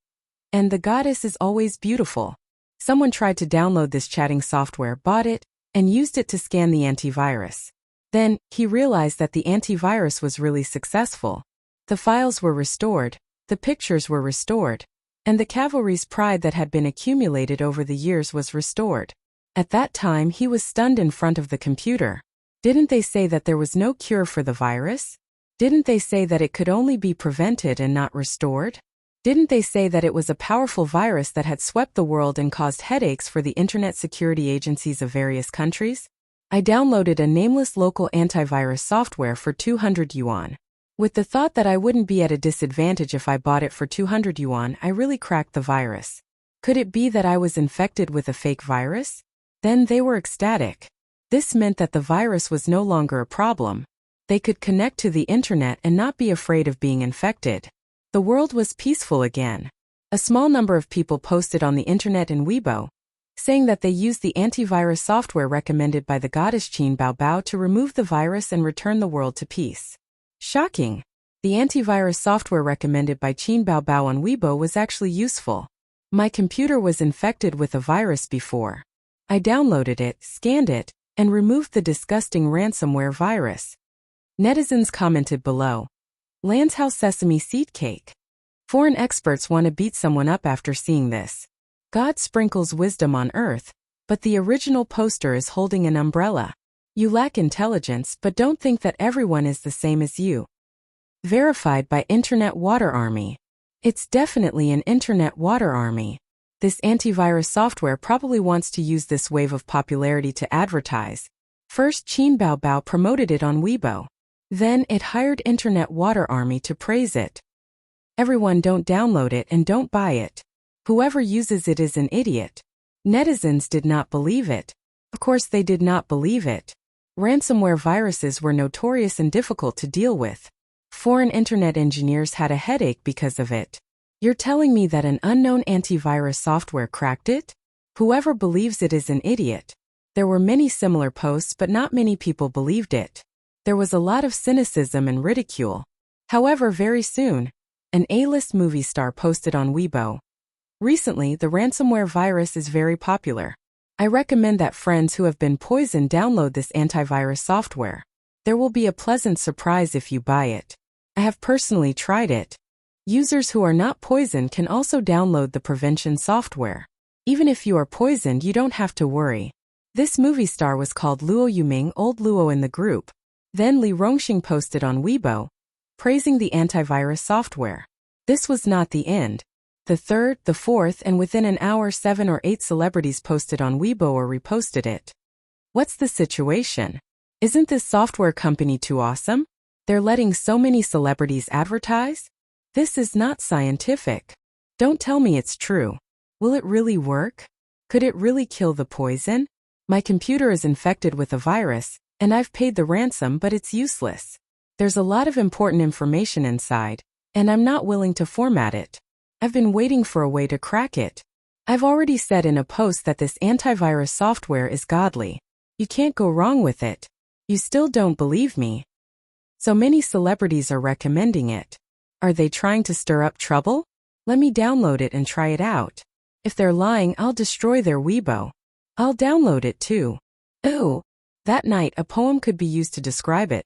And the goddess is always beautiful. Someone tried to download this chatting software, bought it, and used it to scan the antivirus. Then, he realized that the antivirus was really successful. The files were restored, the pictures were restored, and the cavalry's pride that had been accumulated over the years was restored. At that time, he was stunned in front of the computer. Didn't they say that there was no cure for the virus? Didn't they say that it could only be prevented and not restored? Didn't they say that it was a powerful virus that had swept the world and caused headaches for the internet security agencies of various countries? I downloaded a nameless local antivirus software for 200 yuan. With the thought that I wouldn't be at a disadvantage if I bought it for 200 yuan, I really cracked the virus. Could it be that I was infected with a fake virus? Then they were ecstatic. This meant that the virus was no longer a problem. They could connect to the internet and not be afraid of being infected. The world was peaceful again. A small number of people posted on the internet and Weibo, saying that they used the antivirus software recommended by the goddess Qin Bao Bao to remove the virus and return the world to peace. Shocking! The antivirus software recommended by Qin Bao Bao on Weibo was actually useful. My computer was infected with a virus before. I downloaded it, scanned it, and removed the disgusting ransomware virus. Netizens commented below. Land's House Sesame Seed Cake. Foreign experts want to beat someone up after seeing this. God sprinkles wisdom on earth, but the original poster is holding an umbrella. You lack intelligence, but don't think that everyone is the same as you. Verified by Internet Water Army. It's definitely an Internet Water Army. This antivirus software probably wants to use this wave of popularity to advertise. First, Qin Bao Bao promoted it on Weibo. Then, it hired Internet Water Army to praise it. Everyone don't download it and don't buy it. Whoever uses it is an idiot. Netizens did not believe it. Of course they did not believe it. Ransomware viruses were notorious and difficult to deal with. Foreign internet engineers had a headache because of it. You're telling me that an unknown antivirus software cracked it? Whoever believes it is an idiot. There were many similar posts, but not many people believed it. There was a lot of cynicism and ridicule. However, very soon, an A-list movie star posted on Weibo. Recently, the ransomware virus is very popular. I recommend that friends who have been poisoned download this antivirus software. There will be a pleasant surprise if you buy it. I have personally tried it. Users who are not poisoned can also download the prevention software. Even if you are poisoned, you don't have to worry. This movie star was called Luo Yuming, Old Luo in the group. Then Li Rongxing posted on Weibo, praising the antivirus software. This was not the end. The third, the fourth, and within an hour 7 or 8 celebrities posted on Weibo or reposted it. What's the situation? Isn't this software company too awesome? They're letting so many celebrities advertise? This is not scientific. Don't tell me it's true. Will it really work? Could it really kill the poison? My computer is infected with a virus, and I've paid the ransom, but it's useless. There's a lot of important information inside, and I'm not willing to format it. I've been waiting for a way to crack it. I've already said in a post that this antivirus software is godly. You can't go wrong with it. You still don't believe me. So many celebrities are recommending it. Are they trying to stir up trouble? Let me download it and try it out. If they're lying, I'll destroy their Weibo. I'll download it too. Ooh. That night, a poem could be used to describe it.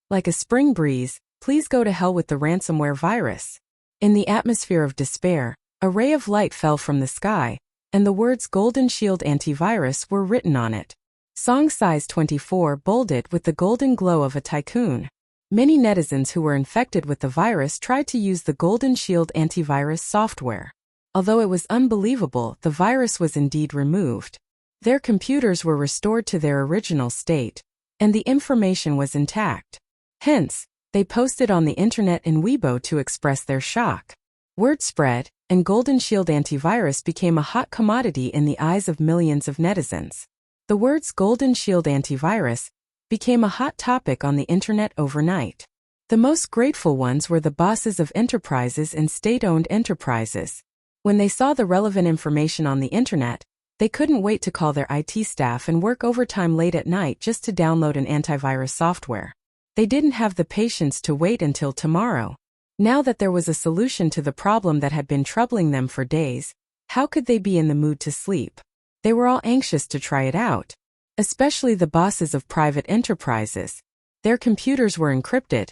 Like a spring breeze, please go to hell with the ransomware virus. In the atmosphere of despair, a ray of light fell from the sky, and the words Golden Shield Antivirus were written on it. Song size 24 bolded with the golden glow of a tycoon. Many netizens who were infected with the virus tried to use the Golden Shield antivirus software. Although it was unbelievable, the virus was indeed removed. Their computers were restored to their original state, and the information was intact. Hence, they posted on the internet in Weibo to express their shock. Word spread, and Golden Shield antivirus became a hot commodity in the eyes of millions of netizens. The words Golden Shield antivirus became a hot topic on the internet overnight. The most grateful ones were the bosses of enterprises and state-owned enterprises. When they saw the relevant information on the internet, they couldn't wait to call their IT staff and work overtime late at night just to download an antivirus software. They didn't have the patience to wait until tomorrow. Now that there was a solution to the problem that had been troubling them for days, how could they be in the mood to sleep? They were all anxious to try it out. Especially the bosses of private enterprises. Their computers were encrypted,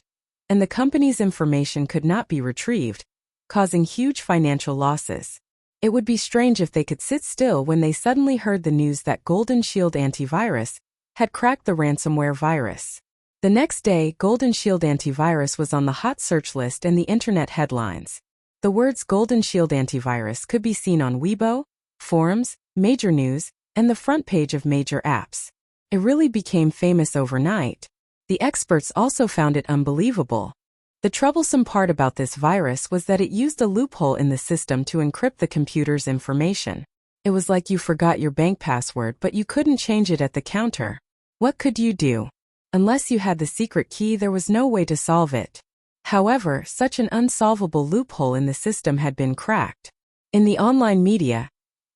and the company's information could not be retrieved, causing huge financial losses. It would be strange if they could sit still when they suddenly heard the news that Golden Shield antivirus had cracked the ransomware virus. The next day, Golden Shield antivirus was on the hot search list and the internet headlines. The words Golden Shield antivirus could be seen on Weibo, forums, major news, and the front page of major apps. It really became famous overnight. The experts also found it unbelievable. The troublesome part about this virus was that it used a loophole in the system to encrypt the computer's information. It was like you forgot your bank password but you couldn't change it at the counter. What could you do? Unless you had the secret key, there was no way to solve it. However, such an unsolvable loophole in the system had been cracked. In the online media,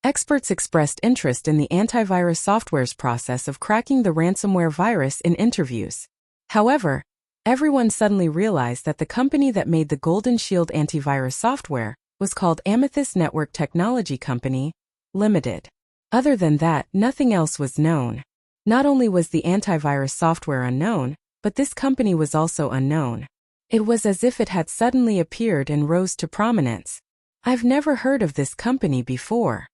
experts expressed interest in the antivirus software's process of cracking the ransomware virus in interviews. However, everyone suddenly realized that the company that made the Golden Shield antivirus software was called Amethyst Network Technology Company, Limited. Other than that, nothing else was known. Not only was the antivirus software unknown, but this company was also unknown. It was as if it had suddenly appeared and rose to prominence. I've never heard of this company before.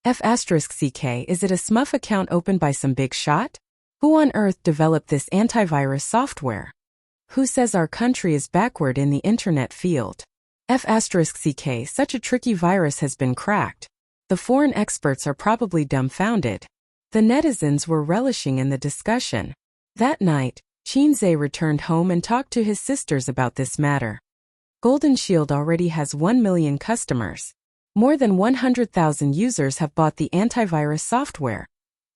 F***CK, is it a smurf account opened by some big shot? Who on earth developed this antivirus software? Who says our country is backward in the internet field? F***CK, such a tricky virus has been cracked. The foreign experts are probably dumbfounded. The netizens were relishing in the discussion. That night, Chinze returned home and talked to his sisters about this matter. Golden Shield already has 1 million customers. More than 100,000 users have bought the antivirus software,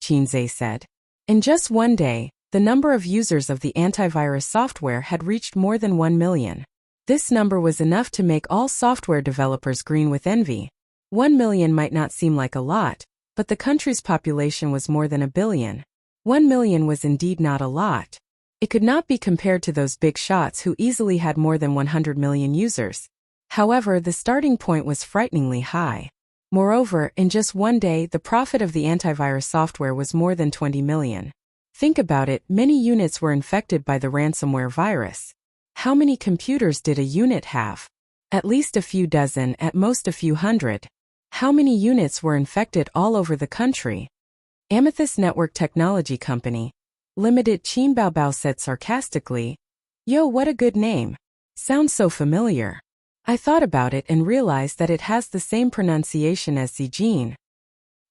Chinze said. In just one day, the number of users of the antivirus software had reached more than 1 million. This number was enough to make all software developers green with envy. 1 million might not seem like a lot, but the country's population was more than 1 billion. 1 million was indeed not a lot. It could not be compared to those big shots who easily had more than 100 million users. However, the starting point was frighteningly high. Moreover, in just one day, the profit of the antivirus software was more than 20 million. Think about it, many units were infected by the ransomware virus. How many computers did a unit have? At least a few dozen, at most a few hundred. How many units were infected all over the country? Amethyst Network Technology Company, Limited, Qin Baobao said sarcastically. Yo, what a good name. Sounds so familiar. I thought about it and realized that it has the same pronunciation as Zijin.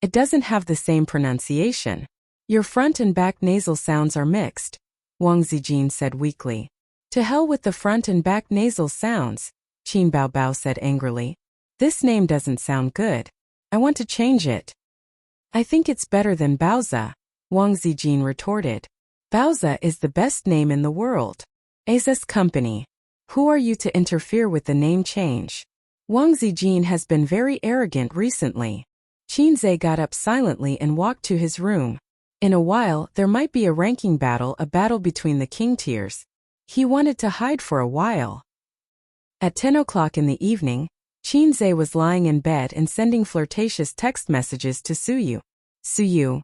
It doesn't have the same pronunciation. Your front and back nasal sounds are mixed, Wang Zijin said weakly. To hell with the front and back nasal sounds, Qin Baobao said angrily. This name doesn't sound good. I want to change it. I think it's better than Baoza, Wang Zijin retorted. Baoza is the best name in the world. Asus Company. Who are you to interfere with the name change? Wang Zijin has been very arrogant recently. Chinze got up silently and walked to his room. In a while, there might be a ranking battle, a battle between the king tiers. He wanted to hide for a while. At 10 o'clock in the evening, Chinze was lying in bed and sending flirtatious text messages to Suyu. Suyu,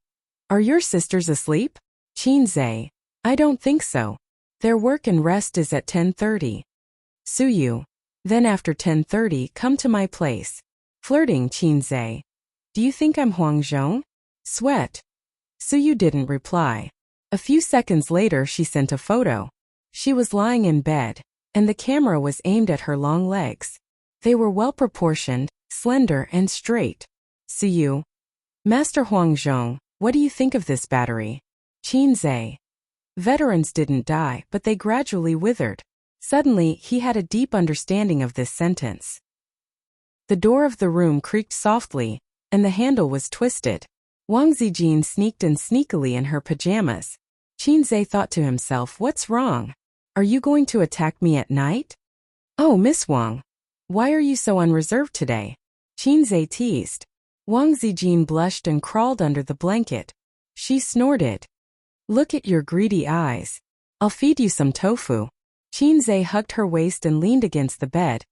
are your sisters asleep? Chinze, I don't think so. Their work and rest is at 10:30. Suyu, then after 10:30 come to my place. Flirting, Chinze. Do you think I'm Huang Zhong? Sweat. Suyu didn't reply. A few seconds later she sent a photo. She was lying in bed, and the camera was aimed at her long legs. They were well-proportioned, slender and straight. Suyu. Master Huangzhong, what do you think of this battery? Qinzhe. Veterans didn't die, but they gradually withered. Suddenly, he had a deep understanding of this sentence. The door of the room creaked softly, and the handle was twisted. Wang Zijin sneaked in sneakily in her pajamas. Qinzhe thought to himself, what's wrong? Are you going to attack me at night? Oh, Miss Wang. Why are you so unreserved today? Qinzhe teased. Wang Zijin blushed and crawled under the blanket. She snorted. Look at your greedy eyes. I'll feed you some tofu. Qinzhe hugged her waist and leaned against the bed,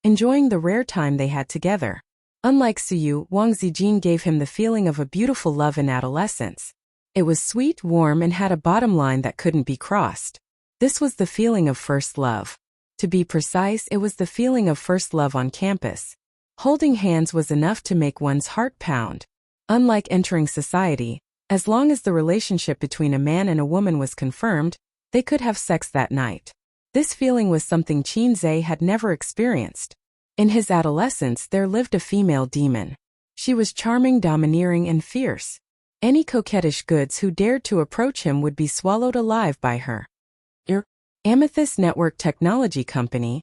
enjoying the rare time they had together. Unlike Suyu, Wang Zijin gave him the feeling of a beautiful love in adolescence. It was sweet, warm, and had a bottom line that couldn't be crossed. This was the feeling of first love. To be precise, it was the feeling of first love on campus. Holding hands was enough to make one's heart pound. Unlike entering society, as long as the relationship between a man and a woman was confirmed, they could have sex that night. This feeling was something Qinzhe had never experienced. In his adolescence there lived a female demon. She was charming, domineering, and fierce. Any coquettish goods who dared to approach him would be swallowed alive by her. Amethyst Network Technology Company,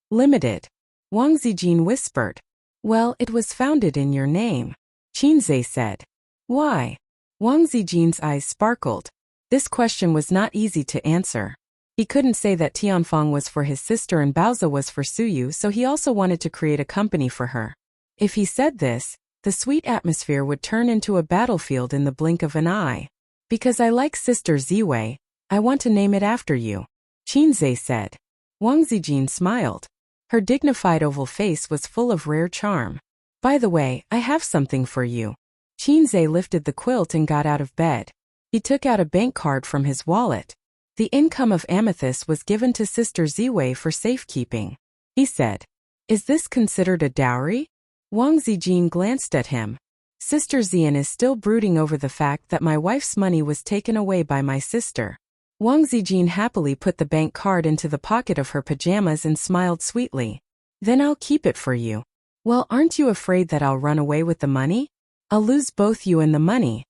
Limited. Wang Zijin whispered. Well, it was founded in your name. Qinzhe said. Why? Wang Zijin's eyes sparkled. This question was not easy to answer. He couldn't say that Tianfeng was for his sister and Baozi was for Suyu, so he also wanted to create a company for her. If he said this, the sweet atmosphere would turn into a battlefield in the blink of an eye. Because I like Sister Ziwei, I want to name it after you. Qinzhe said. Wang Zijin smiled. Her dignified oval face was full of rare charm. By the way, I have something for you. Qinzhe lifted the quilt and got out of bed. He took out a bank card from his wallet. The income of Amethyst was given to Sister Ziwei for safekeeping. He said, Is this considered a dowry? Wang Zijin glanced at him. Sister Zian is still brooding over the fact that my wife's money was taken away by my sister. Wang Zijin happily put the bank card into the pocket of her pajamas and smiled sweetly. Then I'll keep it for you. Well, aren't you afraid that I'll run away with the money? I'll lose both you and the money.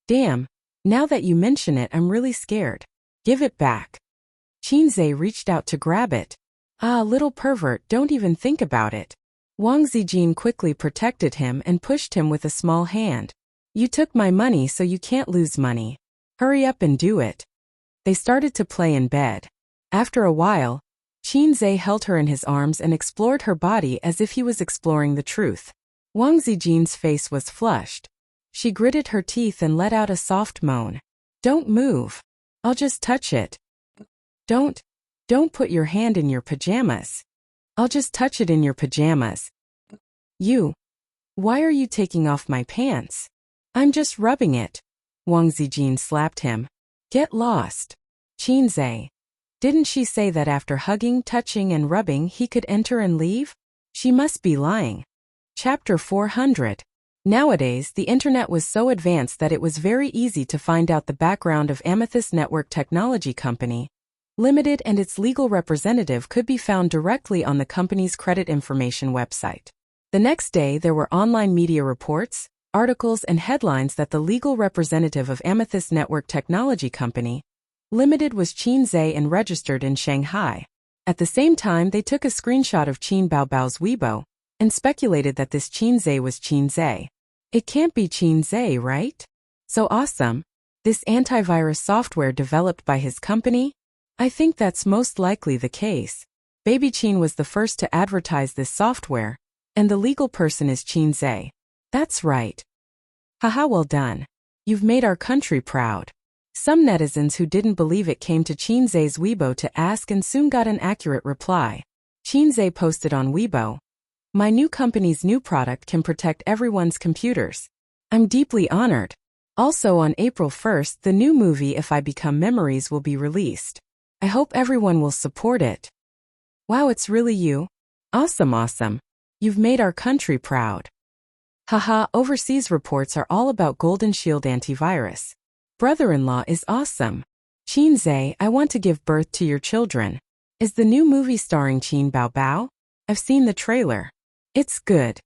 Damn, now that you mention it, I'm really scared. Give it back. Qinzhe reached out to grab it. Ah, little pervert, don't even think about it. Wang Zijin quickly protected him and pushed him with a small hand. You took my money, so you can't lose money. Hurry up and do it. They started to play in bed. After a while, Qinzhe held her in his arms and explored her body as if he was exploring the truth. Wang Zijin's face was flushed. She gritted her teeth and let out a soft moan. Don't move. I'll just touch it. Don't put your hand in your pajamas. I'll just touch it in your pajamas. Why are you taking off my pants? I'm just rubbing it. Wang Zijin slapped him. Get lost. Qinzhe. Didn't she say that after hugging, touching, and rubbing he could enter and leave? She must be lying. Chapter 400. Nowadays, the internet was so advanced that it was very easy to find out the background of Amethyst Network Technology Company, Limited, and its legal representative could be found directly on the company's credit information website. The next day, there were online media reports, articles, and headlines that the legal representative of Amethyst Network Technology Company, Limited, was Qinzhe and registered in Shanghai. At the same time, they took a screenshot of Qin Baobao's Weibo and speculated that this Qinzhe was Qinzhe. It can't be Qinzhe, right? So awesome. This antivirus software developed by his company? I think that's most likely the case. Baby Qin was the first to advertise this software, and the legal person is Qinzhe. That's right. Haha, well done. You've made our country proud. Some netizens who didn't believe it came to Qinzhe's Weibo to ask and soon got an accurate reply. Qinzhe posted on Weibo, My new company's new product can protect everyone's computers. I'm deeply honored. Also on April 1st, the new movie If I Become Memories will be released. I hope everyone will support it. Wow, it's really you? Awesome. You've made our country proud. Haha, overseas reports are all about Golden Shield antivirus. Brother-in-law is awesome. Qin Zhe, I want to give birth to your children. Is the new movie starring Qin Bao Bao? I've seen the trailer. It's good.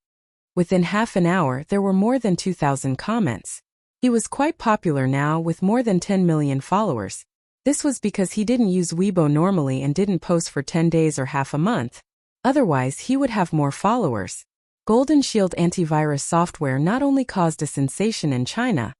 Within half an hour, there were more than 2,000 comments. He was quite popular now with more than 10 million followers. This was because he didn't use Weibo normally and didn't post for 10 days or half a month. Otherwise, he would have more followers. Golden Shield antivirus software not only caused a sensation in China,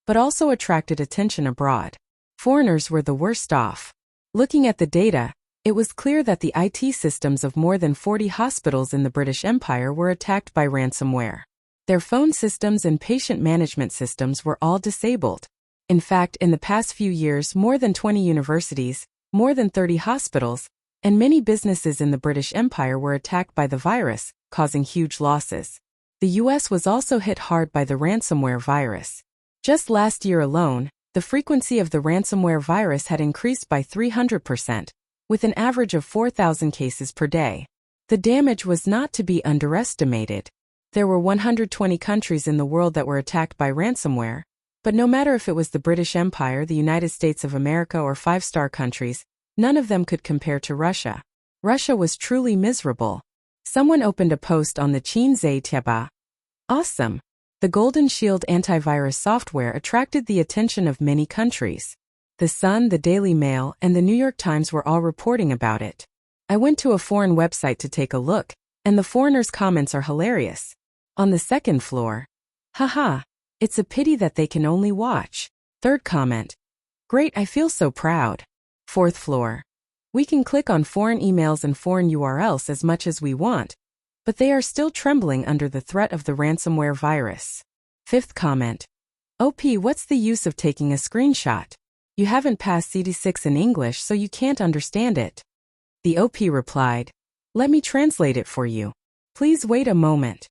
but also attracted attention abroad. Foreigners were the worst off. Looking at the data, it was clear that the IT systems of more than 40 hospitals in the British Empire were attacked by ransomware. Their phone systems and patient management systems were all disabled. In fact, in the past few years, more than 20 universities, more than 30 hospitals, and many businesses in the British Empire were attacked by the virus, causing huge losses. The US was also hit hard by the ransomware virus. Just last year alone, the frequency of the ransomware virus had increased by 300%, with an average of 4,000 cases per day. The damage was not to be underestimated. There were 120 countries in the world that were attacked by ransomware, but no matter if it was the British Empire, the United States of America, or five-star countries, none of them could compare to Russia. Russia was truly miserable. Someone opened a post on the Qinzhe Tieba. Awesome! The Golden Shield antivirus software attracted the attention of many countries. The Sun, the Daily Mail, and the New York Times were all reporting about it. I went to a foreign website to take a look, and the foreigners' comments are hilarious. On the second floor, haha, it's a pity that they can only watch. Third comment, great, I feel so proud. Fourth floor, we can click on foreign emails and foreign URLs as much as we want, but they are still trembling under the threat of the ransomware virus. Fifth comment, OP, what's the use of taking a screenshot? You haven't passed CD6 in English, so you can't understand it. The OP replied, let me translate it for you. Please wait a moment.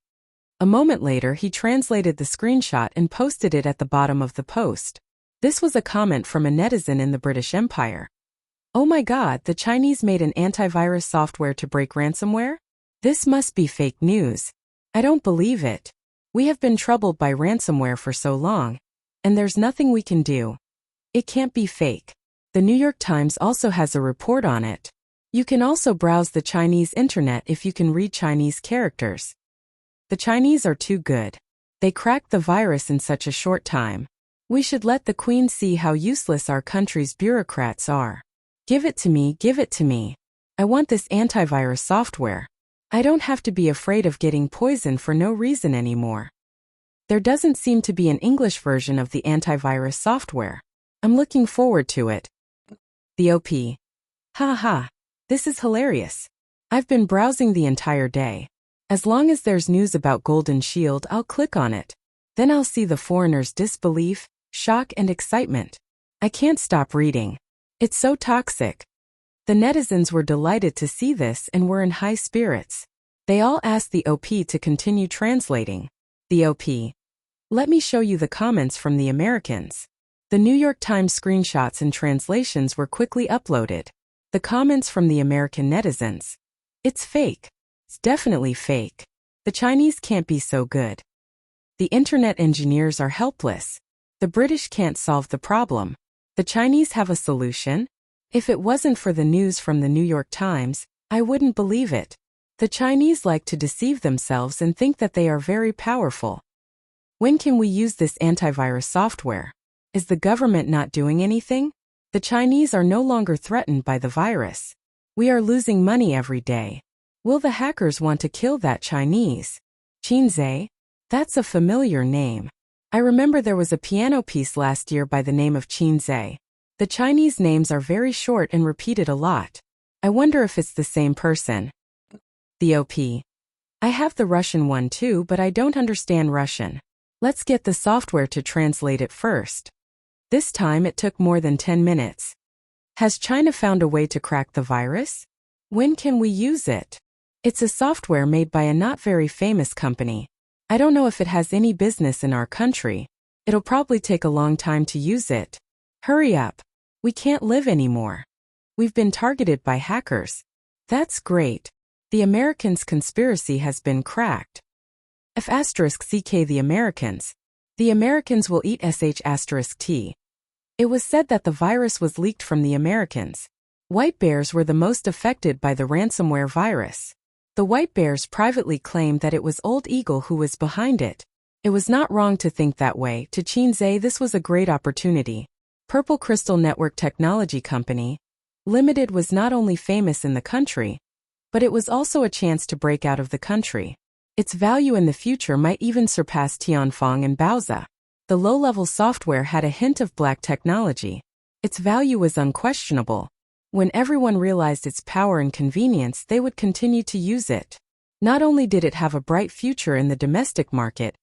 A moment later, he translated the screenshot and posted it at the bottom of the post. This was a comment from a netizen in the British Empire. Oh my God, the Chinese made an antivirus software to break ransomware? This must be fake news. I don't believe it. We have been troubled by ransomware for so long, and there's nothing we can do. It can't be fake. The New York Times also has a report on it. You can also browse the Chinese internet if you can read Chinese characters. The Chinese are too good. They cracked the virus in such a short time. We should let the Queen see how useless our country's bureaucrats are. Give it to me, give it to me. I want this antivirus software. I don't have to be afraid of getting poisoned for no reason anymore. There doesn't seem to be an English version of the antivirus software. I'm looking forward to it. The OP. Ha ha. This is hilarious. I've been browsing the entire day. As long as there's news about Golden Shield, I'll click on it. Then I'll see the foreigners' disbelief, shock, and excitement. I can't stop reading. It's so toxic. The netizens were delighted to see this and were in high spirits. They all asked the OP to continue translating. The OP. Let me show you the comments from the Americans. The New York Times screenshots and translations were quickly uploaded. The comments from the American netizens. It's fake. It's definitely fake. The Chinese can't be so good. The internet engineers are helpless. The British can't solve the problem. The Chinese have a solution? If it wasn't for the news from the New York Times, I wouldn't believe it. The Chinese like to deceive themselves and think that they are very powerful. When can we use this antivirus software? Is the government not doing anything? The Chinese are no longer threatened by the virus. We are losing money every day. Will the hackers want to kill that Chinese? Qinzhe? That's a familiar name. I remember there was a piano piece last year by the name of Qinzhe. The Chinese names are very short and repeated a lot. I wonder if it's the same person. The OP. I have the Russian one too, but I don't understand Russian. Let's get the software to translate it first. This time it took more than 10 minutes. Has China found a way to crack the virus? When can we use it? It's a software made by a not very famous company. I don't know if it has any business in our country. It'll probably take a long time to use it. Hurry up. We can't live anymore. We've been targeted by hackers. That's great. The Americans' conspiracy has been cracked. F***CK the Americans. The Americans will eat sh*T. It was said that the virus was leaked from the Americans. White bears were the most affected by the ransomware virus. The white bears privately claimed that it was Old Eagle who was behind it. It was not wrong to think that way. To Qinzhe, this was a great opportunity. Purple Crystal Network Technology Company Limited was not only famous in the country, but it was also a chance to break out of the country. Its value in the future might even surpass Tianfeng and Baozi. The low-level software had a hint of black technology. Its value was unquestionable. When everyone realized its power and convenience, they would continue to use it. Not only did it have a bright future in the domestic market,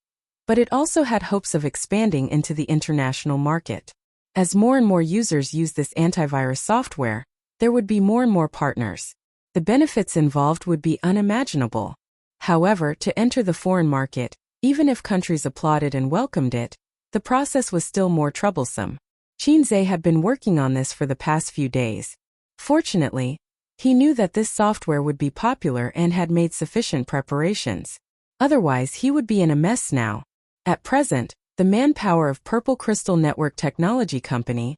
but it also had hopes of expanding into the international market. As more and more users use this antivirus software, there would be more and more partners. The benefits involved would be unimaginable. However, to enter the foreign market, even if countries applauded and welcomed it, the process was still more troublesome. Qinzhe had been working on this for the past few days. Fortunately, he knew that this software would be popular and had made sufficient preparations. Otherwise, he would be in a mess now. At present, the manpower of Purple Crystal Network Technology Company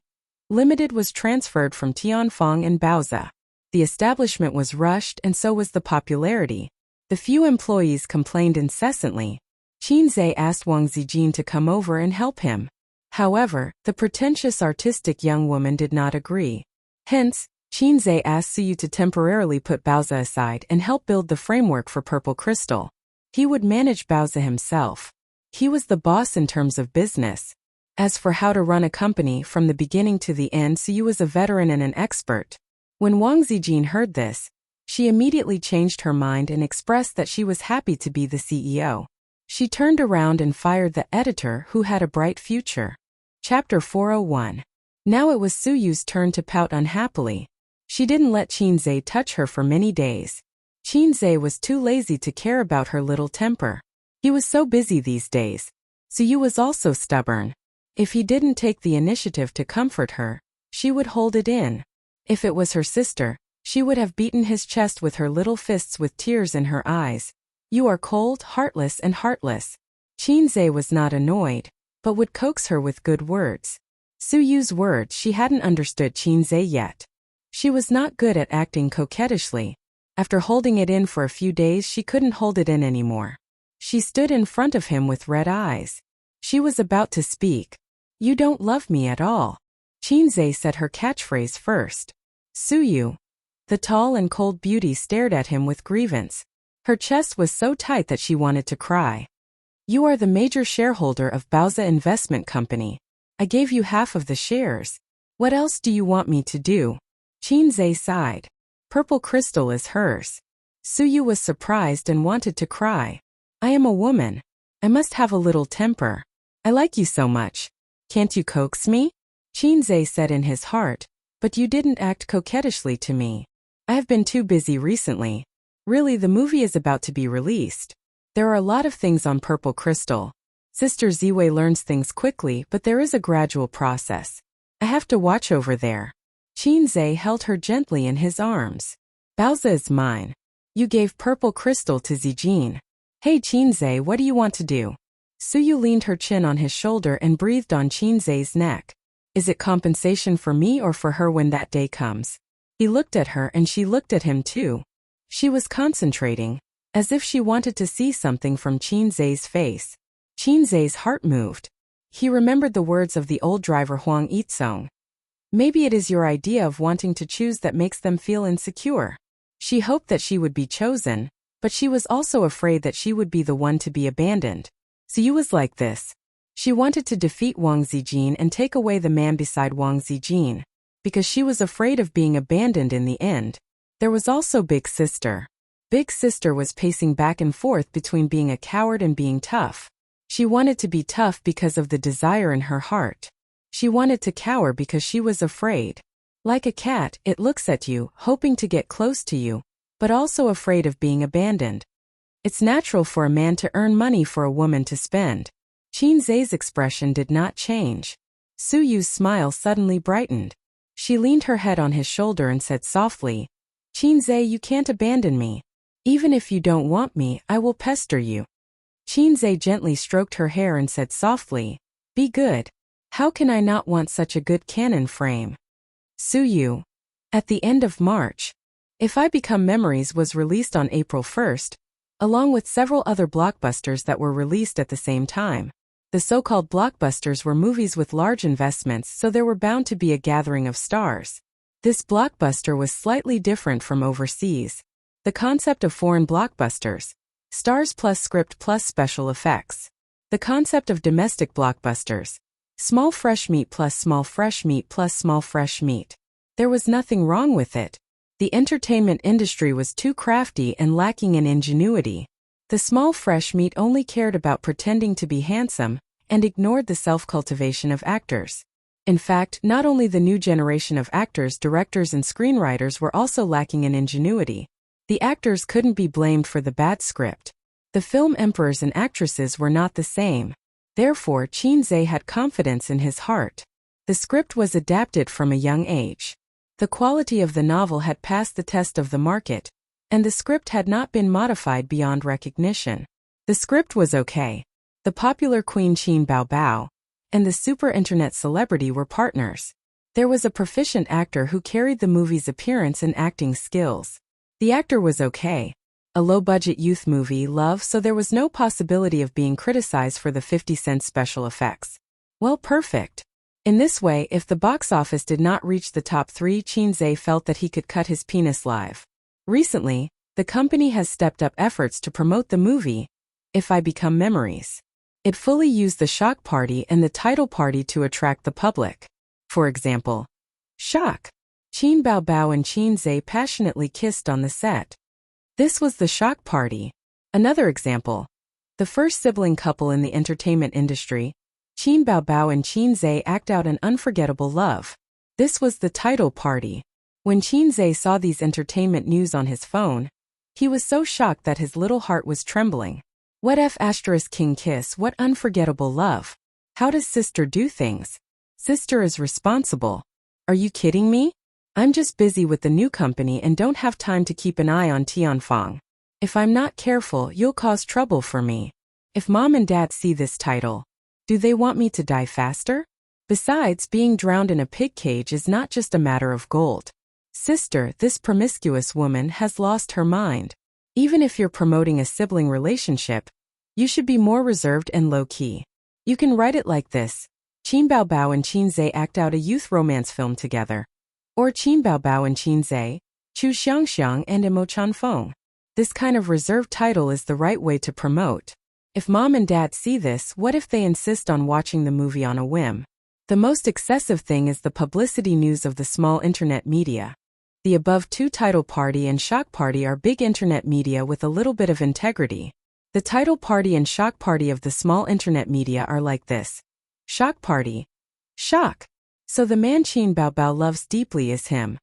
Limited was transferred from Tianfeng and Baozi. The establishment was rushed and so was the popularity. The few employees complained incessantly. Qinzhe asked Wang Zijin to come over and help him. However, the pretentious artistic young woman did not agree. Hence, Qinzhe asked Suyu to temporarily put Baozi aside and help build the framework for Purple Crystal. He would manage Baozi himself. He was the boss in terms of business. As for how to run a company from the beginning to the end, Suyu was a veteran and an expert. When Wang Zijin heard this, she immediately changed her mind and expressed that she was happy to be the CEO. She turned around and fired the editor who had a bright future. Chapter 401. Now it was Suyu's turn to pout unhappily. She didn't let Qinzhe touch her for many days. Qinzhe was too lazy to care about her little temper. He was so busy these days. Suyu was also stubborn. If he didn't take the initiative to comfort her, she would hold it in. If it was her sister, she would have beaten his chest with her little fists with tears in her eyes. You are cold, heartless and heartless. Qinzhe was not annoyed, but would coax her with good words. Suyu's words, she hadn't understood Qinzhe yet. She was not good at acting coquettishly. After holding it in for a few days, she couldn't hold it in anymore. She stood in front of him with red eyes. She was about to speak. You don't love me at all. Qinzhe said her catchphrase first. Suyu. The tall and cold beauty stared at him with grievance. Her chest was so tight that she wanted to cry. You are the major shareholder of Baozi Investment Company. I gave you half of the shares. What else do you want me to do? Qinzhe sighed. Purple Crystal is hers. Suyu was surprised and wanted to cry. I am a woman. I must have a little temper. I like you so much. Can't you coax me? Qinzhe said in his heart, but you didn't act coquettishly to me. I have been too busy recently. Really, the movie is about to be released. There are a lot of things on Purple Crystal. Sister Ziwei learns things quickly, but there is a gradual process. I have to watch over there. Qinzhe held her gently in his arms. Baozi is mine. You gave Purple Crystal to Zijin. Hey Qinzhe, what do you want to do? Suyu leaned her chin on his shoulder and breathed on Qinzhe's neck. Is it compensation for me or for her when that day comes? He looked at her and she looked at him too. She was concentrating, as if she wanted to see something from Qinzhe's face. Qinzhe's heart moved. He remembered the words of the old driver Huang Yizong. Maybe it is your idea of wanting to choose that makes them feel insecure. She hoped that she would be chosen, but she was also afraid that she would be the one to be abandoned. Suyu was like this. She wanted to defeat Wang Zijin and take away the man beside Wang Zijin, because she was afraid of being abandoned in the end. There was also Big Sister. Big Sister was pacing back and forth between being a coward and being tough. She wanted to be tough because of the desire in her heart. She wanted to cower because she was afraid. Like a cat, it looks at you, hoping to get close to you, but also afraid of being abandoned. It's natural for a man to earn money for a woman to spend. Qinzhe's expression did not change. Suyu's smile suddenly brightened. She leaned her head on his shoulder and said softly, Qinzhe, you can't abandon me. Even if you don't want me, I will pester you. Qinzhe gently stroked her hair and said softly, be good. How can I not want such a good Canon frame? Suyu. At the end of March, If I Become Memories was released on April 1st, along with several other blockbusters that were released at the same time. The so-called blockbusters were movies with large investments, so there were bound to be a gathering of stars. This blockbuster was slightly different from overseas. The concept of foreign blockbusters, stars plus script plus special effects. The concept of domestic blockbusters, small fresh meat plus small fresh meat plus small fresh meat. There was nothing wrong with it. The entertainment industry was too crafty and lacking in ingenuity. The small fresh meat only cared about pretending to be handsome and ignored the self-cultivation of actors. In fact, not only the new generation of actors, directors and screenwriters were also lacking in ingenuity. The actors couldn't be blamed for the bad script. The film emperors and actresses were not the same. Therefore, Qinze had confidence in his heart. The script was adapted from a young age. The quality of the novel had passed the test of the market, and the script had not been modified beyond recognition. The script was okay. The popular Queen Qin Baobao and the super internet celebrity were partners. There was a proficient actor who carried the movie's appearance and acting skills. The actor was okay. A low-budget youth movie, love, so there was no possibility of being criticized for the 50-cent special effects. Well, perfect. In this way, if the box office did not reach the top 3, Qinze felt that he could cut his penis live. Recently, the company has stepped up efforts to promote the movie, If I Become Memories. It fully used the shock party and the title party to attract the public. For example, shock. Qin Baobao and Qinze passionately kissed on the set. This was the shock party. Another example. The first sibling couple in the entertainment industry, Qin Baobao and Qinze act out an unforgettable love. This was the title party. When Qinze saw these entertainment news on his phone, he was so shocked that his little heart was trembling. What F*** king kiss, what unforgettable love. How does sister do things? Sister is responsible. Are you kidding me? I'm just busy with the new company and don't have time to keep an eye on Tianfang. If I'm not careful, you'll cause trouble for me. If mom and dad see this title, do they want me to die faster? Besides, being drowned in a pig cage is not just a matter of gold. Sister, this promiscuous woman has lost her mind. Even if you're promoting a sibling relationship, you should be more reserved and low-key. You can write it like this. Qin Baobao and Qinze act out a youth romance film together. Or Qin Baobao and Qinze, Chu Xiangxiang and Imo Chanfeng. This kind of reserved title is the right way to promote. If mom and dad see this, what if they insist on watching the movie on a whim? The most excessive thing is the publicity news of the small internet media. The above two, title party and shock party, are big internet media with a little bit of integrity. The title party and shock party of the small internet media are like this. Shock party. Shock. So the man Qin Baobao loves deeply is him.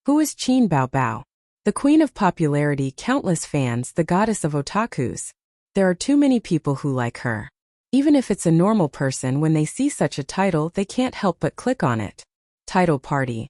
Who is Qin Baobao? The queen of popularity, countless fans, the goddess of otakus. There are too many people who like her. Even if it's a normal person, when they see such a title, they can't help but click on it. Title party.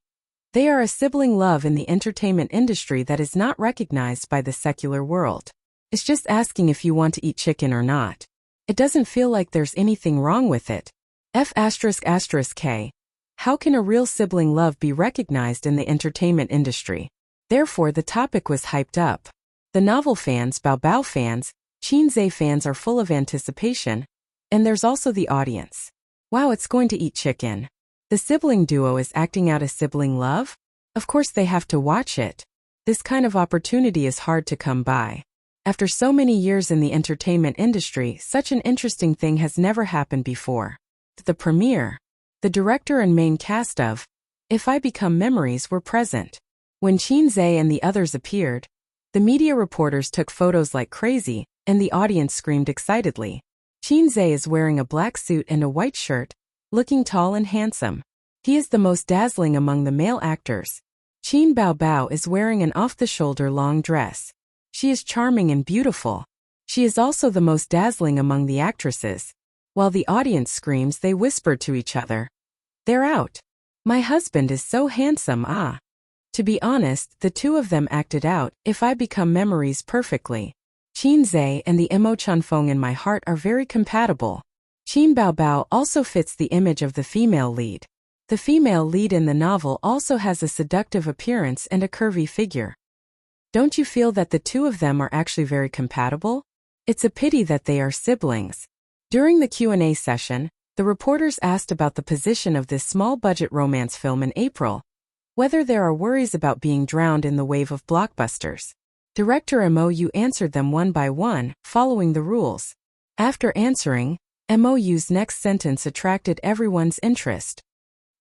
They are a sibling love in the entertainment industry that is not recognized by the secular world. It's just asking if you want to eat chicken or not. It doesn't feel like there's anything wrong with it. F***K. How can a real sibling love be recognized in the entertainment industry? Therefore, the topic was hyped up. The novel fans, Baobao fans, Qinze fans are full of anticipation. And there's also the audience. Wow, it's going to eat chicken. The sibling duo is acting out a sibling love? Of course they have to watch it. This kind of opportunity is hard to come by. After so many years in the entertainment industry, such an interesting thing has never happened before. The premiere. The director and main cast of If I Become Memories were present. When Qinze and the others appeared, the media reporters took photos like crazy, and the audience screamed excitedly. Qinze is wearing a black suit and a white shirt, looking tall and handsome. He is the most dazzling among the male actors. Qin Baobao is wearing an off-the-shoulder long dress. She is charming and beautiful. She is also the most dazzling among the actresses. While the audience screams, they whisper to each other. They're out. My husband is so handsome, ah. To be honest, the two of them acted out If I Become Memories perfectly. Qinze and the Imo Chanfeng in my heart are very compatible. Qin Baobao also fits the image of the female lead. The female lead in the novel also has a seductive appearance and a curvy figure. Don't you feel that the two of them are actually very compatible? It's a pity that they are siblings. During the Q&A session, the reporters asked about the position of this small-budget romance film in April, whether there are worries about being drowned in the wave of blockbusters. Director MOU answered them one by one, following the rules. After answering, MOU's next sentence attracted everyone's interest.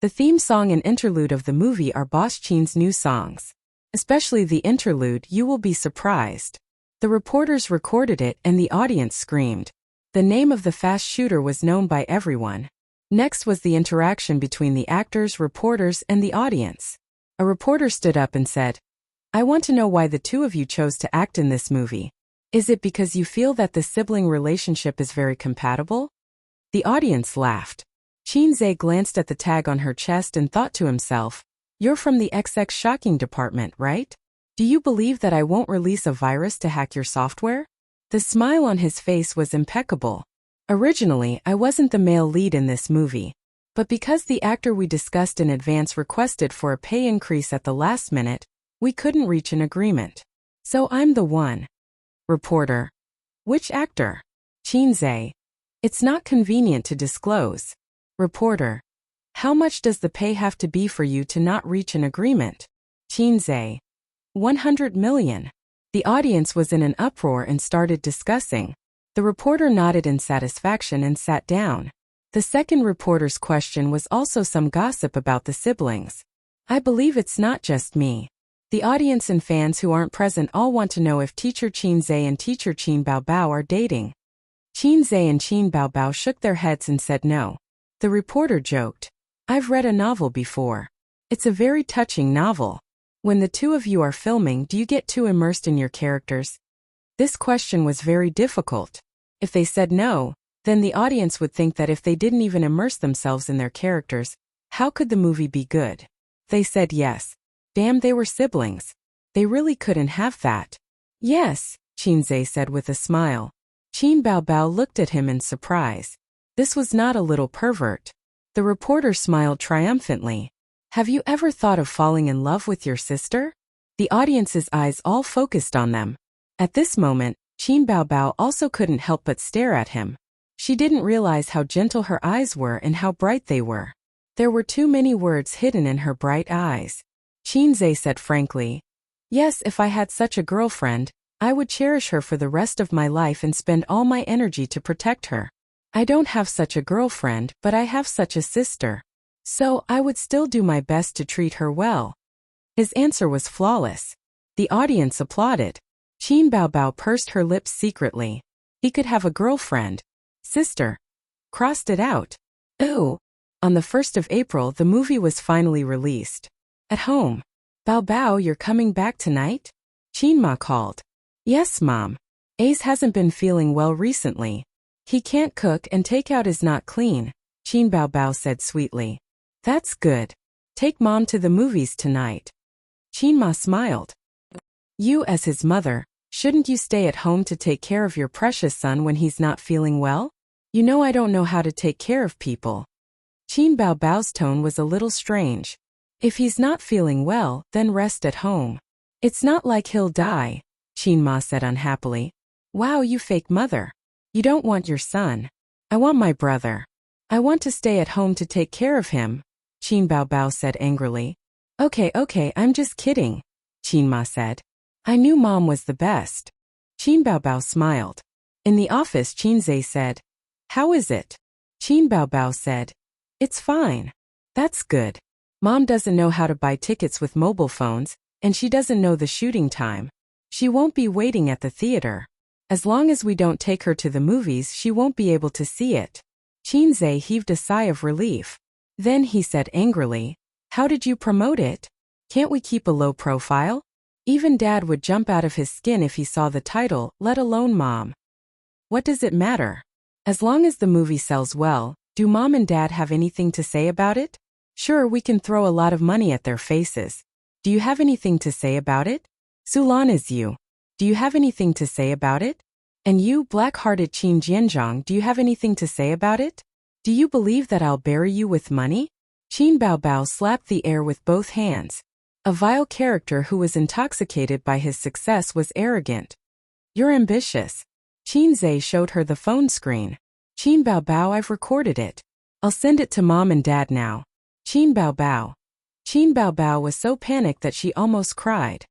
The theme song and interlude of the movie are Boss Qin's new songs. Especially the interlude, you will be surprised. The reporters recorded it and the audience screamed. The name of the fast shooter was known by everyone. Next was the interaction between the actors, reporters, and the audience. A reporter stood up and said, "I want to know why the two of you chose to act in this movie. Is it because you feel that the sibling relationship is very compatible?" The audience laughed. Qin Zhe glanced at the tag on her chest and thought to himself, "You're from the XX Shocking department, right? Do you believe that I won't release a virus to hack your software?" The smile on his face was impeccable. "Originally, I wasn't the male lead in this movie. But because the actor we discussed in advance requested for a pay increase at the last minute, we couldn't reach an agreement. So I'm the one." Reporter: "Which actor?" Qin Zhe: "It's not convenient to disclose." Reporter: "How much does the pay have to be for you to not reach an agreement?" Qin Zhe: 100 million. The audience was in an uproar and started discussing. The reporter nodded in satisfaction and sat down. The second reporter's question was also some gossip about the siblings. "I believe it's not just me. The audience and fans who aren't present all want to know if Teacher Qin Zhe and Teacher Qin Baobao are dating." Qin Zhe and Qin Baobao shook their heads and said no. The reporter joked, "I've read a novel before. It's a very touching novel. When the two of you are filming, do you get too immersed in your characters?" This question was very difficult. If they said no, then the audience would think that if they didn't even immerse themselves in their characters, how could the movie be good? They said yes. Damn, they were siblings. They really couldn't have that. "Yes," Qin Zhe said with a smile. Qin Baobao looked at him in surprise. This was not a little pervert. The reporter smiled triumphantly. "Have you ever thought of falling in love with your sister?" The audience's eyes all focused on them. At this moment, Qin Baobao also couldn't help but stare at him. She didn't realize how gentle her eyes were and how bright they were. There were too many words hidden in her bright eyes. Qin Zhe said frankly, "Yes, if I had such a girlfriend, I would cherish her for the rest of my life and spend all my energy to protect her. I don't have such a girlfriend, but I have such a sister. So I would still do my best to treat her well." His answer was flawless. The audience applauded. Qin Baobao pursed her lips secretly. He could have a girlfriend. Sister. Crossed it out. Ooh. On the 1st of April, the movie was finally released. At home. "Baobao, you're coming back tonight?" Qin Ma called. "Yes, Mom. Ace hasn't been feeling well recently. He can't cook and takeout is not clean," Qin Baobao said sweetly. "That's good. Take Mom to the movies tonight." Qin Ma smiled. "You as his mother, shouldn't you stay at home to take care of your precious son when he's not feeling well? You know I don't know how to take care of people." Qin Baobao's tone was a little strange. "If he's not feeling well, then rest at home. It's not like he'll die," Qin Ma said unhappily. "Wow, you fake mother. You don't want your son. I want my brother. I want to stay at home to take care of him," Qin Baobao said angrily. Okay, I'm just kidding," Qin Ma said. "I knew Mom was the best." Qin Baobao smiled. In the office, Qin Zhe said, "How is it?" Qin Baobao said, "It's fine." "That's good. Mom doesn't know how to buy tickets with mobile phones, and she doesn't know the shooting time. She won't be waiting at the theater. As long as we don't take her to the movies, she won't be able to see it." Qin Zhe heaved a sigh of relief. Then he said angrily, "How did you promote it? Can't we keep a low profile? Even Dad would jump out of his skin if he saw the title, let alone Mom." "What does it matter? As long as the movie sells well, do Mom and Dad have anything to say about it? Sure, we can throw a lot of money at their faces. Do you have anything to say about it? Sulan is you. Do you have anything to say about it?" And you, black-hearted Qin Jianzhong, do you have anything to say about it? Do you believe that I'll bury you with money? Qin Baobao slapped the air with both hands. A vile character who was intoxicated by his success was arrogant. You're ambitious. Qin Zhe showed her the phone screen. Qin Baobao, I've recorded it. I'll send it to Mom and Dad now. Qin Baobao. Qin Baobao was so panicked that she almost cried.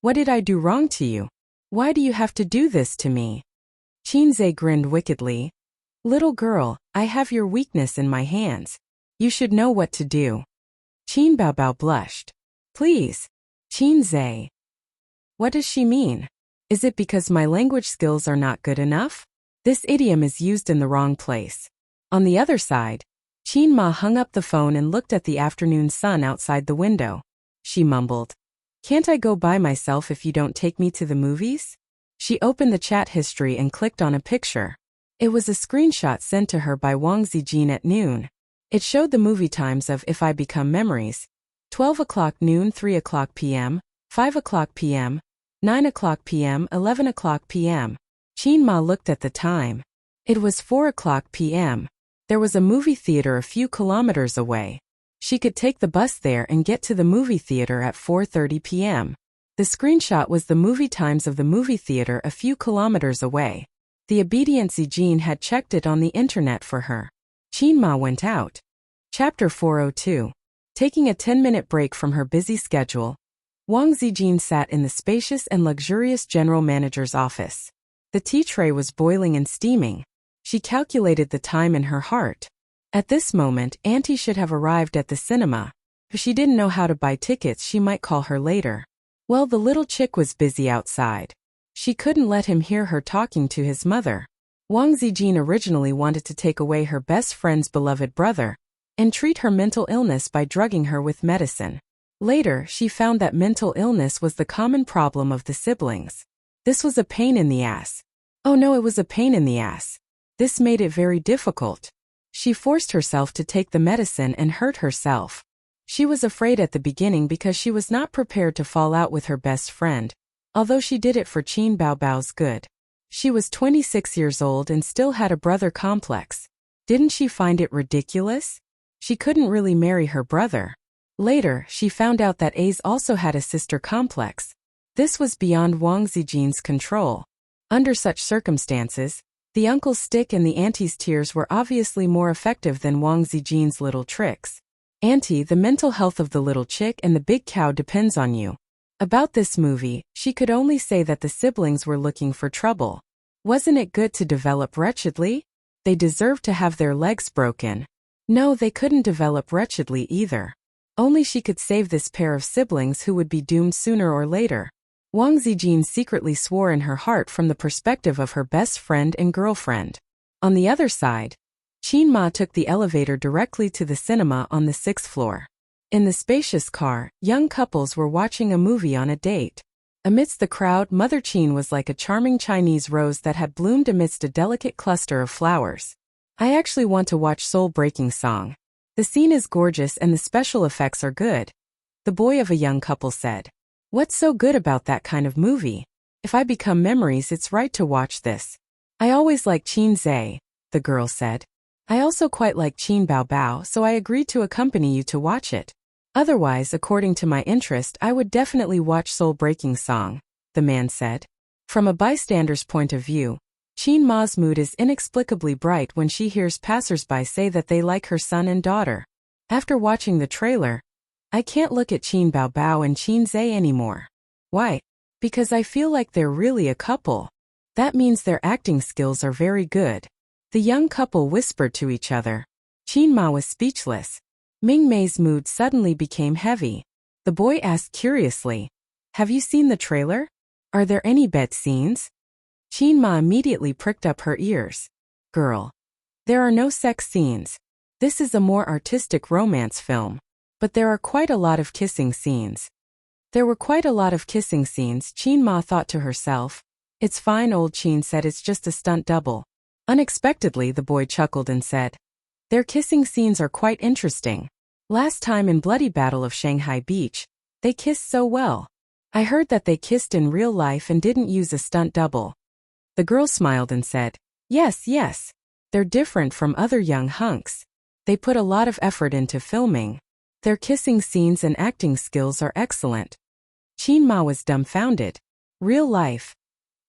What did I do wrong to you? Why do you have to do this to me? Qin Zhe grinned wickedly. Little girl, I have your weakness in my hands. You should know what to do. Qin Baobao blushed. Please. Qin Zhe. What does she mean? Is it because my language skills are not good enough? This idiom is used in the wrong place. On the other side, Qin Ma hung up the phone and looked at the afternoon sun outside the window. She mumbled. Can't I go by myself if you don't take me to the movies? She opened the chat history and clicked on a picture. It was a screenshot sent to her by Wang Zijin at noon. It showed the movie times of If I Become Memories. 12 o'clock noon, 3 o'clock p.m., 5 o'clock p.m., 9 o'clock p.m., 11 o'clock p.m. Qin Ma looked at the time. It was 4 o'clock p.m. There was a movie theater a few kilometers away. She could take the bus there and get to the movie theater at 4:30 p.m. The screenshot was the movie times of the movie theater a few kilometers away. The obedient Zijin had checked it on the internet for her. Qin Ma went out. Chapter 402. Taking a 10-minute break from her busy schedule, Wang Zijin sat in the spacious and luxurious general manager's office. The tea tray was boiling and steaming. She calculated the time in her heart. At this moment, Auntie should have arrived at the cinema. If she didn't know how to buy tickets, she might call her later. Well, the little chick was busy outside. She couldn't let him hear her talking to his mother. Wang Zijin originally wanted to take away her best friend's beloved brother and treat her mental illness by drugging her with medicine. Later, she found that mental illness was the common problem of the siblings. This was a pain in the ass. Oh no, it was a pain in the ass. This made it very difficult. She forced herself to take the medicine and hurt herself. She was afraid at the beginning because she was not prepared to fall out with her best friend, although she did it for Qin Baobao's good. She was 26 years old and still had a brother complex. Didn't she find it ridiculous? She couldn't really marry her brother. Later, she found out that Ace also had a sister complex. This was beyond Wang Zijin's control. Under such circumstances, the uncle's stick and the auntie's tears were obviously more effective than Wang Zijin's little tricks. Auntie, the mental health of the little chick and the big cow depends on you. About this movie, she could only say that the siblings were looking for trouble. Wasn't it good to develop wretchedly? They deserved to have their legs broken. No, they couldn't develop wretchedly either. Only she could save this pair of siblings who would be doomed sooner or later. Wang Zijin secretly swore in her heart from the perspective of her best friend and girlfriend. On the other side, Qin Ma took the elevator directly to the cinema on the 6th floor. In the spacious car, young couples were watching a movie on a date. Amidst the crowd, Mother Qin was like a charming Chinese rose that had bloomed amidst a delicate cluster of flowers. I actually want to watch Soul-Breaking Song. The scene is gorgeous and the special effects are good. The boy of a young couple said. What's so good about that kind of movie? If I Become Memories, it's right to watch this. I always like Qin Zhe, the girl said. I also quite like Qin Baobao, so I agreed to accompany you to watch it. Otherwise, according to my interest, I would definitely watch Soul-Breaking Song, the man said. From a bystander's point of view, Qin Ma's mood is inexplicably bright when she hears passers-by say that they like her son and daughter. After watching the trailer, I can't look at Qin Baobao and Qin Zhe anymore. Why? Because I feel like they're really a couple. That means their acting skills are very good. The young couple whispered to each other. Qin Ma was speechless. Ming Mei's mood suddenly became heavy. The boy asked curiously, Have you seen the trailer? Are there any bed scenes? Qin Ma immediately pricked up her ears. Girl. There are no sex scenes. This is a more artistic romance film. But there are quite a lot of kissing scenes. There were quite a lot of kissing scenes, Qin Ma thought to herself. It's fine, old Qin said, it's just a stunt double. Unexpectedly, the boy chuckled and said, Their kissing scenes are quite interesting. Last time in Bloody Battle of Shanghai Beach, they kissed so well. I heard that they kissed in real life and didn't use a stunt double. The girl smiled and said, "Yes, yes. They're different from other young hunks. They put a lot of effort into filming. Their kissing scenes and acting skills are excellent." Chin-ma was dumbfounded. Real life.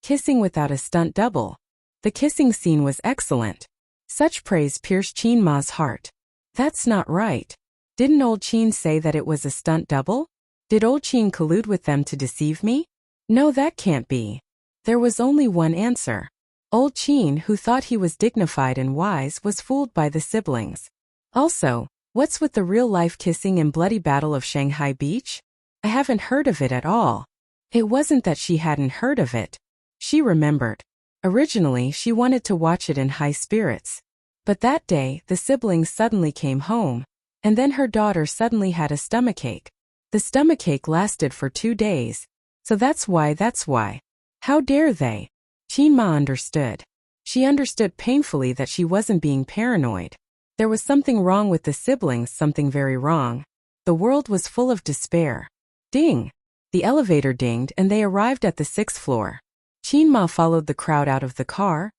Kissing without a stunt double. The kissing scene was excellent. Such praise pierced Chin-ma's heart. That's not right. Didn't old Chin say that it was a stunt double? Did old Chin collude with them to deceive me? No, that can't be. There was only one answer. Old Chin, who thought he was dignified and wise, was fooled by the siblings. Also, what's with the real-life kissing in Bloody Battle of Shanghai Beach? I haven't heard of it at all. It wasn't that she hadn't heard of it. She remembered. Originally, she wanted to watch it in high spirits. But that day, the siblings suddenly came home, and then her daughter suddenly had a stomachache. The stomachache lasted for 2 days. So that's why. How dare they? Chin-ma understood. She understood painfully that she wasn't being paranoid. There was something wrong with the siblings, something very wrong. The world was full of despair. Ding! The elevator dinged and they arrived at the 6th floor. Chin-ma followed the crowd out of the car,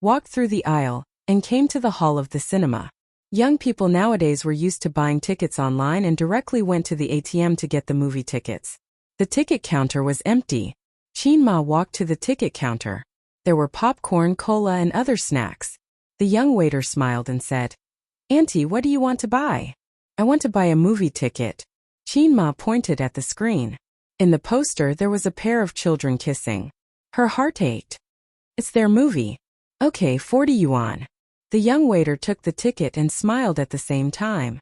walked through the aisle, and came to the hall of the cinema. Young people nowadays were used to buying tickets online and directly went to the ATM to get the movie tickets. The ticket counter was empty. Chin-ma walked to the ticket counter. There were popcorn, cola, and other snacks. The young waiter smiled and said, "Auntie, what do you want to buy?" "I want to buy a movie ticket." Chin-ma pointed at the screen. In the poster there was a pair of children kissing. Her heart ached. "It's their movie." "Okay, 40 yuan. The young waiter took the ticket and smiled at the same time.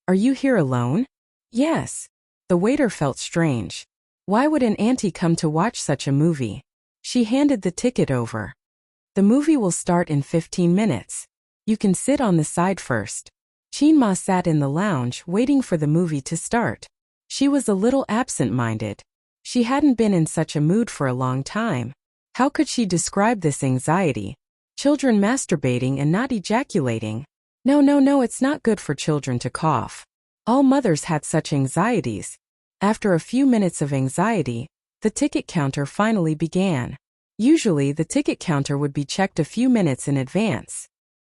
"Are you here alone?" "Yes." The waiter felt strange. Why would an auntie come to watch such a movie? She handed the ticket over. "The movie will start in 15 minutes. You can sit on the side first." Chin-ma sat in the lounge waiting for the movie to start. She was a little absent-minded. She hadn't been in such a mood for a long time. How could she describe this anxiety? Children masturbating and not ejaculating. No, it's not good for children to cough. All mothers had such anxieties. After a few minutes of anxiety, the ticket counter finally began. Usually, the ticket counter would be checked a few minutes in advance.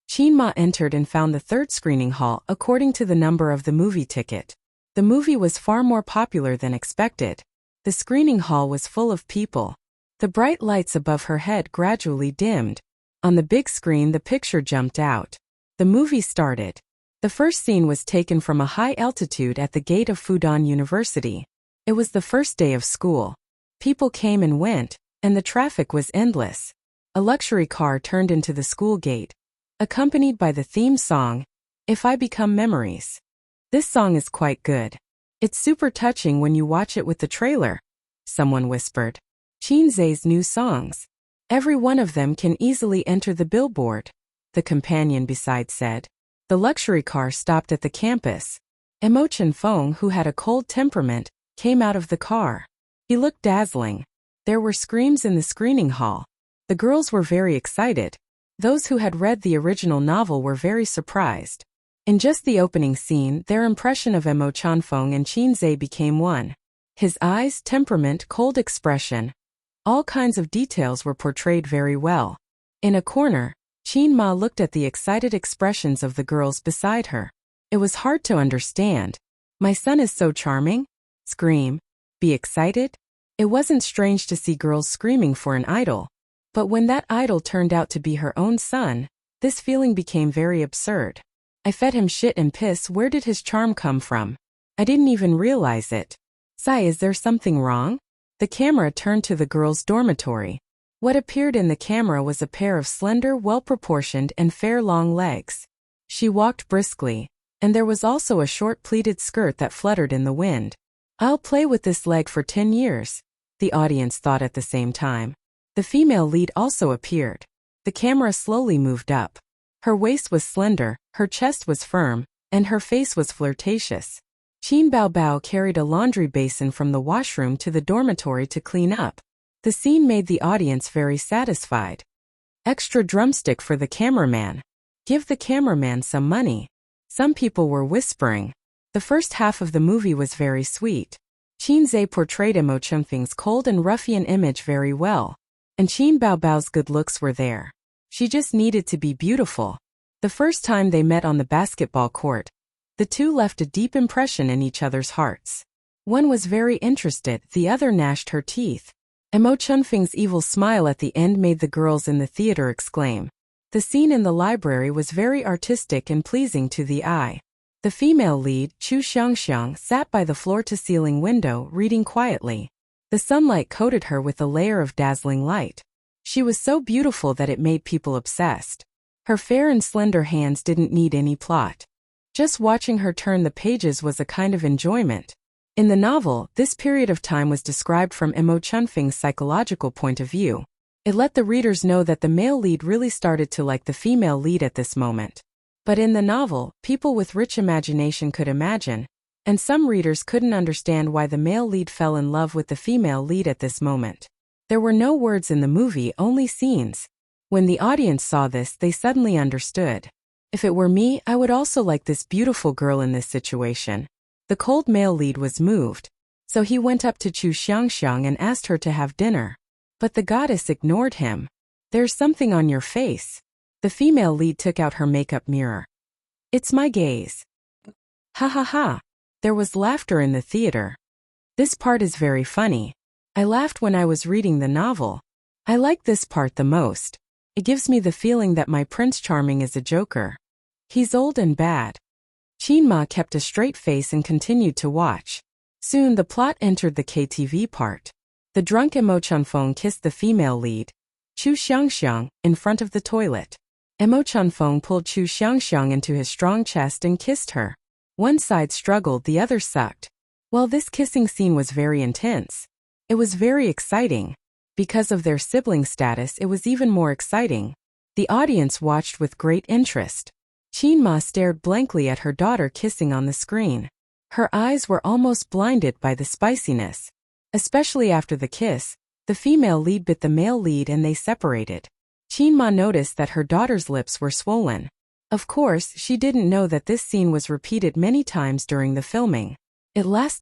Chin-ma entered and found the 3rd screening hall according to the number of the movie ticket. The movie was far more popular than expected. The screening hall was full of people. The bright lights above her head gradually dimmed. On the big screen, the picture jumped out. The movie started. The first scene was taken from a high altitude at the gate of Fudan University. It was the first day of school. People came and went, and the traffic was endless. A luxury car turned into the school gate, accompanied by the theme song, "If I Become Memories." This song is quite good. It's super touching when you watch it with the trailer, someone whispered. Chin-zae's new songs. Every one of them can easily enter the billboard, the companion beside said. The luxury car stopped at the campus. Emo Chen-fong, who had a cold temperament, came out of the car. He looked dazzling. There were screams in the screening hall. The girls were very excited. Those who had read the original novel were very surprised. In just the opening scene, their impression of Emo Chen-fong and Chin-zae became one. His eyes, temperament, cold expression. All kinds of details were portrayed very well. In a corner, Chin-ma looked at the excited expressions of the girls beside her. It was hard to understand. My son is so charming? Scream. Be excited? It wasn't strange to see girls screaming for an idol. But when that idol turned out to be her own son, this feeling became very absurd. I fed him shit and piss. Where did his charm come from? I didn't even realize it. Sai, is there something wrong? The camera turned to the girls' dormitory. What appeared in the camera was a pair of slender, well-proportioned and fair long legs. She walked briskly, and there was also a short pleated skirt that fluttered in the wind. I'll play with this leg for 10 years, the audience thought at the same time. The female lead also appeared. The camera slowly moved up. Her waist was slender, her chest was firm, and her face was flirtatious. Qin Baobao carried a laundry basin from the washroom to the dormitory to clean up. The scene made the audience very satisfied. Extra drumstick for the cameraman. Give the cameraman some money. Some people were whispering. The first half of the movie was very sweet. Chin-zae portrayed Emo Chen-fing's cold and ruffian image very well. And Qin Baobao's good looks were there. She just needed to be beautiful. The first time they met on the basketball court, the two left a deep impression in each other's hearts. One was very interested, the other gnashed her teeth. And Mo Chunfeng's evil smile at the end made the girls in the theater exclaim. The scene in the library was very artistic and pleasing to the eye. The female lead, Chu Xiangxiang, sat by the floor-to-ceiling window, reading quietly. The sunlight coated her with a layer of dazzling light. She was so beautiful that it made people obsessed. Her fair and slender hands didn't need any plot. Just watching her turn the pages was a kind of enjoyment. In the novel, this period of time was described from Mo Chunfeng's psychological point of view. It let the readers know that the male lead really started to like the female lead at this moment. But in the novel, people with rich imagination could imagine, and some readers couldn't understand why the male lead fell in love with the female lead at this moment. There were no words in the movie, only scenes. When the audience saw this, they suddenly understood. If it were me, I would also like this beautiful girl in this situation. The cold male lead was moved, so he went up to Chu Xiangxiang and asked her to have dinner. But the goddess ignored him. There's something on your face. The female lead took out her makeup mirror. It's my gaze. Ha ha ha. There was laughter in the theater. This part is very funny. I laughed when I was reading the novel. I like this part the most. It gives me the feeling that my Prince Charming is a joker. He's old and bad. Qin Ma kept a straight face and continued to watch. Soon the plot entered the KTV part. The drunk Mo Chunfeng kissed the female lead, Chu Xiangxiang, in front of the toilet. Mo Chunfeng pulled Chu Xiangxiang into his strong chest and kissed her. One side struggled, the other sucked. Well, this kissing scene was very intense. It was very exciting. Because of their sibling status, it was even more exciting. The audience watched with great interest. Qin Ma stared blankly at her daughter kissing on the screen. Her eyes were almost blinded by the spiciness. Especially after the kiss, the female lead bit the male lead and they separated. Qin Ma noticed that her daughter's lips were swollen. Of course, she didn't know that this scene was repeated many times during the filming. It lasted